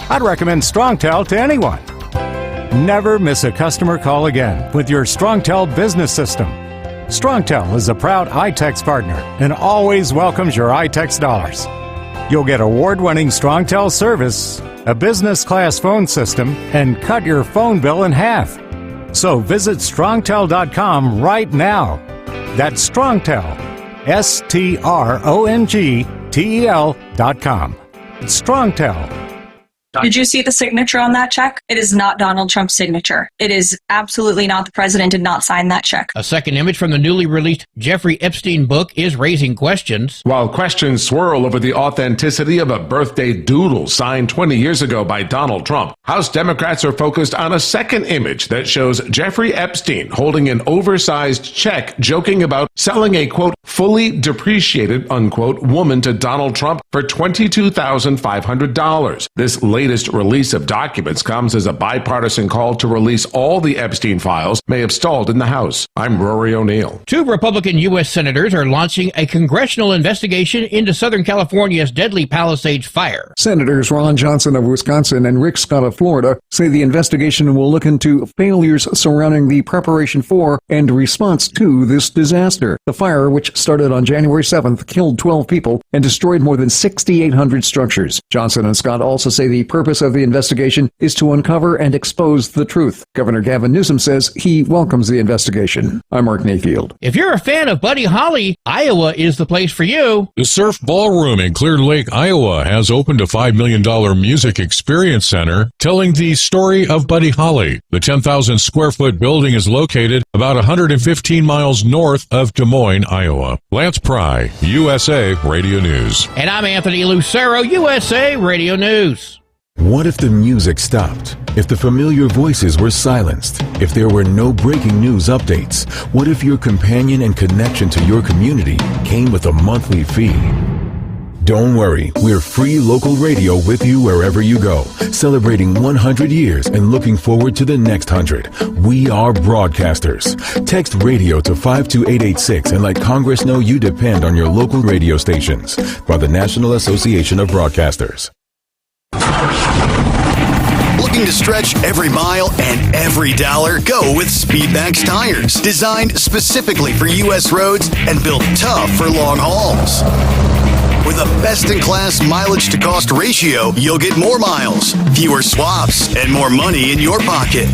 S17: I'd recommend StrongTel to anyone. Never miss a customer call again with your StrongTel business system. StrongTel is a proud iTex partner and always welcomes your iTex dollars. You'll get award-winning StrongTel service, a business-class phone system, and cut your phone bill in half. So visit StrongTel.com right now. That's StrongTel, StrongTel.com. StrongTel.
S21: Did you see the signature on that check? It is not Donald Trump's signature. It is absolutely not. The president did not sign that check.
S2: A second image from the newly released Jeffrey Epstein book is raising questions.
S20: While questions swirl over the authenticity of a birthday doodle signed 20 years ago by Donald Trump, House Democrats are focused on a second image that shows Jeffrey Epstein holding an oversized check, joking about selling a, quote, fully depreciated, unquote, woman to Donald Trump for $22,500. This latest release of documents comes as a bipartisan call to release all the Epstein files may have stalled in the House. I'm Rory O'Neill.
S2: Two Republican U.S. senators are launching a congressional investigation into Southern California's deadly Palisades fire.
S22: Senators Ron Johnson of Wisconsin and Rick Scott of Florida say the investigation will look into failures surrounding the preparation for and response to this disaster. The fire, which started on January 7th, killed 12 people and destroyed more than 6,800 structures. Johnson and Scott also say the purpose of the investigation is to uncover and expose the truth. Governor Gavin Newsom says he welcomes the investigation. I'm Mark Mayfield.
S2: If you're a fan of Buddy Holly, Iowa is the place for you.
S16: The Surf Ballroom in Clear Lake, Iowa has opened a $5 million music experience center telling the story of Buddy Holly. The 10,000 square foot building is located about 115 miles north of Des Moines, Iowa. Lance Pry, USA Radio News.
S2: And I'm Anthony Lucero, USA Radio News.
S3: What if the music stopped? If the familiar voices were silenced? If there were no breaking news updates? What if your companion and connection to your community came with a monthly fee? Don't worry, we're free local radio with you wherever you go, celebrating 100 years and looking forward to the next 100. We are broadcasters. Text radio to 52886 and let Congress know you depend on your local radio stations. By the National Association of Broadcasters.
S12: Looking to stretch every mile and every dollar? Go with Speedmax tires, designed specifically for U.S. roads and built tough for long hauls. With a best-in-class mileage-to-cost ratio, you'll get more miles, fewer swaps, and more money in your pocket.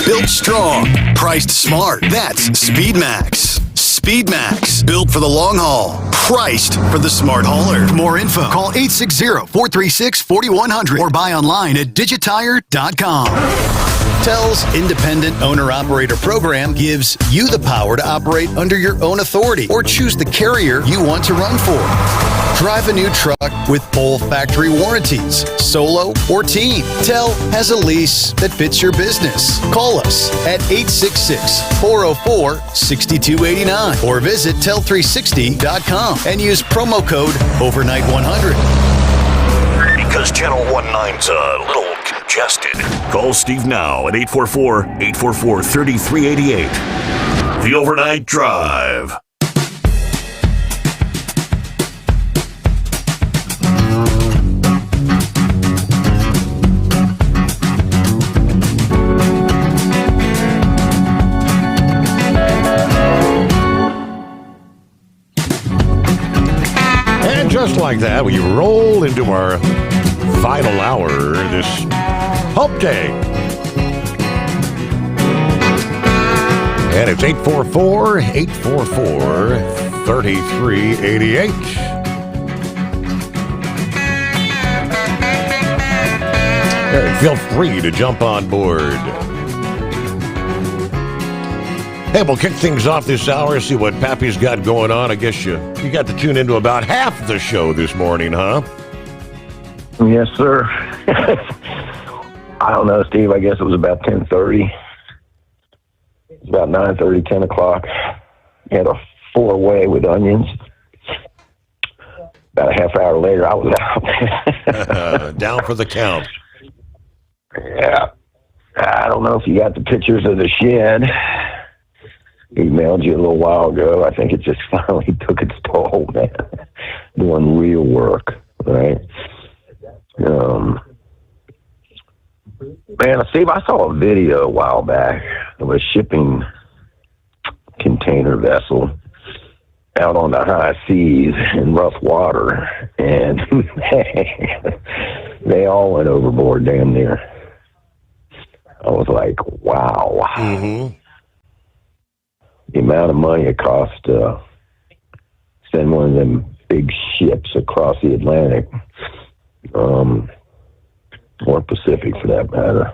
S12: Built strong, priced smart. That's Speedmax. Speedmax, built for the long haul, priced for the smart hauler. For more info, call 860-436-4100 or buy online at digitire.com. TEL's Independent Owner-Operator Program gives you the power to operate under your own authority or choose the carrier you want to run for. Drive a new truck with full factory warranties, solo or team. TEL has a lease that fits your business. Call us at 866-404-6289 or visit tel360.com and use promo code overnight100.
S18: Because Channel 19's a little congested. Call Steve now at 844-844-3388. The Overnight Drive.
S14: And just like that, we roll into our final hour this Hump Day. And it's 844-844-3388. Feel free to jump on board. Hey, we'll kick things off this hour, see what Pappy's got going on. I guess you got to tune into about half the show this morning, huh?
S10: Yes, sir. I don't know, Steve. I guess it was about 10:30. It's about 9:30, 10 o'clock. We had a four-way with onions. About a half hour later, I was out.
S14: Down for the count.
S10: Yeah. I don't know if you got the pictures of the shed. Emailed you a little while ago. I think it just finally took its toll, man. Doing real work, right? Man, Steve, I saw a video a while back of a shipping container vessel out on the high seas in rough water, and they all went overboard damn near. I was like, wow. Mm-hmm. The amount of money it costs to send one of them big ships across the Atlantic, or Pacific for that matter.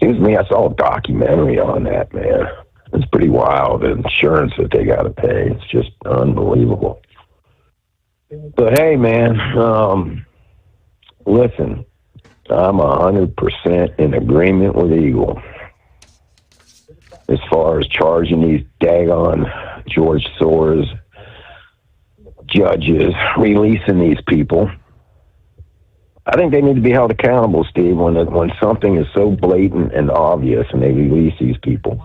S10: Seems to me I saw a documentary on that, man. It's pretty wild, the insurance that they got to pay. It's just unbelievable. But hey, man, listen, I'm 100% in agreement with Eagle as far as charging these daggone George Soros judges, releasing these people. I think they need to be held accountable, Steve, when something is so blatant and obvious and they release these people,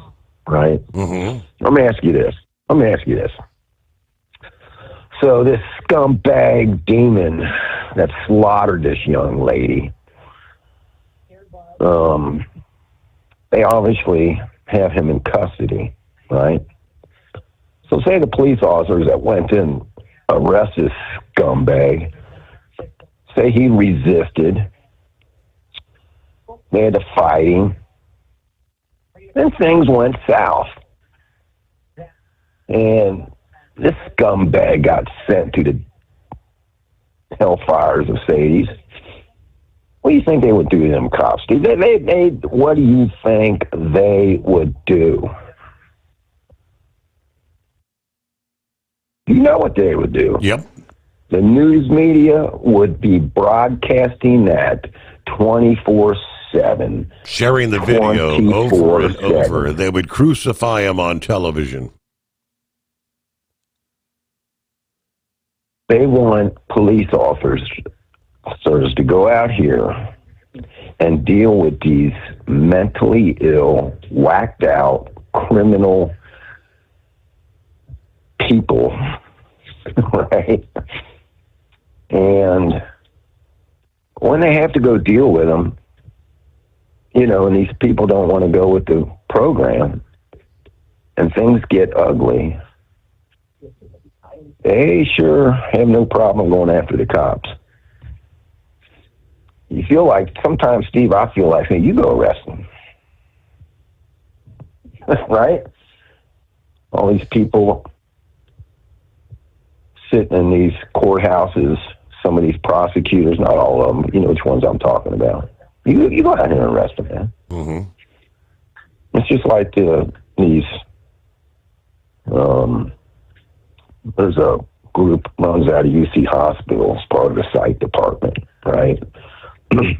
S10: right? Mm-hmm. Let me ask you this. So this scumbag demon that slaughtered this young lady, they obviously have him in custody, right? So say the police officers that went in arrest this scumbag, say he resisted. They had to fight him. Then things went south. And this scumbag got sent to the hellfires of Sadie's. What do you think they would do to them cops, Steve? What do you think they would do? You know what they would do.
S14: Yep.
S10: The news media would be broadcasting that 24/7.
S14: Sharing the video over and over. They would crucify him on television.
S10: They want police officers to go out here and deal with these mentally ill, whacked out, criminal people, right? And when they have to go deal with them, and these people don't want to go with the program, and things get ugly, they sure have no problem going after the cops. You feel like, sometimes, Steve, I feel like, hey, you go arrest them. Right? All these people sitting in these courthouses, some of these prosecutors, not all of them, you know which ones I'm talking about. You go out here and arrest them, man.
S14: Mm-hmm.
S10: It's just like these, there's a group runs out of UC Hospital, it's part of the psych department, right?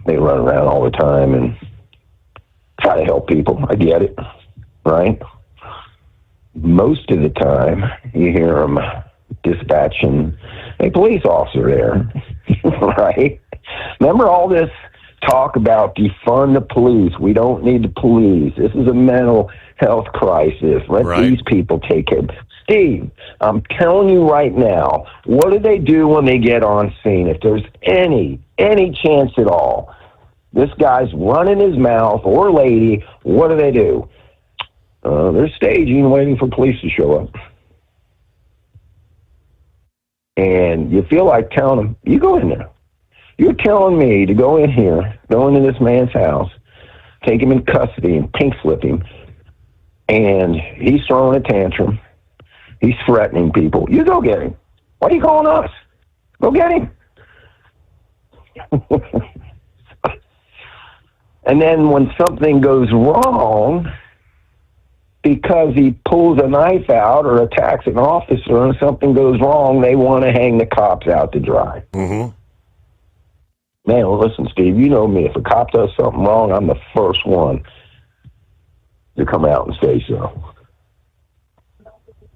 S10: They run around all the time and try to help people. I get it, right? Most of the time, you hear them dispatching a police officer there, right? Remember all this talk about defund the police? We don't need the police. This is a mental health crisis. Let these people take care. Steve, I'm telling you right now, what do they do when they get on scene? If there's any chance at all, this guy's running his mouth, or lady, what do? They're staging, waiting for police to show up. And you feel like telling them, you go in there. You're telling me to go in here, go into this man's house, take him in custody and pink slip him, and he's throwing a tantrum. He's threatening people. You go get him. Why are you calling us? Go get him. And then when something goes wrong, because he pulls a knife out or attacks an officer and something goes wrong, they want to hang the cops out to dry.
S14: Mm-hmm.
S10: Man, well, listen, Steve, you know me. If a cop does something wrong, I'm the first one to come out and say so.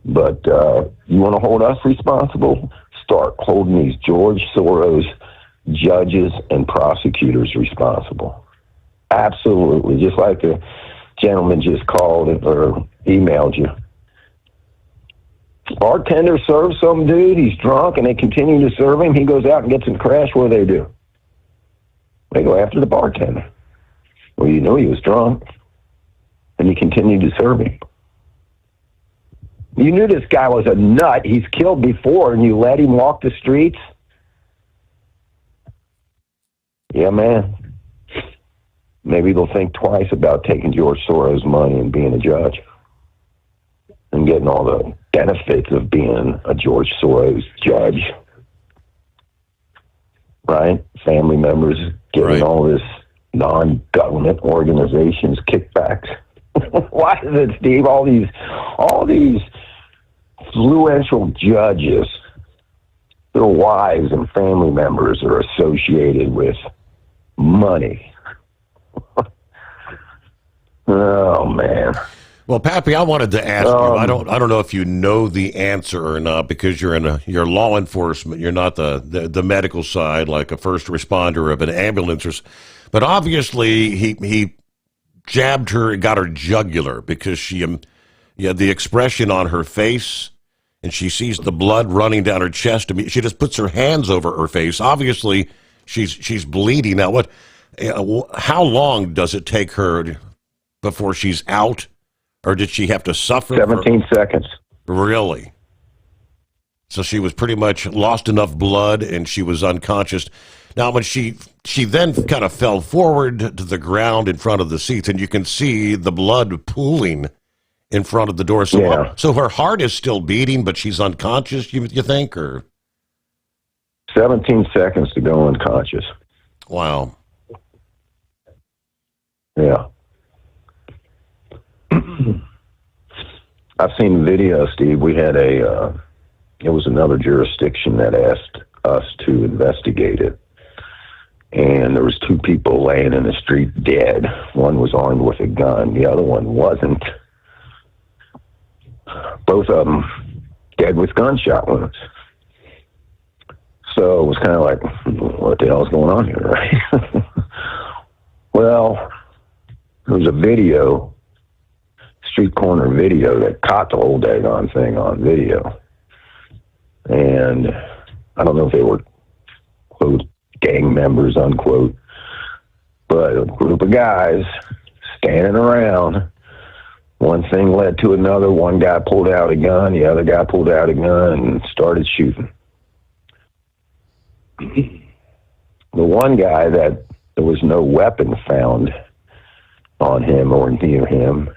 S10: But you want to hold us responsible? Start holding these George Soros judges and prosecutors responsible. Absolutely. Just like the gentleman just called or emailed you. Bartender serves some dude, he's drunk, and they continue to serve him. He goes out and gets in a crash. What do? They go after the bartender. Well, you know he was drunk, and he continued to serve him. You knew this guy was a nut. He's killed before, and you let him walk the streets? Yeah, man. Maybe they'll think twice about taking George Soros' money and being a judge and getting all the benefits of being a George Soros judge. Right? Family members getting all this non-government organizations kickbacks. Why is it, Steve? All these influential judges, their wives and family members are associated with money. Oh, man.
S14: Well, Pappy, I wanted to ask you. I don't know if you know the answer or not, because you're law enforcement. You're not the medical side, like a first responder of an ambulance. But obviously, he jabbed her and got her jugular because she had the expression on her face, and she sees the blood running down her chest. She just puts her hands over her face. Obviously, she's bleeding. Now, how long does it take her before she's out? Or did she have to suffer?
S10: 17 seconds.
S14: Really? So she was pretty much lost enough blood, and she was unconscious. Now, when she then kind of fell forward to the ground in front of the seats, and you can see the blood pooling in front of the door. So, so her heart is still beating, but she's unconscious, you think? Or
S10: 17 seconds to go unconscious.
S14: Wow.
S10: Yeah. I've seen video, Steve. We had it was another jurisdiction that asked us to investigate it. And there was 2 people laying in the street dead. One was armed with a gun. The other one wasn't. Both of them dead with gunshot wounds. So it was kind of like, what the hell is going on here, right? Well, there was a video, street corner video, that caught the whole daggone thing on video. And I don't know if they were, quote, gang members, unquote, but a group of guys standing around. One thing led to another. One guy pulled out a gun, the other guy pulled out a gun and started shooting. The one guy that there was no weapon found on him or near him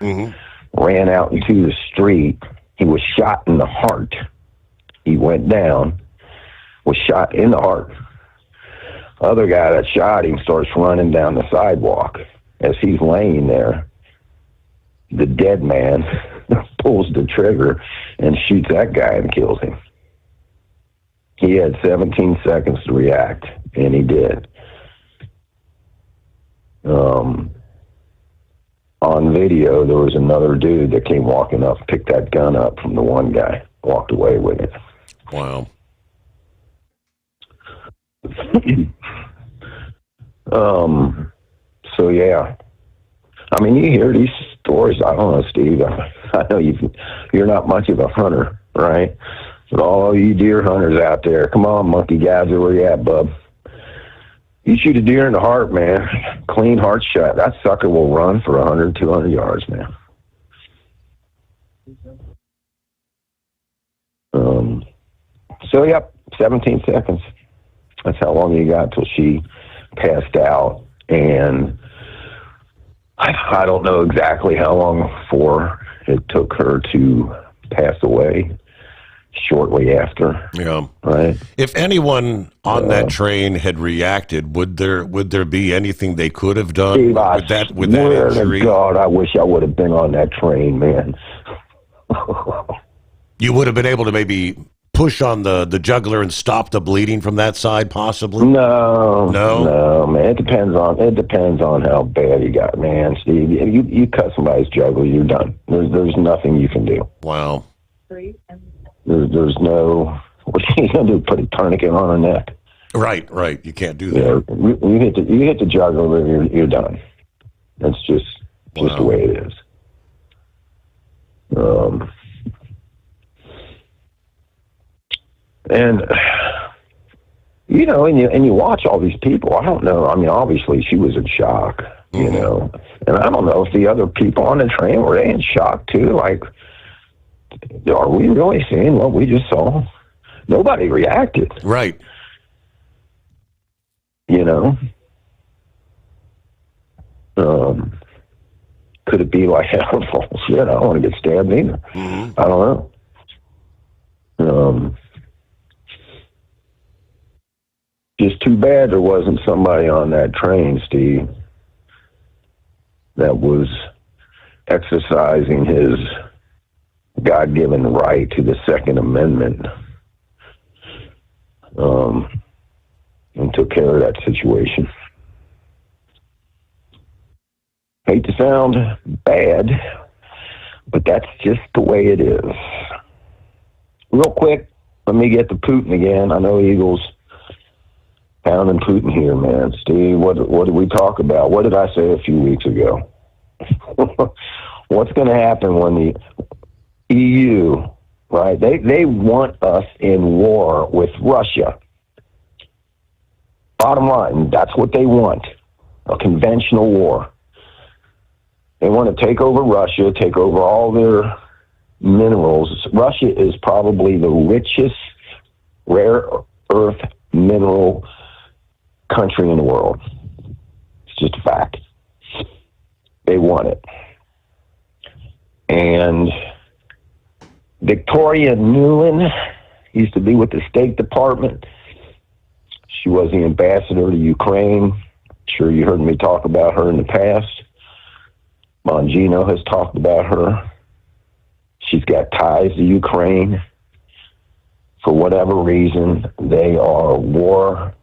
S10: ran out into the street. He was shot in the heart. He went down, was shot in the heart. Other guy that shot him starts running down the sidewalk. As he's laying there, the dead man pulls the trigger and shoots that guy and kills him. He had 17 seconds to react, and he did. On video, there was another dude that came walking up, picked that gun up from the one guy, walked away with it.
S14: Wow.
S10: So yeah, I mean, you hear these stories. I don't know, Steve. I know you're not much of a hunter, right? But all you deer hunters out there, come on, monkey guys, where you at, bub? You shoot a deer in the heart, man. Clean heart shot. That sucker will run for 100, 200 yards, man. So, yep, 17 seconds. That's how long you got till she passed out. And I don't know exactly how long before it took her to pass away. Shortly after.
S14: Yeah.
S10: Right.
S14: If anyone on that train had reacted, would there be anything they could have done
S10: Steve,
S14: with that injury?
S10: God, I wish I would have been on that train, man.
S14: You would have been able to maybe push on the jugular and stop the bleeding from that side, possibly?
S10: No, man. It depends on how bad you got, man. Steve, you cut somebody's jugular, you're done. There's nothing you can do.
S14: Wow.
S10: There's no, what are you going to do, put a tourniquet on her neck?
S14: Right. You can't do that.
S10: Yeah, you hit the jugular, you're done. That's just the way it is. And, you know, and you watch all these people. I don't know. I mean, obviously she was in shock, you know. And I don't know if the other people on the train, were they in shock too? Like, are we really seeing what we just saw? Nobody reacted.
S14: Right.
S10: You know? Could it be like, oh, shit, I don't want to get stabbed either. I don't know. Just too bad there wasn't somebody on that train, Steve, that was exercising his God-given right to the Second Amendment, and took care of that situation. Hate to sound bad, but that's just the way it is. Real quick, let me get to Putin again. I know Eagles pounding Putin here, man. Steve, what did we talk about? What did I say a few weeks ago? What's going to happen when the EU, right? They want us in war with Russia. Bottom line, that's what they want, a conventional war. They want to take over Russia, take over all their minerals. Russia is probably the richest rare earth mineral country in the world. It's just a fact. They want it. And Victoria Nuland used to be with the State Department. She was the ambassador to Ukraine. Sure, you heard me talk about her in the past. Bongino has talked about her. She's got ties to Ukraine. For whatever reason, they are war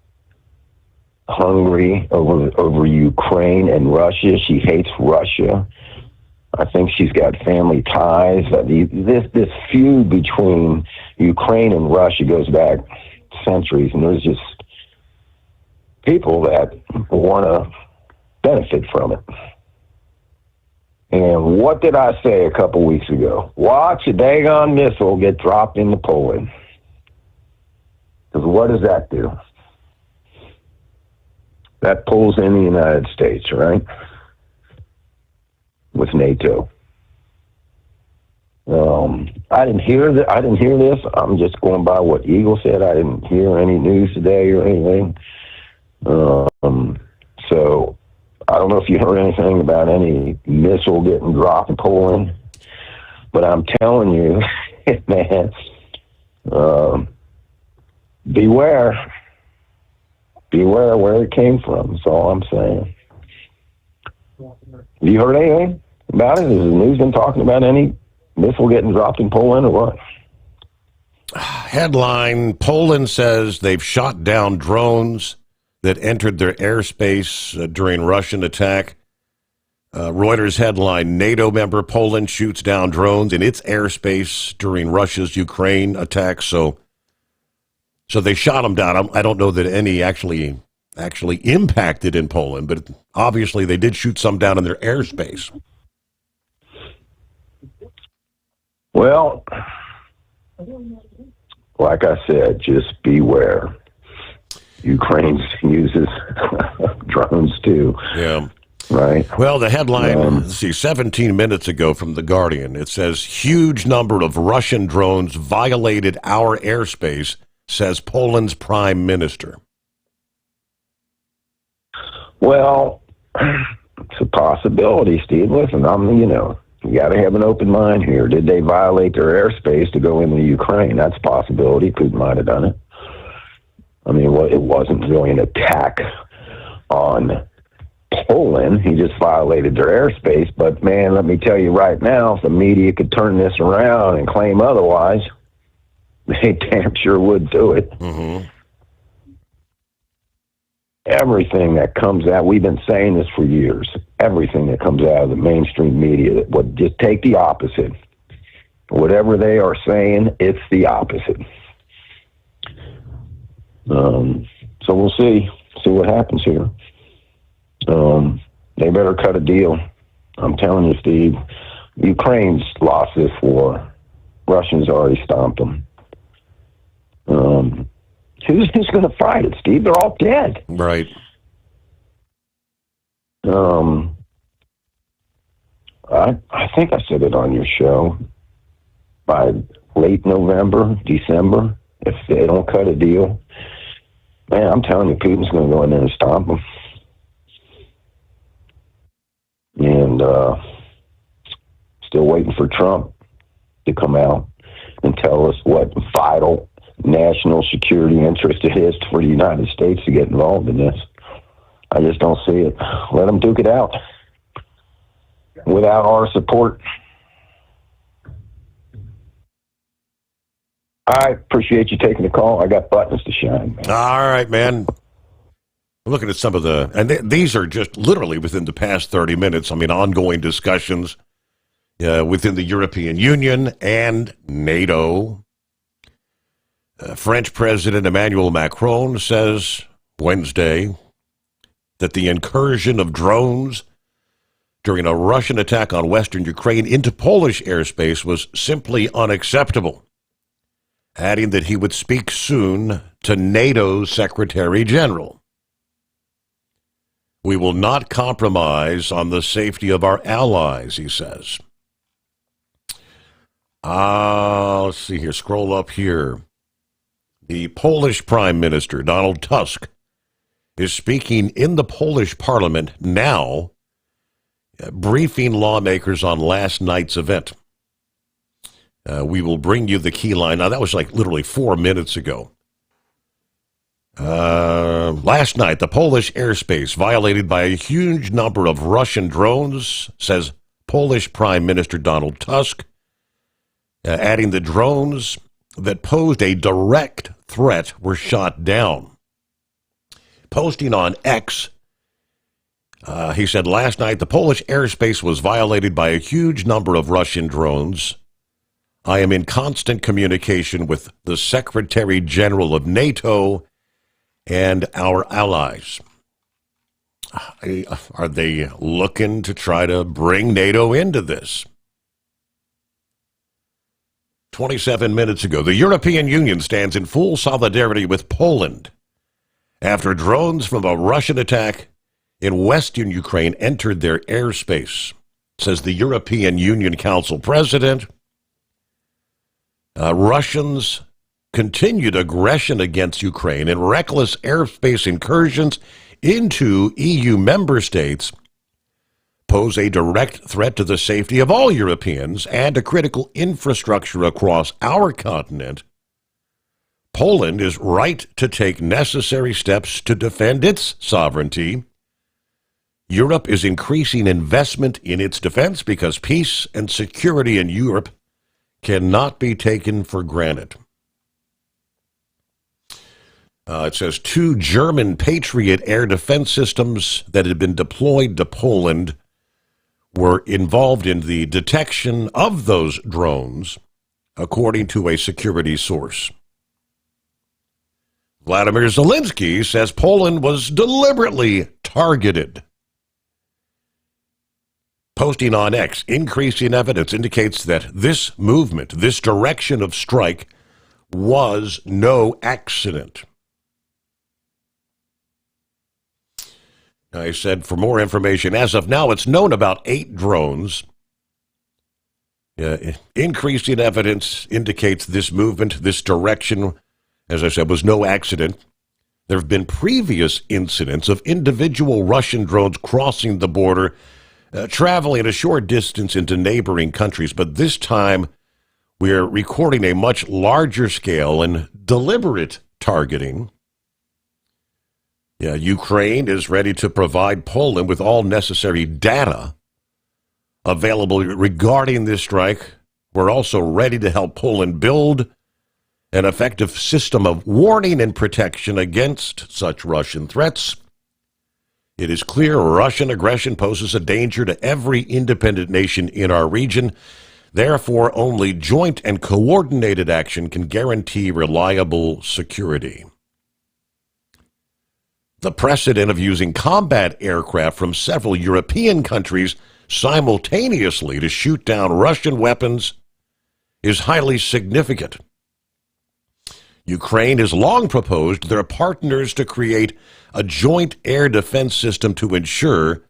S10: hungry over Ukraine and Russia. She hates Russia. I think she's got family ties. This feud between Ukraine and Russia goes back centuries, and there's just people that want to benefit from it. And what did I say a couple weeks ago? Watch a daggone missile get dropped into Poland. Because what does that do? That pulls in the United States, right? With NATO. I didn't hear this. I'm just going by what Eagle said. I didn't hear any news today or anything. So I don't know if you heard anything about any missile getting dropped in Poland, but I'm telling you, man, beware where it came from. That's all I'm saying. Have you heard anything about it? Has the news been talking about any missile getting dropped in Poland or what?
S14: Headline, Poland says they've shot down drones that entered their airspace during Russian attack. Reuters headline, NATO member Poland shoots down drones in its airspace during Russia's Ukraine attack. So they shot them down. I don't know that any actually impacted in Poland, but obviously they did shoot some down in their airspace.
S10: Well, like I said, just beware. Ukraine uses drones too.
S14: Yeah.
S10: Right.
S14: Well, the headline, let's see, 17 minutes ago from The Guardian, it says, huge number of Russian drones violated our airspace, says Poland's prime minister.
S10: Well, it's a possibility, Steve. Listen, you got to have an open mind here. Did they violate their airspace to go into Ukraine? That's a possibility. Putin might have done it. I mean, it wasn't really an attack on Poland. He just violated their airspace. But, man, let me tell you right now, if the media could turn this around and claim otherwise, they damn sure would do it.
S14: Mm-hmm.
S10: Everything that comes out, we've been saying this for years, everything that comes out of the mainstream media that would just take the opposite. Whatever they are saying, it's the opposite. So we'll see what happens here. They better cut a deal. I'm telling you, Steve, Ukraine's lost this war. Russians already stomped them. Who's going to fight it, Steve? They're all dead.
S14: Right.
S10: I think I said it on your show. By late November, December, if they don't cut a deal, man, I'm telling you, Putin's going to go in there and stomp them. And still waiting for Trump to come out and tell us what vital national security interest it is for the United States to get involved in this. I just don't see it. Let them duke it out without our support. I appreciate you taking the call. I got buttons to shine, man.
S14: All right, man. Looking at some of these are just literally within the past 30 minutes. I mean, ongoing discussions within the European Union and NATO. French President Emmanuel Macron says Wednesday that the incursion of drones during a Russian attack on western Ukraine into Polish airspace was simply unacceptable, adding that he would speak soon to NATO's Secretary General. We will not compromise on the safety of our allies, he says. Let's see here. Scroll up here. The Polish Prime Minister, Donald Tusk, is speaking in the Polish parliament now, briefing lawmakers on last night's event. We will bring you the key line. Now, that was like literally 4 minutes ago. Last night, the Polish airspace violated by a huge number of Russian drones, says Polish Prime Minister Donald Tusk, adding the drones that posed a direct threat were shot down. Posting on X, he said, last night the Polish airspace was violated by a huge number of Russian drones. I am in constant communication with the Secretary General of NATO and our allies. Are they looking to try to bring NATO into this? 27 minutes ago, the European Union stands in full solidarity with Poland after drones from a Russian attack in western Ukraine entered their airspace, says the European Union Council President. Russians' continued aggression against Ukraine and reckless airspace incursions into EU member states pose a direct threat to the safety of all Europeans and to critical infrastructure across our continent. Poland is right to take necessary steps to defend its sovereignty. Europe is increasing investment in its defense because peace and security in Europe cannot be taken for granted. It says 2 German Patriot air defense systems that had been deployed to Poland were involved in the detection of those drones, according to a security source. Vladimir Zelensky says Poland was deliberately targeted. Posting on X, increasing evidence indicates that this movement, this direction of strike, was no accident. I said, for more information, as of now, it's known about 8 drones. Increasing evidence indicates this movement, this direction, as I said, was no accident. There have been previous incidents of individual Russian drones crossing the border, traveling a short distance into neighboring countries, but this time we're recording a much larger scale and deliberate targeting. Ukraine is ready to provide Poland with all necessary data available regarding this strike. We're also ready to help Poland build an effective system of warning and protection against such Russian threats. It is clear Russian aggression poses a danger to every independent nation in our region. Therefore, only joint and coordinated action can guarantee reliable security. The precedent of using combat aircraft from several European countries simultaneously to shoot down Russian weapons is highly significant. Ukraine has long proposed their partners to create a joint air defense system to ensure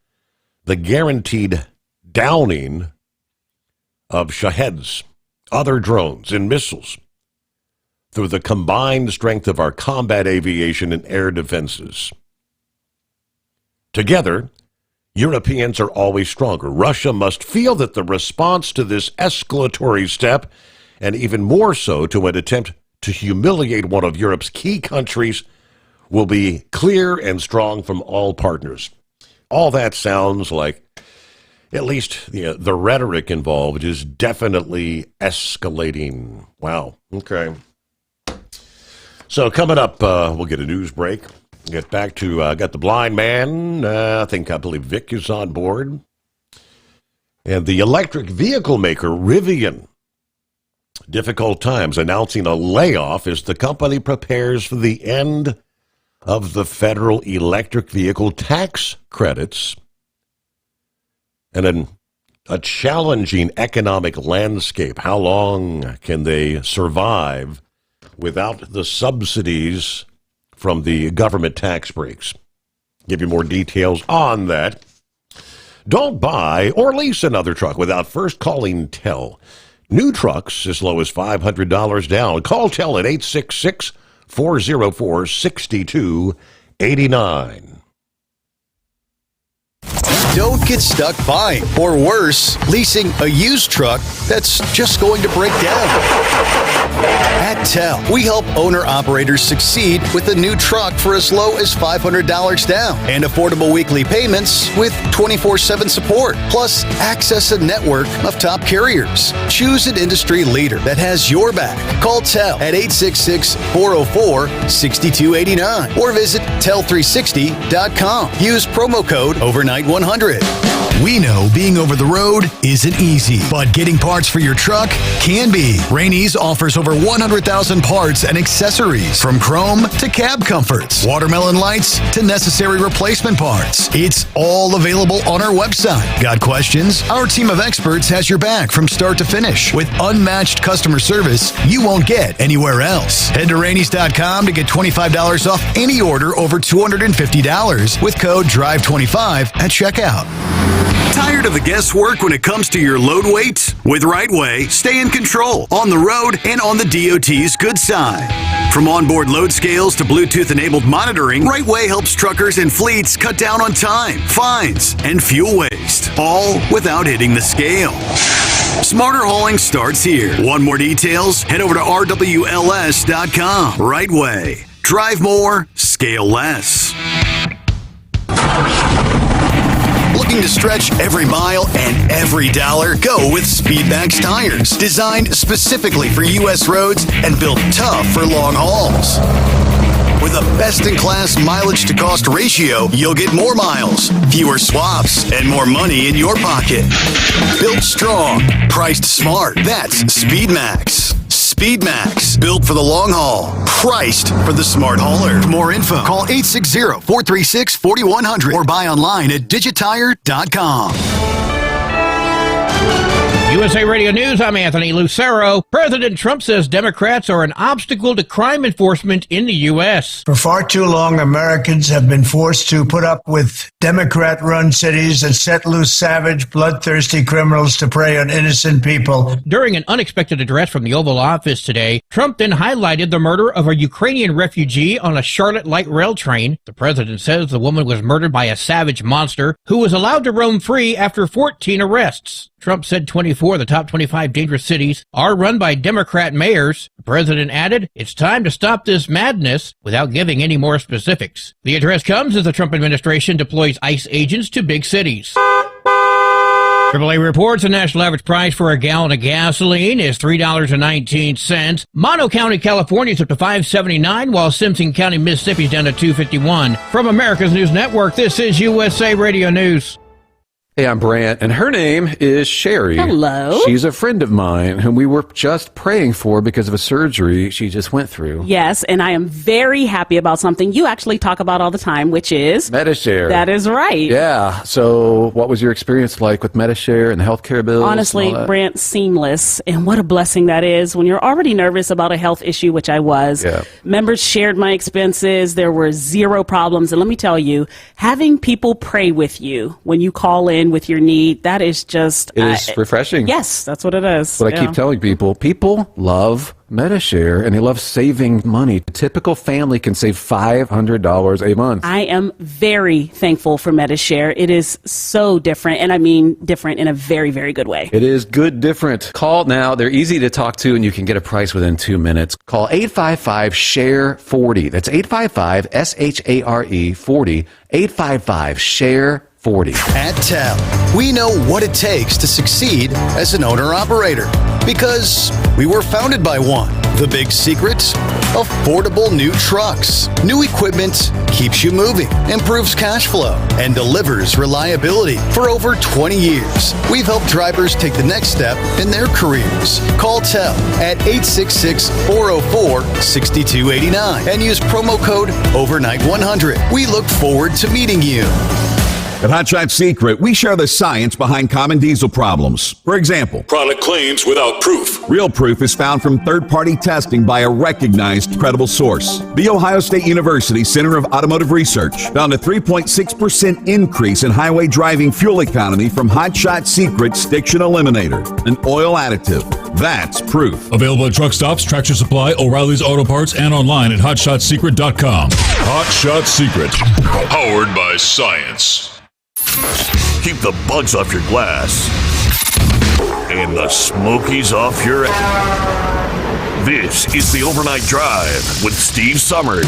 S14: the guaranteed downing of Shaheds, other drones, and missiles through the combined strength of our combat aviation and air defenses. Together, Europeans are always stronger. Russia must feel that the response to this escalatory step, and even more so to an attempt to humiliate one of Europe's key countries, will be clear and strong from all partners. All that sounds like, at least the rhetoric involved is definitely escalating. Wow. Okay. So coming up, we'll get a news break. Get back to, got the blind man. I believe Vic is on board. And the electric vehicle maker, Rivian. Difficult times, announcing a layoff as the company prepares for the end of the federal electric vehicle tax credits. And a challenging economic landscape. How long can they survive without the subsidies from the government tax breaks? Give you more details on that. Don't buy or lease another truck without first calling TEL. New trucks as low as $500 down. Call TEL at 888-404-6289.
S12: Don't get stuck buying, or worse, leasing a used truck that's just going to break down. At TEL, we help owner-operators succeed with a new truck for as low as $500 down and affordable weekly payments with 24/7 support. Plus, access a network of top carriers. Choose an industry leader that has your back. Call TEL at 866-404-6289 or visit tel360.com. Use promo code overnight100. We know being over the road isn't easy, but getting parts for your truck can be. Rainey's offers over 100,000 parts and accessories, from chrome to cab comforts, watermelon lights to necessary replacement parts. It's all available on our website. Got questions? Our team of experts has your back from start to finish with unmatched customer service you won't get anywhere else. Head to Rainey's.com to get $25 off any order over $250 with code DRIVE25 at checkout.
S1: Tired of the guesswork when it comes to your load weight? With Rightway, stay in control on the road and on the DOT's good side. From onboard load scales to Bluetooth-enabled monitoring, Rightway helps truckers and fleets cut down on time, fines, and fuel waste, all without hitting the scale. Smarter hauling starts here. Want more details? Head over to rwls.com. Rightway. Drive more, scale less.
S12: Looking to stretch every mile and every dollar? Go with Speedmax tires. Designed specifically for U.S. roads and built tough for long hauls. With a best-in-class mileage-to-cost ratio, you'll get more miles, fewer swaps, and more money in your pocket. Built strong, priced smart. That's Speedmax. Speedmax, built for the long haul, priced for the smart hauler. For more info, call 860-436-4100 or buy online at digitire.com.
S2: USA Radio News, I'm Anthony Lucero. President Trump says Democrats are an obstacle to crime enforcement in the U.S.
S8: For far too long, Americans have been forced to put up with Democrat-run cities that set loose savage, bloodthirsty criminals to prey on innocent people.
S2: During an unexpected address from the Oval Office today, Trump then highlighted the murder of a Ukrainian refugee on a Charlotte light rail train. The president says the woman was murdered by a savage monster who was allowed to roam free after 14 arrests. Trump said 24 of the top 25 dangerous cities are run by Democrat mayors. The president added, "It's time to stop this madness," without giving any more specifics. The address comes as the Trump administration deploys ICE agents to big cities. AAA reports the national average price for a gallon of gasoline is $3.19. Mono County, California is up to $5.79, while Simpson County, Mississippi is down to $2.51. From America's News Network, this is USA Radio News.
S4: Hey, I'm Brant, and her name is Sherry.
S5: Hello.
S4: She's a friend of mine whom we were just praying for because of a surgery she just went through.
S5: Yes, and I am very happy about something you actually talk about all the time, which is
S4: Medishare.
S5: That is right.
S4: Yeah. So what was your experience like with Medishare and the healthcare bills?
S5: Honestly, Brant, seamless. And what a blessing that is when you're already nervous about a health issue, which I was.
S4: Yeah.
S5: Members shared my expenses. There were zero problems. And let me tell you, having people pray with you when you call in with your need, that is just...
S4: It is refreshing.
S5: Yes, that's what it is.
S4: What I keep telling people love Medishare, and they love saving money. A typical family can save $500 a month.
S5: I am very thankful for Medishare. It is so different, and I mean different in a very, very good way.
S4: It is good different. Call now. They're easy to talk to, and you can get a price within 2 minutes. Call 855-SHARE-40. That's 855-SHARE-40. 855-SHARE-40.
S12: At TEL, we know what it takes to succeed as an owner-operator because we were founded by one. The big secret? Affordable new trucks. New equipment keeps you moving, improves cash flow, and delivers reliability. For over 20 years, we've helped drivers take the next step in their careers. Call TEL at 866-404-6289 and use promo code overnight100. We look forward to meeting you.
S9: At Hot Shot Secret, we share the science behind common diesel problems. For example,
S16: product claims without proof.
S9: Real proof is found from third-party testing by a recognized, credible source. The Ohio State University Center of Automotive Research found a 3.6% increase in highway driving fuel economy from Hot Shot Secret Stiction Eliminator, an oil additive.
S16: That's proof. Available at truck stops, Tractor Supply, O'Reilly's Auto Parts, and online at HotShotSecret.com. Hot Shot Secret. Powered by science.
S18: Keep the bugs off your glass and the smokies off your ass. This is the Overnight Drive with Steve Summers.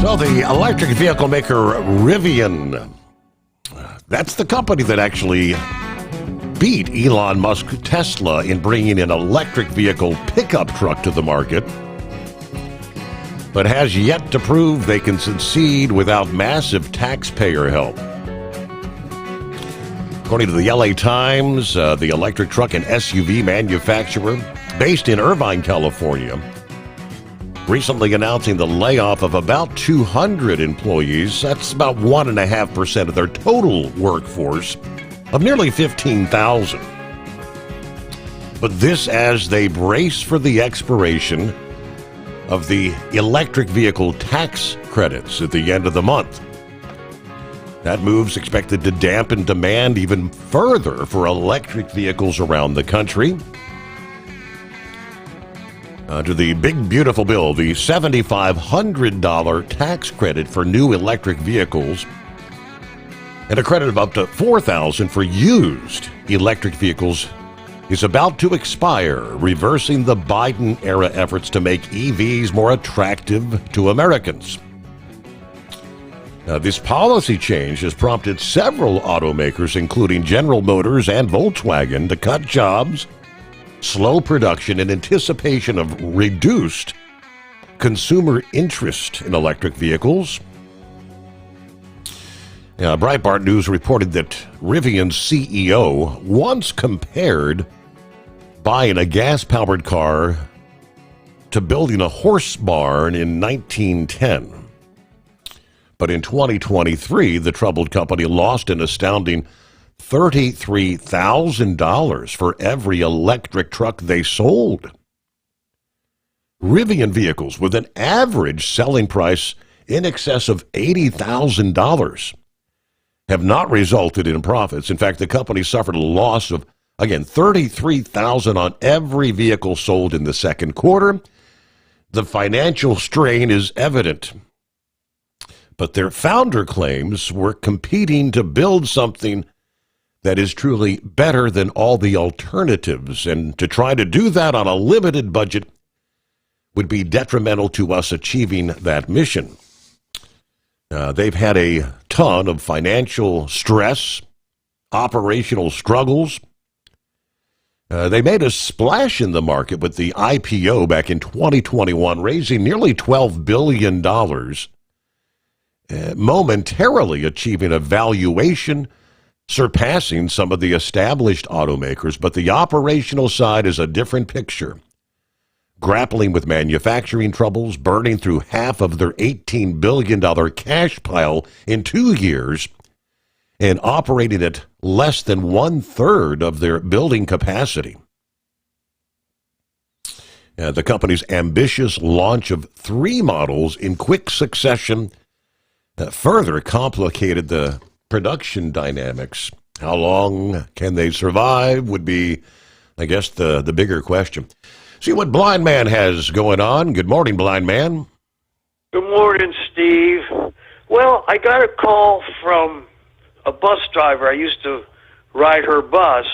S14: So the electric vehicle maker Rivian, that's the company that actually beat Elon Musk Tesla in bringing an electric vehicle pickup truck to the market, but has yet to prove they can succeed without massive taxpayer help. According to the LA Times, the electric truck and SUV manufacturer based in Irvine, California, recently announcing the layoff of about 200 employees. That's about 1.5% of their total workforce of nearly 15,000. But this as they brace for the expiration of the electric vehicle tax credits at the end of the month. That move's expected to dampen demand even further for electric vehicles around the country. To the big, beautiful bill, the $7,500 tax credit for new electric vehicles and a credit of up to $4,000 for used electric vehicles is about to expire, reversing the Biden-era efforts to make EVs more attractive to Americans. Now, this policy change has prompted several automakers, including General Motors and Volkswagen, to cut jobs, slow production in anticipation of reduced consumer interest in electric vehicles. Breitbart News reported that Rivian's CEO once compared buying a gas-powered car to building a horse barn in 1910. But in 2023, the troubled company lost an astounding $33,000 for every electric truck they sold. Rivian vehicles with an average selling price in excess of $80,000 have not resulted in profits. In fact, the company suffered a loss of, again, $33,000 on every vehicle sold in the second quarter. The financial strain is evident. But their founder claims we're competing to build something that is truly better than all the alternatives, and to try to do that on a limited budget would be detrimental to us achieving that mission. They've had a ton of financial stress, operational struggles. They made a splash in the market with the IPO back in 2021, raising nearly $12 billion, momentarily achieving a valuation surpassing some of the established automakers, but the operational side is a different picture. Grappling with manufacturing troubles, burning through half of their $18 billion cash pile in 2 years, and operating at less than 1/3 of their building capacity. The company's ambitious launch of 3 models in quick succession further complicated the production dynamics. How long can they survive would be, I guess, the bigger question. See what Blind Man has going on. Good morning, Blind Man.
S6: Good morning, Steve. Well, I got a call from a bus driver. I used to ride her bus,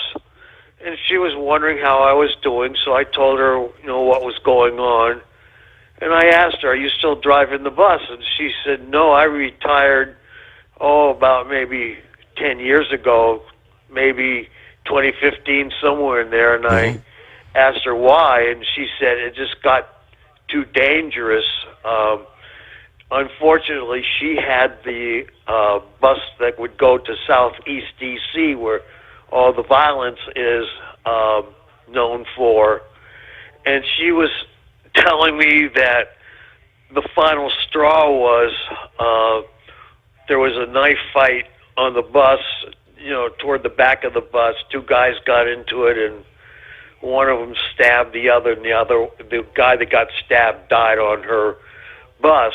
S6: and she was wondering how I was doing, so I told her, what was going on. And I asked her, are you still driving the bus? And she said, no, I retired about maybe 10 years ago, maybe 2015, somewhere in there. And I asked her why, and she said it just got too dangerous. Unfortunately, she had the bus that would go to Southeast D.C., where all the violence is known for. And she was telling me that the final straw was there was a knife fight on the bus, toward the back of the bus. 2 guys got into it, and one of them stabbed the other, and the guy that got stabbed died on her bus,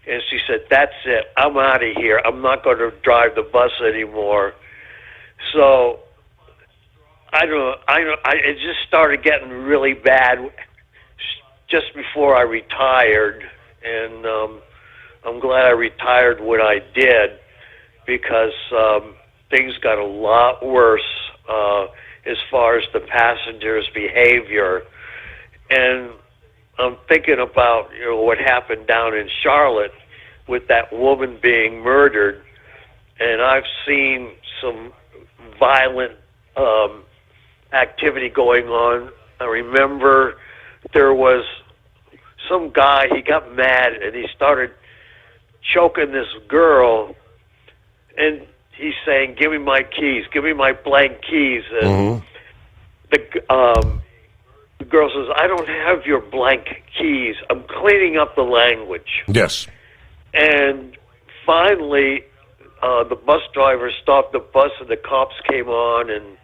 S6: and she said, "That's it. I'm out of here. I'm not going to drive the bus anymore." So it just started getting really bad just before I retired, and I'm glad I retired when I did, because things got a lot worse as far as the passengers' behavior. And I'm thinking about what happened down in Charlotte with that woman being murdered, and I've seen some violent activity going on. I remember there was some guy, he got mad and he started choking this girl, and he's saying, "Give me my keys, give me my blank keys." And the girl says, "I don't have your blank keys." I'm cleaning up the language.
S14: Yes.
S6: And finally, the bus driver stopped the bus, and the cops came on and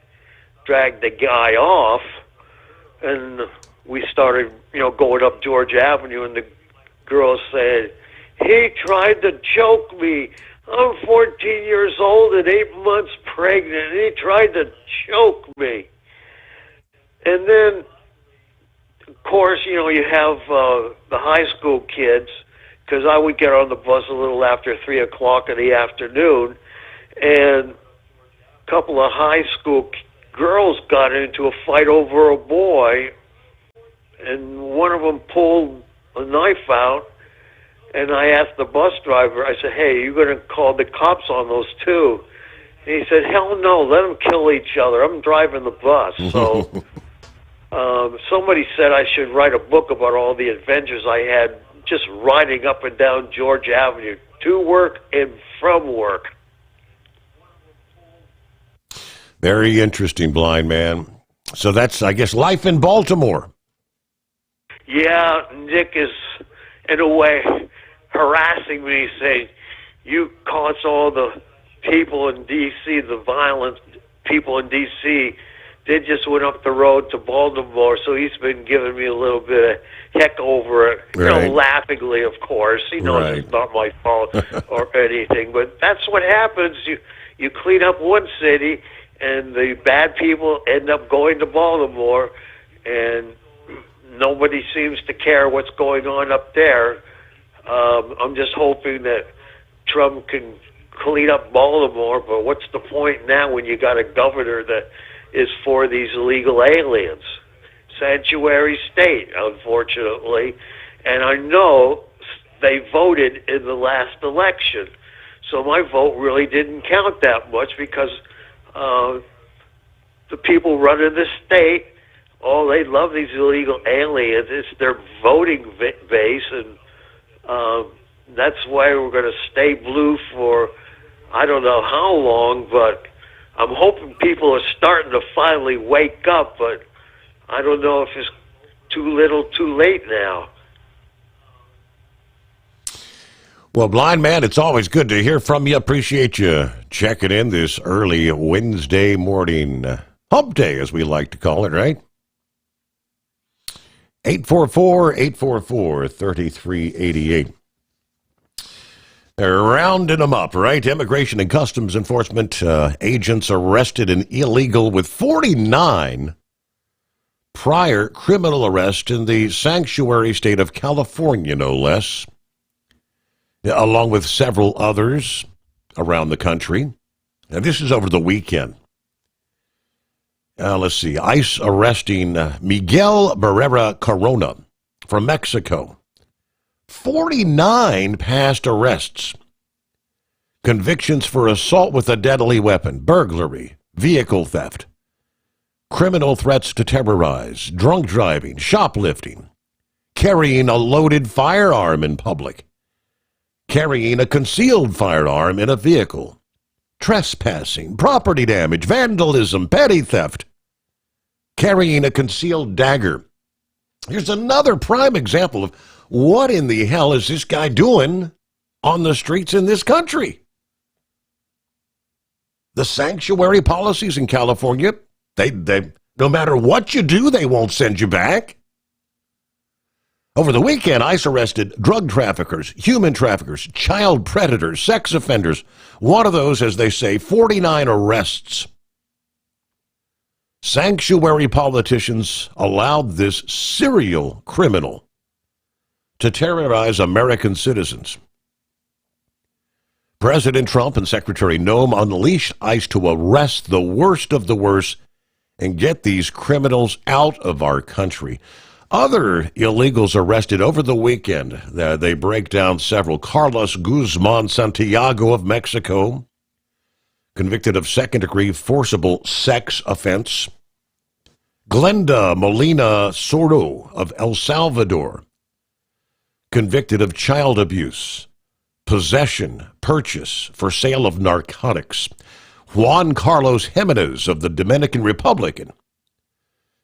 S6: dragged the guy off. And we started, going up George Avenue, and the girl said, "He tried to choke me. I'm 14 years old and 8 months pregnant, and he tried to choke me." And then, of course, you have the high school kids, because I would get on the bus a little after 3 o'clock in the afternoon, and a couple of high school girls got into a fight over a boy, and one of them pulled a knife out, and I asked the bus driver, I said, "Hey, you're going to call the cops on those two?" And he said, "Hell no, let them kill each other. I'm driving the bus." So somebody said I should write a book about all the adventures I had just riding up and down George Avenue to work and from work.
S14: Very interesting, blind man. So that's, I guess, life in Baltimore.
S6: Yeah, Nick is, in a way, harassing me, saying, "You cause all the people in D.C., the violent people in D.C., they just went up the road to Baltimore," so he's been giving me a little bit of heck over it,
S14: Right.
S6: laughingly, of course. He knows
S14: Right.
S6: it's not my fault or anything, but that's what happens. You clean up one city, and the bad people end up going to Baltimore, and nobody seems to care what's going on up there. I'm just hoping that Trump can clean up Baltimore, but what's the point now when you got a governor that is for these illegal aliens? Sanctuary state, unfortunately. And I know they voted in the last election, so my vote really didn't count that much, because the people running the state, they love these illegal aliens. It's their voting base, and that's why we're going to stay blue for I don't know how long, but I'm hoping people are starting to finally wake up, but I don't know if it's too little too late now.
S14: Well, blind man, it's always good to hear from you. Appreciate you checking in this early Wednesday morning. Hump day, as we like to call it, right? 844-844-3388. They're rounding them up, right? Immigration and Customs Enforcement agents arrested an illegal with 49 prior criminal arrests in the sanctuary state of California, no less, along with several others around the country. And this is over the weekend. Let's see. ICE arresting Miguel Barrera Corona from Mexico. 49 past arrests. Convictions for assault with a deadly weapon, burglary, vehicle theft, criminal threats to terrorize, drunk driving, shoplifting, carrying a loaded firearm in public, carrying a concealed firearm in a vehicle, trespassing, property damage, vandalism, petty theft, carrying a concealed dagger. Here's another prime example of what in the hell is this guy doing on the streets in this country? The sanctuary policies in California, they no matter what you do, they won't send you back. Over the weekend, ICE arrested drug traffickers, human traffickers, child predators, sex offenders. One of those, as they say, 49 arrests. Sanctuary politicians allowed this serial criminal to terrorize American citizens. President Trump and Secretary Noem unleashed ICE to arrest the worst of the worst and get these criminals out of our country. Other illegals arrested over the weekend. They break down several. Carlos Guzman Santiago of Mexico, convicted of second-degree forcible sex offense. Glenda Molina Sordo of El Salvador, convicted of child abuse, possession, purchase, for sale of narcotics. Juan Carlos Jimenez of the Dominican Republic,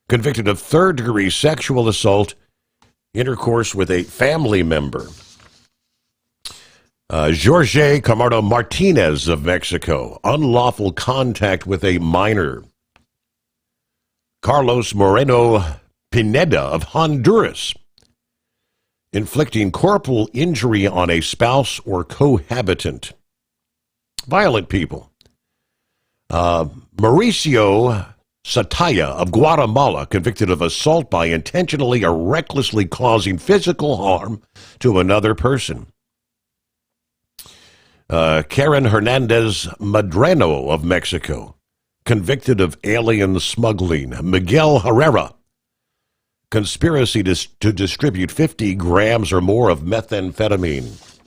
S14: convicted of third-degree sexual assault, intercourse with a family member. Jorge Camargo Martinez of Mexico, unlawful contact with a minor. Carlos Moreno Pineda of Honduras, inflicting corporal injury on a spouse or cohabitant. Violent people. Mauricio Sataya of Guatemala, convicted of assault by intentionally or recklessly causing physical harm to another person. Karen Hernandez Madrano of Mexico, convicted of alien smuggling. Miguel Herrera, conspiracy to distribute 50 grams or more of methamphetamine.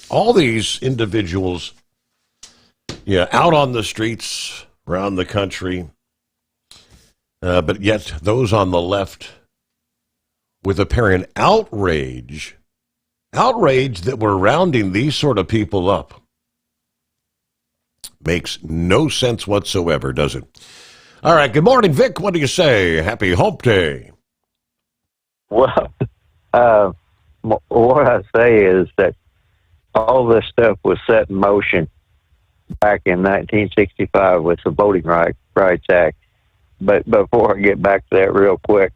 S14: All these individuals, out on the streets around the country, but yet those on the left with apparent outrage that we're rounding these sort of people up. Makes no sense whatsoever, does it? All right, good morning, Vic. What do you say? Happy Hump Day.
S11: Well, what I say is that all this stuff was set in motion back in 1965 with the Voting Rights Act. But before I get back to that real quick,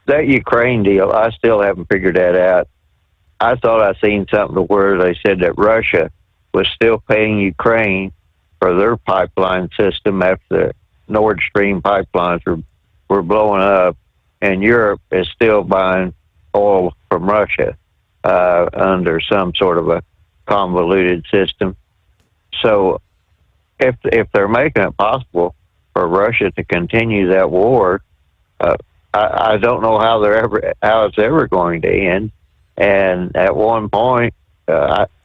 S11: that Ukraine deal, I still haven't figured that out. I thought I seen something where they said that Russia was still paying Ukraine for their pipeline system after the Nord Stream pipelines were blowing up, and Europe is still buying oil from Russia under some sort of a convoluted system. So if they're making it possible for Russia to continue that war, I don't know how it's ever going to end. And at one point,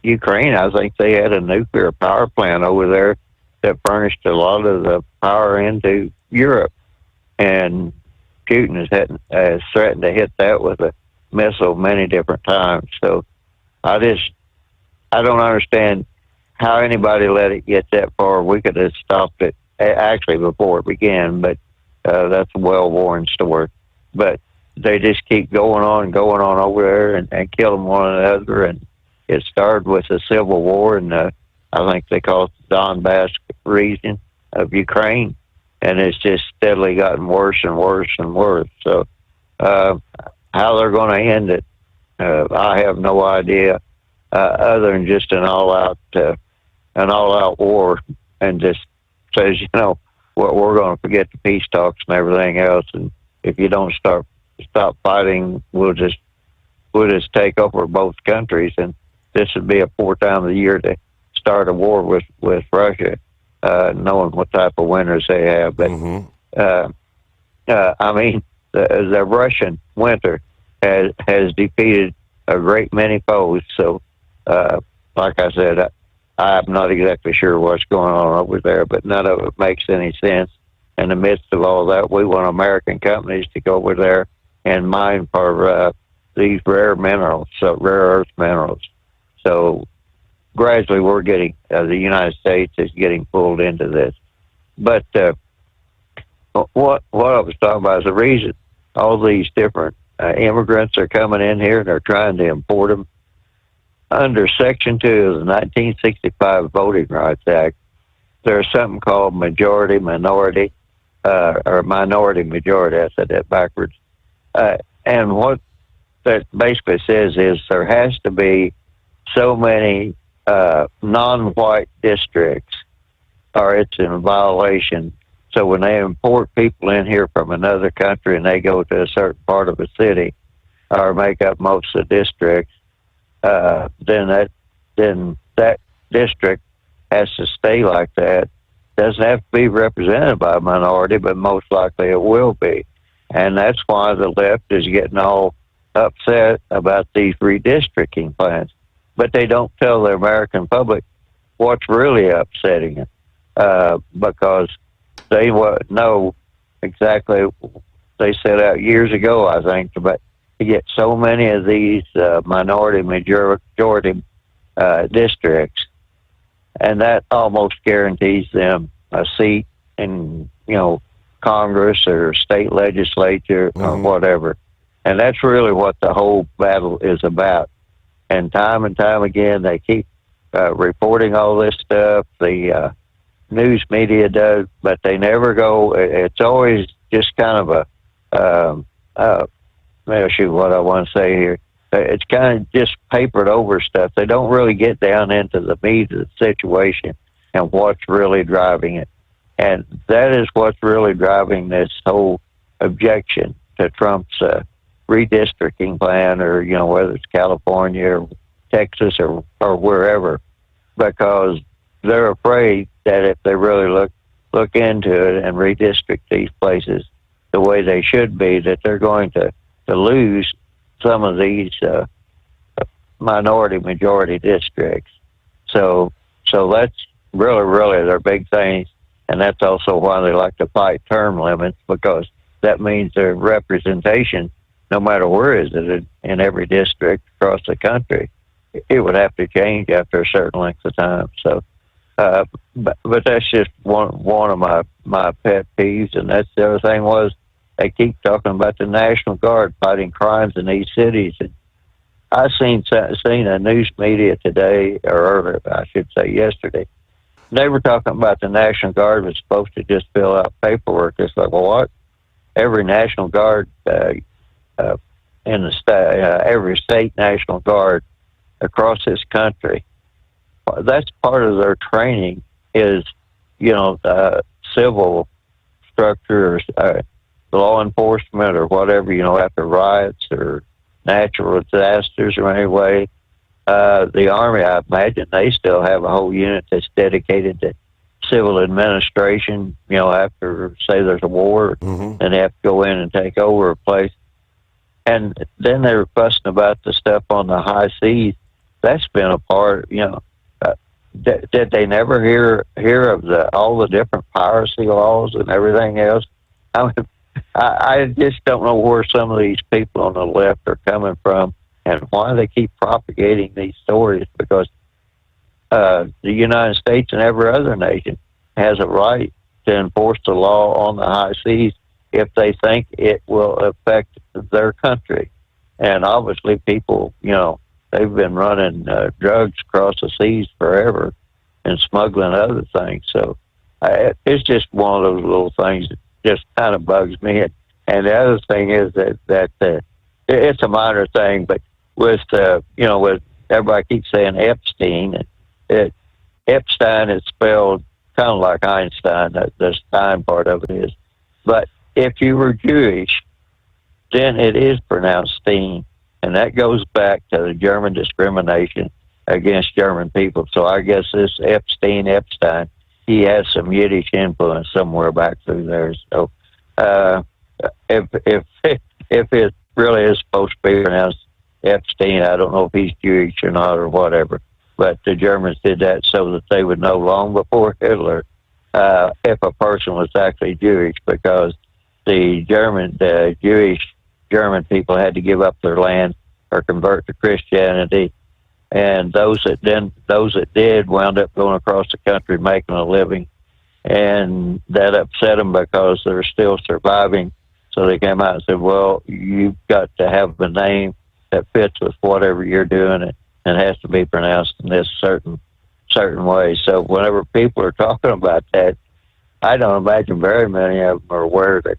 S11: Ukraine, I think they had a nuclear power plant over there that furnished a lot of the power into Europe. And Putin has threatened to hit that with a missile many different times. So I don't understand how anybody let it get that far. We could have stopped it actually before it began, but that's a well-worn story. But they just keep going on over there and killing one another. And it started with a civil war, and I think they call it the Donbass region of Ukraine. And it's just steadily gotten worse and worse and worse. So how they're going to end it, I have no idea, other than just an all-out war, and just says, we're going to forget the peace talks and everything else, and if you don't stop fighting, we'll just take over both countries, and this would be a poor time of the year to start a war with Russia, knowing what type of winters they have. But I mean, the Russian winter has defeated a great many foes. So, like I said, I'm not exactly sure what's going on over there, but none of it makes any sense. In the midst of all that, we want American companies to go over there and mine for these rare earth minerals. So gradually we're getting, the United States is getting pulled into this. But what I was talking about is the reason all these different immigrants are coming in here and they're trying to import them. Under Section 2 of the 1965 Voting Rights Act, there's something called majority-minority, or minority-majority. I said that backwards. And what that basically says is there has to be so many non-white districts or it's in violation. So when they import people in here from another country and they go to a certain part of a city or make up most of the districts, then that district has to stay like that. Doesn't have to be represented by a minority, but most likely it will be. And that's why the left is getting all upset about these redistricting plans. But they don't tell the American public what's really upsetting it, because they know exactly. They set out years ago, I think, to get so many of these minority majority districts, and that almost guarantees them a seat in Congress or state legislature or whatever. And that's really what the whole battle is about. And time again, they keep reporting all this stuff. The news media does, but they never go. It's always just kind of what I want to say here. It's kind of just papered over stuff. They don't really get down into the meat of the situation and what's really driving it. And that is what's really driving this whole objection to Trump's redistricting plan, or whether it's California or Texas or wherever, because they're afraid that if they really look into it and redistrict these places the way they should be, that they're going to lose some of these minority majority districts. So that's really their big thing, and that's also why they like to fight term limits, because that means their representation, no matter where is it in every district across the country, it would have to change after a certain length of time. So, but that's just one of my pet peeves. And that's the other thing was they keep talking about the National Guard fighting crimes in these cities. And I seen a news media today, or earlier, I should say yesterday. They were talking about the National Guard was supposed to just fill out paperwork. It's like, well, what? Every National Guard in the state, every state National Guard across this country, that's part of their training is, civil structures, law enforcement or whatever, after riots or natural disasters or anyway. The Army, I imagine, they still have a whole unit that's dedicated to civil administration, after, say, there's a war, and they have to go in and take over a place. And then they were fussing about the stuff on the high seas. That's been a part, did they never hear of all the different piracy laws and everything else? I just don't know where some of these people on the left are coming from and why they keep propagating these stories, because the United States and every other nation has a right to enforce the law on the high seas if they think it will affect their country. And obviously people, they've been running drugs across the seas forever and smuggling other things. So it's just one of those little things that just kind of bugs me. And the other thing is that it's a minor thing, but with everybody keeps saying Epstein, Epstein is spelled kind of like Einstein, the Stein part of it is. But if you were Jewish, then it is pronounced Steen. And that goes back to the German discrimination against German people. So I guess this Epstein, he has some Yiddish influence somewhere back through there. So if it really is supposed to be pronounced Epstein, I don't know if he's Jewish or not or whatever. But the Germans did that so that they would know long before Hitler if a person was actually Jewish, because the Jewish German people had to give up their land or convert to Christianity, and those that did wound up going across the country making a living, and that upset them because they're still surviving. So they came out and said, "Well, you've got to have a name that fits with whatever you're doing, and has to be pronounced in this certain way." So whenever people are talking about that, I don't imagine very many of them are aware that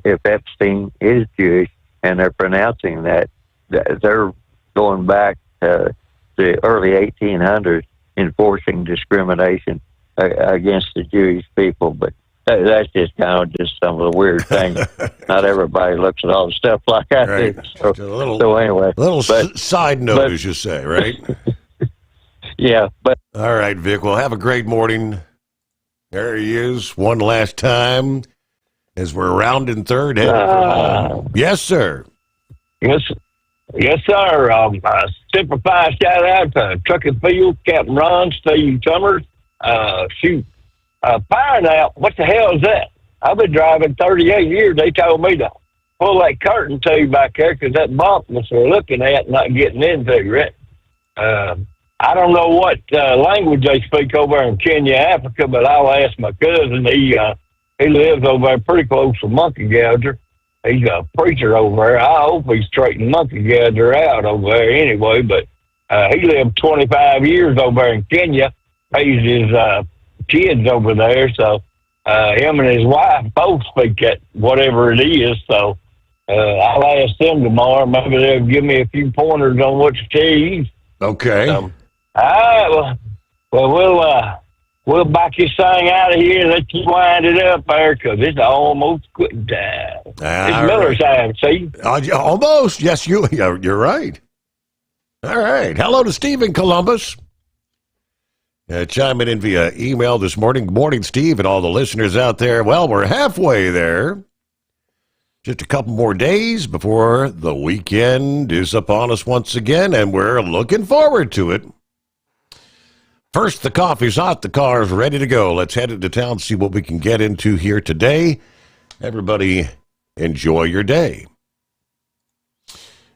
S11: if Epstein is Jewish and they're pronouncing that, they're going back to the early 1800s, enforcing discrimination against the Jewish people. But that's just kind of just some of the weird things. Not everybody looks at all the stuff like I
S14: Right.
S11: do. So anyway,
S14: Side note, as you say, right?
S11: Yeah, but
S14: all right, Vic. Well, have a great morning. There he is, one last time, as we're rounding third. Yes, sir.
S13: Yes, sir. Simplify shout out to Truck and Field, Captain Ron, Steve Sommers. Fire now, what the hell is that? I've been driving 38 years. They told me to pull that curtain to back there because that bump we're looking at not getting into, right? I don't know what language they speak over in Kenya, Africa, but I'll ask my cousin. He lives over there pretty close to Monkey Gouger. He's a preacher over there. I hope he's straightening Monkey Gouger out over there anyway, but he lived 25 years over there in Kenya, raised his kids over there, so him and his wife both speak that whatever it is, so I'll ask them tomorrow. Maybe they'll give me a few pointers on what to choose.
S14: Okay.
S13: All right, well, we'll back this thing out of here and let you wind it up there because it's almost quitting time. It's Miller time, see?
S14: Almost. Yes, you're right. All right. Hello to Steve in Columbus. Chiming in via email this morning. Good morning, Steve, and all the listeners out there. Well, we're halfway there. Just a couple more days before the weekend is upon us once again, and we're looking forward to it. First, the coffee's hot, the car's ready to go. Let's head into town, see what we can get into here today. Everybody, enjoy your day.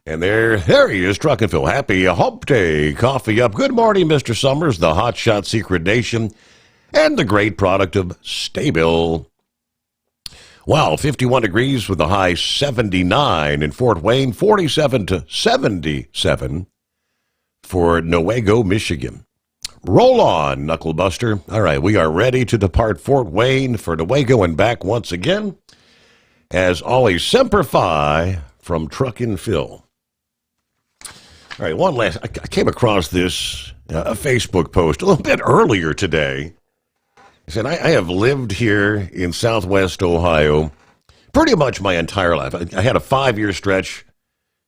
S14: And there he is, Truck and Phil. Happy Hump Day. Coffee up. Good morning, Mr. Sommers, the Hot Shot Secret Nation, and the great product of Staybill. Wow, 51 degrees with a high 79 in Fort Wayne, 47 to 77 for Newaygo, Michigan. Roll on, Knucklebuster. All right, we are ready to depart Fort Wayne for Newaygo and back once again. As always, Semper Fi from Truck and Phil. All right, one last. I came across this a Facebook post a little bit earlier today. It said, I have lived here in Southwest Ohio pretty much my entire life. I had a 5-year stretch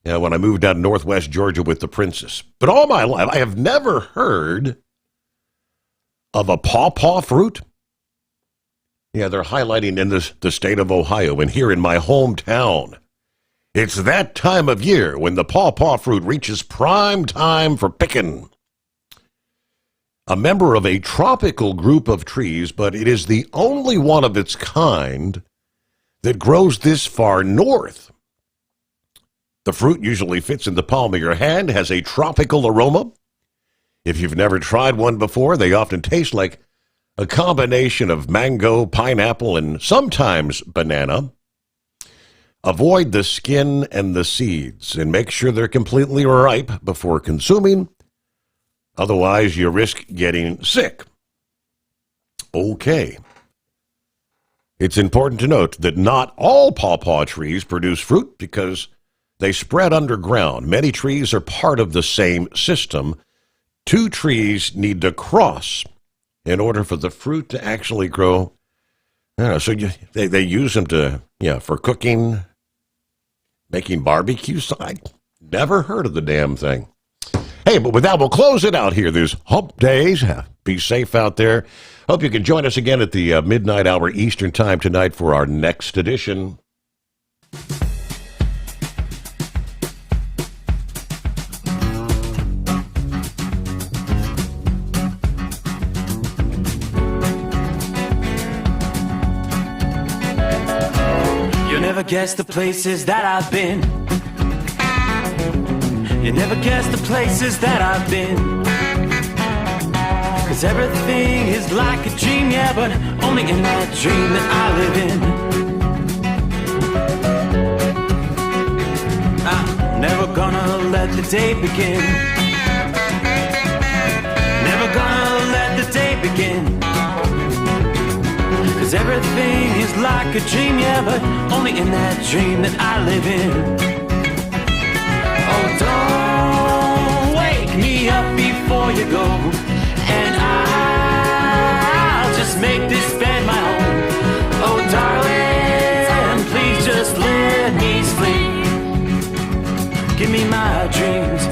S14: when I moved down to Northwest Georgia with the Princess. But all my life, I have never heard of a pawpaw fruit. Yeah, they're highlighting in the state of Ohio and here in my hometown. It's that time of year when the pawpaw fruit reaches prime time for picking. A member of a tropical group of trees, but it is the only one of its kind that grows this far north. The fruit usually fits in the palm of your hand, has a tropical aroma. If you've never tried one before, they often taste like a combination of mango, pineapple, and sometimes banana. Avoid the skin and the seeds and make sure they're completely ripe before consuming. Otherwise, you risk getting sick. Okay. It's important to note that not all pawpaw trees produce fruit because they spread underground. Many trees are part of the same system. 2 trees need to cross in order for the fruit to actually grow. So they use them for cooking, making barbecues. I never heard of the damn thing. Hey, but with that, we'll close it out here. There's hump days. Be safe out there. Hope you can join us again at the midnight hour Eastern time tonight for our next edition.
S15: You'll never guess the places that I've been. You never guess the places that I've been. 'Cause everything is like a dream, yeah, but only in that dream that I live in. I'm never gonna let the day begin. Never gonna let the day begin. 'Cause everything is like a dream, yeah, but only in that dream that I live in. Oh, you go. And I'll just make this bed my home. Oh, darling, please just let me sleep. Give me my dreams.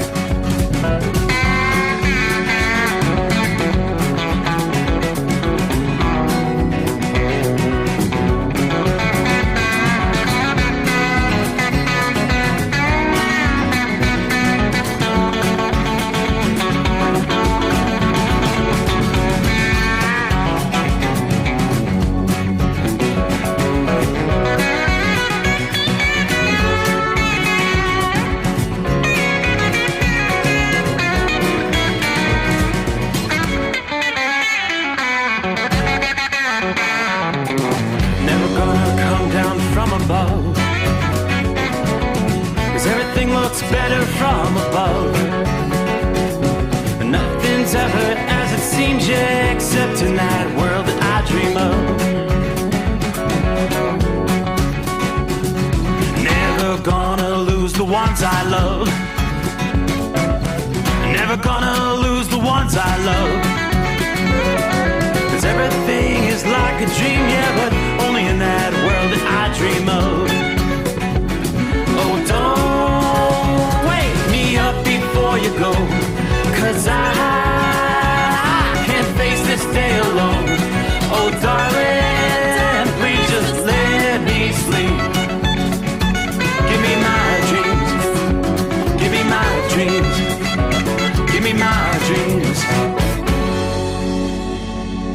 S15: Better from above. Nothing's ever as it seems, yeah, except in that world that I dream of. Never gonna lose the ones I love. Never gonna lose the ones I love. 'Cause everything is like a dream, yeah, but only in that world that I dream of.